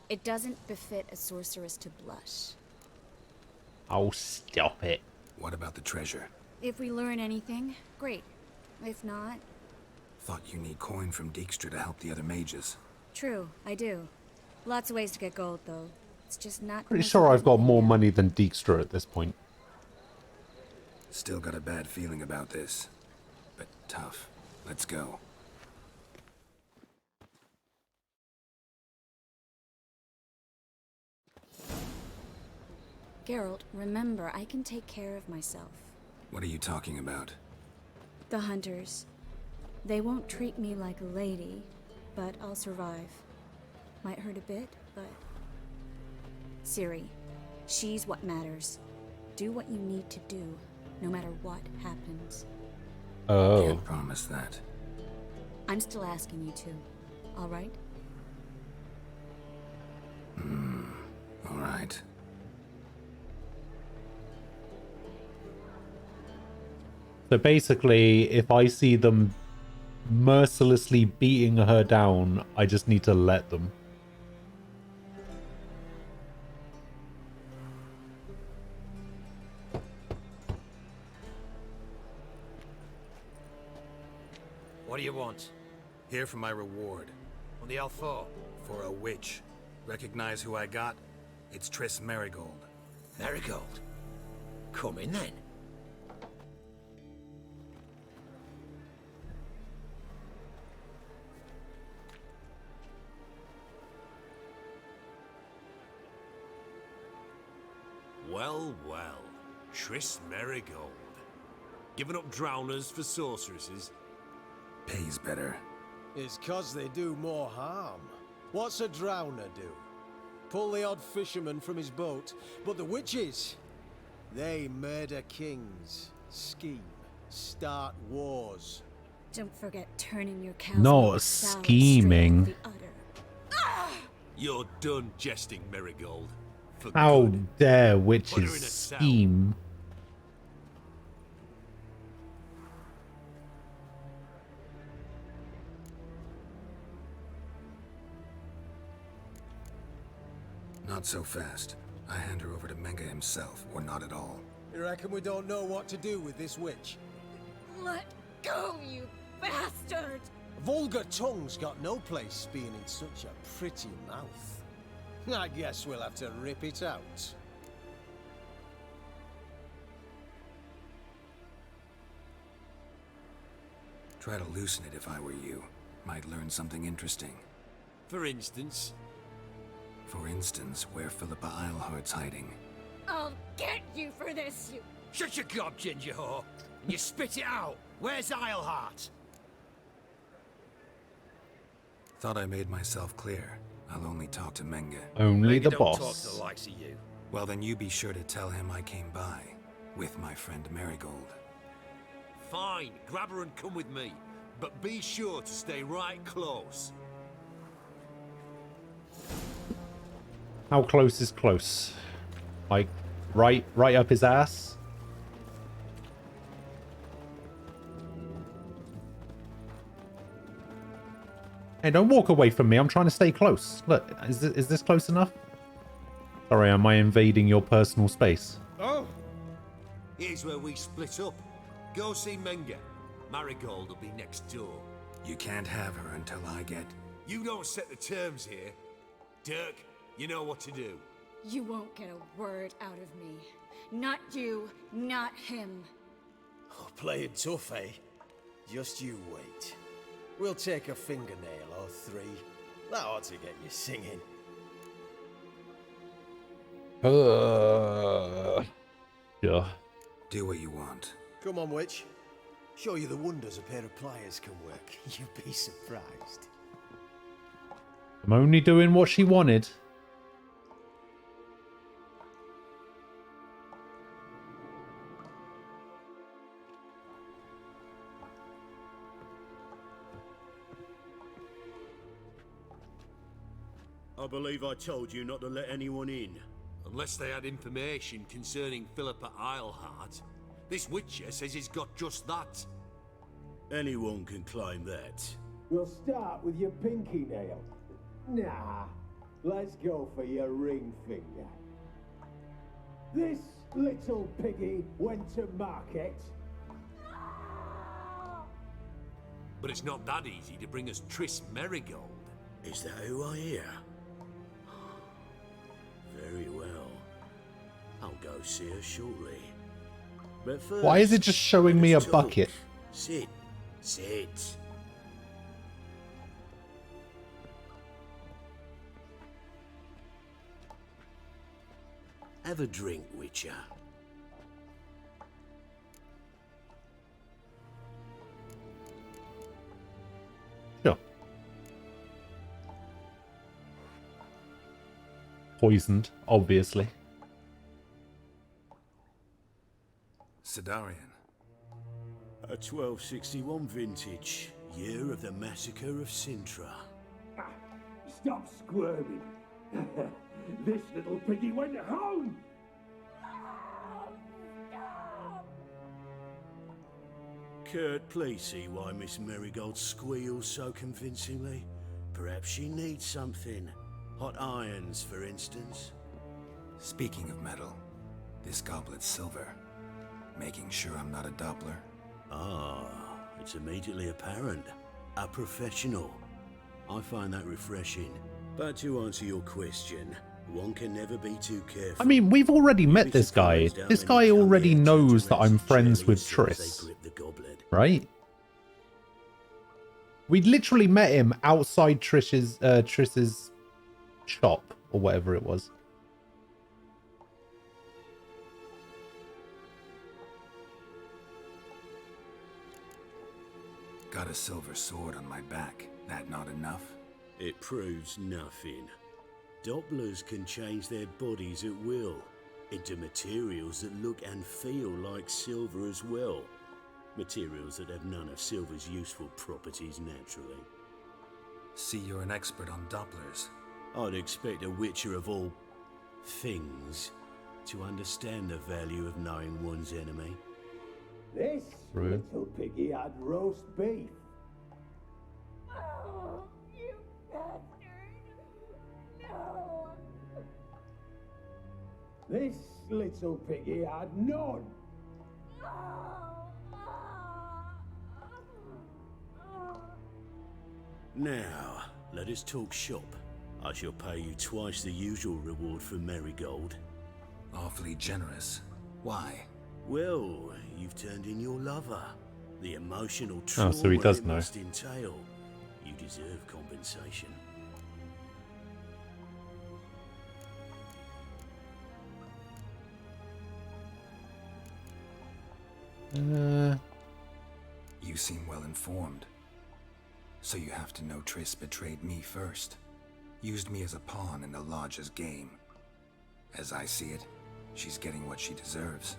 It doesn't befit a sorceress to blush. Oh, stop it. What about the treasure? If we learn anything, great. If not... Thought you need coin from Dijkstra to help the other mages. True, I do. Lots of ways to get gold, though. It's just not... Pretty sure I've got more money than Dijkstra at this point. Still got a bad feeling about this. But tough. Let's go. Geralt, remember, I can take care of myself. What are you talking about? The hunters. They won't treat me like a lady, but I'll survive. Might hurt a bit, but... Ciri, she's what matters. Do what you need to do, no matter what happens. Oh. Can't promise that. I'm still asking you to, all right? All right. So basically, if I see them mercilessly beating her down, I just need to let them. What do you want? Here for my reward. On the Alfor? For a witch. Recognize who I got? It's Triss Merigold. Merigold? Come in then. Well, well. Triss Merigold. Giving up drowners for sorceresses? Pays better. It's 'cause they do more harm. What's a drowner do? Pull the odd fisherman from his boat. But the witches, they murder kings, scheme, start wars. Don't forget turning your cows Not into salad scheming. straight off the udder. You're done jesting, Merigold. For How good. dare Put her witches in a cell. scheme? Not so fast. I hand her over to Menga himself, or not at all. You reckon we don't know what to do with this witch? Let go, you bastard! Vulgar tongue's got no place being in such a pretty mouth. I guess we'll have to rip it out. Try to loosen it if I were you. Might learn something interesting. For instance? For instance, where Philippa Eilhart's hiding. I'll get you for this, you... Shut your gob, ginger whore, and you spit it out. Where's Eilhart? Thought I made myself clear. I'll only talk to Menga. Only the Don't talk boss. to the likes of you. Well, then you be sure to tell him I came by. With my friend Marigold. Fine, grab her and come with me. But be sure to stay right close. How close is close? Like, right up his ass? Hey, don't walk away from me. I'm trying to stay close. Look, is this close enough? Sorry, am I invading your personal space? Oh! Here's where we split up. Go see Menga. Marigold will be next door. You can't have her until I get... You don't set the terms here. Dirk, you know what to do. You won't get a word out of me. Not you, not him. Oh, playing tough, eh? Just you wait. We'll take a fingernail or three. That ought to get you singing. Yeah. Do what you want. Come on, witch. Show you the wonders a pair of pliers can work. You'd be surprised. I'm only doing what she wanted. I believe I told you not to let anyone in. Unless they had information concerning Philippa Eilhart. This Witcher says he's got just that. Anyone can claim that. We'll start with your pinky nail. Nah, let's go for your ring finger. This little piggy went to market. But it's not that easy to bring us Triss Merigold. Is that who I hear? Very well. I'll go see her shortly. But first, Why is it just showing me a let's talk. bucket? Sit. Sit. Have a drink, Witcher. Sure. Poisoned, obviously. Sidarian. A 1261 vintage, year of the massacre of Sintra. Stop squirming. This little piggy went home. Kurt, please see why Miss Marigold squeals so convincingly. Perhaps she needs something. Hot irons, for instance. Speaking of metal, this goblet's silver. Making sure I'm not a Doppler. Ah, it's immediately apparent. A professional. I find that refreshing. But to answer your question, one can never be too careful. I mean, we've already met this guy. This guy already knows that I'm friends with Triss. Right? We literally met him outside Triss's shop, or whatever it was. Got a silver sword on my back. That not enough? It proves nothing. Dopplers can change their bodies at will into materials that look and feel like silver as well. Materials that have none of silver's useful properties naturally. See, you're an expert on Dopplers. I'd expect a witcher of all things to understand the value of knowing one's enemy. This little piggy had roast beef. Oh, you bastard! No! This little piggy had none. Now, let us talk shop. I shall pay you twice the usual reward for Marigold. Awfully generous. Why? Well, you've turned in your lover. The emotional trauma so he does it know. must entail. You deserve compensation. You seem well informed. So you have to know Triss betrayed me first. Used me as a pawn in the Lodge's game. As I see it, she's getting what she deserves.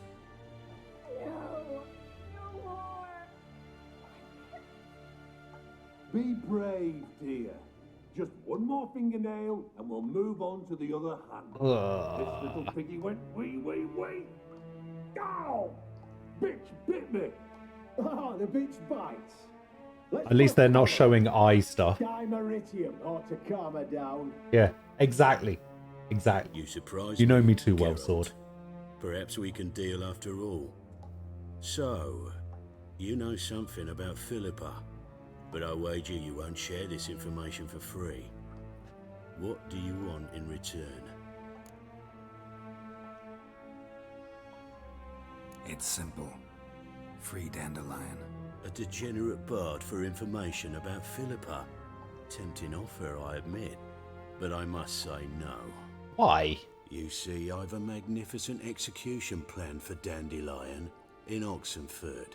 No! No more! Be brave, dear. Just one more fingernail and we'll move on to the other hand. This little piggy went wee. Ow! Bitch bit me! Oh, the bitch bites. At least they're not showing eye stuff. Dimeritium ought to calm her down. Yeah, exactly. Exactly. You surprised You know me me, too well, Geralt. Sword. Perhaps we can deal after all. So, you know something about Philippa, but I wager you won't share this information for free. What do you want in return? It's simple. Free Dandelion. A degenerate bard for information about Philippa. Tempting offer, I admit, but I must say no. Why? You see, I've a magnificent execution plan for Dandelion in Oxenford.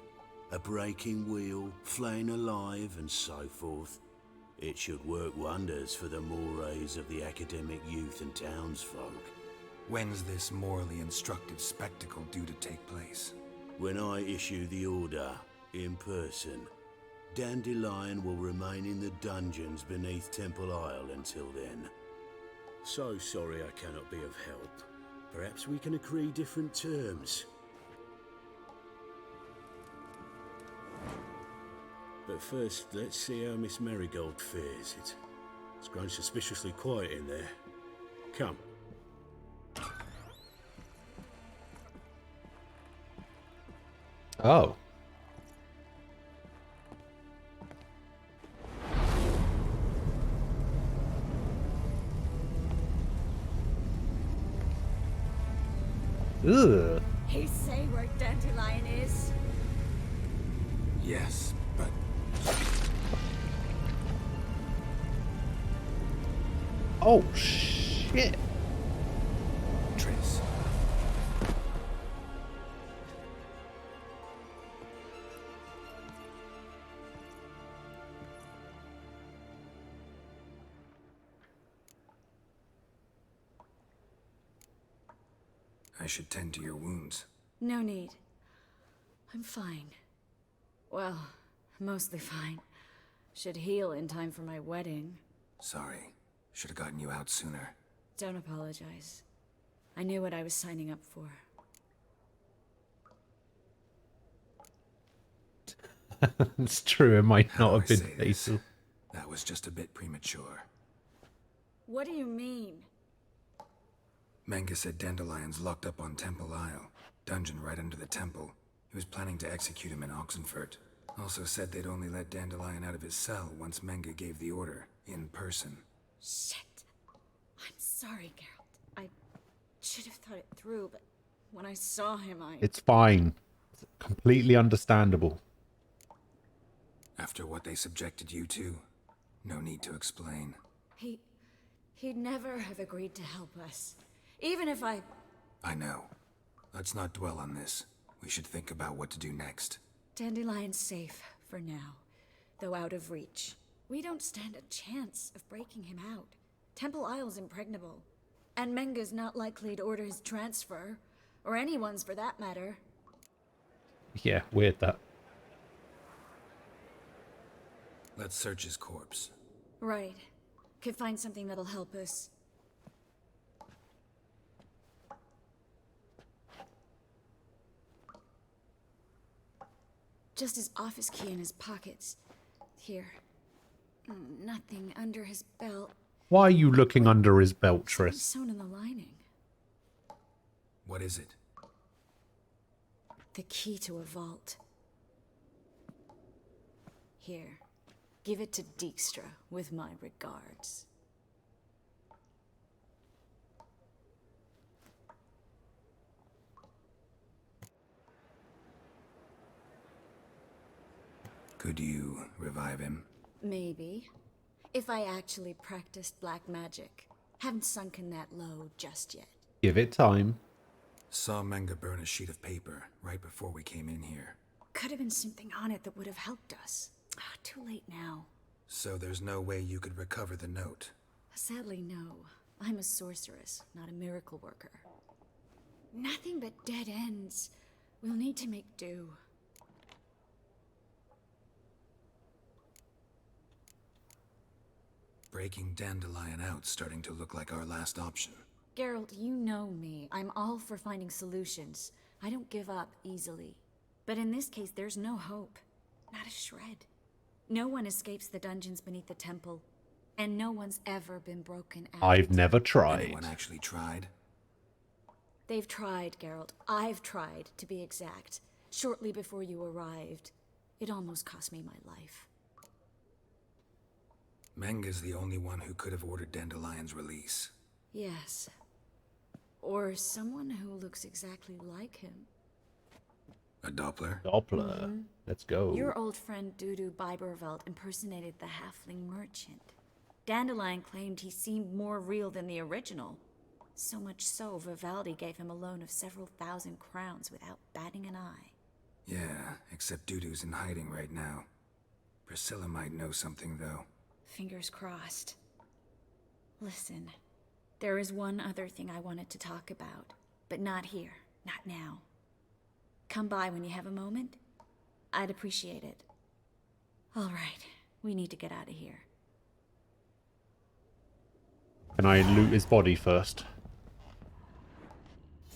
A breaking wheel, flaying alive, and so forth. It should work wonders for the mores of the academic youth and townsfolk. When's this morally instructive spectacle due to take place? When I issue the order, in person, Dandelion will remain in the dungeons beneath Temple Isle until then. So sorry I cannot be of help. Perhaps we can agree different terms. But first, let's see how Miss Marigold fares. It's grown suspiciously quiet in there. Come. Oh. Ugh. He say where Dandelion is? Yes, but... Oh, shit. Triss. I should tend to your wounds. No need. I'm fine. Well, mostly fine. Should heal in time for my wedding. Sorry. Should have gotten you out sooner. Don't apologize. I knew what I was signing up for. It's true, it might not How have do I been say this? fatal. That was just a bit premature. What do you mean? Manga said Dandelion's locked up on Temple Isle. Dungeon right under the temple. He was planning to execute him in Oxenfurt. Also said they'd only let Dandelion out of his cell once Manga gave the order, in person. Shit. I'm sorry, Geralt. I should have thought it through, but when I saw him, It's fine. It's completely understandable. After what they subjected you to, no need to explain. He'd never have agreed to help us. Even if I know. Let's not dwell on this. We should think about what to do next. Dandelion's safe for now. though out of reach. We don't stand a chance of breaking him out. Temple Isle's impregnable. And Menga's not likely to order his transfer. Or anyone's for that matter. Yeah, weird that. Let's search his corpse. Right. Could find something that'll help us. Just his office key in his pockets. Here. Nothing under his belt. Why are you looking under his belt, Triss? Sewn in the lining. What is it? The key to a vault. Here. Give it to Dijkstra with my regards. Could you revive him? Maybe. If I actually practiced black magic. Haven't sunken that low just yet. Give it time. Saw Menga burn a sheet of paper right before we came in here. Could have been something on it that would have helped us. Too late now. So there's no way you could recover the note? Sadly, no. I'm a sorceress, not a miracle worker. Nothing but dead ends. We'll need to make do. Breaking Dandelion out's starting to look like our last option. Geralt, you know me. I'm all for finding solutions. I don't give up easily. But in this case, there's no hope. Not a shred. No one escapes the dungeons beneath the temple. And no one's ever been broken out. I've never tried. Anyone actually tried? They've tried, Geralt. I've tried, to be exact. Shortly before you arrived. It almost cost me my life. Menga's the only one who could have ordered Dandelion's release. Yes. Or someone who looks exactly like him. A Doppler? Doppler. Let's go. Your old friend Dudu Biberveld impersonated the halfling merchant. Dandelion claimed he seemed more real than the original. So much so, Vivaldi gave him a loan of several thousand crowns without batting an eye. Yeah, except Dudu's in hiding right now. Priscilla might know something, though. Fingers crossed. Listen, there is one other thing I wanted to talk about, but not here, not now. Come by when you have a moment. I'd appreciate it. All right, we need to get out of here. Can I loot his body first?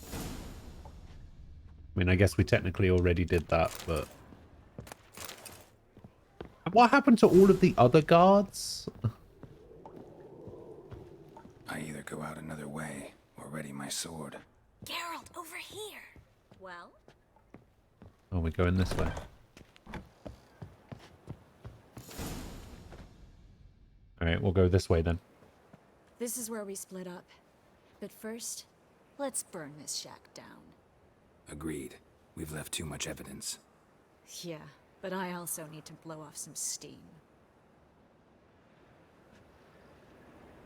I mean, I guess we technically already did that, but... What happened to all of the other guards? I either go out another way or ready my sword. Geralt, over here! Well? Oh, we're going this way. Alright, we'll go this way then. This is where we split up. But first, let's burn this shack down. Agreed. We've left too much evidence. Yeah, but I also need to blow off some steam.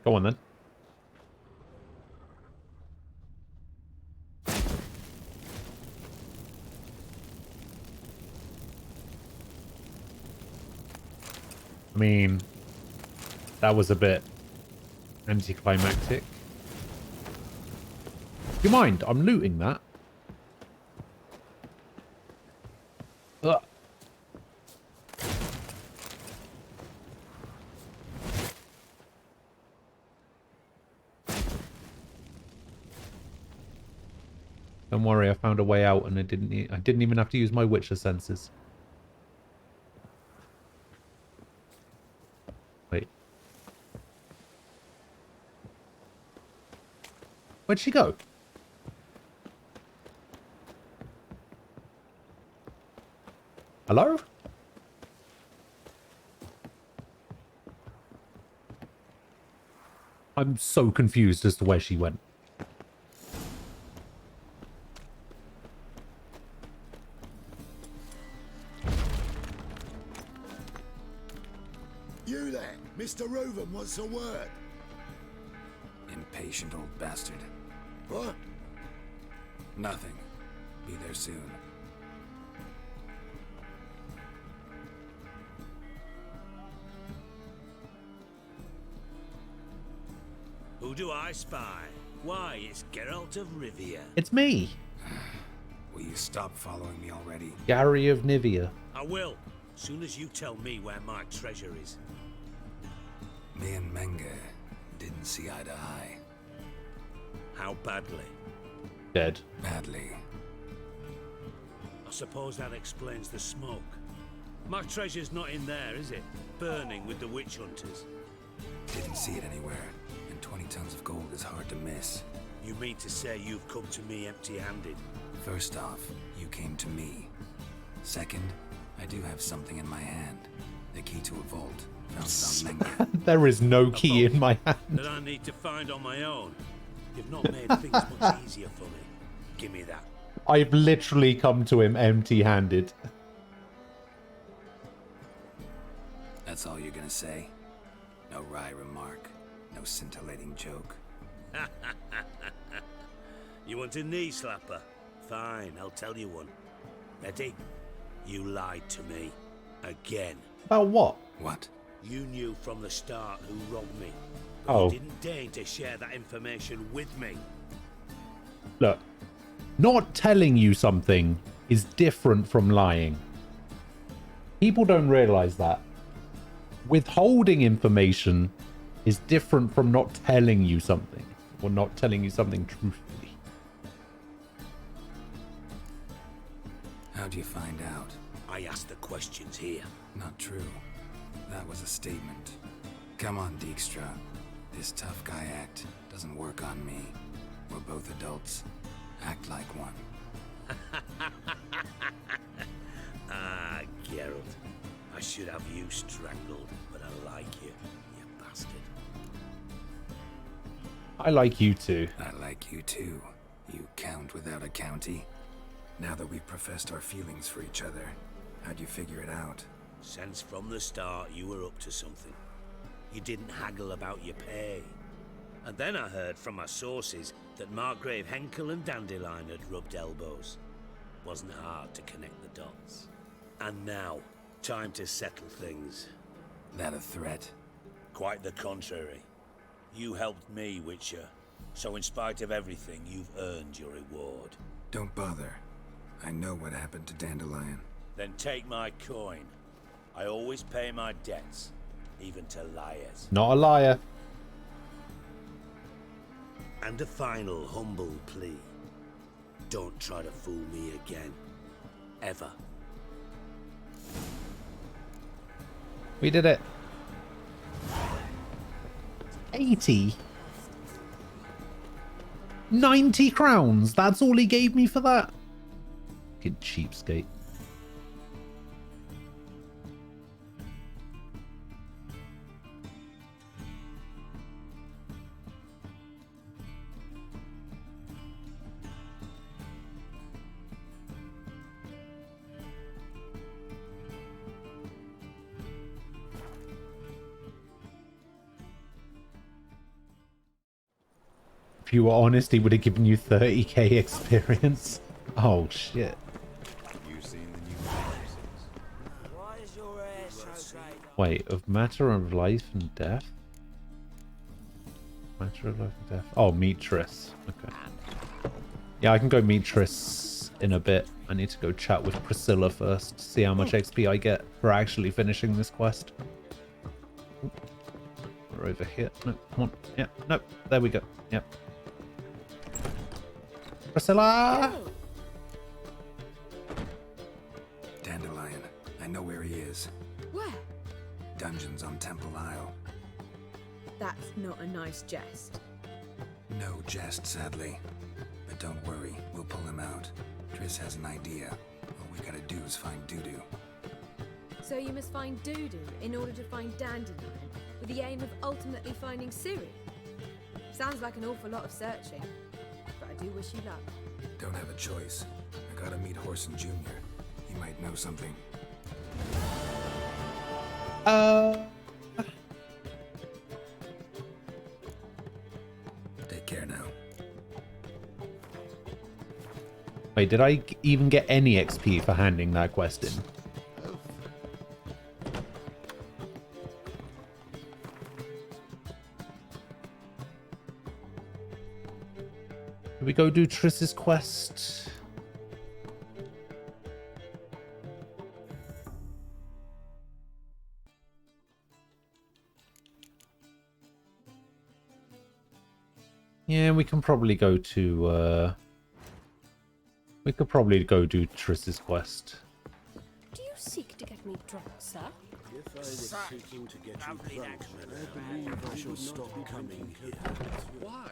Go on then. I mean, that was a bit anticlimactic. Do you mind? I'm looting that. Ugh. Don't worry, I found a way out, and I didn't even have to use my Witcher senses. Wait. Where'd she go? Hello? I'm so confused as to where she went. You there, Mr. Reuven wants a word. Impatient old bastard. What? Nothing. Be there soon. Who do I spy? Why, it's Geralt of Rivia. It's me, Will you stop following me already? Gary of Nivea. I will, soon as you tell me where my treasure is. Me and Menge didn't see eye to eye. How badly? Dead. Badly. I suppose that explains the smoke. My treasure's not in there, is it? Burning with the witch hunters. Didn't see it anywhere, and 20 tons of gold is hard to miss. You mean to say you've come to me empty-handed? First off, you came to me. Second, I do have something in my hand. The key to a vault. Found Menge. There is no key in my hand. That I need to find on my own. You've not made things much easier for me. Give me that. I've literally come to him empty-handed. That's all you're gonna say? No wry remark, no scintillating joke. You want a knee slapper? Fine, I'll tell you one. Ready? You lied to me. Again. About what? What? You knew from the start who robbed me. Oh. You didn't deign to share that information with me. Look, not telling you something is different from lying. People don't realize that. Withholding information is different from not telling you something, or not telling you something truthfully. How'd you find out? I asked the questions here. Not true. That was a statement. Come on, Dijkstra. This tough guy act doesn't work on me. We're both adults. Act like one. Ah, Geralt. I should have you strangled, but I like you, you bastard. I like you too. I like you too. You count without a county. Now that we've professed our feelings for each other, how'd you figure it out? Since from the start you were up to something. You didn't haggle about your pay. And then I heard from my sources that Margrave Henkel and Dandelion had rubbed elbows. Wasn't hard to connect the dots. And now, time to settle things. That a threat? Quite the contrary. You helped me, Witcher. So in spite of everything, you've earned your reward. Don't bother. I know what happened to Dandelion. Then take my coin. I always pay my debts, even to liars. Not a liar. And a final humble plea. Don't try to fool me again. Ever. We did it. 80. 90 crowns. That's all he gave me for that. Fucking cheapskate. If you were honest, he would have given you 30k experience. Oh shit. You seen the new pictures? Why is your hair so grey? Wait, of matter of life and death? Matter of life and death. Oh, meet Triss. Okay. Yeah, I can go meet Triss in a bit. I need to go chat with Priscilla first, see how much XP I get for actually finishing this quest. We're over here. No, come on. Yeah, no. There we go. Yep. Priscilla! Dandelion. I know where he is. Where? Dungeons on Temple Isle. That's not a nice jest. No jest, sadly. But don't worry, we'll pull him out. Triss has an idea. All we gotta do is find Dudu. So you must find Dudu in order to find Dandelion, with the aim of ultimately finding Ciri. Sounds like an awful lot of searching, but I do wish you luck. Don't have a choice. I gotta meet Horson Jr. He might know something. Take care now. Wait, did I even get any XP for handing that quest in? Do we go do Triss's quest? Yeah, we can probably go to, we could probably go do Triss's quest. Do you seek to get me drunk, sir? If I was seeking to get you drunk, I believe I shall stop coming here. Why?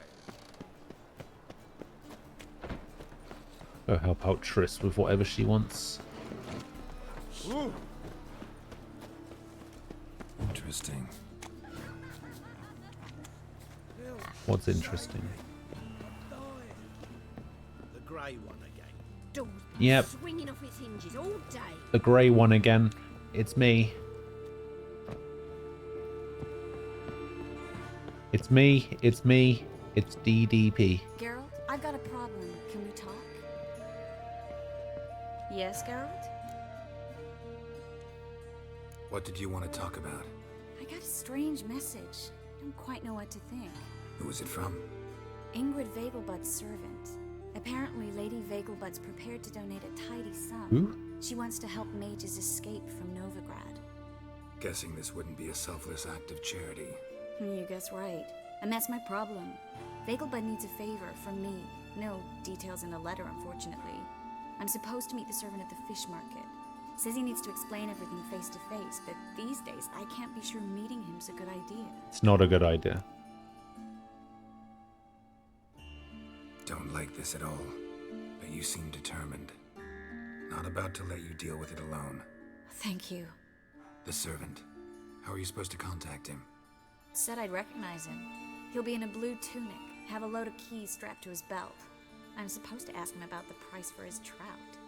Go help out Triss with whatever she wants. Interesting. What's interesting? The grey one again. Doors Yep. swinging off its hinges all day. The grey one again. It's me. It's me. It's me. It's DDP. Geralt, I've got a problem. Can we talk? Yes, Geralt? What did you want to talk about? I got a strange message. I don't quite know what to think. Who was it from? Ingrid Vegelbud's servant. Apparently, Lady Vegelbud's prepared to donate a tidy sum. Who? She wants to help mages escape from Novigrad. Guessing this wouldn't be a selfless act of charity. You guess right. And that's my problem. Vegelbud needs a favor from me. No details in the letter, unfortunately. I'm supposed to meet the servant at the fish market. Says he needs to explain everything face to face, but these days I can't be sure meeting him's a good idea. It's not a good idea. Don't like this at all, but you seem determined. Not about to let you deal with it alone. Thank you. The servant. How are you supposed to contact him? Said I'd recognize him. He'll be in a blue tunic, have a load of keys strapped to his belt. I'm supposed to ask him about the price for his trout.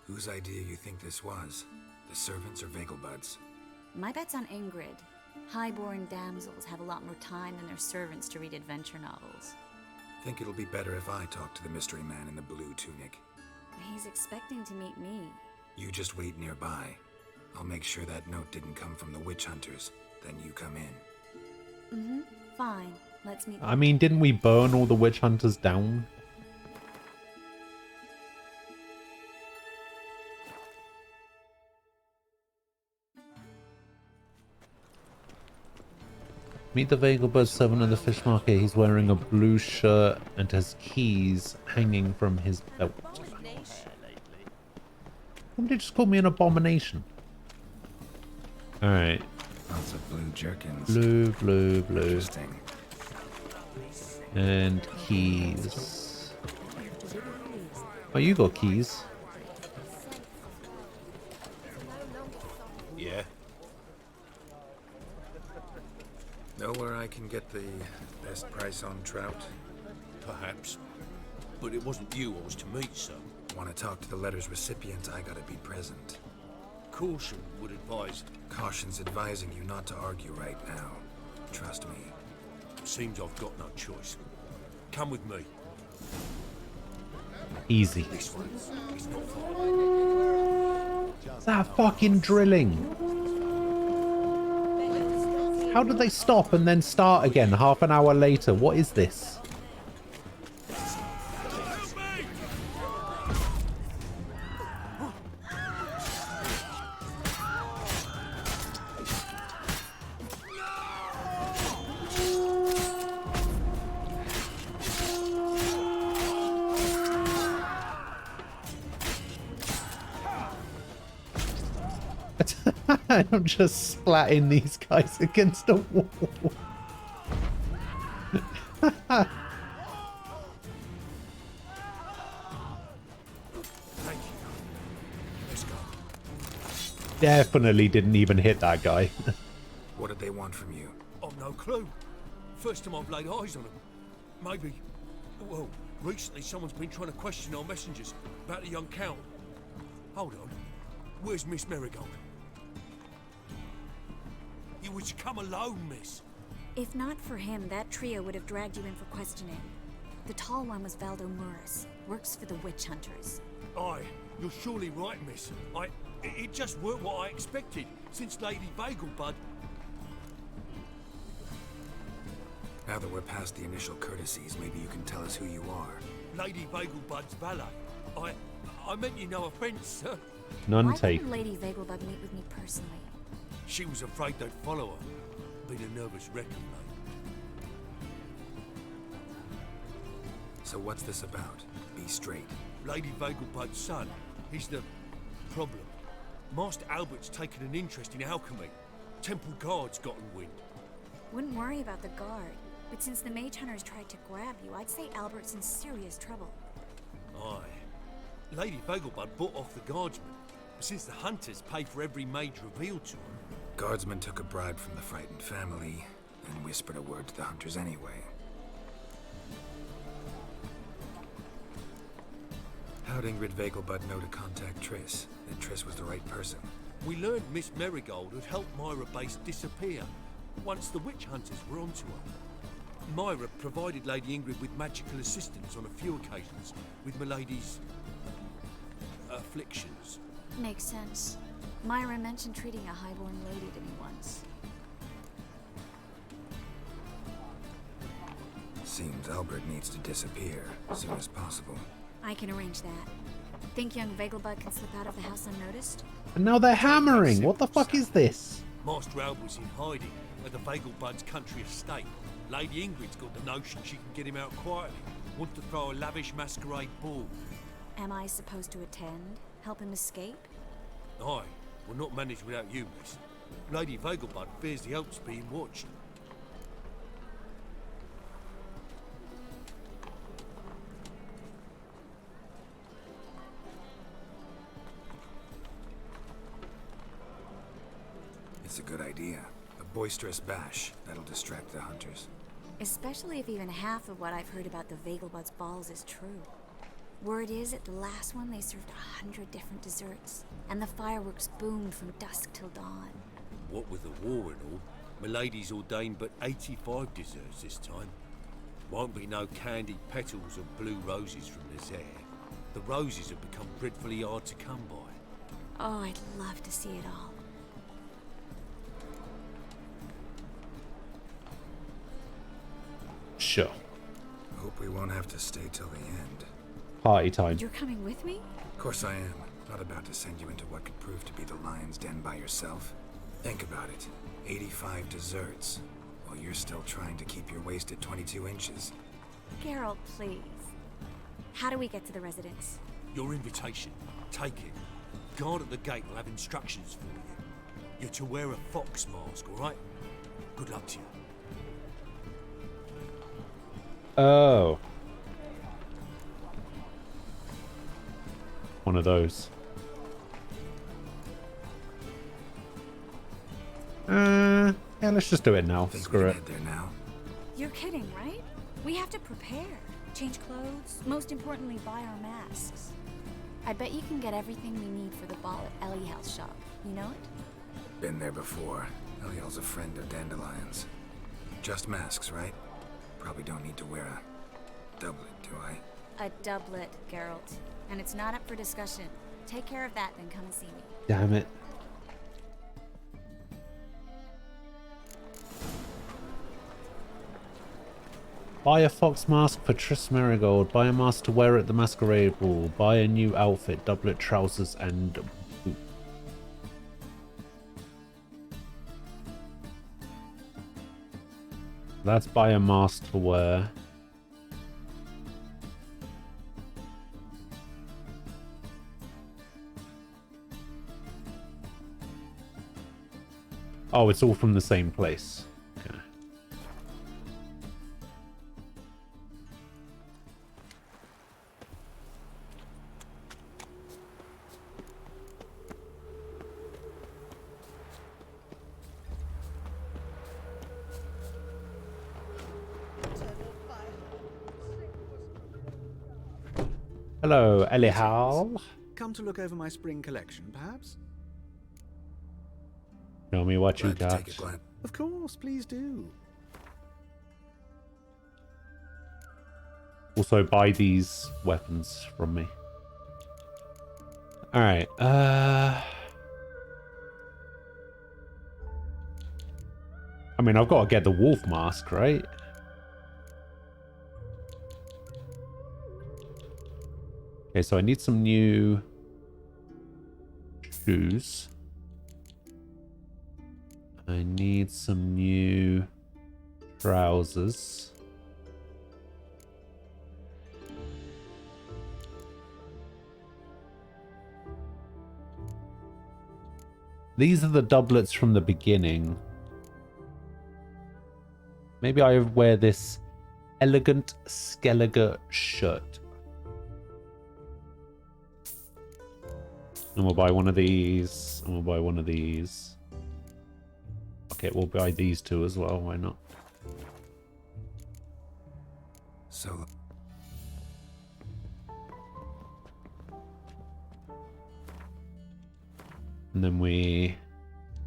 Whose idea you think this was? The servants or Vegelbud's? My bet's on Ingrid. High-born damsels have a lot more time than their servants to read adventure novels. Think it'll be better if I talk to the mystery man in the blue tunic. He's expecting to meet me. You just wait nearby. I'll make sure that note didn't come from the witch hunters. Then you come in. Mm-hmm. Fine. Let's meet. I mean, didn't we burn all the witch hunters down? Meet the Vegelbud servant at the fish market. He's wearing a blue shirt and has keys hanging from his belt. Somebody just called me an abomination. Alright. Lots of blue jerkins. Blue, blue, blue. Interesting. And keys. Oh, you got keys. Yeah. Know where I can get the best price on trout? Perhaps. But it wasn't you I was to meet, sir. Want to talk to the letter's recipient, I gotta be present. Caution would advise. Caution's advising you not to argue right now. Trust me. Seems I've got no choice. Come with me. Easy. This one is not far. That fucking drilling. How did they stop and then start again half an hour later? What is this? I'm just splatting these guys against a wall. Thank you. Let's go. Definitely didn't even hit that guy. What did they want from you? I've no clue. First time I've laid eyes on them. Maybe. Well, recently someone's been trying to question our messengers about the young count. Hold on. Where's Miss Marigold? You was to come alone, miss. If not for him, that trio would have dragged you in for questioning. The tall one was Valdo Muris, works for the witch hunters. Aye, you're surely right, miss. It just weren't what I expected, since Lady Vegelbud... Now that we're past the initial courtesies, maybe you can tell us who you are. Lady Vegelbud's valet. I meant you no offence, sir. None Why taken. wouldn't Lady Vegelbud meet with me personally? She was afraid they'd follow her. Been a nervous wreck of late. So what's this about? Be straight. Lady Vegelbud's son, he's the problem. Master Albert's taken an interest in alchemy. Temple guards gotten wind. Wouldn't worry about the guard, but since the mage hunters tried to grab you, I'd say Albert's in serious trouble. Aye. Lady Vegelbud bought off the guardsmen, since the hunters pay for every mage revealed to them. Guardsmen took a bribe from the frightened family and whispered a word to the hunters anyway. How'd Ingrid Vegelbud know to contact Triss? That Triss was the right person? We learned Miss Marigold had helped Myra Base disappear once the witch hunters were onto her. Myra provided Lady Ingrid with magical assistance on a few occasions with Milady's afflictions. Makes sense. Myra mentioned treating a highborn lady to me once. Seems Albert needs to disappear as soon as possible. I can arrange that. Think young Vegelbud can slip out of the house unnoticed? And now they're hammering. What the fuck is this? Master Albert's in hiding at the Vegelbud's country estate. Lady Ingrid's got the notion she can get him out quietly. Wants to throw a lavish masquerade ball. Am I supposed to attend? Help him escape? Aye, we'll not manage without you, miss. Lady Vegelbud fears the Alps being watched. It's a good idea. A boisterous bash. That'll distract the hunters. Especially if even half of what I've heard about the Vegelbud's balls is true. Word is, at the last one they served 100 different desserts, and the fireworks boomed from dusk till dawn. What with the war and all, Milady's ordained but 85 desserts this time. Won't be no candied petals or blue roses from Nazaire. The roses have become dreadfully hard to come by. Oh, I'd love to see it all. Sure. Hope we won't have to stay till the end. Party time. You're coming with me? Of course I am. Not about to send you into what could prove to be the lion's den by yourself. Think about it. 85 desserts, while you're still trying to keep your waist at 22 inches. Geralt, please. How do we get to the residence? Your invitation. Take it. Guard at the gate will have instructions for you. You're to wear a fox mask, all right? Good luck to you. Oh. One of those. Yeah, let's just do it now. Screw it. There now. You're kidding, right? We have to prepare. Change clothes. Most importantly, buy our masks. I bet you can get everything we need for the ball at Eliel's shop. You know it? Been there before. Eliel's a friend of Dandelion's. Just masks, right? Probably don't need to wear a doublet, do I? A doublet, Geralt. And it's not up for discussion. Take care of that, then come and see me. Damn it. Buy a fox mask for Triss Marigold. Buy a mask to wear at the masquerade ball. Buy a new outfit, doublet, trousers, and boot. That's buy a mask to wear. Oh, it's all from the same place. Okay. Hello, Eliel. Come to look over my spring collection, perhaps? Show me what you got. Of course, please do. Also buy these weapons from me. Alright, I mean, I've got to get the wolf mask, right? Okay, so I need some new shoes. I need some new trousers. These are the doublets from the beginning. Maybe I wear this elegant Skellige shirt. And we'll buy one of these. And we'll buy one of these. Okay, we'll buy these two as well. Why not? So... And then we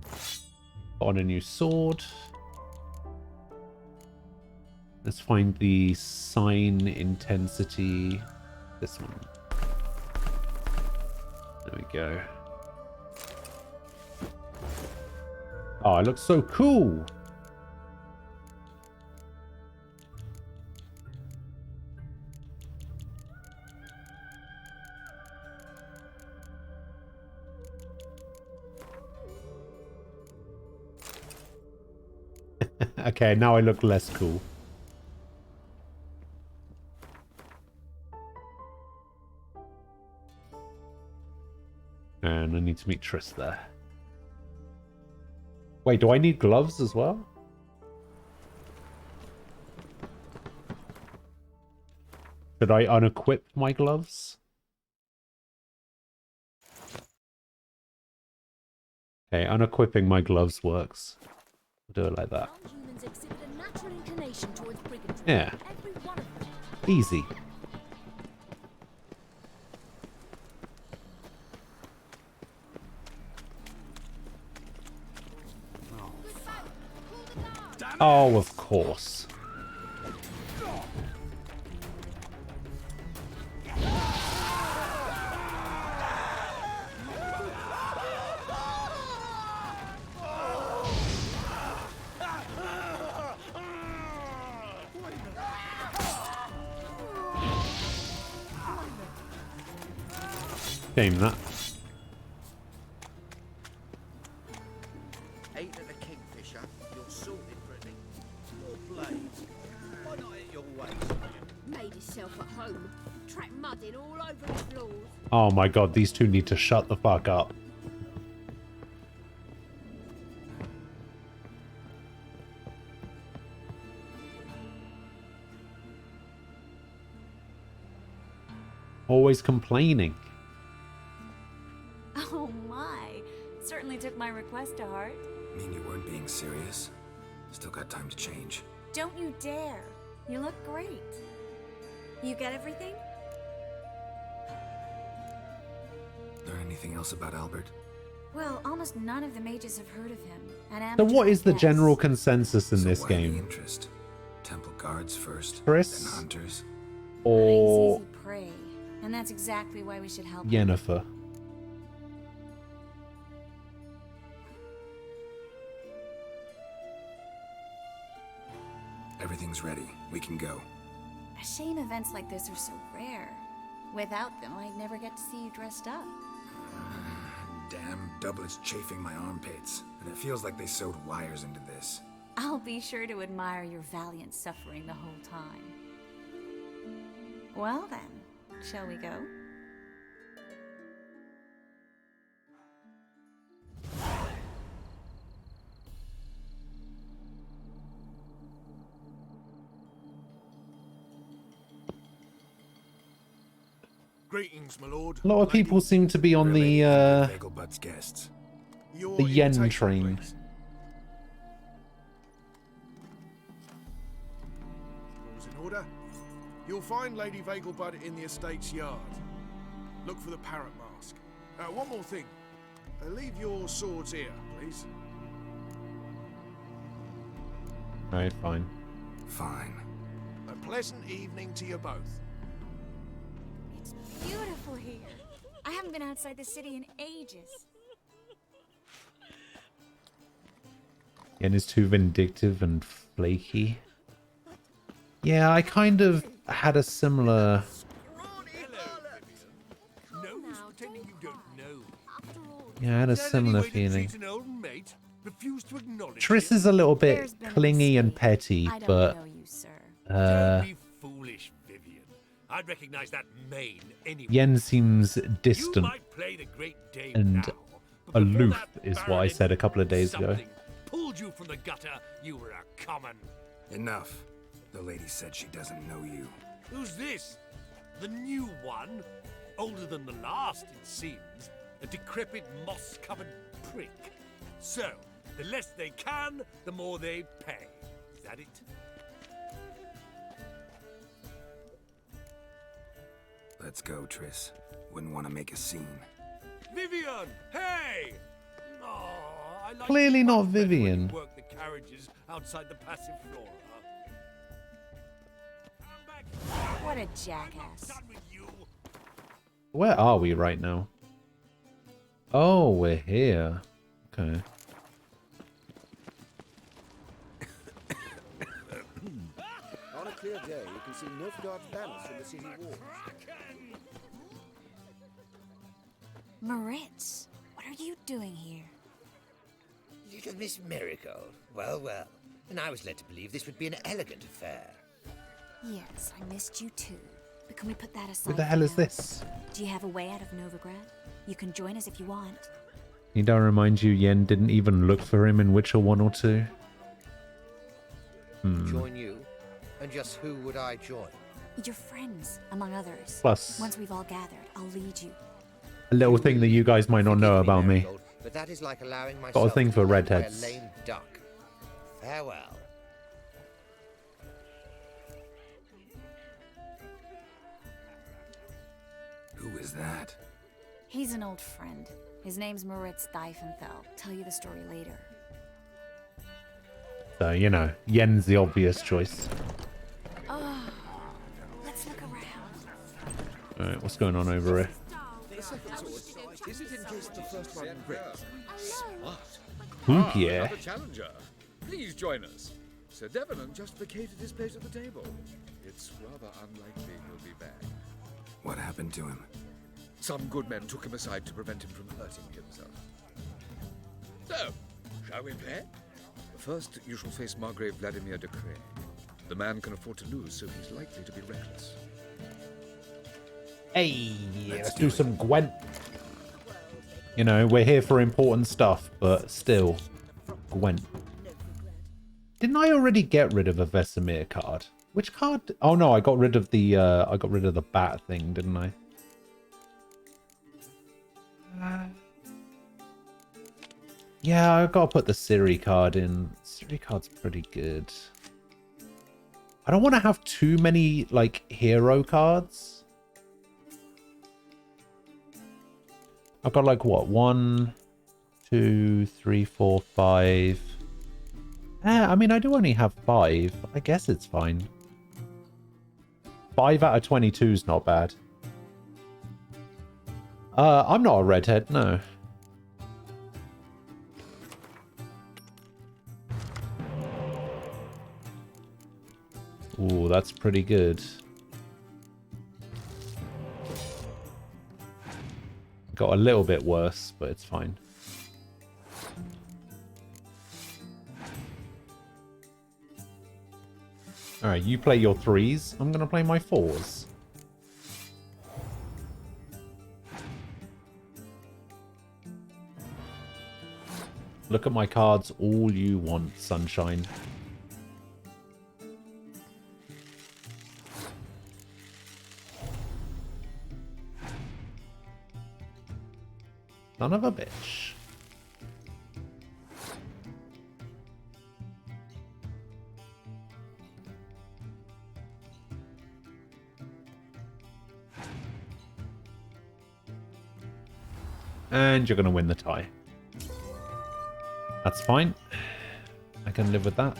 put on a new sword. Let's find the sign intensity. This one. There we go. Oh, it looks so cool. Okay, now I look less cool. And I need to meet Triss there. Wait, do I need gloves as well? Should I unequip my gloves? Okay, unequipping my gloves works. I'll do it like that. Yeah. Easy. Oh, of course. Shame that. Ain't it a kingfisher? You're sorted, Brittany. More blades. Why not at your waist? Made himself at home. Track mud in all over the floors. Oh my god, these two need to shut the fuck up. Always complaining. Oh my. Certainly took my request to heart. Mean you weren't being serious? Still got time to change. Don't you dare. You look great. You get everything? Learn anything else about Albert? Well, almost none of the mages have heard of him. And So what is the general consensus in this why game? the interest? Temple guards first, Triss? then hunters. Or Easy prey. And that's exactly why we should help him. Yennefer? Everything's ready. We can go. A shame events like this are so rare. Without them, I'd never get to see you dressed up. Damn doublets chafing my armpits. And it feels like they sewed wires into this. I'll be sure to admire your valiant suffering the whole time. Well then, shall we go? Greetings, my lord. A lot of people seem to be on the Vegelbud's guests. yen train. All's in order. You'll find Lady Vegelbud in the estate's yard. Look for the parrot mask. One more thing. Leave your swords here, please. Alright, fine. Fine. A pleasant evening to you both. It's beautiful here. I haven't been outside the city in ages. Yen is too vindictive and flaky. Yeah, I kind of had a similar Yeah, I had a Is that similar any way to feeling. treat an old mate? Refuse to acknowledge Triss it? is a little bit There's been a clingy and petty, I don't but know you, sir. Don't be foolish, Vivian. I'd recognize that mane anyway. Yen seems You distant might play the great dame and now, but before aloof, that is what I said a couple of days ago. something pulled you from the gutter, you were a common. Enough. The lady said she doesn't know you. Who's this? The new one? Older than the last, it seems. A decrepit, moss-covered prick. So, the less they can, the more they pay. Is that it? Let's go, Triss. Wouldn't want to make a scene. Vivian! Hey! Oh, I like Clearly you not much better when you Vivian. work the carriages outside the passive flora. What a jackass. Where are we right now? Oh, we're here. Okay. On a clear day, you can see Nilfgaard's banners from the city walls. Moritz, what are you doing here? Little Miss Marigold. Well, well. And I was led to believe this would be an elegant affair. Yes, I missed you too. But can we put that aside? Who the for hell is now? this? Do you have a way out of Novigrad? You can join us if you want. Need I remind you, Yen didn't even look for him in Witcher 1 or 2? Join you? And just who would I join? Your friends, among others. Plus- Once we've all gathered, I'll lead you. A little thing that you guys might not know about me. Marigold, but that is like allowing myself Got a thing to for be led by redheads. a lame duck. Farewell. Who is that? He's an old friend. His name's Moritz Diefenthal. Tell you the story later. So, you know, Yen's the obvious choice. Oh, let's look around. Alright, what's going on over here? The second sword, is it in case the first one breaks? Smart. Croupier. Another challenger. Please join us. Sir Devenant just vacated his place at the table. It's rather unlikely he'll be back. What happened to him? Some good men took him aside to prevent him from hurting himself. So, shall we play? First, you shall face Margrave Vladimir de Cray. The man can afford to lose, so he's likely to be reckless. Hey, let's do some Gwent. You know, we're here for important stuff, but still, Gwent. Didn't I already get rid of a Vesemir card? Which card? Oh no, I got rid of the bat thing, didn't I? Yeah, I gotta put the Ciri card in. Ciri card's pretty good. I don't want to have too many like hero cards. I've got like what? 1, 2, 3, 4, 5. I mean, I do only have 5. I guess it's fine. 5 out of 22 is not bad. I'm not a redhead, no. Ooh, that's pretty good. Got a little bit worse, but it's fine. Alright, you play your 3s. I'm gonna play my 4s. Look at my cards all you want, sunshine. Son of a bitch. And you're going to win the tie. That's fine. I can live with that.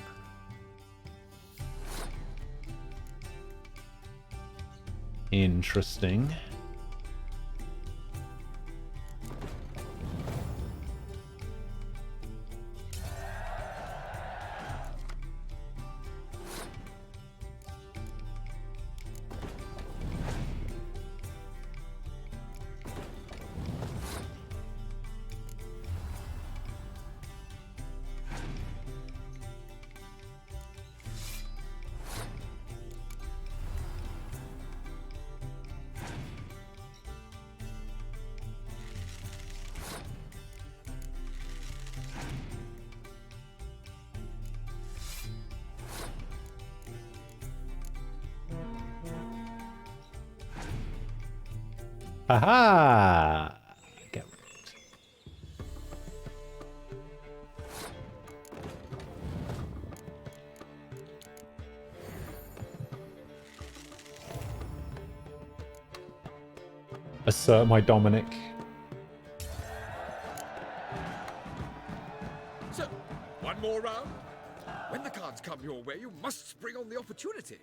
Interesting. Haha! Get wrecked. Assert my Dominic. So, one more round. When the cards come your way, you must spring on the opportunity.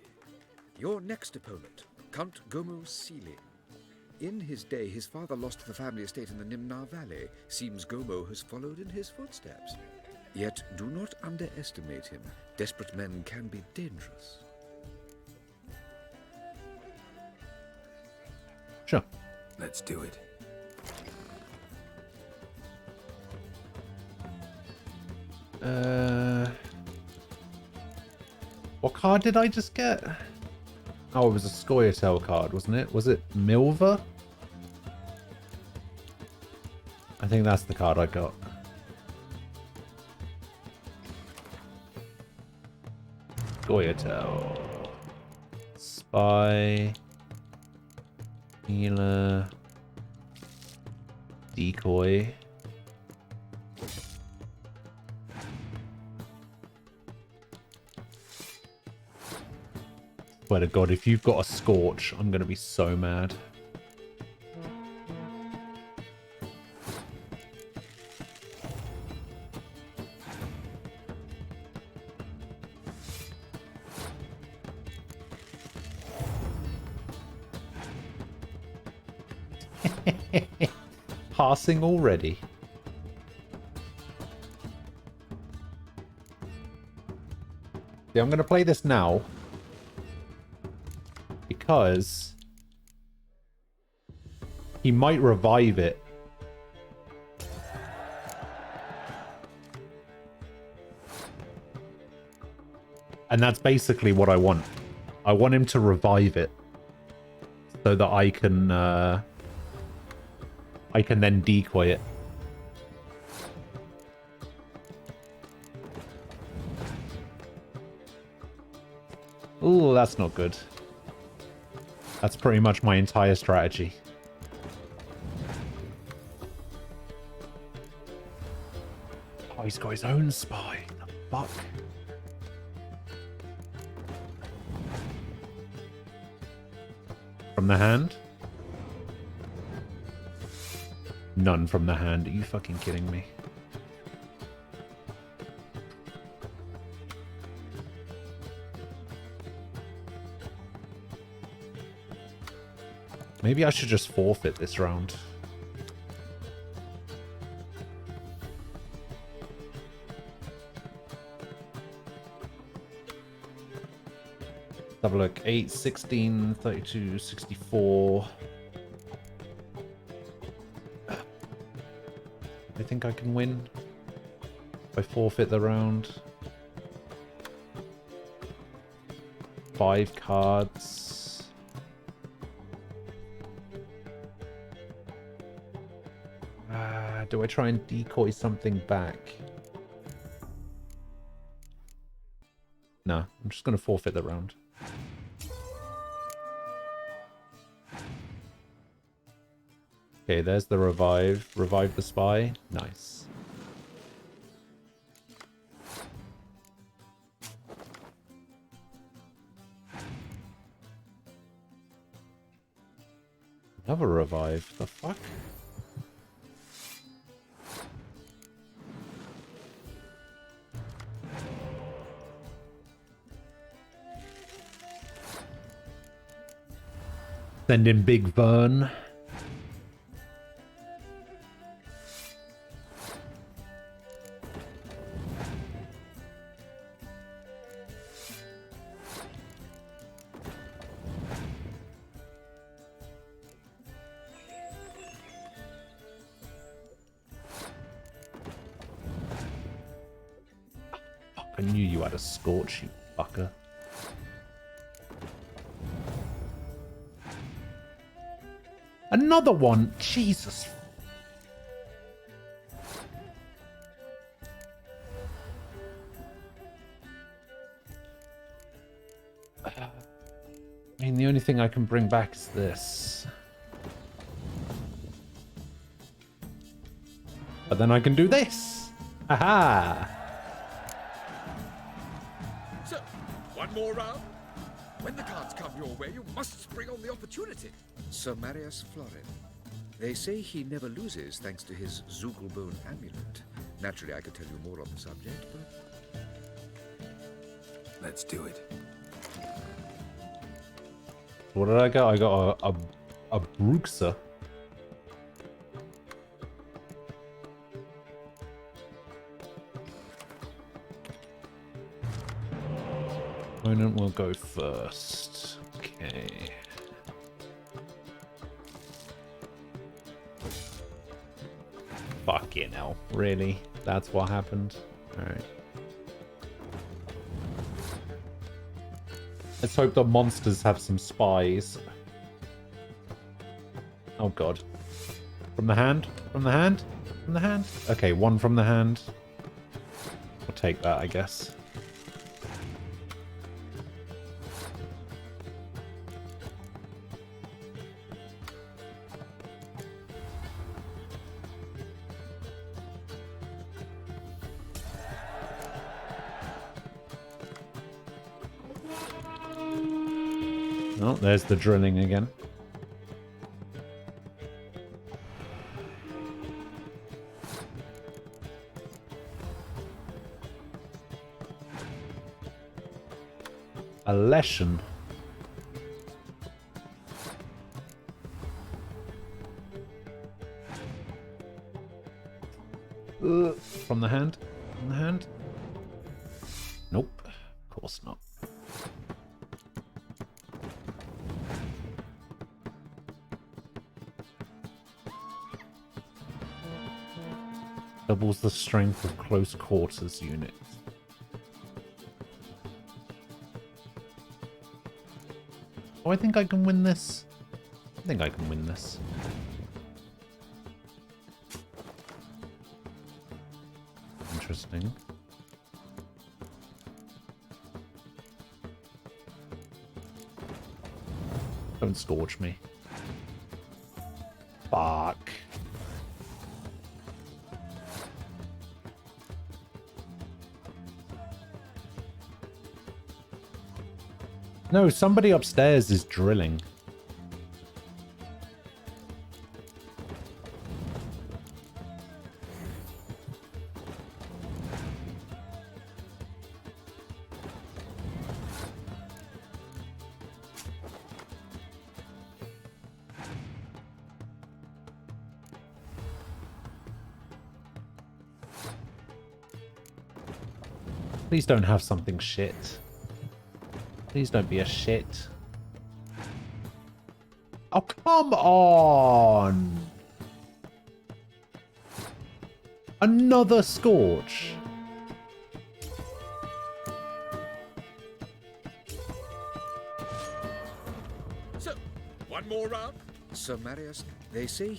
Your next opponent, Count Gomo Sealing. In his day, his father lost the family estate in the Nimnar Valley. Seems Gomo has followed in his footsteps. Yet, do not underestimate him. Desperate men can be dangerous. Sure. Let's do it. What card did I just get? Oh, it was a Scoia'tael card, wasn't it? Was it Milva? I think that's the card I got. Scoia'tael. Spy. Healer. Decoy. Swear to God, if you've got a Scorch, I'm gonna be so mad. Passing already. Yeah, I'm gonna play this now. Because he might revive it. And that's basically what I want. I want him to revive it so that I can then decoy it. Ooh, that's not good. That's pretty much my entire strategy. Oh, he's got his own spy. The fuck? From the hand? None from the hand. Are you fucking kidding me? Maybe I should just forfeit this round. Let's have a look. 8, 16, 32, 64. I think I can win if I forfeit the round. 5 cards. Do I try and decoy something back? No, I'm just going to forfeit the round. Okay, there's the revive. Revive the spy. Nice. Another revive. The fuck? Send in Big Vern. I knew you had a Scorch, you fucker. Another one? Jesus. I mean, the only thing I can bring back is this. But then I can do this. Aha! So, one more round? When the cards come your way, you must spring on the opportunity. Sir Marius Florin. They say he never loses thanks to his Zugelbone amulet. Naturally, I could tell you more on the subject, but... Let's do it. What did I get? I got a Bruxa. Opponent will go first. Okay. Fucking hell. Really? That's what happened? Alright. Let's hope the monsters have some spies. Oh god. From the hand? From the hand? From the hand? Okay, one from the hand. We'll take that, I guess. Oh, there's the drilling again. A lesson. From the hand? From the hand? Nope. Of course not. Doubles the strength of close quarters units. Oh, I think I can win this. I think I can win this. Interesting. Don't scorch me. Fuck. No, somebody upstairs is drilling. Please don't have something shit. Please don't be a shit. Oh, come on! Another Scorch. So, one more round? Sir Marius, they say...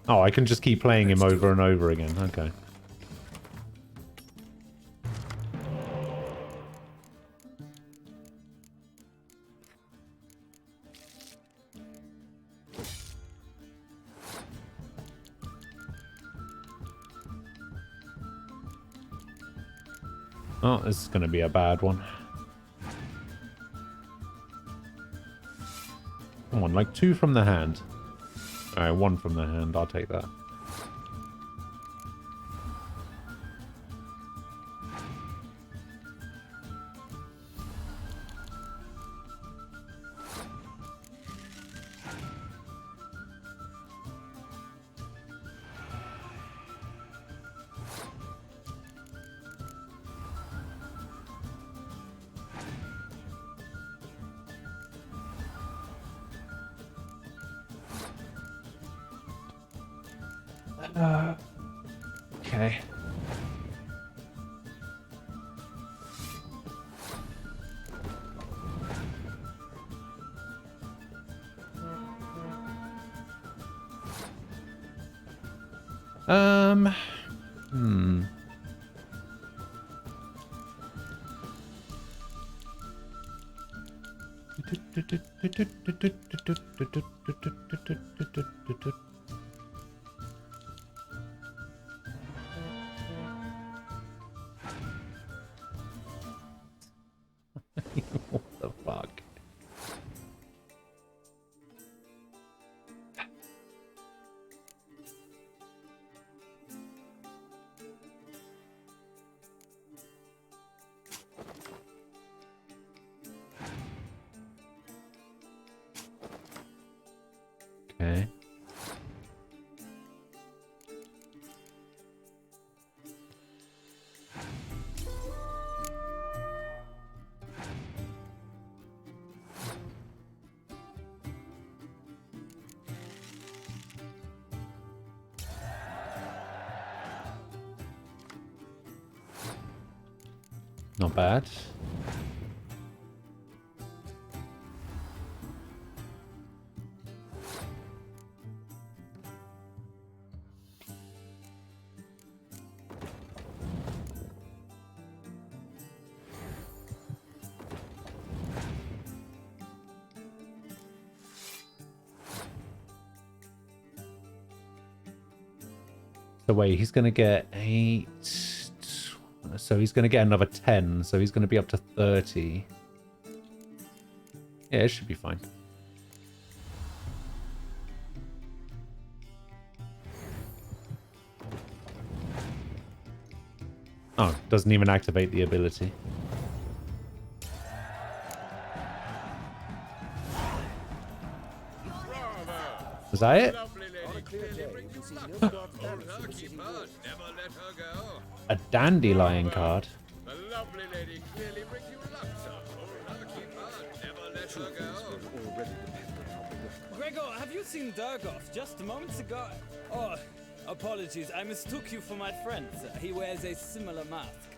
Oh, I can just keep playing him over and over again. Okay. Oh, this is going to be a bad one. Come on, like 2 from the hand. Alright, 1 from the hand. I'll take that. Okay. Hmm. Not bad. So wait, he's going to get 8. So he's going to get another 10. So he's going to be up to 30. Yeah, it should be fine. Oh, doesn't even activate the ability. Is that it? A dandelion card. The lovely lady clearly brings you luck, sir. Old Herky Bird, never let her go. Gregor, have you seen Durgoth just moments ago? Oh, apologies. I mistook you for my friend, sir. He wears a similar mask.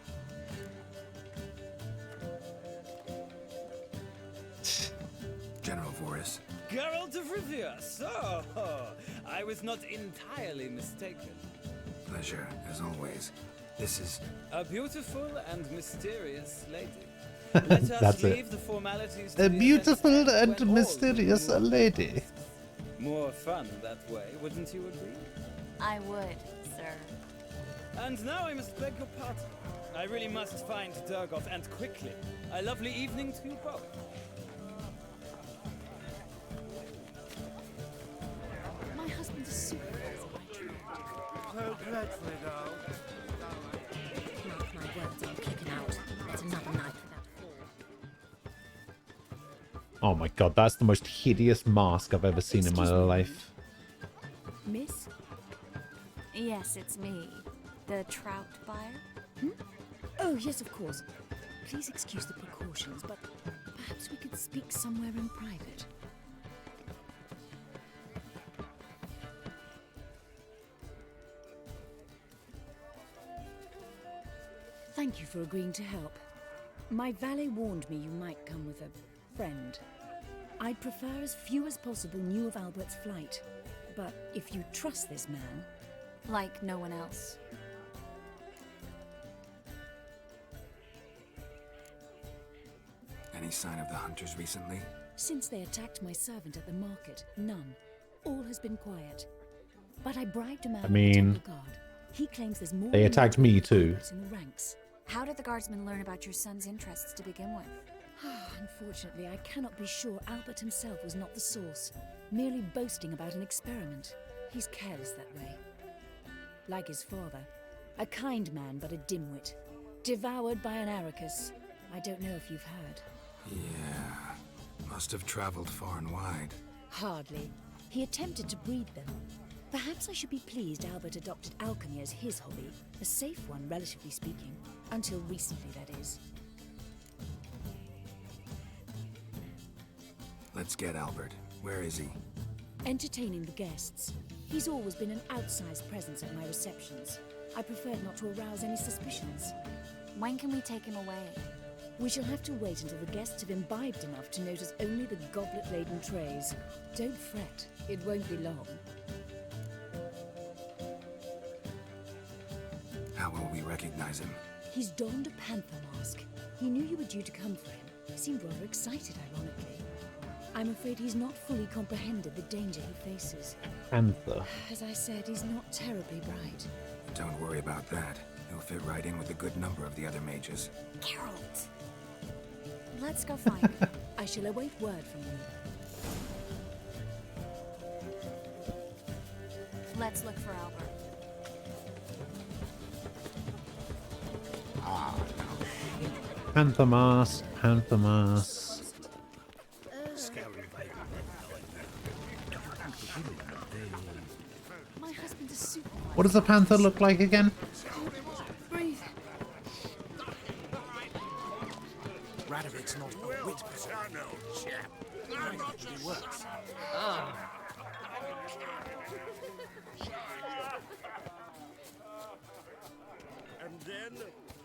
General Voris. Geralt of Rivia. So, I was not entirely mistaken. Pleasure, as always. This is a beautiful and mysterious lady. Let us That's leave it. the formalities. A beautiful and mysterious lady. More fun that way, wouldn't you agree? I would, sir. And now I must beg your pardon. I really must find Durgoth, and quickly. A lovely evening to you both. My husband is supervisor by trade. So dreadfully dull. Mark my words, I'm kicking out. It's another night without fall. Oh my god, that's the most hideous mask I've ever seen in my life. Miss? Yes, it's me. The trout buyer? Oh, yes, of course. Please excuse the precautions, but perhaps we could speak somewhere in private. Thank you for agreeing to help. My valet warned me you might come with a friend. I'd prefer as few as possible knew of Albert's flight. But if you trust this man... Like no one else. Any sign of the hunters recently? Since they attacked my servant at the market, none. All has been quiet. But I bribed a man I mean, with the Temple Guard. He claims there's more they attacked me too. in the ranks. How did the guardsmen learn about your son's interests to begin with? Unfortunately, I cannot be sure Albert himself was not the source, merely boasting about an experiment. He's careless that way. Like his father, a kind man but a dimwit, devoured by an Arrakis. I don't know if you've heard. Yeah, must have traveled far and wide. Hardly. He attempted to breed them. Perhaps I should be pleased Albert adopted alchemy as his hobby, a safe one, relatively speaking. Until recently, that is. Let's get Albert. Where is he? Entertaining the guests. He's always been an outsized presence at my receptions. I preferred not to arouse any suspicions. When can we take him away? We shall have to wait until the guests have imbibed enough to notice only the goblet-laden trays. Don't fret, it won't be long. How will we recognize him? He's donned a panther mask. He knew you were due to come for him. He seemed rather excited, ironically. I'm afraid he's not fully comprehended the danger he faces. Panther. As I said, he's not terribly bright. Don't worry about that. He'll fit right in with a good number of the other mages. Geralt! Let's go find him. I shall await word from you. Let's look for Albert. Panther mask, panther mask. My husband is super. What does the panther look like again? Breathe. Radovid's not a whit better. No, chap. It actually works. And then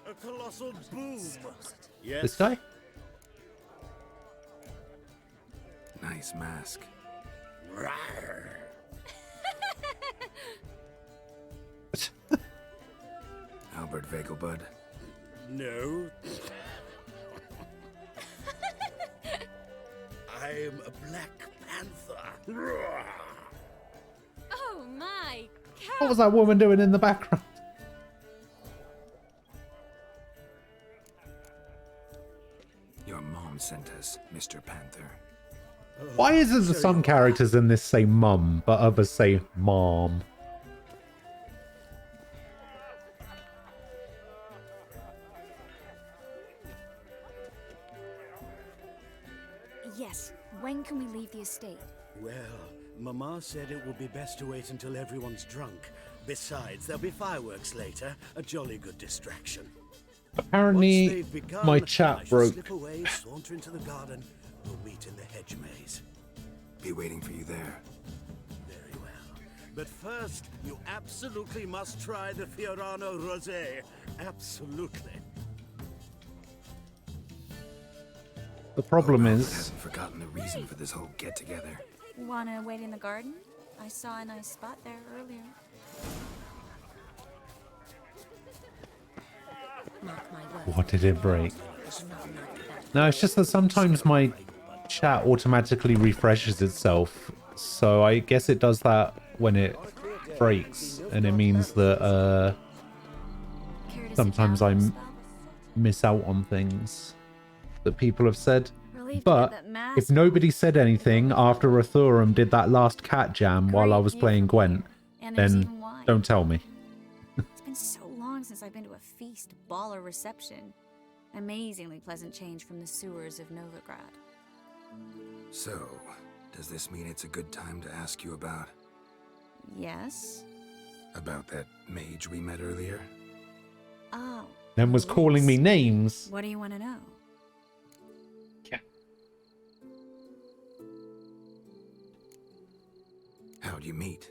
A colossal boom. Yes. This guy? Nice mask. Rawr. Albert Vegelbud. No. I am a Black Panther. Rawr. Oh my cow! What was that woman doing in the background? Your mom sent us, Mr. Panther. Why isn't some characters in this say mum, but others say mom? Yes, when can we leave the estate? Well, Mama said it would be best to wait until everyone's drunk. Besides, there'll be fireworks later. A jolly good distraction. Apparently, my chat broke. Slip away, saunter into the garden. We'll meet in the hedge maze. Be waiting for you there. Very well. But first, you absolutely must try the Fiorano Rosé. Absolutely. The problem Albert is, hasn't forgotten the reason for this whole get-together. Wanna wait in the garden? I saw a nice spot there earlier. what did it break? No, it's just that sometimes my chat automatically refreshes itself, so I guess it does that when it breaks, and it means that sometimes I miss out on things that people have said. But if nobody said anything after Rathurum did that last cat jam while I was playing Gwent, then don't tell me. It's been so long since I've been to a feast, ball, or reception. Amazingly pleasant change from the sewers of Novigrad. So, does this mean it's a good time to ask you about... Yes? About that mage we met earlier? Oh. Then was calling me names. What do you want to know? How'd you meet?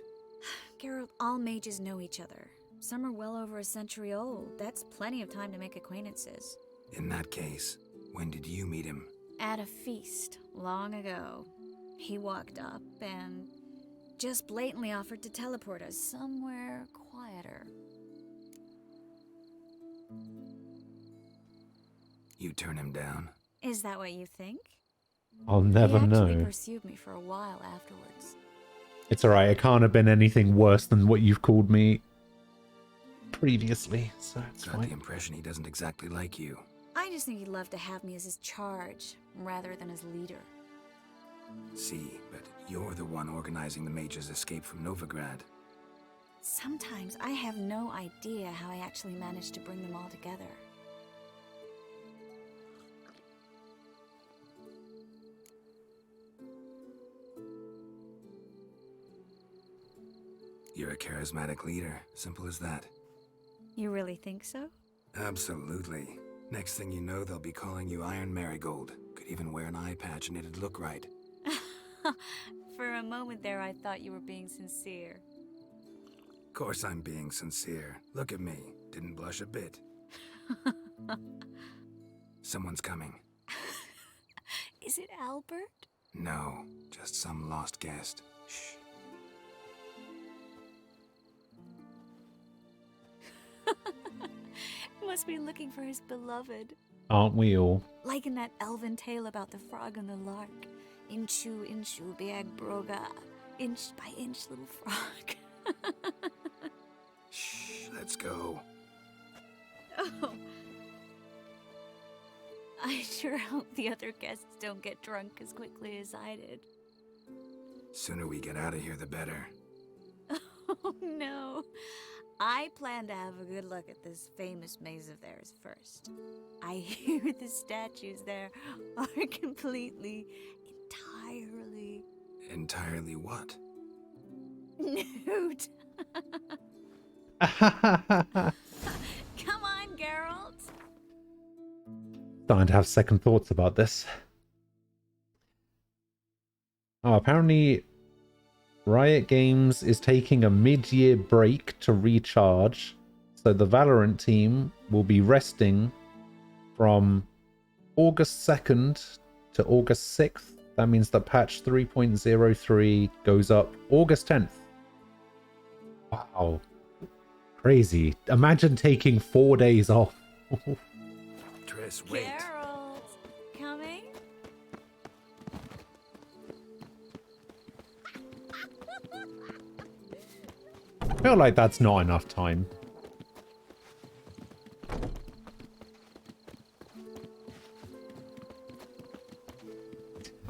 Geralt, all mages know each other. Some are well over a century old. That's plenty of time to make acquaintances. In that case, when did you meet him? At a feast, long ago. He walked up and just blatantly offered to teleport us somewhere quieter. You turn him down? Is that what you think? I'll never He actually know. pursued me for a while afterwards. It's alright, it can't have been anything worse than what you've called me previously, so it's Got the fine. impression he doesn't exactly like you. I just think he'd love to have me as his charge, rather than as leader. See, but you're the one organizing the mage's escape from Novigrad. Sometimes I have no idea how I actually managed to bring them all together. You're a charismatic leader, simple as that. You really think so? Absolutely. Next thing you know, they'll be calling you Iron Marigold. Could even wear an eye patch and it'd look right. For a moment there, I thought you were being sincere. Of course I'm being sincere. Look at me. Didn't blush a bit. Someone's coming. Is it Albert? No, just some lost guest. Shh. Must be looking for his beloved. Aren't we all? Like in that elven tale about the frog and the lark. Inchu, inchu, biag broga. Inch by inch, little frog. Shh, let's go. Oh. I sure hope the other guests don't get drunk as quickly as I did. Sooner we get out of here, the better. Oh no. I plan to have a good look at this famous maze of theirs first. I hear the statues there are completely, entirely... Entirely what? nude. Come on, Geralt. Starting to have second thoughts about this. Oh, apparently Riot Games is taking a mid-year break to recharge, So the Valorant team will be resting from August 2nd to August 6th. That means that patch 3.03 goes up August 10th. Wow. Crazy. Imagine taking 4 days off. Triss, wait. Geralt, coming? I feel like that's not enough time.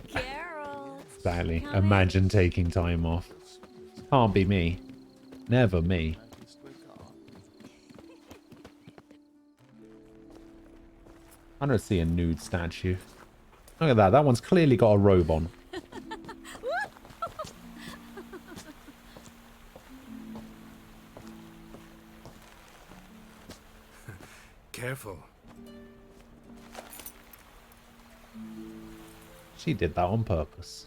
Geralt. Exactly. Imagine taking time off. Can't be me. Never me. I don't see a nude statue. Look at that. That one's clearly got a robe on. Careful. She did that on purpose.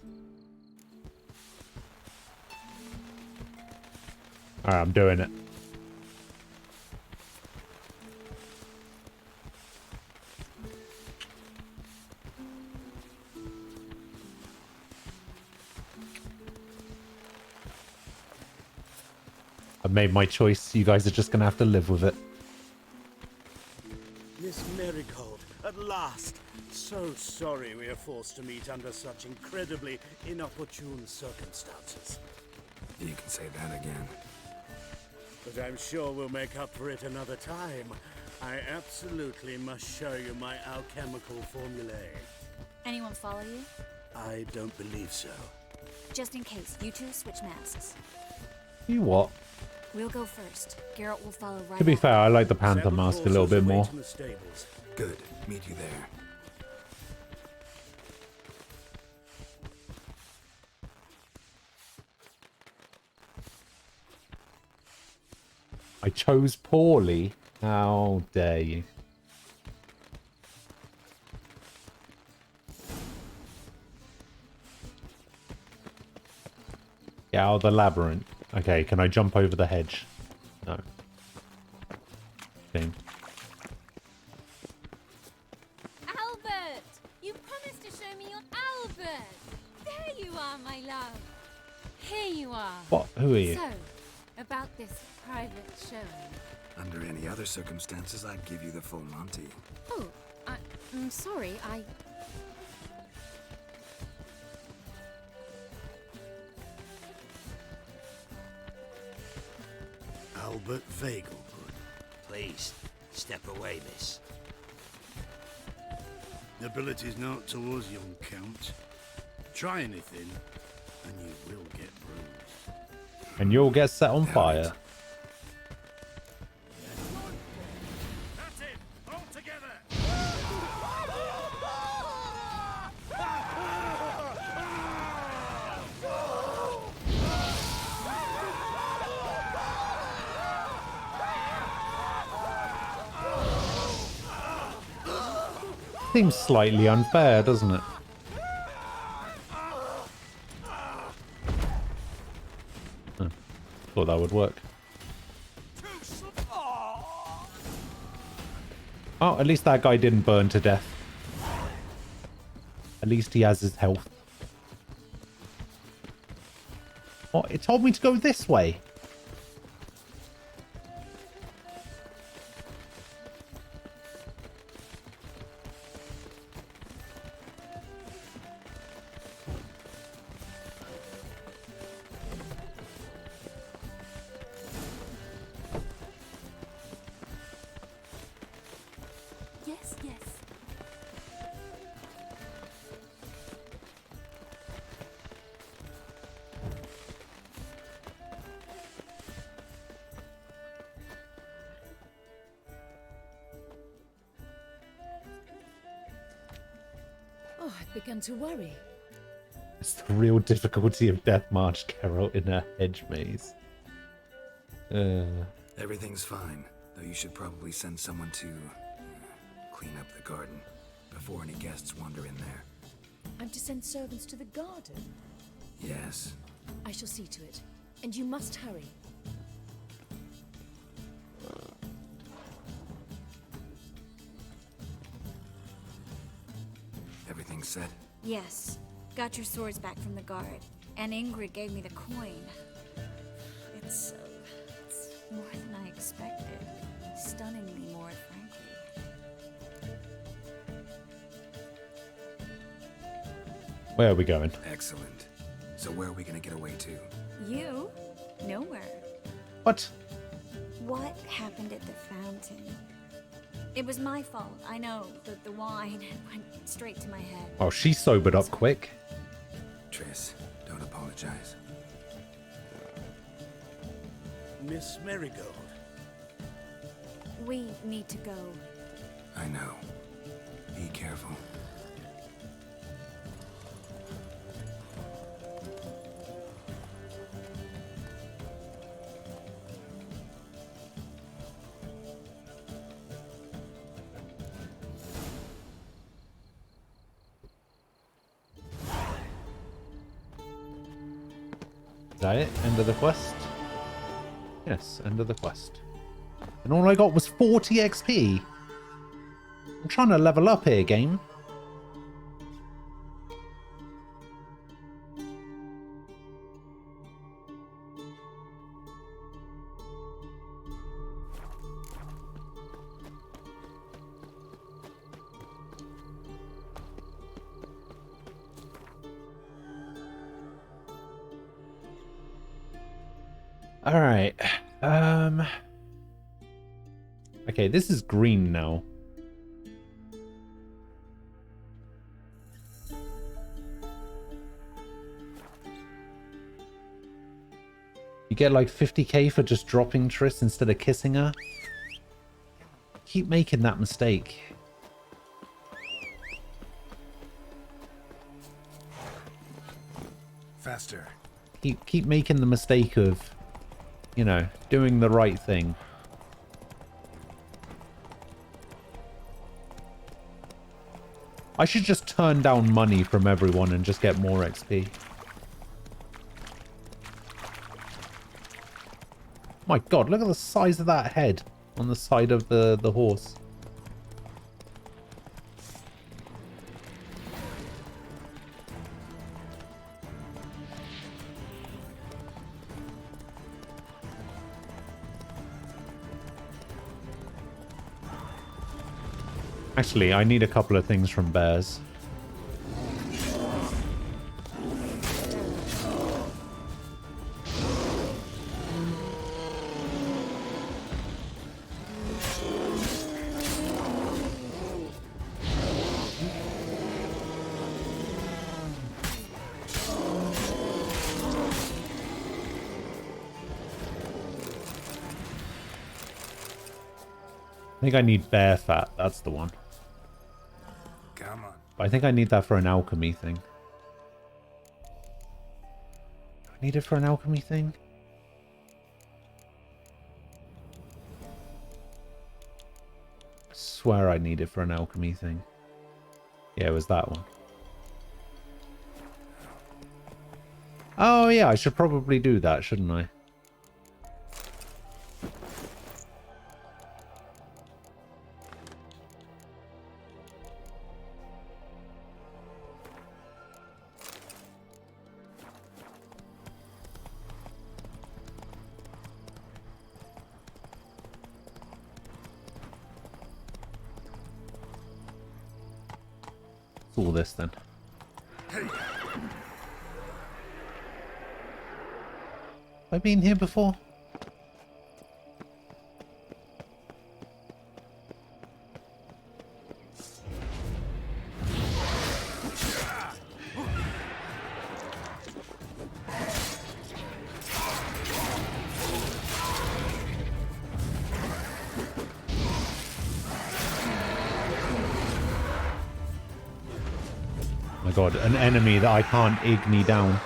Alright, I'm doing it. I've made my choice. You guys are just gonna have to live with it. Miss Marigold, at last! So sorry we are forced to meet under such incredibly inopportune circumstances. You can say that again. But I'm sure we'll make up for it another time. I absolutely must show you my alchemical formulae. Anyone follow you? I don't believe so. Just in case, you two switch masks. You what? We'll go first. Geralt will follow right To be after. fair, I like the Panther mask a little bit more. Good. Meet you there. I chose poorly. How dare you? Get out of the labyrinth. Okay, can I jump over the hedge? No. Okay. Albert! You promised to show me your Albert! There you are, my love. Here you are. What? Who are you? So, about this private showing. Under any other circumstances, I'd give you the full Monty. Oh, I'm sorry, Albert Vegelbud. Please, step away, miss. Nobility's not towards young Count. Try anything, and you will get bruised. And you'll get set on fire. That's it! All together! Seems slightly unfair, doesn't it? Huh. Thought that would work. Oh, at least that guy didn't burn to death. At least he has his health. Oh, it told me to go this way. yes, yes. Oh, I've begun to worry. It's the real difficulty of Death March Carol in a hedge maze. Everything's fine, though you should probably send someone to clean up the garden before any guests wander in there. I'm to send servants to the garden? Yes. I shall see to it. And you must hurry. everything set? Yes. Got your swords back from the guard. And Ingrid gave me the coin. It's more than I expected. Stunningly more, frankly. Where are we going? Excellent. So where are we gonna get away to? You? Nowhere. What? What happened at the fountain? It was my fault, I know. The wine went straight to my head. Oh, she sobered up quick. Triss, don't apologize. Miss Marigold. We need to go. I know. Be careful. Is that it? End of the quest? Yes, end of the quest. And all I got was 40 XP. I'm trying to level up here, game. All right. Okay, this is green now. You get like 50k for just dropping Triss instead of kissing her. Keep making that mistake. Faster. Keep making the mistake of, you know, doing the right thing. I should just turn down money from everyone and just get more XP. My god, look at the size of that head on the side of the horse. Actually, I need a couple of things from bears. I think I need bear fat. That's the one. Come on. But I think I need that for an alchemy thing. Do I need it for an alchemy thing? I swear I need it for an alchemy thing. Yeah, it was that one. Oh yeah, I should probably do that, shouldn't I? All this then. Have I been here before? My god, an enemy that I can't Igni down.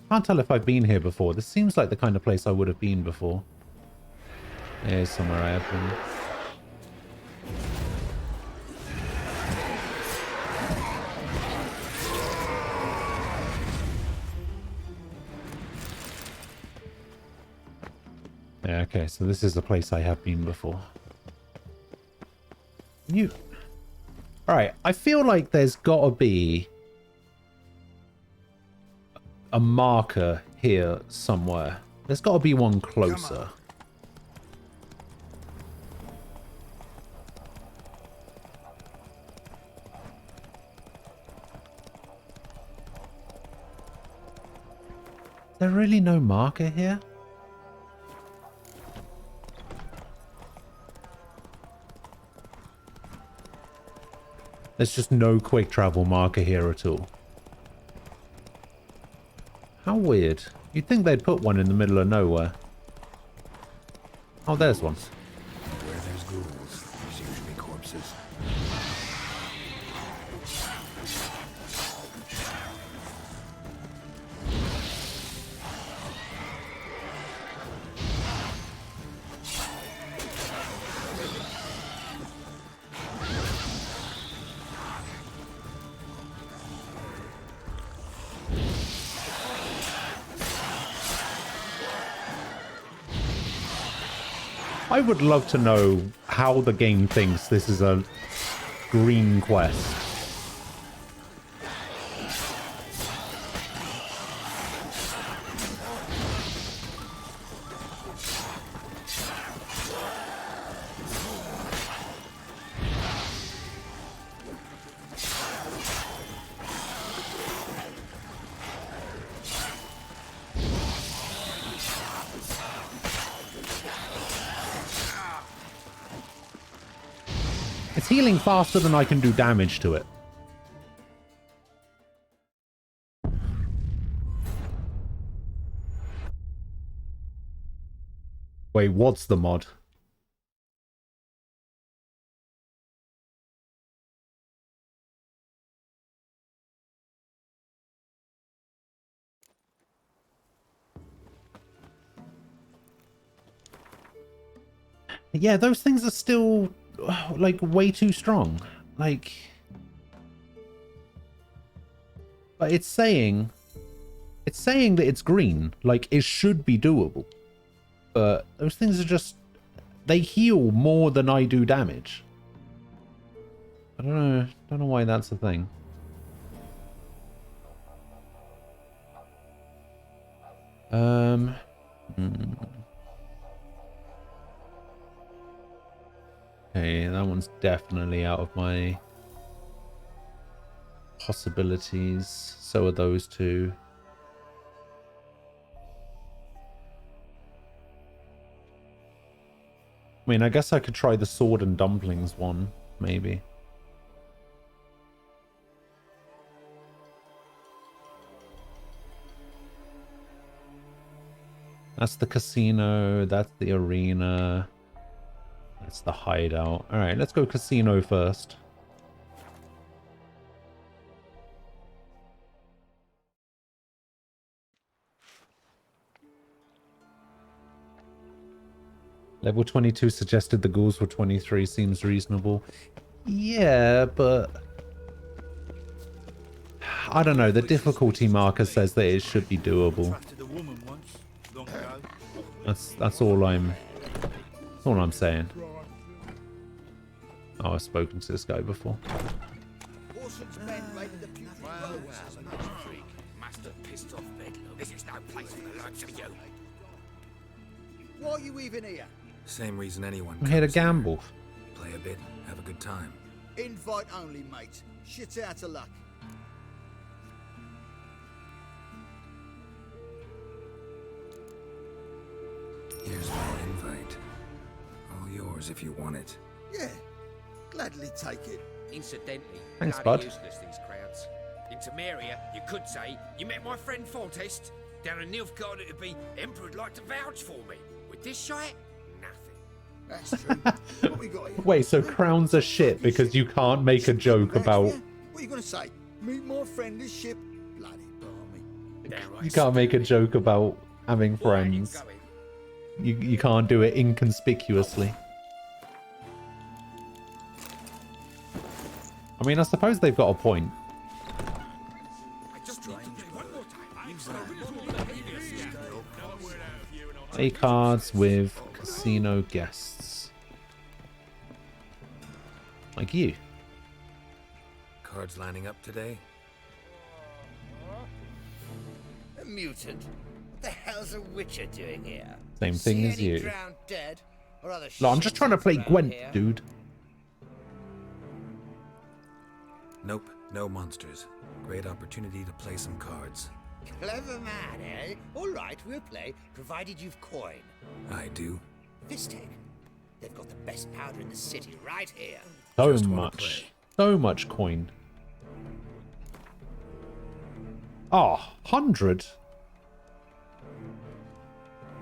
Can't tell if I've been here before. This seems like the kind of place I would have been before. There's somewhere I have been. Yeah, okay, so this is a place I have been before. Alright, I feel like there's gotta be a marker here somewhere. There's gotta be one closer. Is there really no marker here? There's just no quick travel marker here at all. How weird. You'd think they'd put one in the middle of nowhere. Oh, there's one. Where there's ghouls, there's usually corpses. I would love to know how the game thinks this is a green quest. It's healing faster than I can do damage to it. Wait, what's the mod? Yeah, those things are still like way too strong. Like, but it's saying that it's green, like it should be doable. But those things are just, they heal more than I do damage. I don't know why that's a thing. Okay, that one's definitely out of my possibilities. So are those two. I mean, I guess I could try the sword and dumplings one, maybe. That's the casino, that's the arena. That's the hideout. Alright, let's go casino first. Level 22 suggested the ghouls were 23. Seems reasonable. Yeah, but I don't know. The difficulty marker says that it should be doable. That's all I'm saying. Oh, I've spoken to this guy before. Why are you even here? Same reason anyone. I'm here to gamble. Play a bit, have a good time. Invite only, mate. Shit's out of luck. Here's my invite. All yours if you want it. Yeah, gladly take it. Incidentally, thanks, bloody bud. useless, these crowds. In Temeria, you could say, you met my friend Foltest. Down in Nilfgaard, it'd be, Emperor'd like to vouch for me. With this shite, nothing. That's true. What we got here? Wait, so crowns are shit because you can't make a joke about... What are you going to say? Meet my friend this ship? Bloody balmy. You can't make a joke about having friends. You can't do it inconspicuously. I mean, I suppose they've got a point. Play cards with casino guests. Like you. Cards lining up today? A mutant? What the hell's a witcher doing here? Same thing See as any you. drowned dead? Or other No, I'm just trying to play shits around Gwent, here? dude. Nope, no monsters. Great opportunity to play some cards. Clever man, eh? All right, we'll play, provided you've coin. I do. Vistek. They've got the best powder in the city right here. So Just wanna much. So much coin. Oh, 100.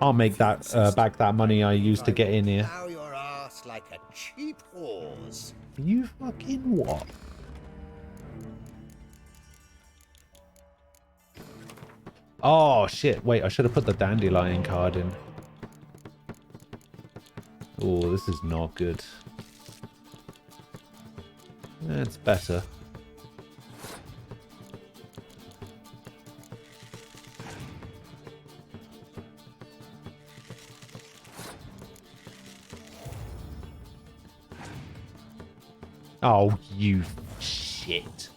I'll make that back that money I used to get in here. Bow your ass like a cheap horse. You fucking what? Oh shit, wait, I should have put the dandelion card in. Oh, this is not good. It's better. Oh, you shit.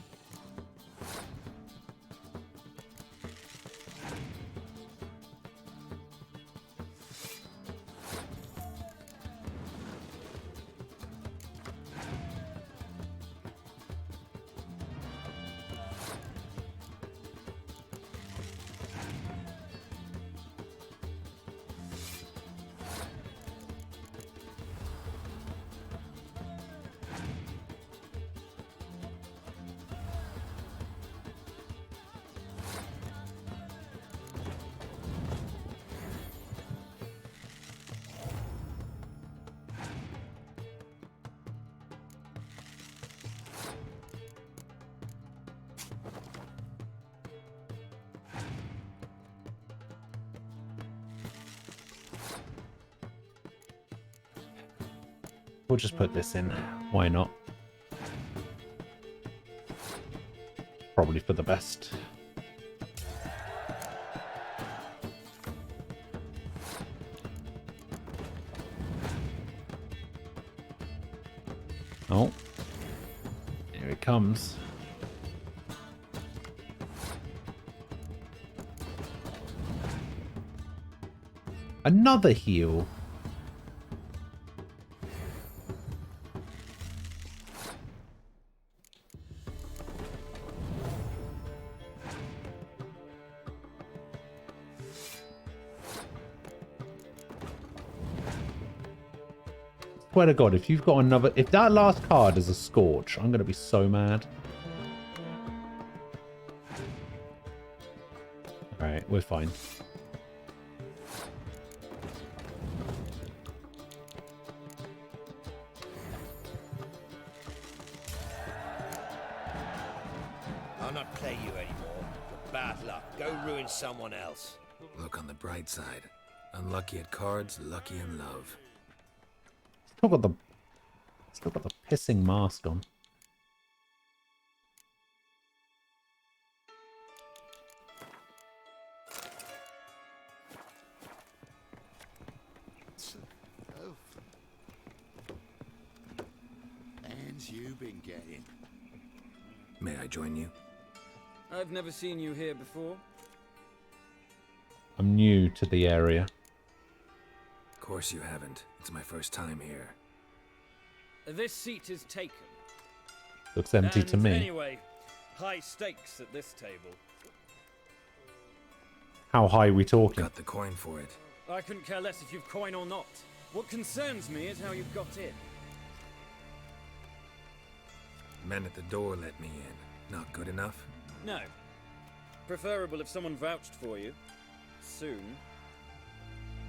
We'll just put this in. Why not? Probably for the best. Oh. Here it comes. Another heal. Swear to God, if you've got another... If that last card is a Scorch, I'm going to be so mad. Alright, we're fine. I'll not play you anymore. You're bad luck. Go ruin someone else. Look on the bright side. Unlucky at cards, lucky in love. Still got the pissing mask on. Hands you been getting? May I join you? I've never seen you here before. I'm new to the area. Of course you haven't. It's my first time here. This seat is taken. Looks empty to me. Anyway, high stakes at this table. How high are we talking? Got the coin for it. I couldn't care less if you've coin or not. What concerns me is how you've got in. Men at the door let me in. Not good enough? No. Preferable if someone vouched for you. Soon.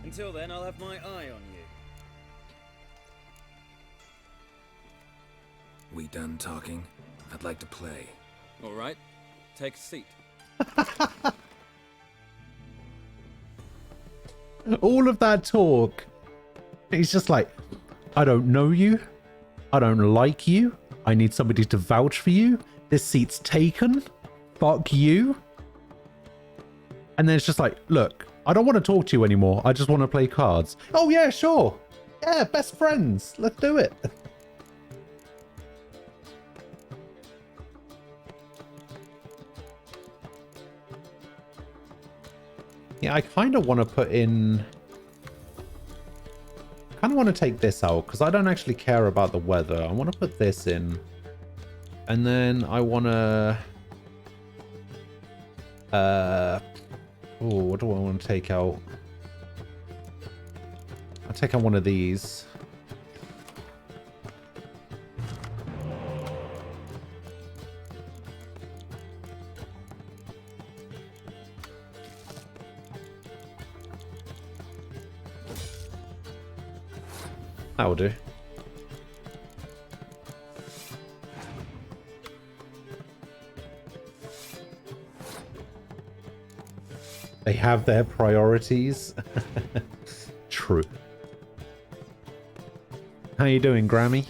Until then, I'll have my eye on you. We done talking? I'd like to play. All right. Take a seat. All of that talk. He's just like, I don't know you. I don't like you. I need somebody to vouch for you. This seat's taken. Fuck you. And then it's just like, look, I don't want to talk to you anymore. I just want to play cards. Oh, yeah, sure. Yeah, best friends. Let's do it. Yeah, I kind of want to put in... I kind of want to take this out because I don't actually care about the weather. I want to put this in. And then I want to... what do I want to take out? I'll take out one of these. That'll do. They have their priorities. True. How you doing, Grammy?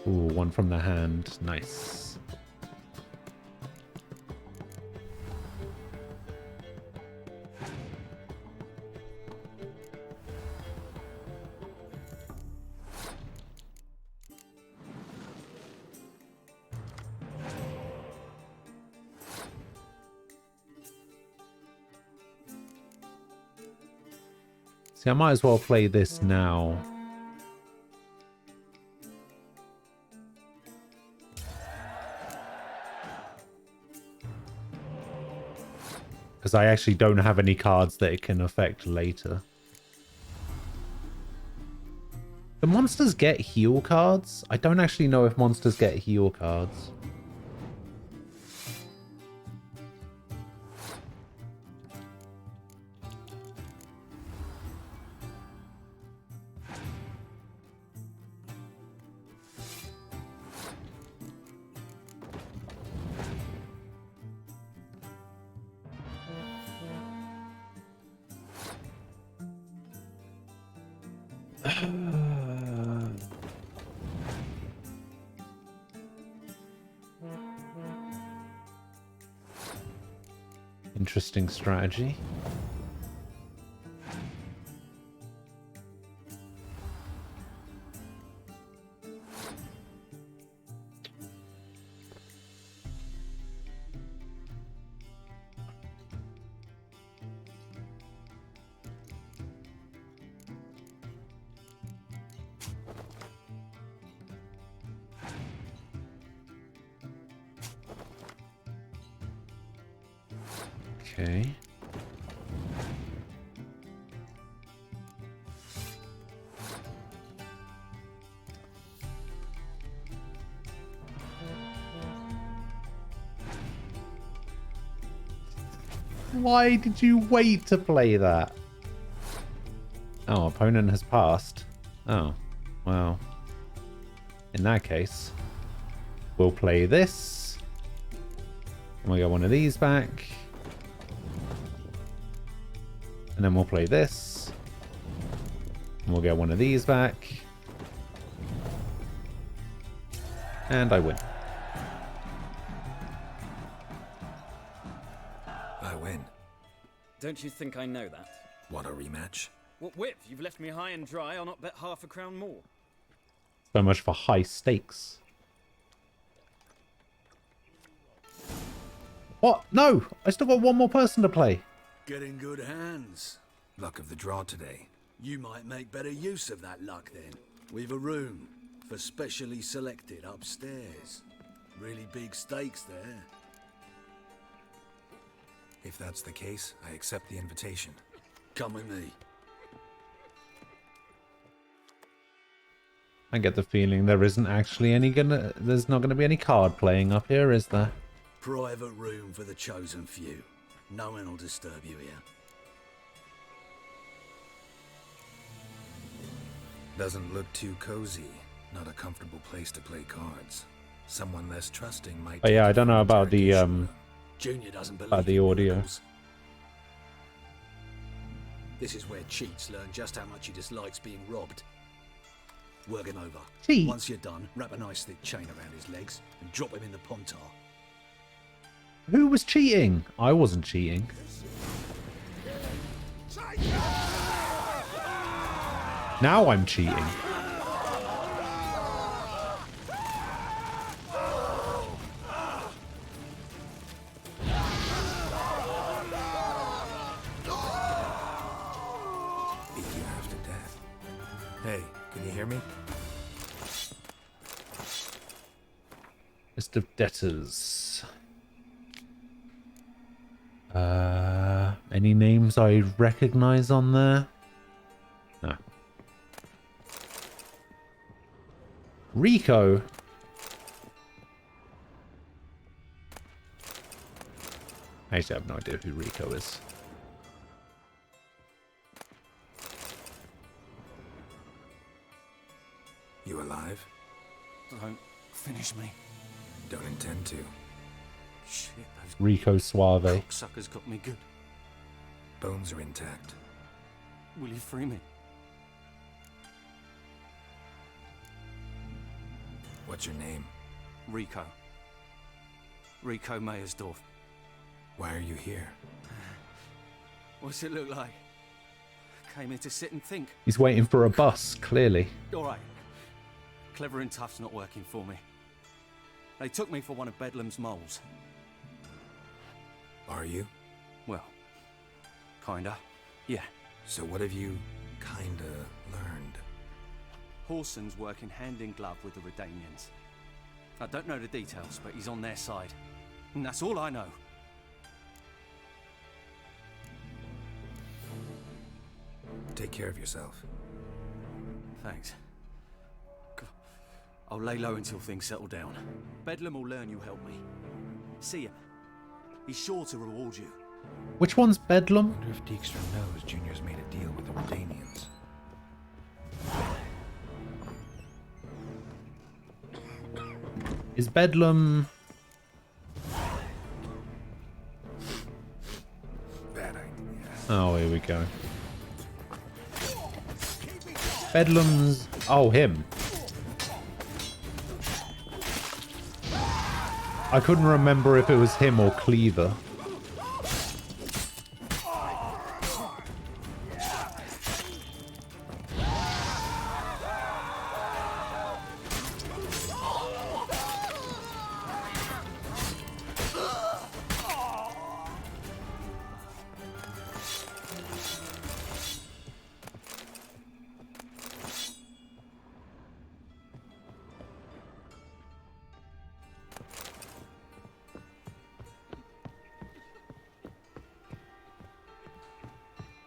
Ooh, one from the hand. Nice. See, I might as well play this now. Because I actually don't have any cards that it can affect later. Do monsters get heal cards? I don't actually know if monsters get heal cards. Interesting strategy. Okay. Why did you wait to play that? Oh, opponent has passed. Oh, well. In that case, we'll play this. And we'll get one of these back. And then we'll play this. And we'll get one of these back. And I win. I win. Don't you think I know that? Want a rematch? What whip? You've left me high and dry. I'll not bet half a crown more. So much for high stakes. What? No! I still got one more person to play. Get in good hands. Luck of the draw today. You might make better use of that luck then. We've a room for specially selected upstairs. Really big stakes there. If that's the case, I accept the invitation. Come with me. I get the feeling there isn't actually there's not gonna be any card playing up here, is there? Private room for the chosen few. No one will disturb you here. Doesn't look too cozy. Not a comfortable place to play cards. Someone less trusting might... Oh yeah, I don't know about the Junior doesn't believe about the audio. miracles. This is where cheats learn just how much he dislikes being robbed. Work him over. Cheat. Once you're done, wrap a nice thick chain around his legs and drop him in the pontar. Who was cheating? I wasn't cheating. Now I'm cheating. Beat you half to death. Hey, can you hear me? List of debtors. Any names I recognize on there? No. Rico. I actually have no idea who Rico is. You alive? Don't finish me. Don't intend to. Shit, those Rico Suave. suckers got me good. Bones are intact. Will you free me? What's your name? Rico. Rico Meyersdorf. Why are you here? What's it look like? Came here to sit and think. He's waiting for a bus, clearly. Alright. Clever and tough's not working for me. They took me for one of Bedlam's moles. Are you? Well, kinda. Yeah. So what have you kinda learned? Horson's working hand in glove with the Redanians. I don't know the details, but he's on their side. And that's all I know. Take care of yourself. Thanks. I'll lay low until things settle down. Bedlam will learn you helped me. See ya. He's sure to reward you. Which one's Bedlam? I wonder if Dijkstra knows Junior's made a deal with the Redanians. Is Bedlam... Bad idea. Oh, here we go. Bedlam's... Oh, him. I couldn't remember if it was him or Cleaver.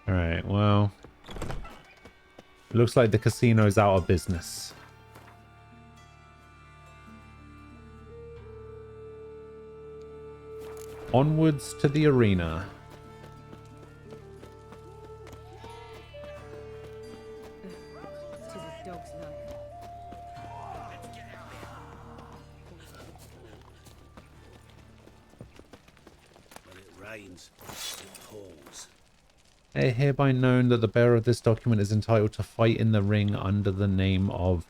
Alright, well... Looks like the casino's out of business. Onwards to the arena. To the dog's life. When it rains, it pours. Hereby known that the bearer of this document is entitled to fight in the ring under the name of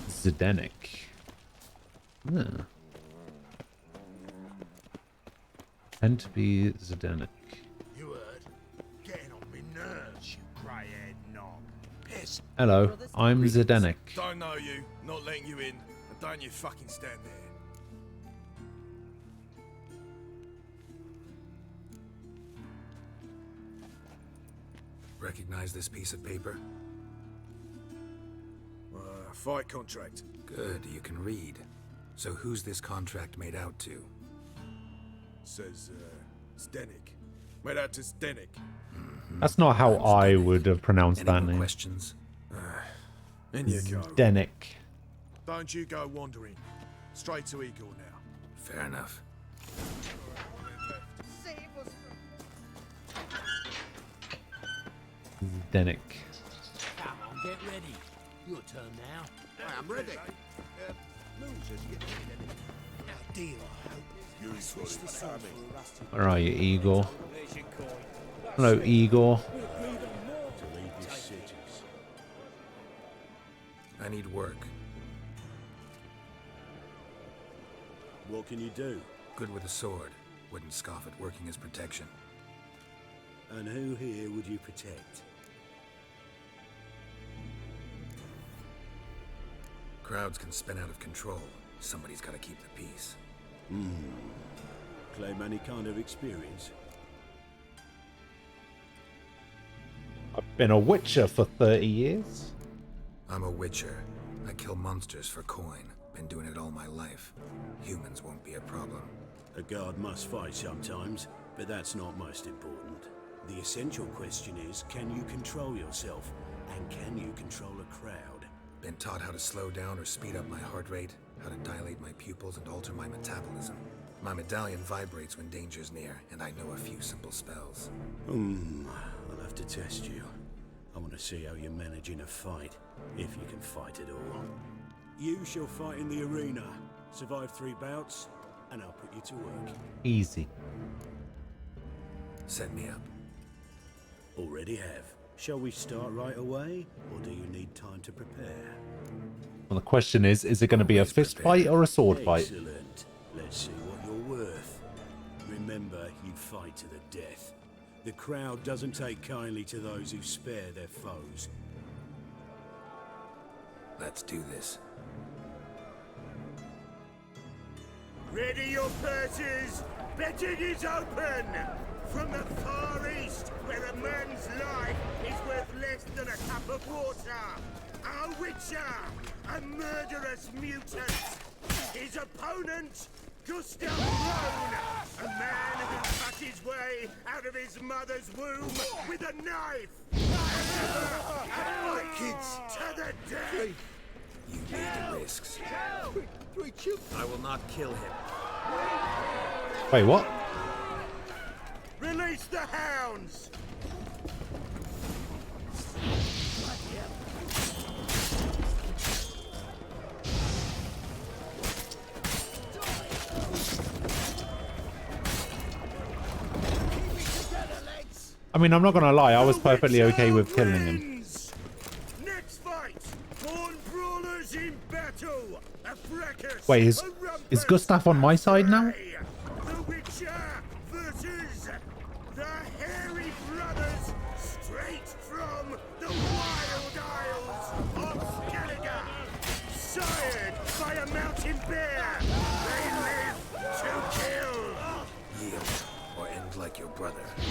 Zdenek. Hmm. Tend to be Zdenek. You heard? Getting on me nerves, you grey-haired knob. Piss. Hello, I'm Zdenek. Don't know you, not letting you in, and don't you fucking stand there. Recognize this piece of paper? Fight contract. Good, you can read. So who's this contract made out to? Says, Zdenek. Made out to Zdenek. That's not how I would have pronounced that name. Questions? In you go. Zdenek. Don't you go wandering. Straight to Igor now. Fair enough. Zdenek. Come on, get ready. Your turn now. I am ready. Now, deal, I hope. You switch the sword for a rusty. Where are you, Igor? Hello, Igor. I need work. What can you do? Good with a sword. Wouldn't scoff at working as protection. And who here would you protect? Crowds can spin out of control. Somebody's got to keep the peace. Claim any kind of experience? I've been a witcher for 30 years. I'm a witcher. I kill monsters for coin. Been doing it all my life. Humans won't be a problem. A guard must fight sometimes, but that's not most important. The essential question is, can you control yourself? And can you control a crowd? Been taught how to slow down or speed up my heart rate, how to dilate my pupils and alter my metabolism. My medallion vibrates when danger's near, and I know a few simple spells. I'll have to test you. I want to see how you manage in a fight, if you can fight at all. You shall fight in the arena, survive 3 bouts, and I'll put you to work. Easy. Set me up. Already have. Shall we start right away, or do you need time to prepare? Well, the question is it going to be a fist fight or a sword fight? Excellent. Let's see what you're worth. Remember, you fight to the death. The crowd doesn't take kindly to those who spare their foes. Let's do this. Ready your purses! Betting is open! From the Far East, where a man's life is worth less than a cup of water. Our Witcher, a murderous mutant. His opponent, Gustav Rohn, a man who cut his way out of his mother's womb with a knife. And kids to the death. You made the risks. I will not kill him. Wait, what? Release the hounds! I mean, I'm not gonna lie, I was perfectly okay with killing him. Next fight! Born brawlers in battle! A fracas! Wait, is Gustav on my side now? The Witcher versus the Hairy Brothers, straight from the Wild Isles of Skellige, sired by a mountain bear. They live to kill. Yield, or end like your brother. The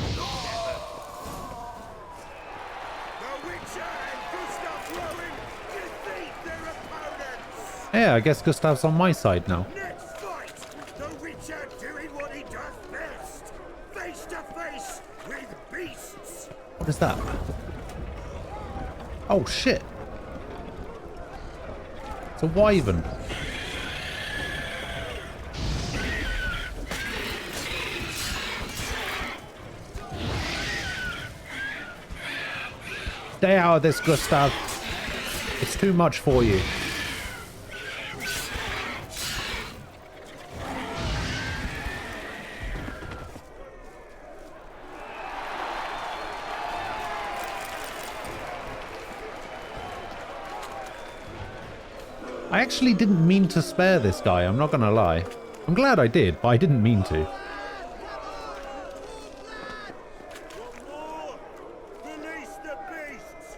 Witcher and Gustav Rowan defeat their opponents. Yeah, I guess Gustav's on my side now. Next fight, the Witcher doing what he does best, face to face with beasts. What is that? Oh shit. It's a wyvern. Stay out of this, Gustav. It's too much for you. I actually didn't mean to spare this guy, I'm not gonna lie. I'm glad I did, but I didn't mean to. Release the beasts.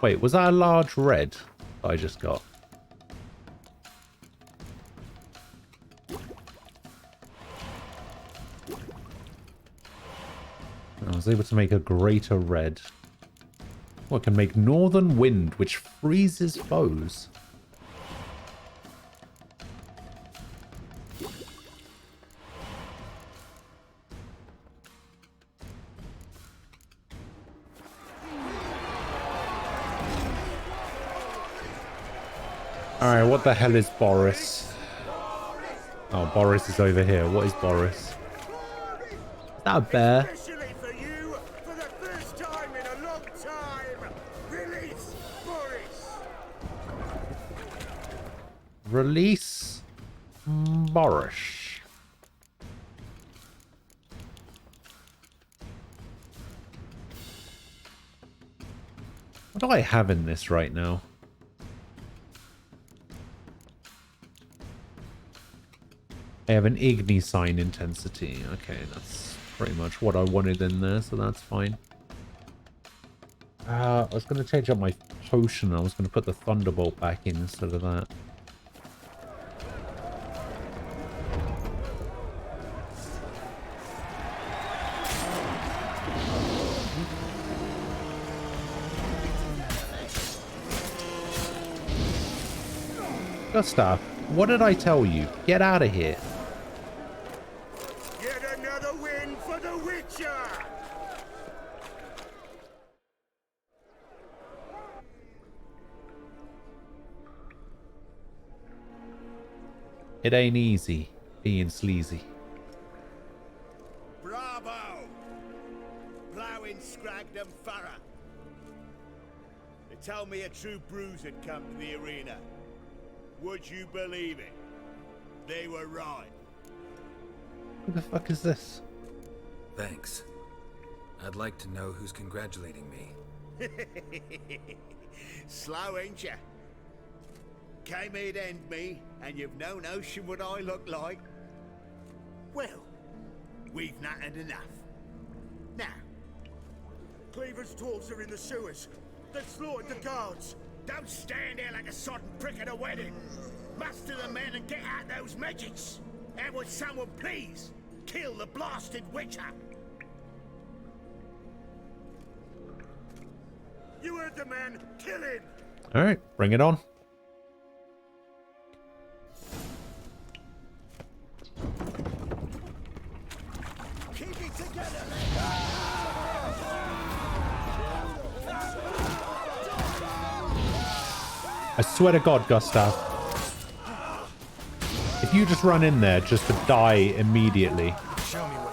Wait, was that a large red I just got? I was able to make a greater red. Oh, I can make northern wind, which freezes foes. Alright, what the hell is Boris? Oh, Boris is over here. What is Boris? Is that a bear? Especially for you, for the first time in a long time. Release Boris. Release Borish. What do I have in this right now? I have an Igni sign intensity. Okay, that's pretty much what I wanted in there, so that's fine. I was going to change up my potion. I was going to put the Thunderbolt back in instead of that. Gustav, what did I tell you? Get out of here. Yet another win for the Witcher! It ain't easy being sleazy. Bravo! Ploughing Scragdom Thorough. They told me a true bruise had come to the arena. Would you believe it? They were right. Who the fuck is this? Thanks. I'd like to know who's congratulating me. Slow, ain't ya? Came here to end me, and you've no notion what I look like? Well, we've nattered enough. Now, Cleaver's dwarves are in the sewers. They've slaughtered the guards. Don't stand there like a sodden prick at a wedding. Muster the men and get out those midgets. And would someone please kill the blasted Witcher? You heard the man. Kill him. All right, bring it on. Keep it together, I swear to God, Gustav. If you just run in there just to die immediately. Show me what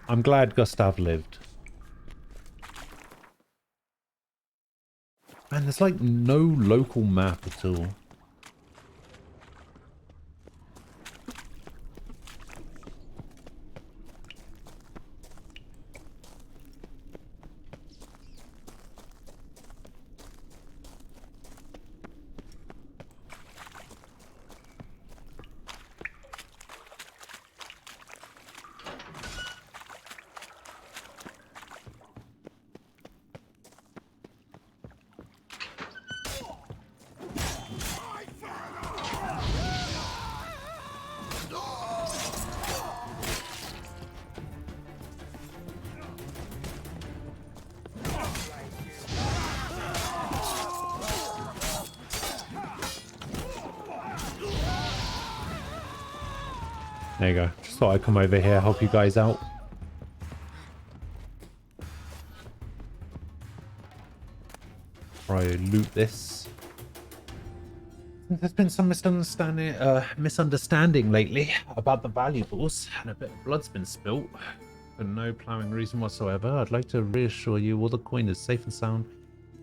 I'm glad Gustav lived. Man, there's like no local map at all. There you go. Just thought I'd come over here, help you guys out. Try to loot this. There's been some misunderstanding lately about the valuables, and a bit of blood's been spilt for no ploughing reason whatsoever. I'd like to reassure you all the coin is safe and sound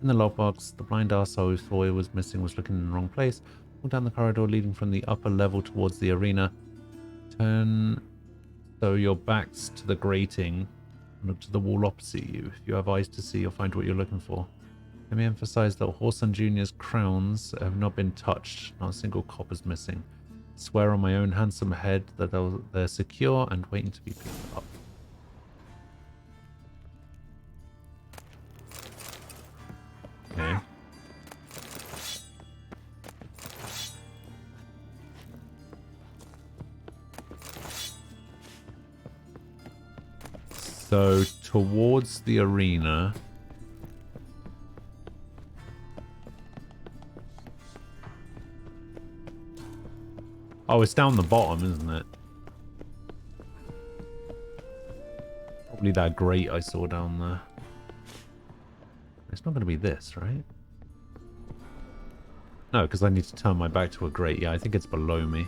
in the lockbox. The blind arsehole who thought it was missing was looking in the wrong place. Walk down the corridor leading from the upper level towards the arena. Turn so your back's to the grating and look to the wall opposite you. If you have eyes to see, you'll find what you're looking for. Let me emphasize that Whoreson Jr.'s crowns have not been touched. Not a single copper's missing. I swear on my own handsome head that they're secure and waiting to be picked up. Okay. So, towards the arena. Oh, it's down the bottom, isn't it? Probably that grate I saw down there. It's not going to be this, right? No, because I need to turn my back to a grate. Yeah, I think it's below me.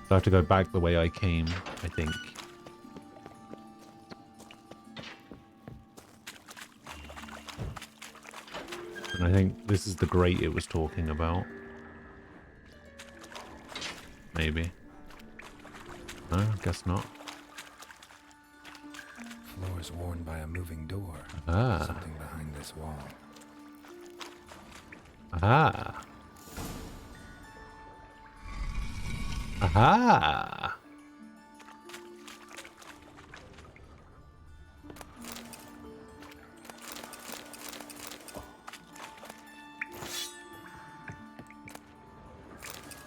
So I have to go back the way I came, I think. And I think this is the grate it was talking about. Maybe. No, I guess not. Floor is worn by a moving door. Ah. Something behind this wall. Aha. Aha.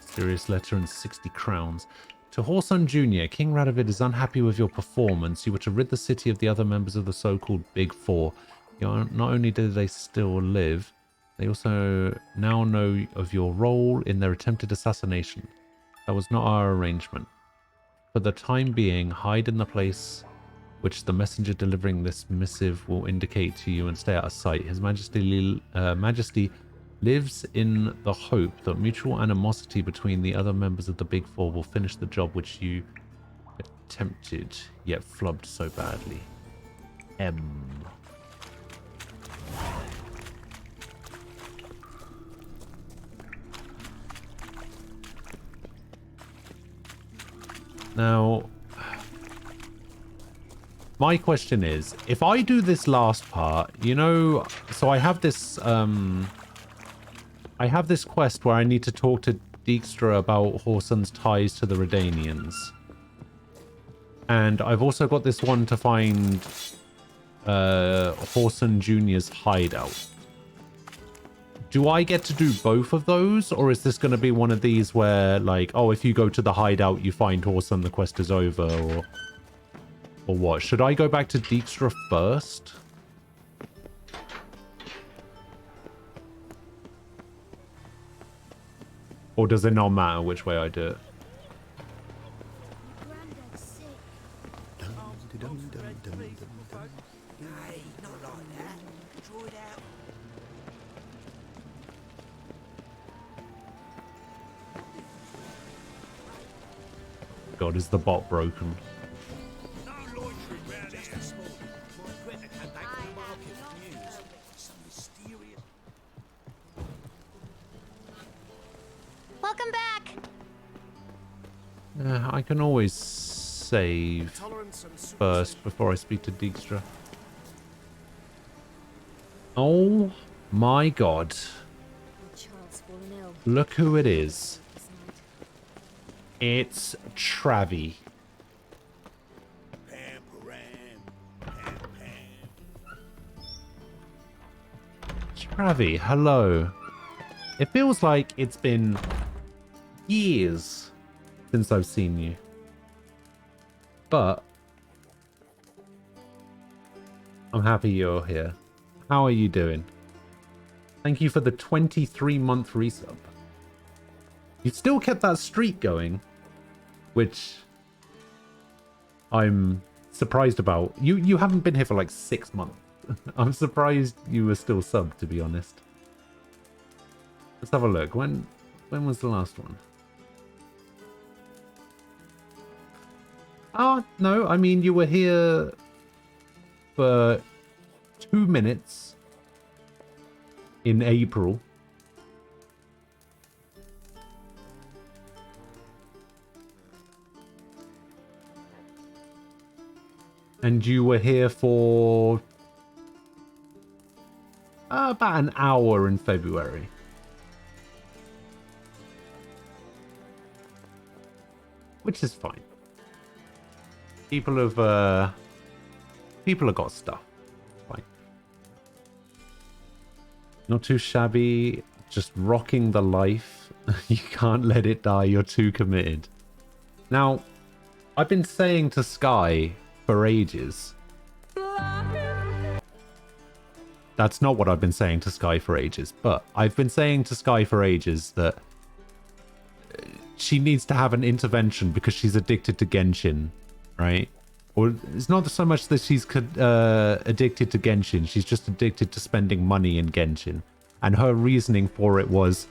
Serious letter and 60 crowns. To Horson Jr., King Radovid is unhappy with your performance. You were to rid the city of the other members of the so-called Big Four. Not only did they still live, they also now know of your role in their attempted assassination. That was not our arrangement. For the time being, hide in the place which the messenger delivering this missive will indicate to you and stay out of sight. His Majesty lives in the hope that mutual animosity between the other members of the Big Four will finish the job which you attempted, yet flubbed so badly. M. Now, my question is, if I do this last part, you know, so I have this quest where I need to talk to Dijkstra about Horson's ties to the Redanians. And I've also got this one to find Horson Jr.'s hideout. Do I get to do both of those? Or is this going to be one of these where, like, oh, if you go to the hideout, you find Horson, the quest is over, or what? Should I go back to Dijkstra first? Or does it not matter which way I do it? Hey, not like that. Draw it out. God, is the bot broken? No loitering round here this morning. My Greta came back from the market with news. Some mysterious... Welcome back. I can always save first before I speak to Dijkstra. Oh my god. Look who it is. It's Travi. Travi, hello. It feels like it's been years since I've seen you. But I'm happy you're here. How are you doing? Thank you for the 23-month resub. You've still kept that streak going, which I'm surprised about. You haven't been here for like 6 months. I'm surprised you were still subbed, to be honest. Let's have a look. When was the last one? Oh, no, I mean, you were here for 2 minutes in April. And you were here for about an hour in February. Which is fine. People have got stuff. Fine. Not too shabby. Just rocking the life. You can't let it die. You're too committed. Now, I've been saying to Sky for ages. That's not what I've been saying to Sky for ages, but I've been saying to Sky for ages that she needs to have an intervention because she's addicted to Genshin, right? Or it's not so much that she's addicted to Genshin. She's just addicted to spending money in Genshin. And her reasoning for it was,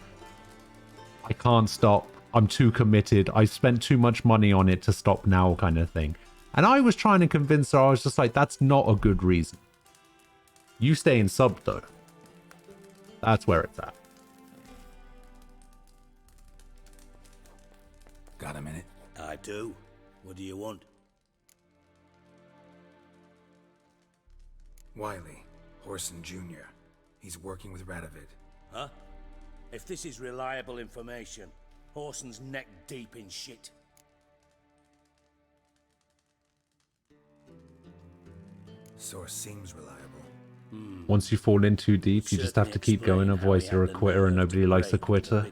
I can't stop. I'm too committed. I spent too much money on it to stop now, kind of thing. And I was trying to convince her. I was just like, that's not a good reason. You stay in sub, though. That's where it's at. Got a minute? I do. What do you want? Wiley, Horson Jr. He's working with Radovid. Huh? If this is reliable information, Horson's neck deep in shit. Source seems reliable. Once you fall in too deep, you just have to keep going, otherwise you're a quitter and nobody likes a quitter.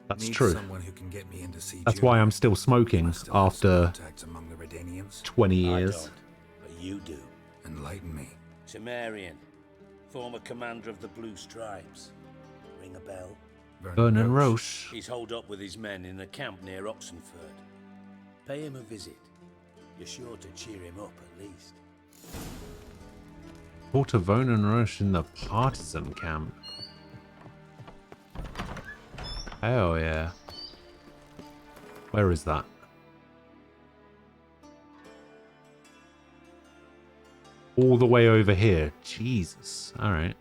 That's Need true. someone who can get me into see That's Junior. why I'm still smoking Must still have some after contacts among the Redanians. 20 I years. don't, but you do. Enlighten me. Temerian, former commander of the Blue Stripes. Ring a bell? Vernon Roche. He's holed up with his men in a camp near Oxenford. Pay him a visit. You're sure to cheer him up at least. Fought Vernon Roche in the partisan camp. Hell yeah. Where is that? All the way over here. Jesus. Alright.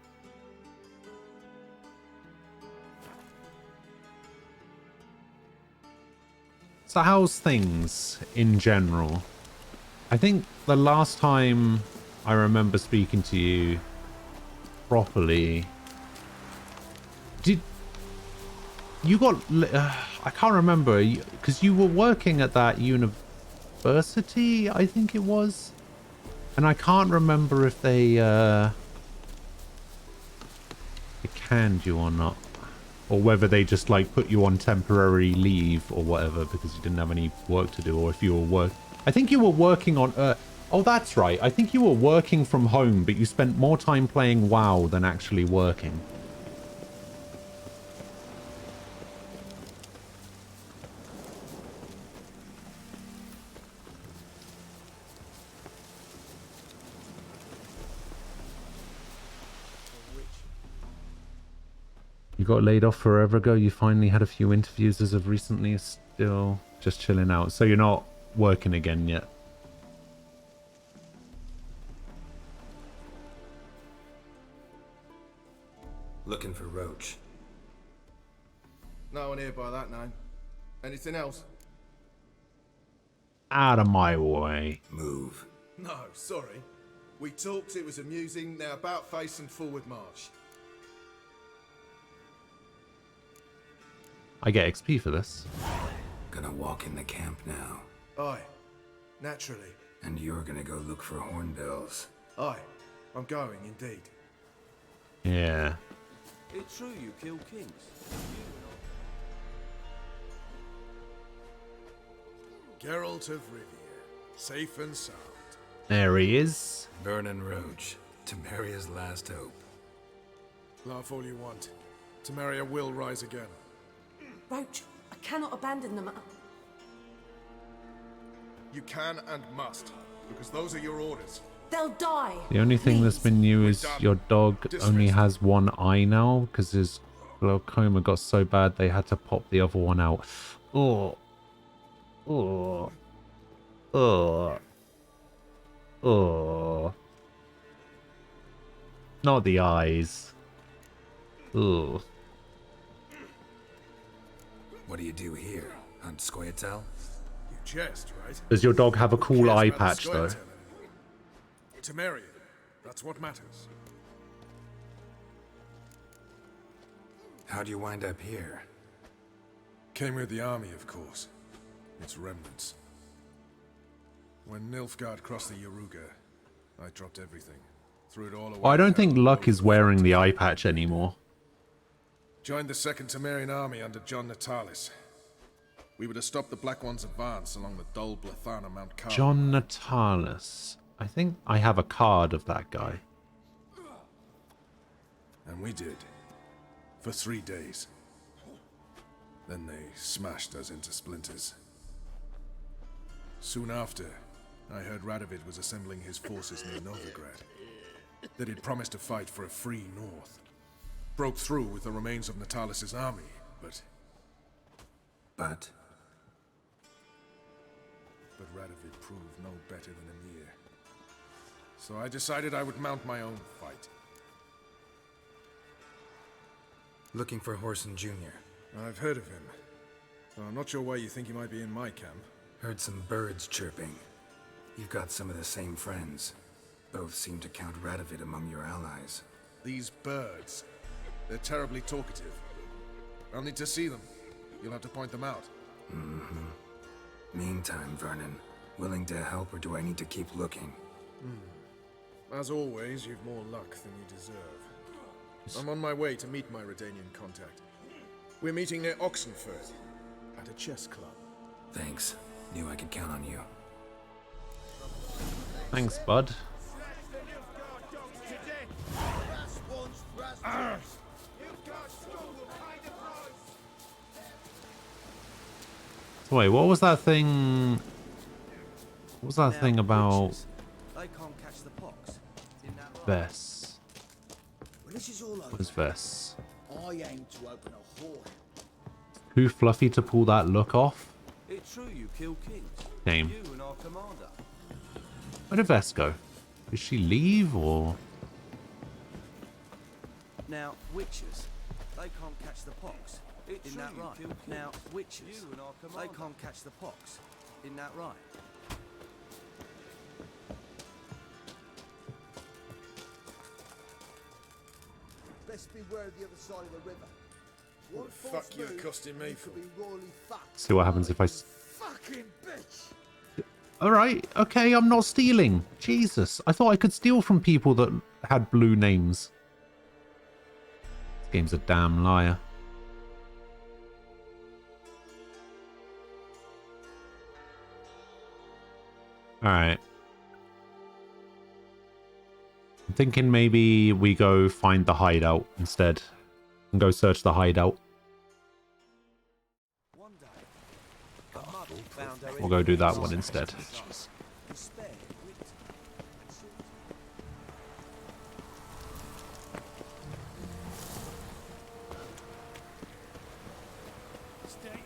So how's things in general? I think the last time I remember speaking to you properly, you got I can't remember, because you were working at that university, I think it was, and I can't remember if they canned you or not, or whether they just like put you on temporary leave or whatever because you didn't have any work to do, or if you were I think you were working on oh, that's right, I think you were working from home, but you spent more time playing WoW than actually working. You got laid off forever ago. You finally had a few interviews as of recently. Still just chilling out. So you're not working again yet. Looking for Roach. No one here by that name. Anything else? Out of my way. Move. No, sorry. We talked, it was amusing, now about face and forward march. I get XP for this. Gonna walk in the camp now. Aye, naturally. And you're gonna go look for hornbills. Aye, I'm going indeed. Yeah. It's true you kill kings. Geralt of Rivia, safe and sound. There he is. Vernon Roach, Temeria's last hope. Laugh all you want. Temeria will rise again. Roach, I cannot abandon them. You can and must, because those are your orders. They'll die. The only thing that's been new is your dog only has one eye now because his glaucoma got so bad they had to pop the other one out. Oh. Oh. Oh. Oh. Not the eyes. Oh. What do you do here? Hunt Scoia'tael? You jest, right? Does your dog have a cool Cares eye about the patch though? Scoia'tael anyway. Temeria, that's what matters. How'd you wind up here? Came with the army, of course. Its remnants. When Nilfgaard crossed the Yaruga, I dropped everything. Threw it all away. Oh, I don't think Luck is wearing the eye patch anymore. Joined the Second Temerian army under John Natalis. We were to stop the Black One's advance along the Dol Blathana Mount Carmel. John Natalis. I think I have a card of that guy. And we did. For 3 days. Then they smashed us into splinters. Soon after, I heard Radovid was assembling his forces near Novigrad. That he'd promised to fight for a free North. Broke through with the remains of Natalis' army, but... But Radovid proved no better than Emir. So I decided I would mount my own fight. looking for Whoreson Jr. I've heard of him. I'm not sure why you think he might be in my camp. Heard some birds chirping. You've got some of the same friends. Both seem to count Radovid among your allies. These birds. They're terribly talkative. I'll need to see them. You'll have to point them out. Mm-hmm. Meantime, Vernon, willing to help or do I need to keep looking? As always, you've more luck than you deserve. I'm on my way to meet my Redanian contact. We're meeting near Oxenford, at a chess club. Thanks. Knew I could count on you. Thanks, bud. So wait, what was that thing? What was that thing about They can't catch the pox. Isn't that right? Vess? When this is all over, What is Vess? I aim to open a whore. Too fluffy to pull that look off? It's true you kill kings. Name. You and our commander. Where did Vess go? Did she leave or? Now, witches, they can't catch the pox. Isn't that right? Now, witches, you and our commander. They can't catch the pox. Isn't that right? Best beware the other side of the river. What the fuck you accosting me for? See what happens if I. Fucking bitch! Alright, okay, I'm not stealing. Jesus, I thought I could steal from people that had blue names. This game's a damn liar. Alright. I'm thinking maybe we go find the hideout instead. And go search the hideout. We'll go do that one instead. State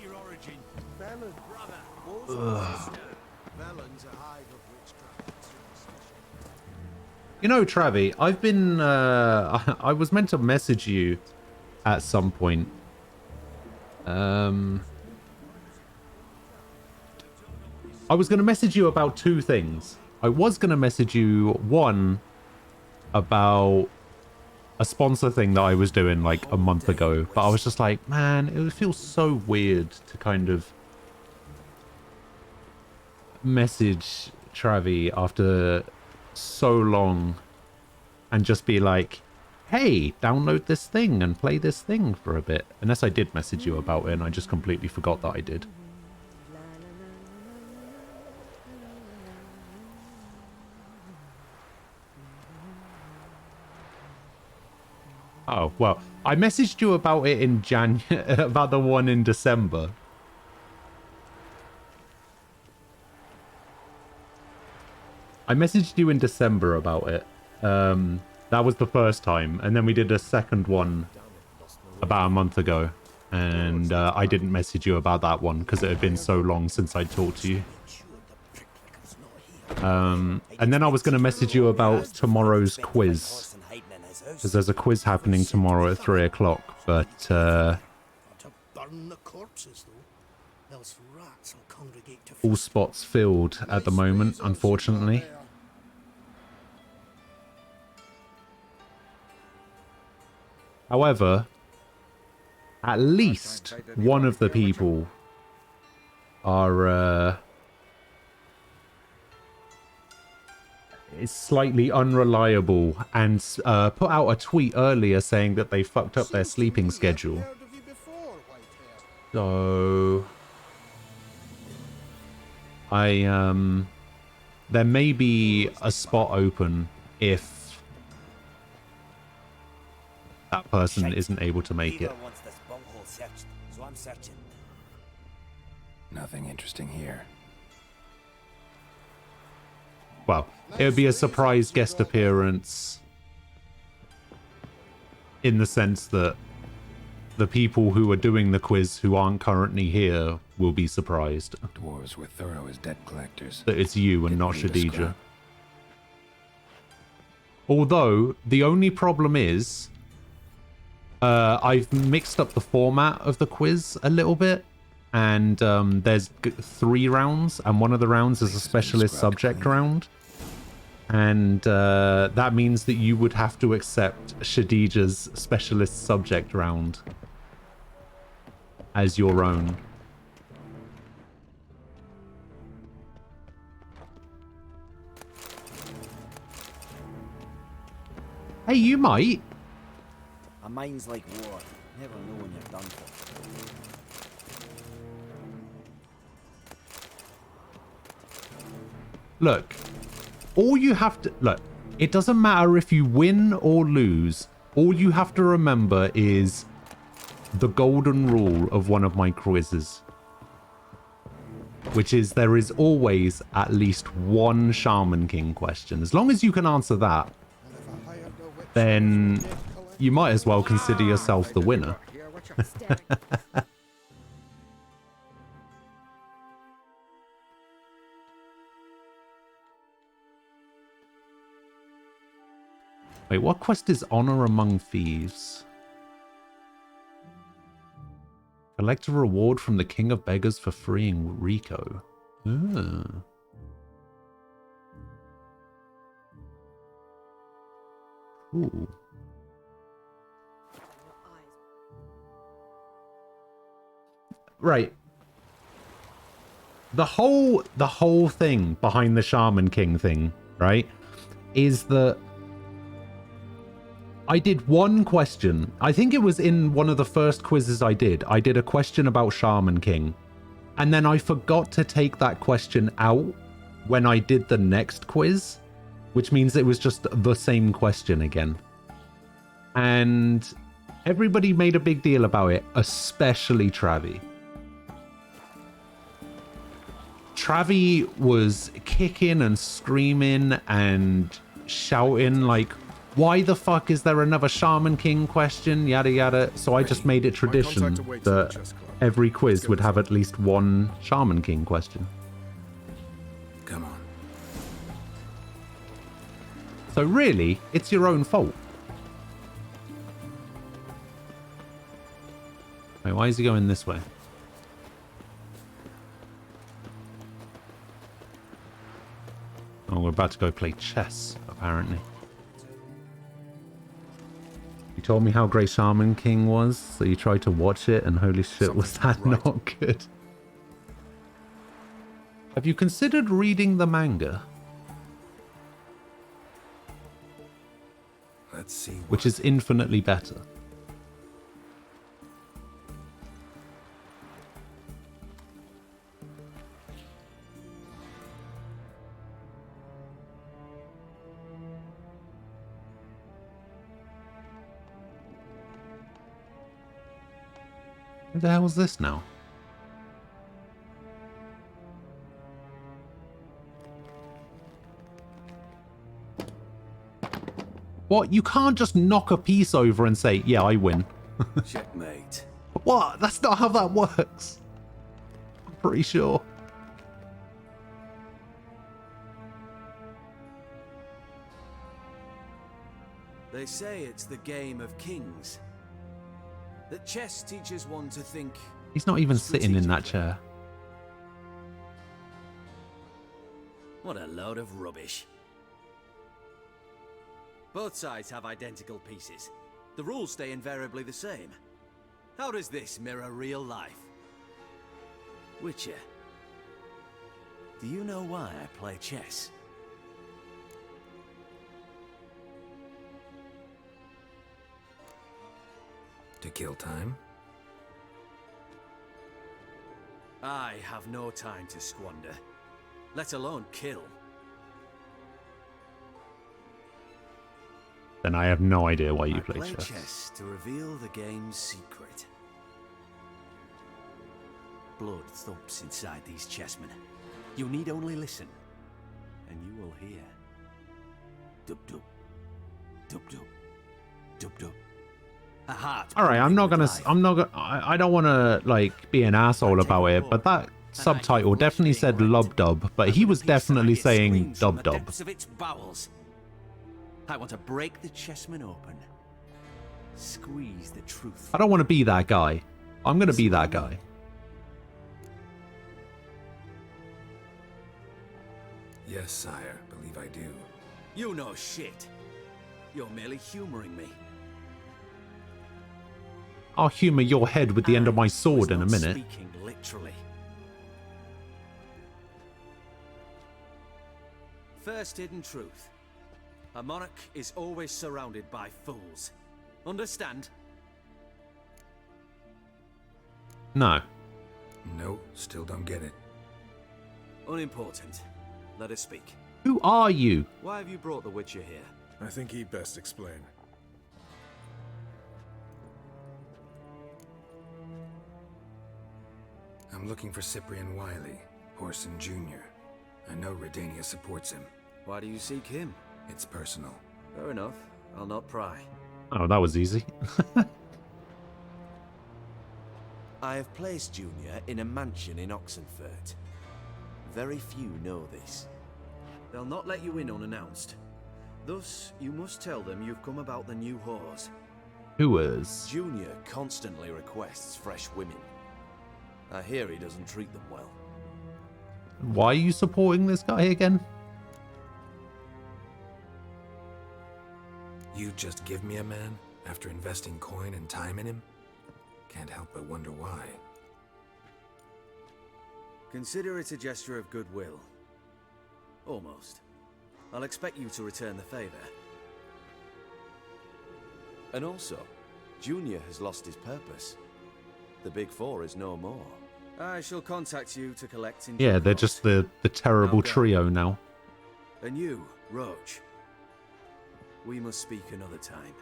your origin. Velen, brother. Velen's a hive of witchcraft. You know, Travi, I've been, I was meant to message you at some point. I was going to message you about two things. I was going to message you, one, about a sponsor thing that I was doing like a month ago. But I was just like, man, it feels so weird to kind of message Travi after so long and just be like, hey, download this thing and play this thing for a bit. Unless I did message you about it and I just completely forgot that I did. Oh, well, I messaged you about it in about the one in December. I messaged you in December about it. That was the first time. And then we did a second one about a month ago. And I didn't message you about that one because it had been so long since I talked to you. And then I was going to message you about tomorrow's quiz. Because there's a quiz happening tomorrow at 3 o'clock. But, To burn the corpses, though. Else rats will congregate to all spots filled at the moment, unfortunately. However, at least one of the people are is slightly unreliable and put out a tweet earlier saying that they fucked up their sleeping schedule. So there may be a spot open if that person isn't able to make it. Wants this bunghole searched, so I'm searching. Nothing interesting here. Well, it would be a surprise guest appearance in the sense that the people who are doing the quiz who aren't currently here will be surprised. Dwarves were thorough as debt collectors. That it's you and not Didn't leave a Shadija. scrap. Although, the only problem is, I've mixed up the format of the quiz a little bit. And there's 3 rounds, and one of the rounds is a specialist subject round. And that means that you would have to accept Shadija's specialist subject round as your own. Hey, you might. A mind's like war. Never know when you're done for. Look, all you have to... Look, it doesn't matter if you win or lose. All you have to remember is the golden rule of one of my quizzes. Which is there is always at least one Shaman King question. As long as you can answer that, then you might as well consider yourself the winner. Wait, what quest is Honor Among Thieves? Collect a reward from the King of Beggars for freeing Rico. Ah. Cool. Right. The whole thing behind the Shaman King thing, right, is that I did one question. I think it was in one of the first quizzes I did. I did a question about Shaman King. And then I forgot to take that question out when I did the next quiz, which means it was just the same question again. And everybody made a big deal about it, especially Travi. Travi was kicking and screaming and shouting like, why the fuck is there another Shaman King question? Yada yada. So I just made it tradition that every quiz would have at least one Shaman King question. Come on. So really, it's your own fault. Wait, why is he going this way? Oh, we're about to go play chess, apparently. You told me how great Shaman King was, so you tried to watch it, and holy shit, was that not good? Have you considered reading the manga? Let's see. Which is infinitely better. Who the hell is this now? What? You can't just knock a piece over and say, yeah, I win. Checkmate. What? That's not how that works. I'm pretty sure. They say it's the game of kings. That chess teaches one to think. He's not even sitting in that chair. What a load of rubbish. Both sides have identical pieces. The rules stay invariably the same. How does this mirror real life? Witcher, do you know why I play chess? To kill time? I have no time to squander, let alone kill. Then I have no idea why you I play play chess. chess to reveal the game's secret. Blood thumps inside these chessmen. You need only listen, and you will hear. Dub-dub. Dub-dub. Dub-dub. A heart. Alright, I'm not gonna, I don't wanna, like, be an asshole about it, but that subtitle definitely said lub-dub, but he was definitely saying dub-dub. Depths of its bowels. I want to break the chessman open. Squeeze the truth. I don't want to be that guy. I'm gonna be that guy. Yes, sire. Believe I do. You know shit. You're merely humoring me. I'll humor your head with the end of my sword in a minute. Speaking literally. First hidden truth. A monarch is always surrounded by fools. Understand? No. No, still don't get it. Unimportant. Let us speak. Who are you? Why have you brought the Witcher here? I think he'd best explain. I'm looking for Cyprian Wiley, Orson Jr. I know Redania supports him. Why do you seek him? It's personal. Fair enough. I'll not pry. Oh, that was easy. I have placed Junior in a mansion in Oxenfurt. Very few know this. They'll not let you in unannounced. Thus, you must tell them you've come about the new whores. Who is? Junior constantly requests fresh women. I hear he doesn't treat them well. Why are you supporting this guy again? You just give me a man after investing coin and time in him? Can't help but wonder why. Consider it a gesture of goodwill. Almost. I'll expect you to return the favor. And also, Junior has lost his purpose. The Big Four is no more. I shall contact you to collect in Yeah, they're just the terrible trio now. And you, Roach. We must speak another time.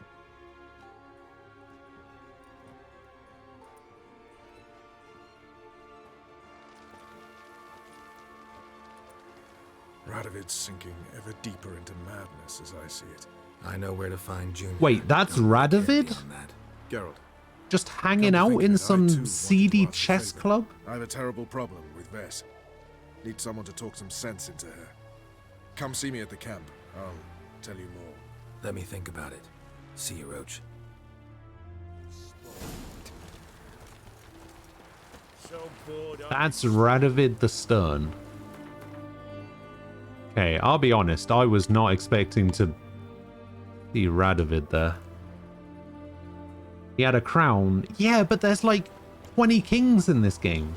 Radovid's sinking ever deeper into madness as I see it. I know where to find Junior. Wait, that's Radovid? Geralt. Just hanging out in some seedy chess club? I have a terrible problem with Vess. Need someone to talk some sense into her. Come see me at the camp. I'll tell you more. Let me think about it. See you, Roach. So bored. That's Radovid the Stern. Okay, I'll be honest, I was not expecting to see Radovid there. He had a crown. Yeah, but there's like 20 kings in this game.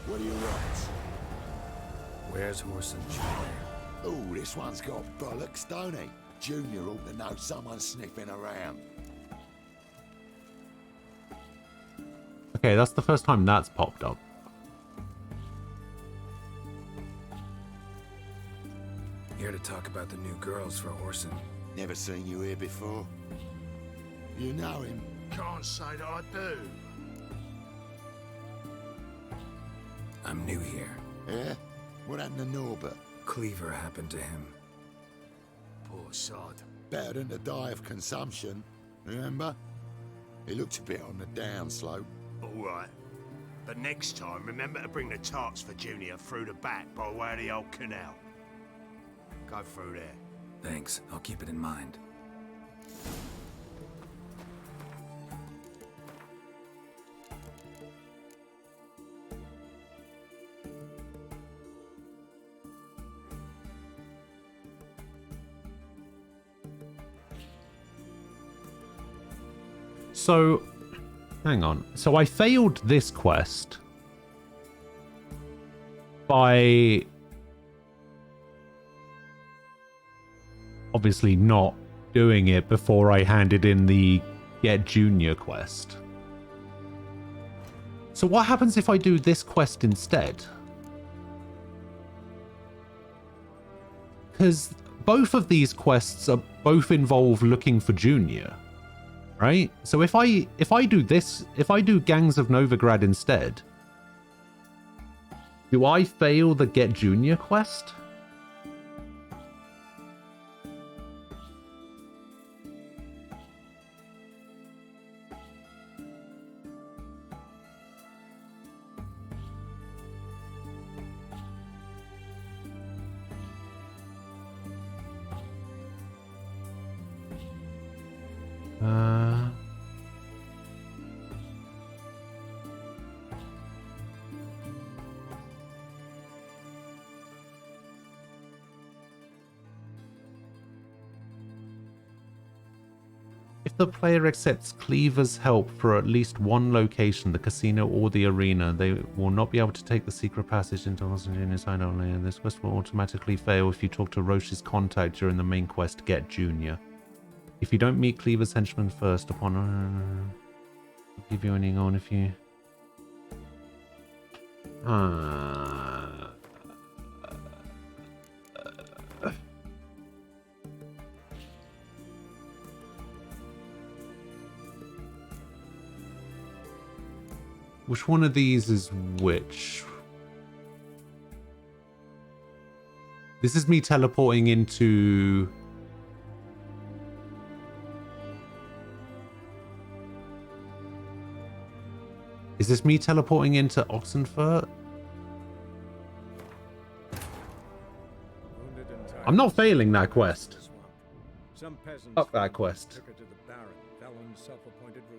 What do you want? Where's Orson Jr.? Oh, this one's got bollocks, don't he? Junior ought to know someone sniffing around. Okay, that's the first time that's popped up. Here to talk about the new girls for Orson. Never seen you here before. You know him? Can't say that I do. I'm new here. Yeah? What happened to Norbert? Cleaver happened to him. Poor sod. Better than to die of consumption, remember? He looked a bit on the downslope. All right. But next time, remember to bring the tarts for Junior through the back by way of the old canal. Go through there. Thanks. I'll keep it in mind. So, hang on. So I failed this quest by obviously not doing it before I handed in the Get Junior quest. So what happens if I do this quest instead? Because both of these quests are both involve looking for Junior. right? So if I do this, if I do Gangs of Novigrad instead, do I fail the Get Junior quest? If the player accepts Cleaver's help for at least one location, the casino or the arena, they will not be able to take the secret passage into Horson Jr.'s hideout only, and this quest will automatically fail if you talk to Roche's contact during the main quest, Get Junior. If you don't meet Cleaver's henchman first upon... I'll give you anything on if you... Which one of these is which? This is me teleporting into... Is this me teleporting into Oxenfurt? I'm not failing that quest. Fuck that quest.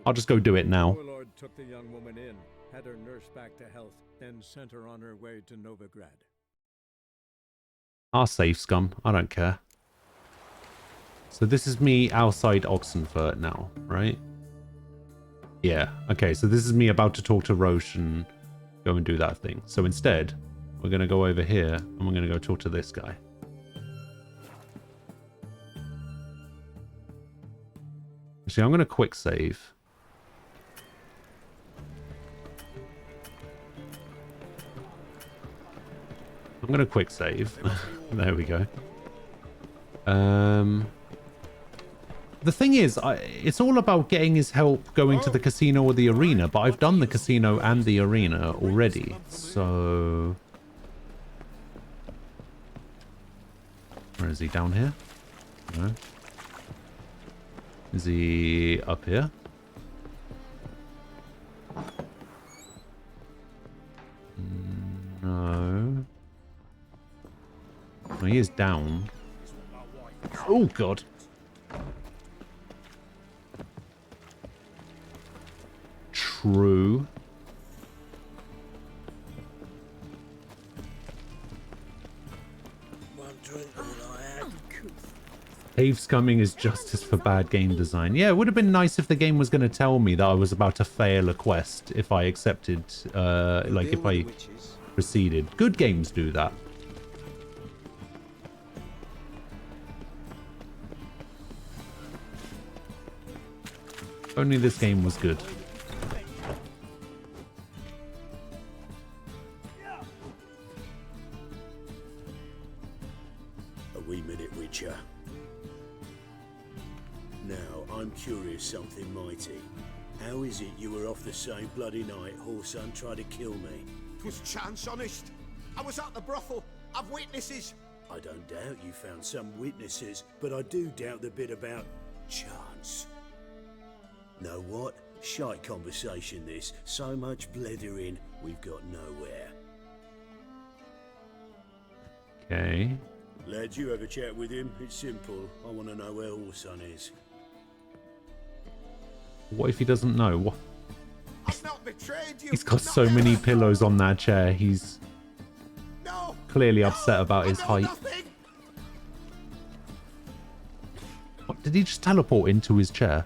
I'll just go do it now. Warlord took the young woman in, had her nursed back to health, then sent her on her way to Novigrad. Our safe scum. I don't care. So this is me outside Oxenfurt now, right? Yeah. Okay, so this is me about to talk to Roche and go and do that thing. So instead, we're going to go over here and we're going to go talk to this guy. Actually, I'm going to quick save. I'm going to quick save. There we go. The thing is, it's all about getting his help going to the casino or the arena, but I've done the casino and the arena already, so... Where is he? Down here? No. Is he up here? No. Well, he is down. Oh, God. True. Caves coming is justice for bad game design. Yeah, it would have been nice if the game was going to tell me that I was about to fail a quest if I accepted, like if I proceeded. Good games do that. Only this game was good. A wee minute, Witcher. Now, I'm curious something mighty. How is it you were off the same bloody night Horson tried to kill me? 'Twas chance, honest. I was at the brothel. I've witnesses. I don't doubt you found some witnesses, but I do doubt the bit about chance. Know what? Shite conversation this. So much blethering, we've got nowhere. Okay. Lad, you have a chat with him. It's simple. I want to know where Horson is. What if he doesn't know? What? I've not betrayed you. He's got so many pillows on that chair. He's clearly upset about his height. What, did he just teleport into his chair?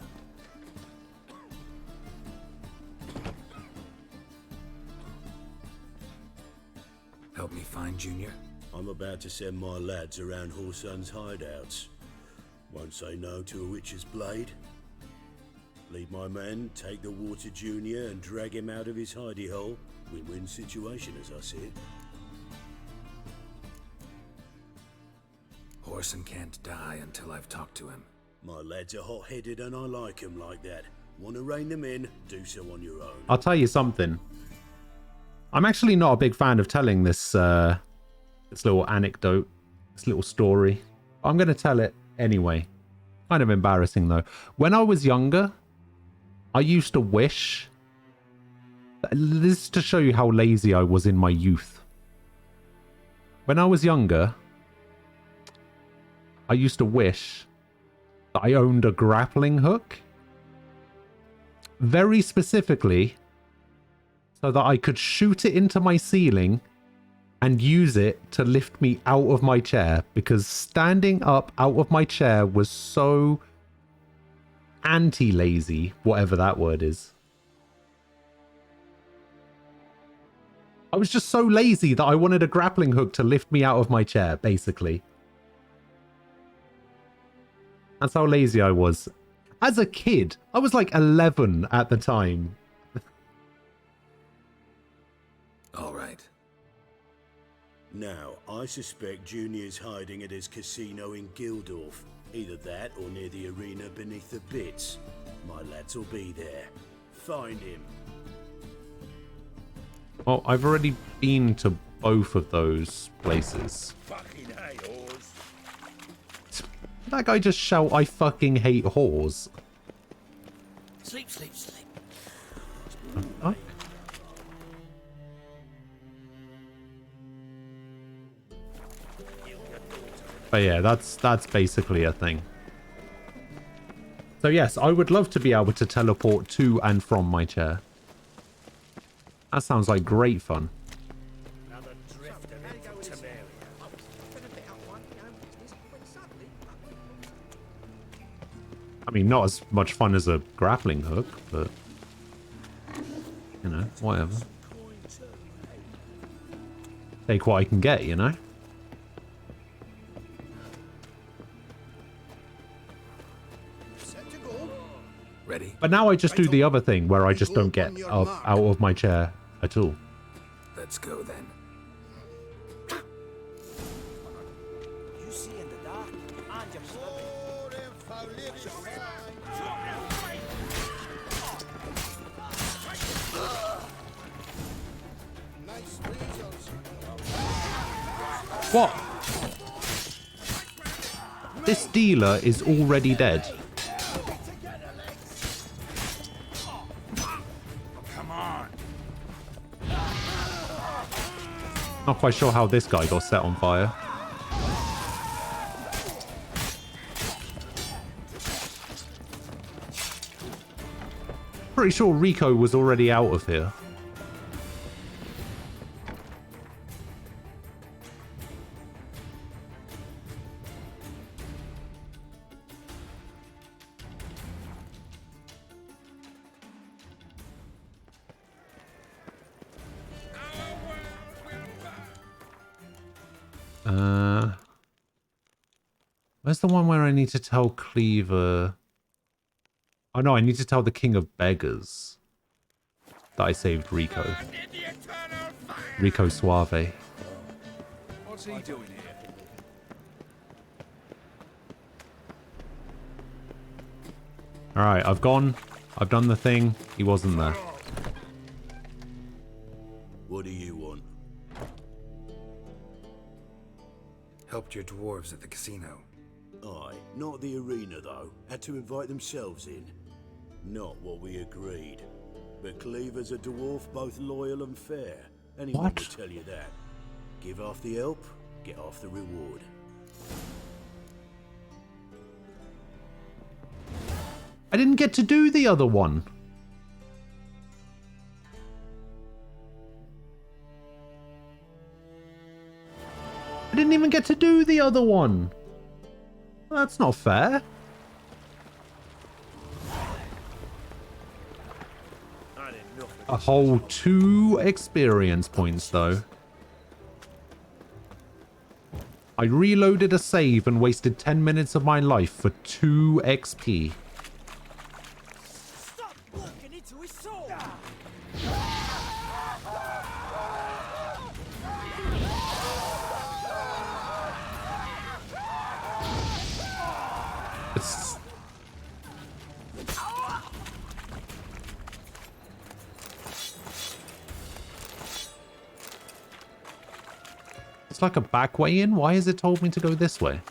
Help me find Junior? I'm about to send my lads around Horson's hideouts. Won't say no to a witch's blade. Lead my men, take the Water Junior and drag him out of his hidey hole. Win-win situation, as I see it. Horson can't die until I've talked to him. My lads are hot-headed and I like 'em like that. Want to rein them in, do so on your own. I'll tell you something. I'm actually not a big fan of telling this this little anecdote, this little story. I'm going to tell it anyway. Kind of embarrassing though. When I was younger, I used to wish... This is to show you how lazy I was in my youth. When I was younger, I used to wish that I owned a grappling hook. Very specifically, so that I could shoot it into my ceiling and use it to lift me out of my chair, because standing up out of my chair was so anti-lazy, whatever that word is. I was just so lazy that I wanted a grappling hook to lift me out of my chair, basically. That's how lazy I was. As a kid, I was like 11 at the time. All right. Now, I suspect Junior's hiding at his casino in Gildorf. Either that or near the arena beneath the bits. My lads will be there. Find him. Oh, I've already been to both of those places. Fucking hate whores. That guy just shout, "I fucking hate whores." Sleep, sleep, sleep. Oh. But yeah, that's basically a thing. So yes, I would love to be able to teleport to and from my chair. That sounds like great fun. I mean, not as much fun as a grappling hook, but you know, whatever. Take what I can get, you know? Ready? But now I just do the other thing where I just don't get up out of my chair at all. Let's go then. You see in the dark, and you're What? This dealer is already dead. Come on. Not quite sure how this guy got set on fire. Pretty sure Rico was already out of here. Where's the one where I need to tell Cleaver? Oh no, I need to tell the King of Beggars that I saved Rico. Rico Suave. What's he doing here? Alright, I've gone. I've done the thing. He wasn't there. What do you want? Helped your dwarves at the casino. Aye, not the arena though. Had to invite themselves in. Not what we agreed. But Cleaver's a dwarf, both loyal and fair. Anyone will tell you that. Give half the help, get half the reward. I didn't get to do the other one. I didn't even get to do the other one. That's not fair. A whole 2 experience points, though. I reloaded a save and wasted 10 minutes of my life for 2 XP. Stop walking into his soul! It's like a back way in. Why has it told me to go this way?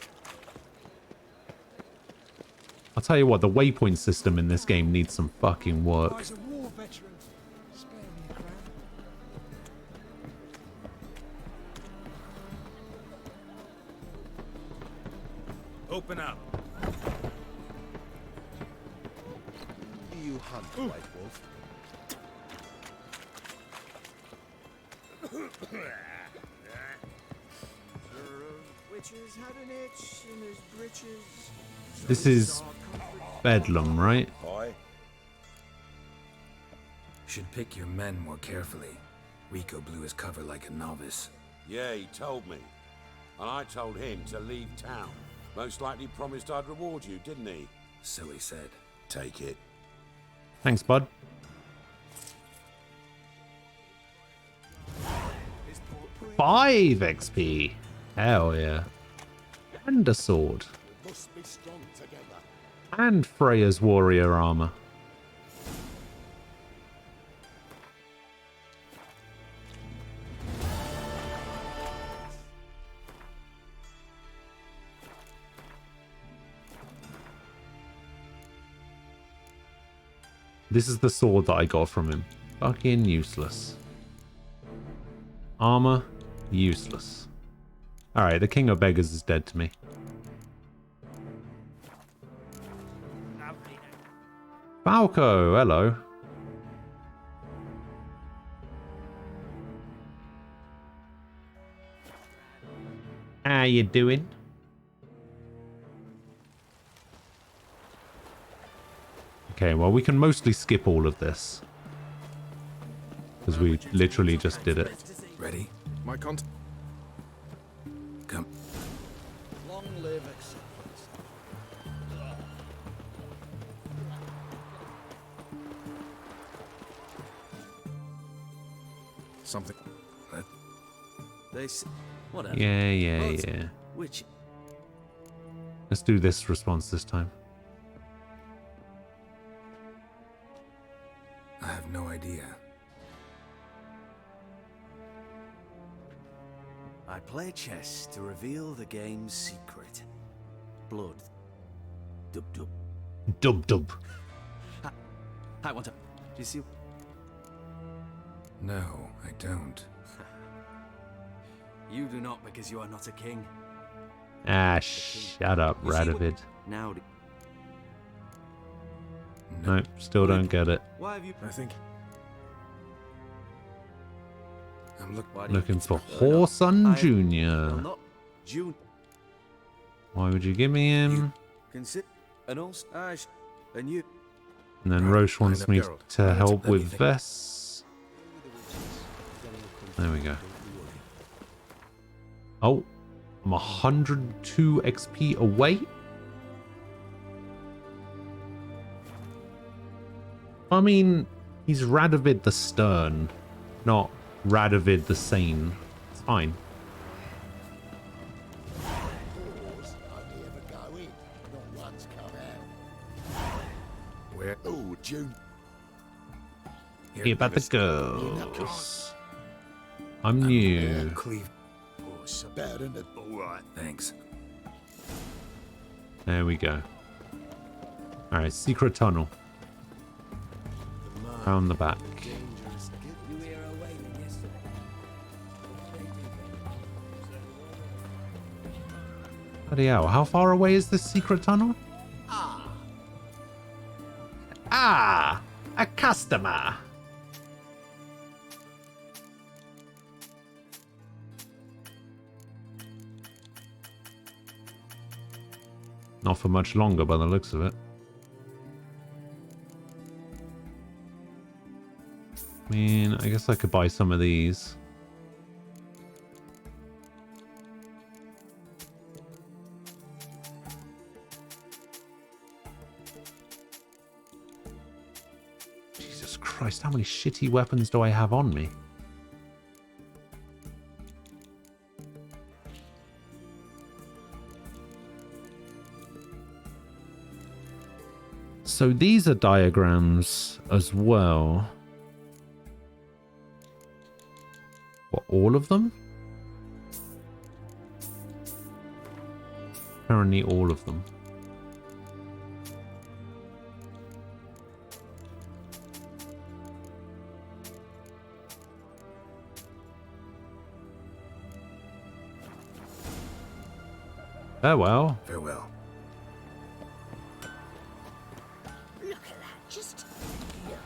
I'll tell you what, the waypoint system in this game needs some fucking work. Guy's a war veteran. Spare me a crown. Open up. Do you hunt, White Wolf? Witches had an itch in his breeches. This is Bedlam, right? Boy. Should pick your men more carefully. Rico blew his cover like a novice. Yeah, he told me. And I told him to leave town. Most likely promised I'd reward you, didn't he? So he said. Take it. Thanks, bud. Five XP. Hell yeah. And a sword. Must be strong together. And Freya's warrior armor. This is the sword that I got from him. Fucking useless. Armor, useless. Alright, the King of Beggars is dead to me. Falco, hello. How you doing? Okay, well, we can mostly skip all of this. Because we literally just did it. Ready? My contact. Come. Long live acceptance. Something. They whatever. Yeah. Which? Let's do this response this time. I have no idea. I play chess to reveal the game's secret. Blood. Dub dub. Dub dub. I want to. Do you see? No, I don't. You do not, because you are not a king. Ah, shut up, Radovid. Now. Nope, still don't get it. Why have you? I think. I'm Looking for Horsun Jr. Not June. Why would you give me him? Consider an old Ash, and you. And then Roche wants me to help with Vess. There we go. Oh, I'm 102 XP away. I mean, he's Radovid the Stern, not Radovid the Sane. It's fine. Where? Oh, June. Here about the girls. I'm new. Cleve. Better than the... Alright. Thanks. There we go. Alright, secret tunnel. Round the back. Bloody hell, how far away is this secret tunnel? Ah! A customer! Not for much longer by the looks of it. I mean, I guess I could buy some of these. Jesus Christ, how many shitty weapons do I have on me? So these are diagrams as well. What, all of them? apparently all of them. Farewell. Farewell. Look at that, just look.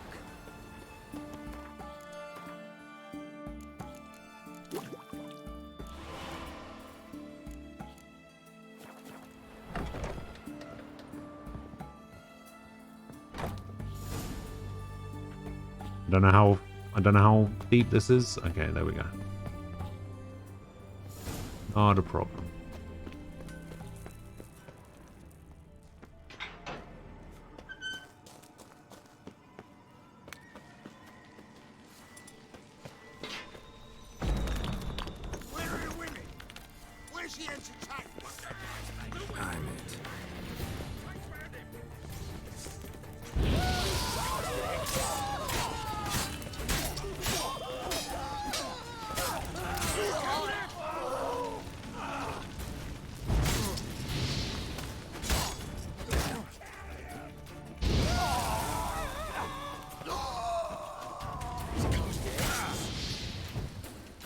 I don't know how deep this is. Okay, there we go. Not a problem.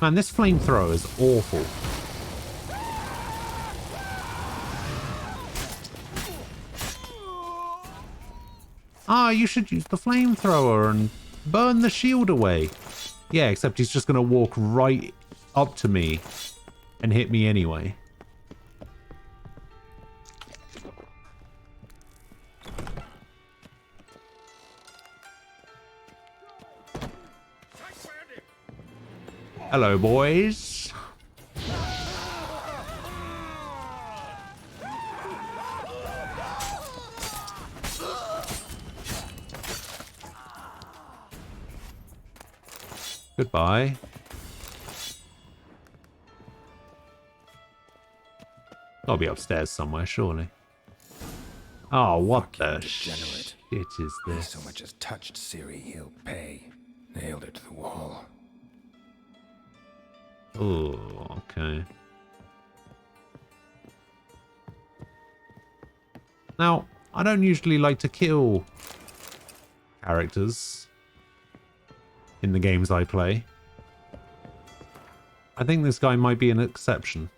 Man, this flamethrower is awful. Ah, you should use the flamethrower and burn the shield away. Yeah, except he's just going to walk right up to me and hit me anyway. Hello, boys. Goodbye. I'll be upstairs somewhere, surely. Oh, what the shit is this? So much as touched Ciri, he'll pay. Nailed her to the wall. Oh, okay. Now, I don't usually like to kill characters in the games I play. I think this guy might be an exception.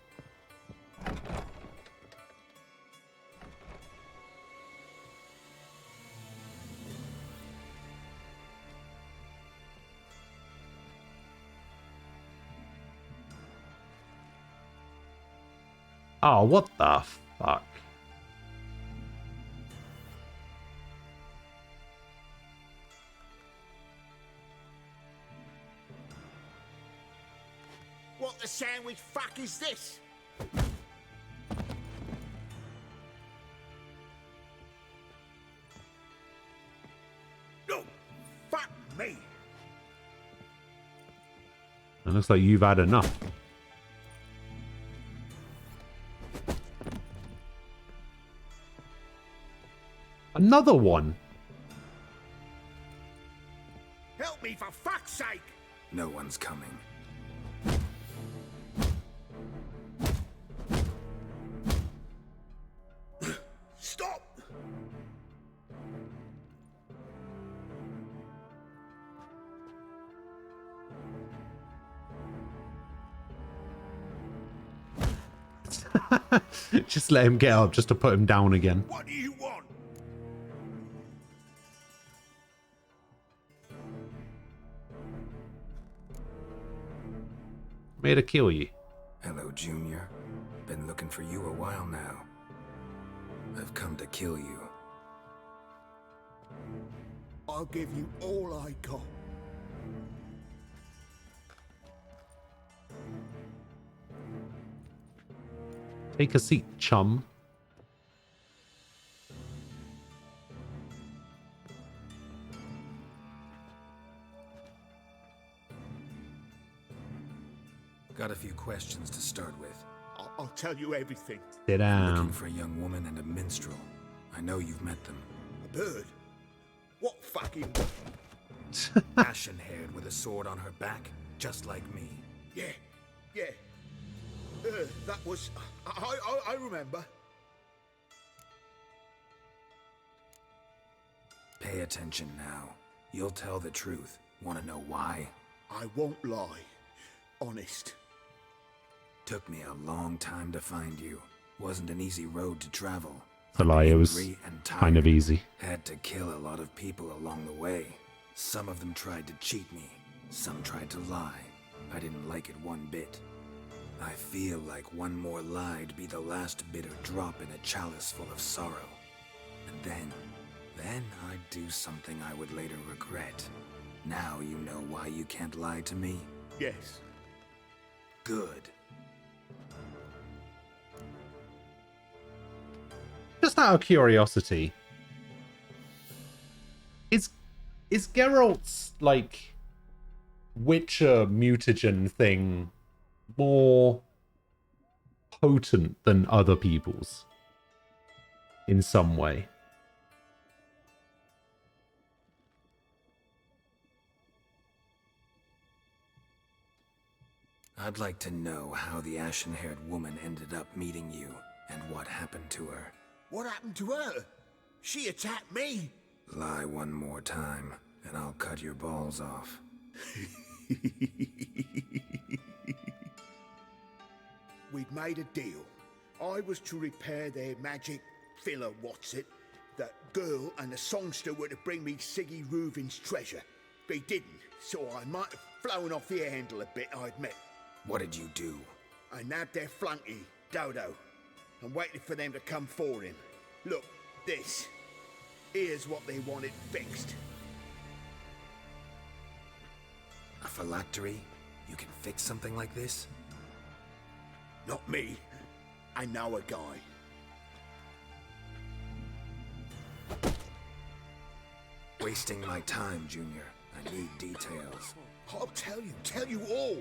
Oh, what the fuck? What the sandwich fuck is this? No, fuck me. It looks like you've had enough. Another one. Help me for fuck's sake. No one's coming. Stop. Just let him get up just to put him down again. What do you want? Made to kill you. Hello, Junior. Been looking for you a while now. I've come to kill you. I'll give you all I got. Take a seat, chum. Got a few questions to start with. I'll tell you everything. Sit I'm down. looking for a young woman and a minstrel. I know you've met them. A bird? What fucking... Ashen-haired with a sword on her back, just like me. Yeah. That was... I remember. Pay attention now. You'll tell the truth. Want to know why? I won't lie. Honest. Took me a long time to find you. Wasn't an easy road to travel. To lie, it was Angry and kind of tired. easy. Had to kill a lot of people along the way. Some of them tried to cheat me. Some tried to lie. I didn't like it one bit. I feel like one more lie'd be the last bitter drop in a chalice full of sorrow. And then I'd do something I would later regret. Now you know why you can't lie to me? Yes. Good. Just out of curiosity, is Geralt's like Witcher mutagen thing more potent than other people's in some way? I'd like to know how the ashen-haired woman ended up meeting you and what happened to her. What happened to her? She attacked me. Lie one more time, and I'll cut your balls off. We'd made a deal. I was to repair their magic filler, what's it? That girl and the songster were to bring me Siggy Reuven's treasure. They didn't, so I might have flown off the handle a bit, I admit. What did you do? I nabbed their flunky, Dodo, and waited for them to come for him. Look, this. Here's what they wanted fixed. A phylactery? You can fix something like this? Not me. I know a guy. Wasting my time, Junior. I need details. I'll tell you all.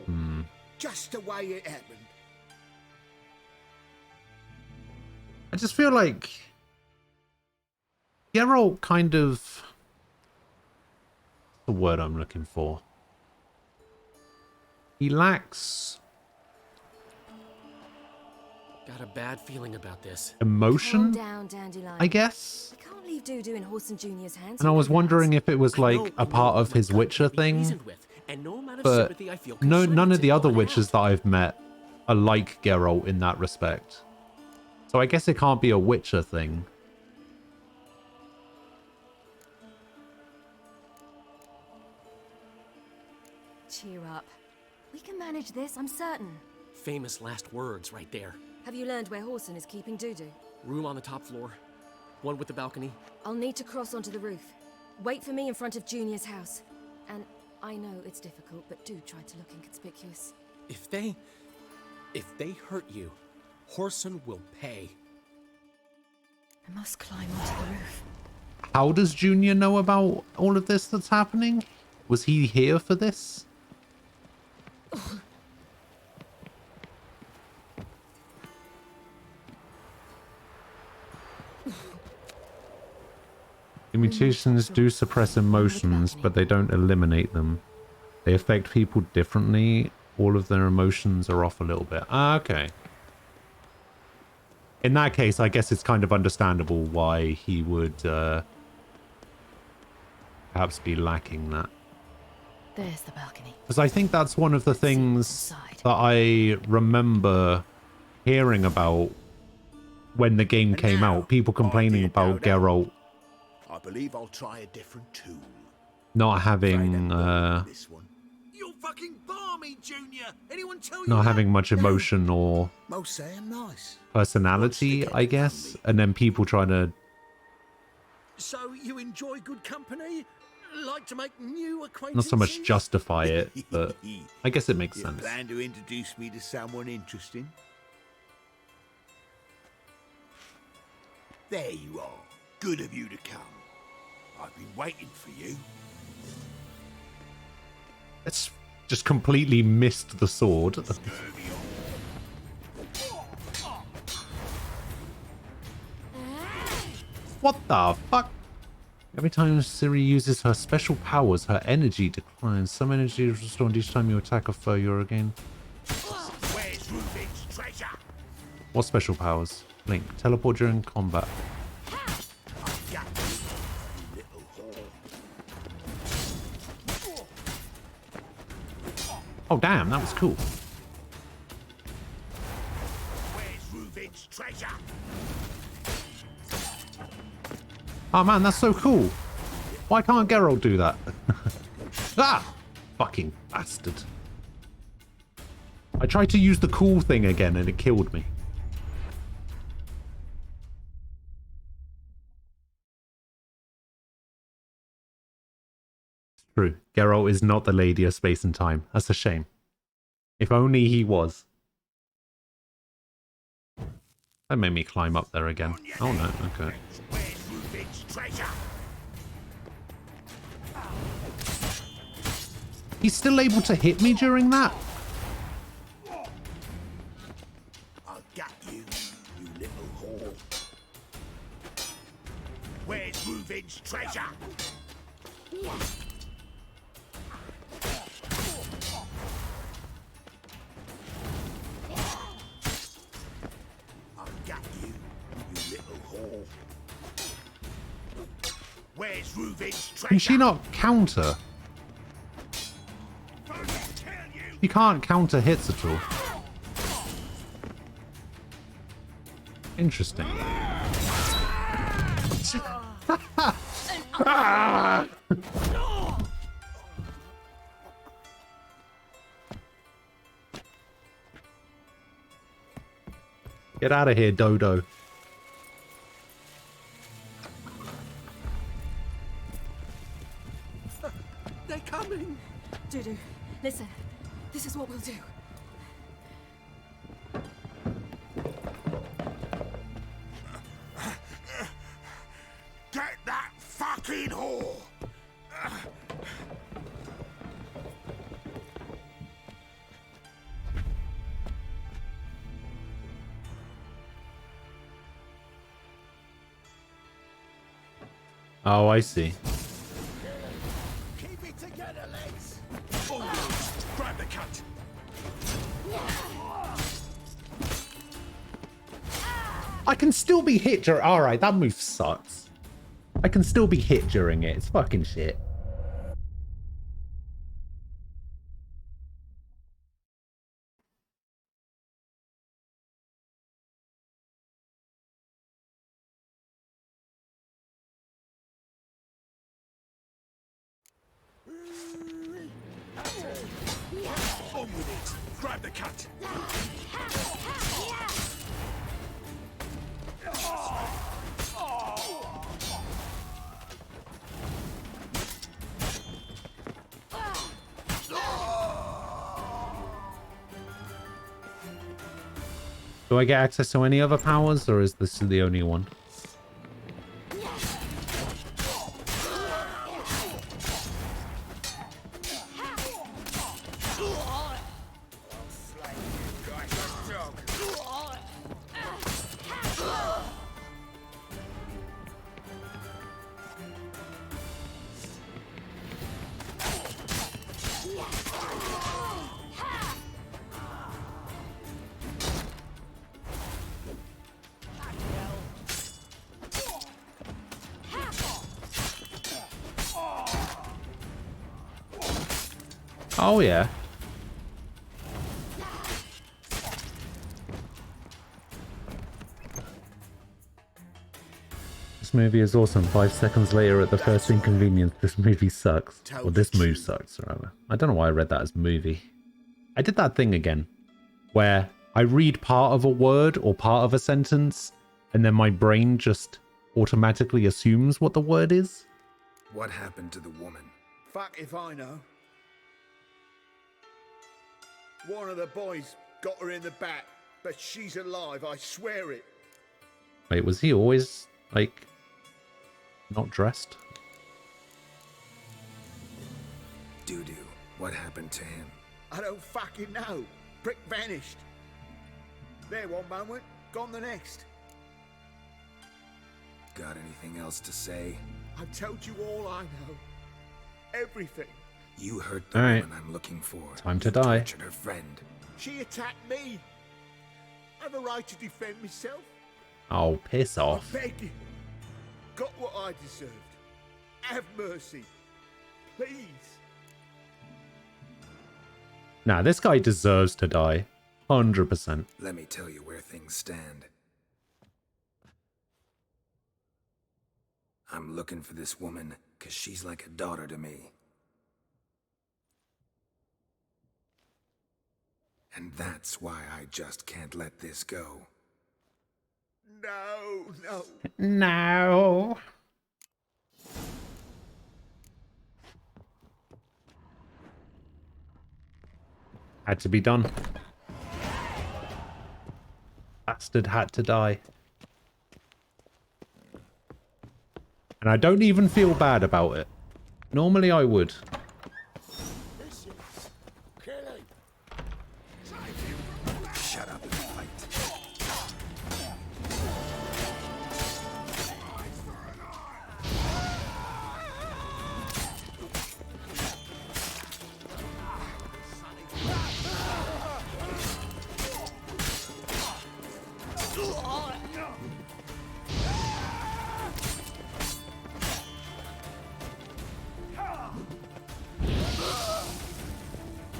Just the way it happened. I just feel like Geralt kind of... the word I'm looking for. He lacks Got a bad feeling about this. emotion, Calm down, Dandelion. I guess. We can't leave Dudu in Horson Jr.'s hands. And I was wondering if it was like a part of his Witcher thing. And no amount of But sympathy I feel no, concerning none of to the other all witches that I've met are like Geralt in that respect. So I guess it can't be a Witcher thing. Cheer up. We can manage this, I'm certain. Famous last words right there. Have you learned where Horson is keeping Dudu? Room on the top floor. One with the balcony. I'll need to cross onto the roof. Wait for me in front of Junior's house. And I know it's difficult, but do try to look inconspicuous. If they hurt you, Horson will pay. I must climb onto the roof. How does Junior know about all of this that's happening? Was he here for this? The mutations do suppress emotions, but they don't eliminate them. They affect people differently. All of their emotions are off a little bit. Ah, okay. In that case, I guess it's kind of understandable why he would perhaps be lacking that. There's the balcony. Because I think that's one of the things that I remember hearing about when the game came out. People complaining about Geralt I believe I'll try a different tool. not having This one. You're fucking balmy, Junior. Anyone tell you not that? having much emotion or Most say I'm nice. personality, I guess, and then people trying to So you enjoy good company? Like to make new not acquaintances? so much justify it, but I guess it makes You sense. plan to introduce me to someone interesting? There you are. Good of you to come. I've been waiting for you. It's just completely missed the sword. What the fuck? Every time Ciri uses her special powers, her energy declines. Some energy is restored each time you attack a foe. You're again. Where's Reuven's treasure? What special powers? Link. Teleport during combat. Oh, damn, that was cool. Where's Reuven's treasure? Oh, man, that's so cool. Why can't Geralt do that? Ah! Fucking bastard. I tried to use the cool thing again and it killed me. True. Geralt is not the lady of space and time. That's a shame. If only he was. That made me climb up there again. Oh no, okay. He's still able to hit me during that? I'll get you, you little whore. Where's Reuven's treasure? I'll get you, you little whore. Where's Reuven's treasure? Can she not counter? You can't counter hits at all. Interesting. Get out of here, Dodo. They're coming! Dudu, listen. This is what we'll do. Get that fucking whore! Oh, I see. Keep it together, legs! Grab the cut! I can still be hit during... Alright, that move sucks. I can still be hit during it. It's fucking shit. On with it! Grab the cut! Do I get access to any other powers, or is this the only one? Oh, yeah. This movie is awesome. 5 seconds later at the first inconvenience, this movie sucks. Or this move sucks, rather. I don't know why I read that as movie. I did that thing again, where I read part of a word or part of a sentence, and then my brain just automatically assumes what the word is. What happened to the woman? Fuck if I know. One of the boys got her in the back, but she's alive, I swear it. Wait, was he always, like, not dressed? Dudu, what happened to him? I don't fucking know. Prick vanished. There one moment, gone the next. Got anything else to say? I've told you all I know. Everything. You hurt the All right. woman I'm looking for. Time to die. Tortured her friend. She attacked me. I have a right to defend myself. Oh, piss off. I beg you. Got what I deserved. Have mercy. Please. Nah, this guy deserves to die. 100%. Let me tell you where things stand. I'm looking for this woman, 'cause she's like a daughter to me. And that's why I just can't let this go. No, no. No. Had to be done. Bastard had to die. And I don't even feel bad about it. Normally I would. Shut up and fight.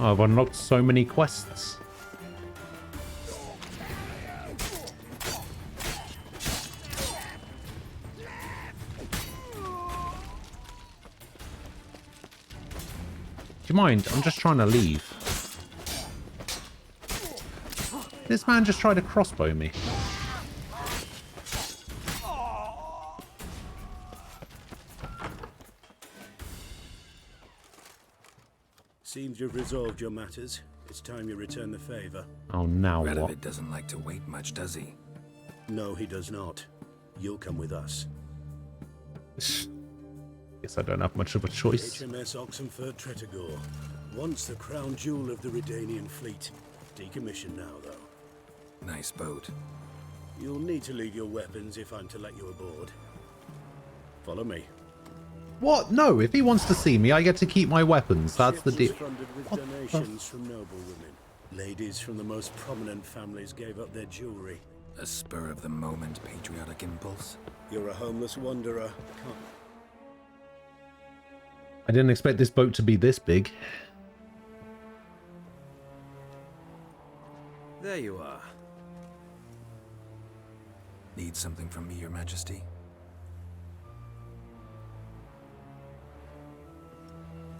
Oh, I've unlocked so many quests. Do you mind? I'm just trying to leave. This man just tried to crossbow me. Seems you've resolved your matters. It's time you return the favor. Oh, now what? Radovid doesn't like to wait much, does he? No, he does not. You'll come with us. Guess I don't have much of a choice. HMS Oxenford Tretogor. Once the crown jewel of the Redanian fleet. Decommissioned now, though. Nice boat. You'll need to leave your weapons if I'm to let you aboard. Follow me. What? No, if he wants to see me, I get to keep my weapons. That's the deal. Funded with donations from noble women. Ladies from the most prominent families gave up their jewelry. A spur-of-the-moment patriotic impulse? You're a homeless wanderer. I didn't expect this boat to be this big. There you are. Need something from me, Your Majesty?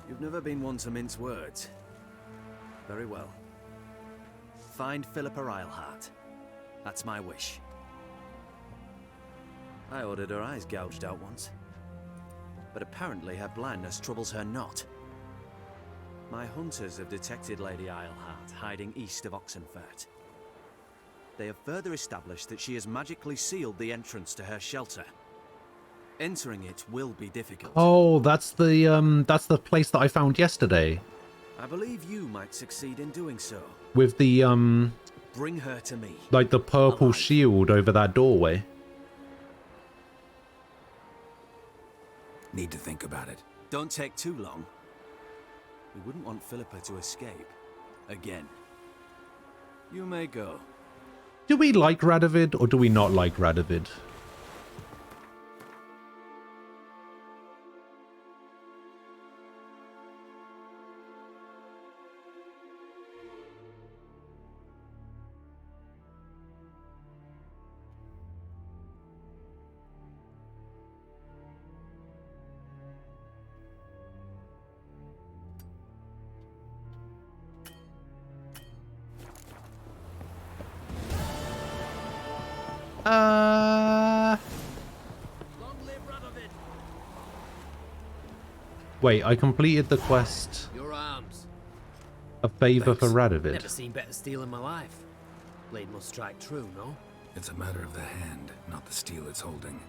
You've never been one to mince words. Very well. Find Philippa Eilhart. That's my wish. I ordered her eyes gouged out once. But apparently her blindness troubles her not. My hunters have detected Lady Eilhart hiding east of Oxenfurt. They have further established that she has magically sealed the entrance to her shelter. Entering it will be difficult. Oh, that's the place that I found yesterday. I believe you might succeed in doing so. With the Bring her to me. like the purple shield over that doorway. Need to think about it. Don't take too long. We wouldn't want Philippa to escape. Again. You may go. Do we like Radovid or do we not like Radovid? Wait, I completed the quest. Your arms. A favor for Radovid. Never seen better steel in my life. Blade must strike true, no? It's a matter of the hand, not the steel it's holding.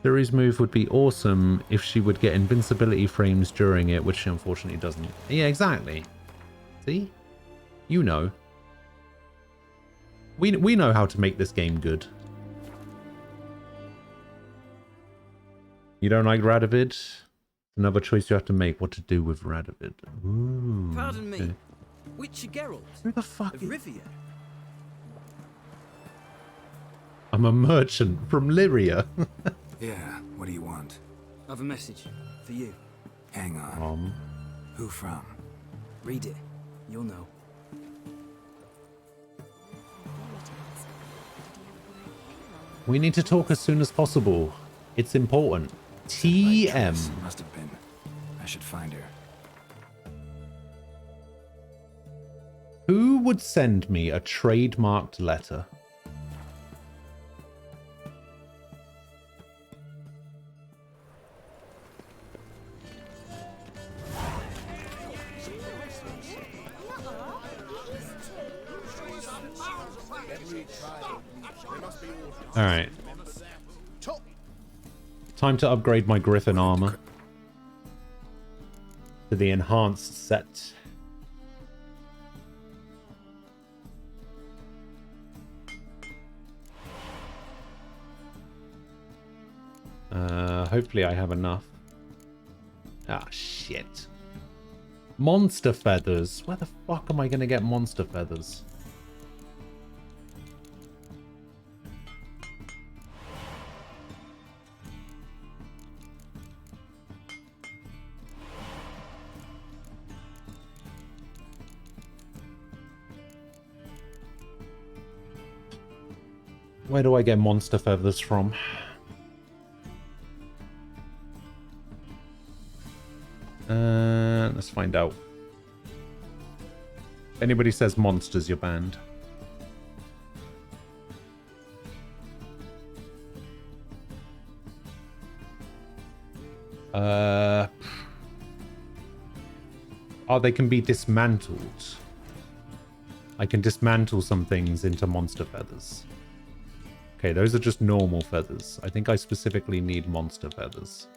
Ciri's move would be awesome if she would get invincibility frames during it, which she unfortunately doesn't. Yeah, exactly. See? You know. We know how to make this game good. You don't like Radovid? Another choice you have to make. What to do with Radovid. Ooh, Pardon me. okay. Witcher Geralt. Who the fuck of is... Rivia. I'm a merchant from Lyria. Yeah, what do you want? I have a message for you. Hang on. Who from? Read it. You'll know. We need to talk as soon as possible. It's important. TM. Must have been. I should find her. Who would send me a trademarked letter? Alright. Time to upgrade my Griffin armor to the enhanced set. Hopefully I have enough. Ah, shit. Monster feathers. Where the fuck am I gonna get monster feathers? Where do I get monster feathers from? Let's find out. If anybody says monsters, you're banned. Oh, they can be dismantled. I can dismantle some things into monster feathers. Okay, those are just normal feathers. I think I specifically need monster feathers.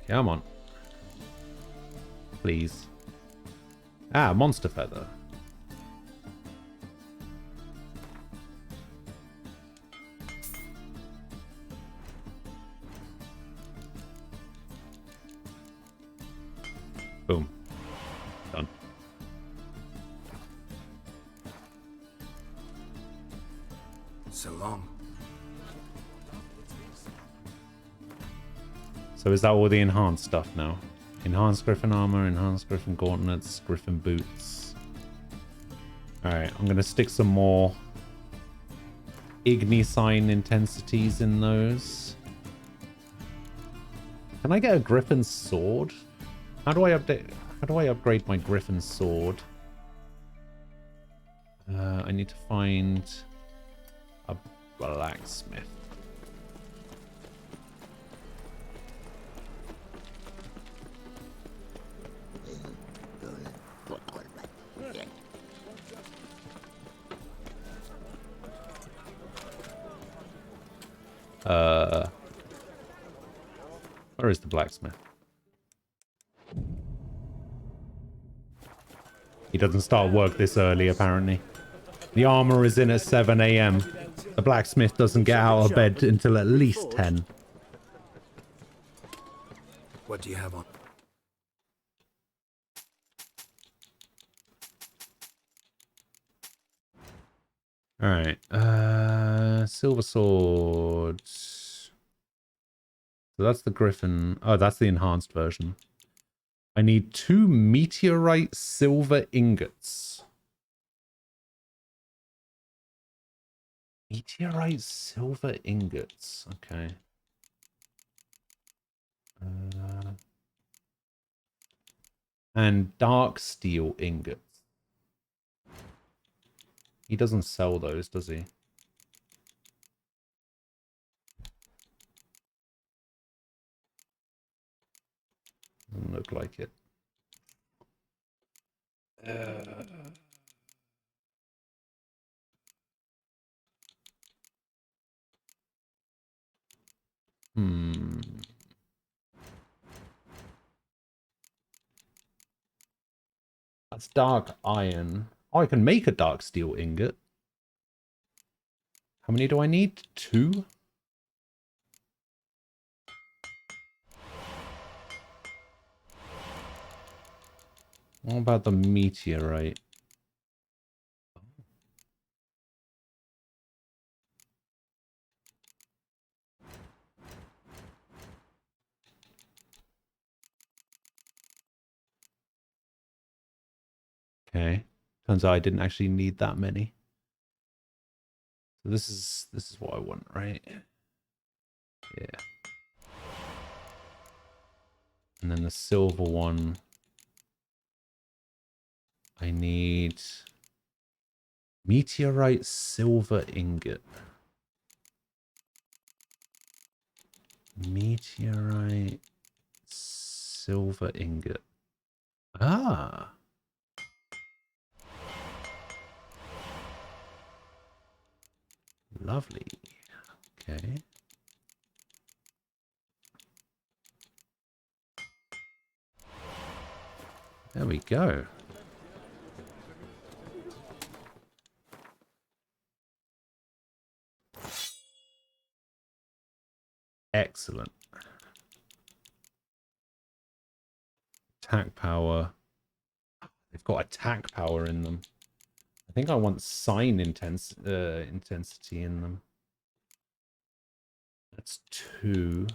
Come on. Please. Ah, monster feather. Boom. Done. So long. So is that all the enhanced stuff now? Enhanced Griffin armor, enhanced Griffin gauntlets, Griffin boots. Alright, I'm going to stick some more Igni sign intensities in those. Can I get a Griffin sword? How do I upgrade my Griffin sword? I need to find a blacksmith. Where is the blacksmith? He doesn't start work this early, apparently. The armor is in at 7 AM. The blacksmith doesn't get out of bed until at least 10. What do you have on? Alright, silver swords. So that's the Griffin. Oh, that's the enhanced version. I need 2 meteorite silver ingots. Meteorite silver ingots. Okay. And dark steel ingots. He doesn't sell those, does he? Doesn't look like it. That's dark iron. Oh, I can make a dark steel ingot. How many do I need? 2? What about the meteorite? Okay. Turns out I didn't actually need that many. So this is what I want, right? Yeah. And then the silver one. I need meteorite silver ingot. Meteorite silver ingot. Ah. Lovely. Okay. There we go. Excellent. Attack power. They've got attack power in them. I think I want sign intensity in them. That's 2.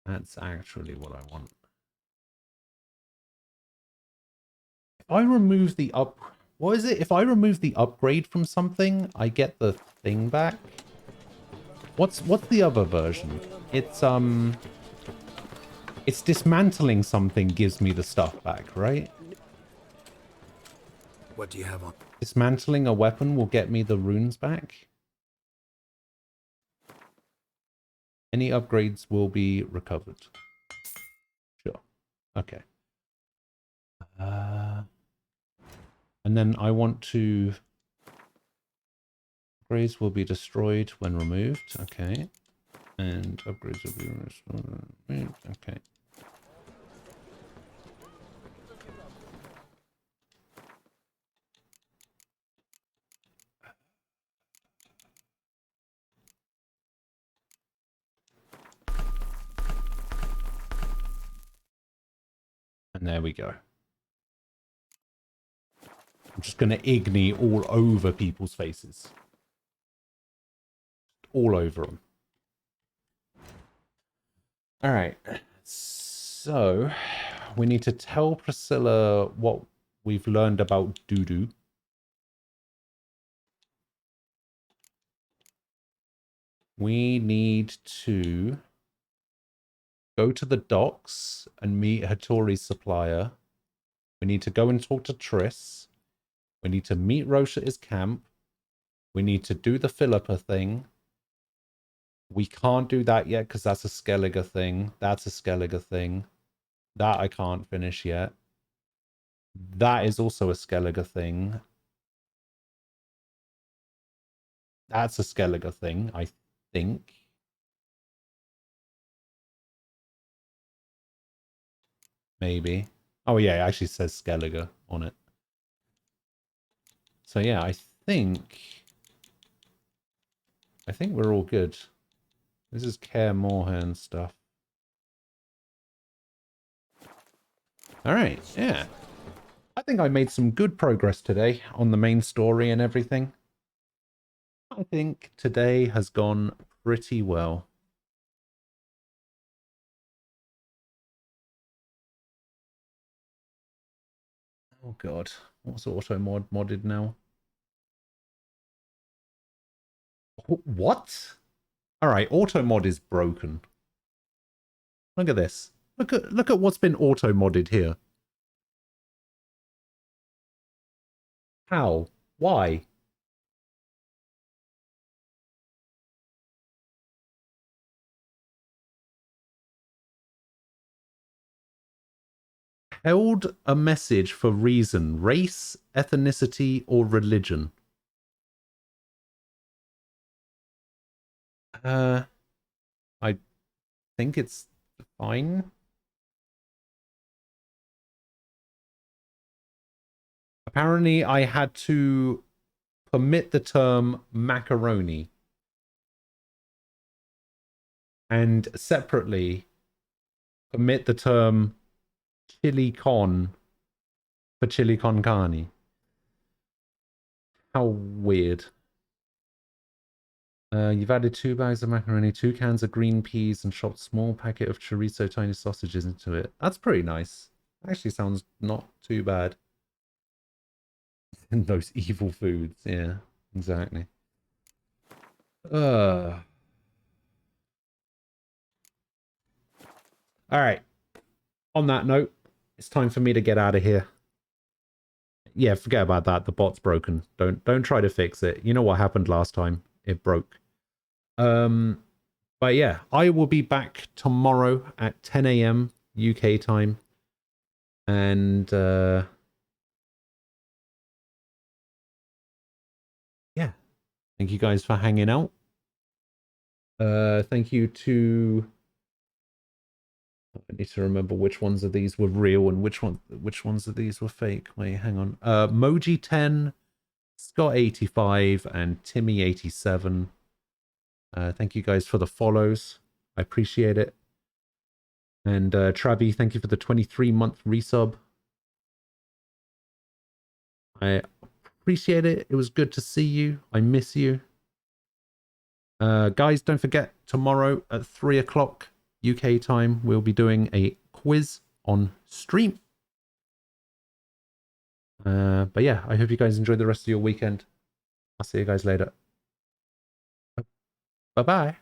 That's actually what I want. If I remove the what is it? If I remove the upgrade from something, I get the thing back. What's the other version? It's dismantling something gives me the stuff back, right? What do you have on? Dismantling a weapon will get me the runes back. Any upgrades will be recovered. Sure. Okay. And then I want to... Upgrades will be destroyed when removed. Okay. And upgrades will be removed. Okay. And there we go. I'm just going to Igni all over people's faces. All over them. Alright. So, we need to tell Priscilla what we've learned about Dudu. We need to go to the docks and meet Hattori's supplier. We need to go and talk to Triss. We need to meet Roche at his camp. We need to do the Philippa thing. We can't do that yet because that's a Skellige thing. That's a Skellige thing. That I can't finish yet. That is also a Skellige thing. That's a Skellige thing, I think. Maybe. Oh yeah, it actually says Skellige on it. So yeah, I think we're all good. This is Kaer Morhen stuff. Alright, yeah. I think I made some good progress today on the main story and everything. I think today has gone pretty well. Oh god, what's auto modded now? What? Alright, auto mod is broken. Look at this. Look at what's been auto modded here. How? Why? Held a message for reason, race, ethnicity, or religion. I think it's fine. Apparently, I had to permit the term macaroni. And separately, omit the term chili con for chili con carne. How weird. You've added 2 bags of macaroni, 2 cans of green peas, and chopped small packet of chorizo tiny sausages into it. That's pretty nice. Actually sounds not too bad. And those evil foods, yeah, exactly. Alright. On that note, it's time for me to get out of here. Yeah, forget about that. The bot's broken. Don't try to fix it. You know what happened last time. It broke. But yeah, I will be back tomorrow at 10 a.m. UK time. And yeah. Thank you guys for hanging out. Thank you to... I need to remember which ones of these were real and which ones of these were fake. Wait, hang on. Moji10, Scott85, and Timmy87. Thank you guys for the follows. I appreciate it. And Travi, thank you for the 23-month resub. I appreciate it. It was good to see you. I miss you. Guys, don't forget, tomorrow at 3 o'clock UK time, we'll be doing a quiz on stream. But yeah, I hope you guys enjoy the rest of your weekend. I'll see you guys later. Bye-bye.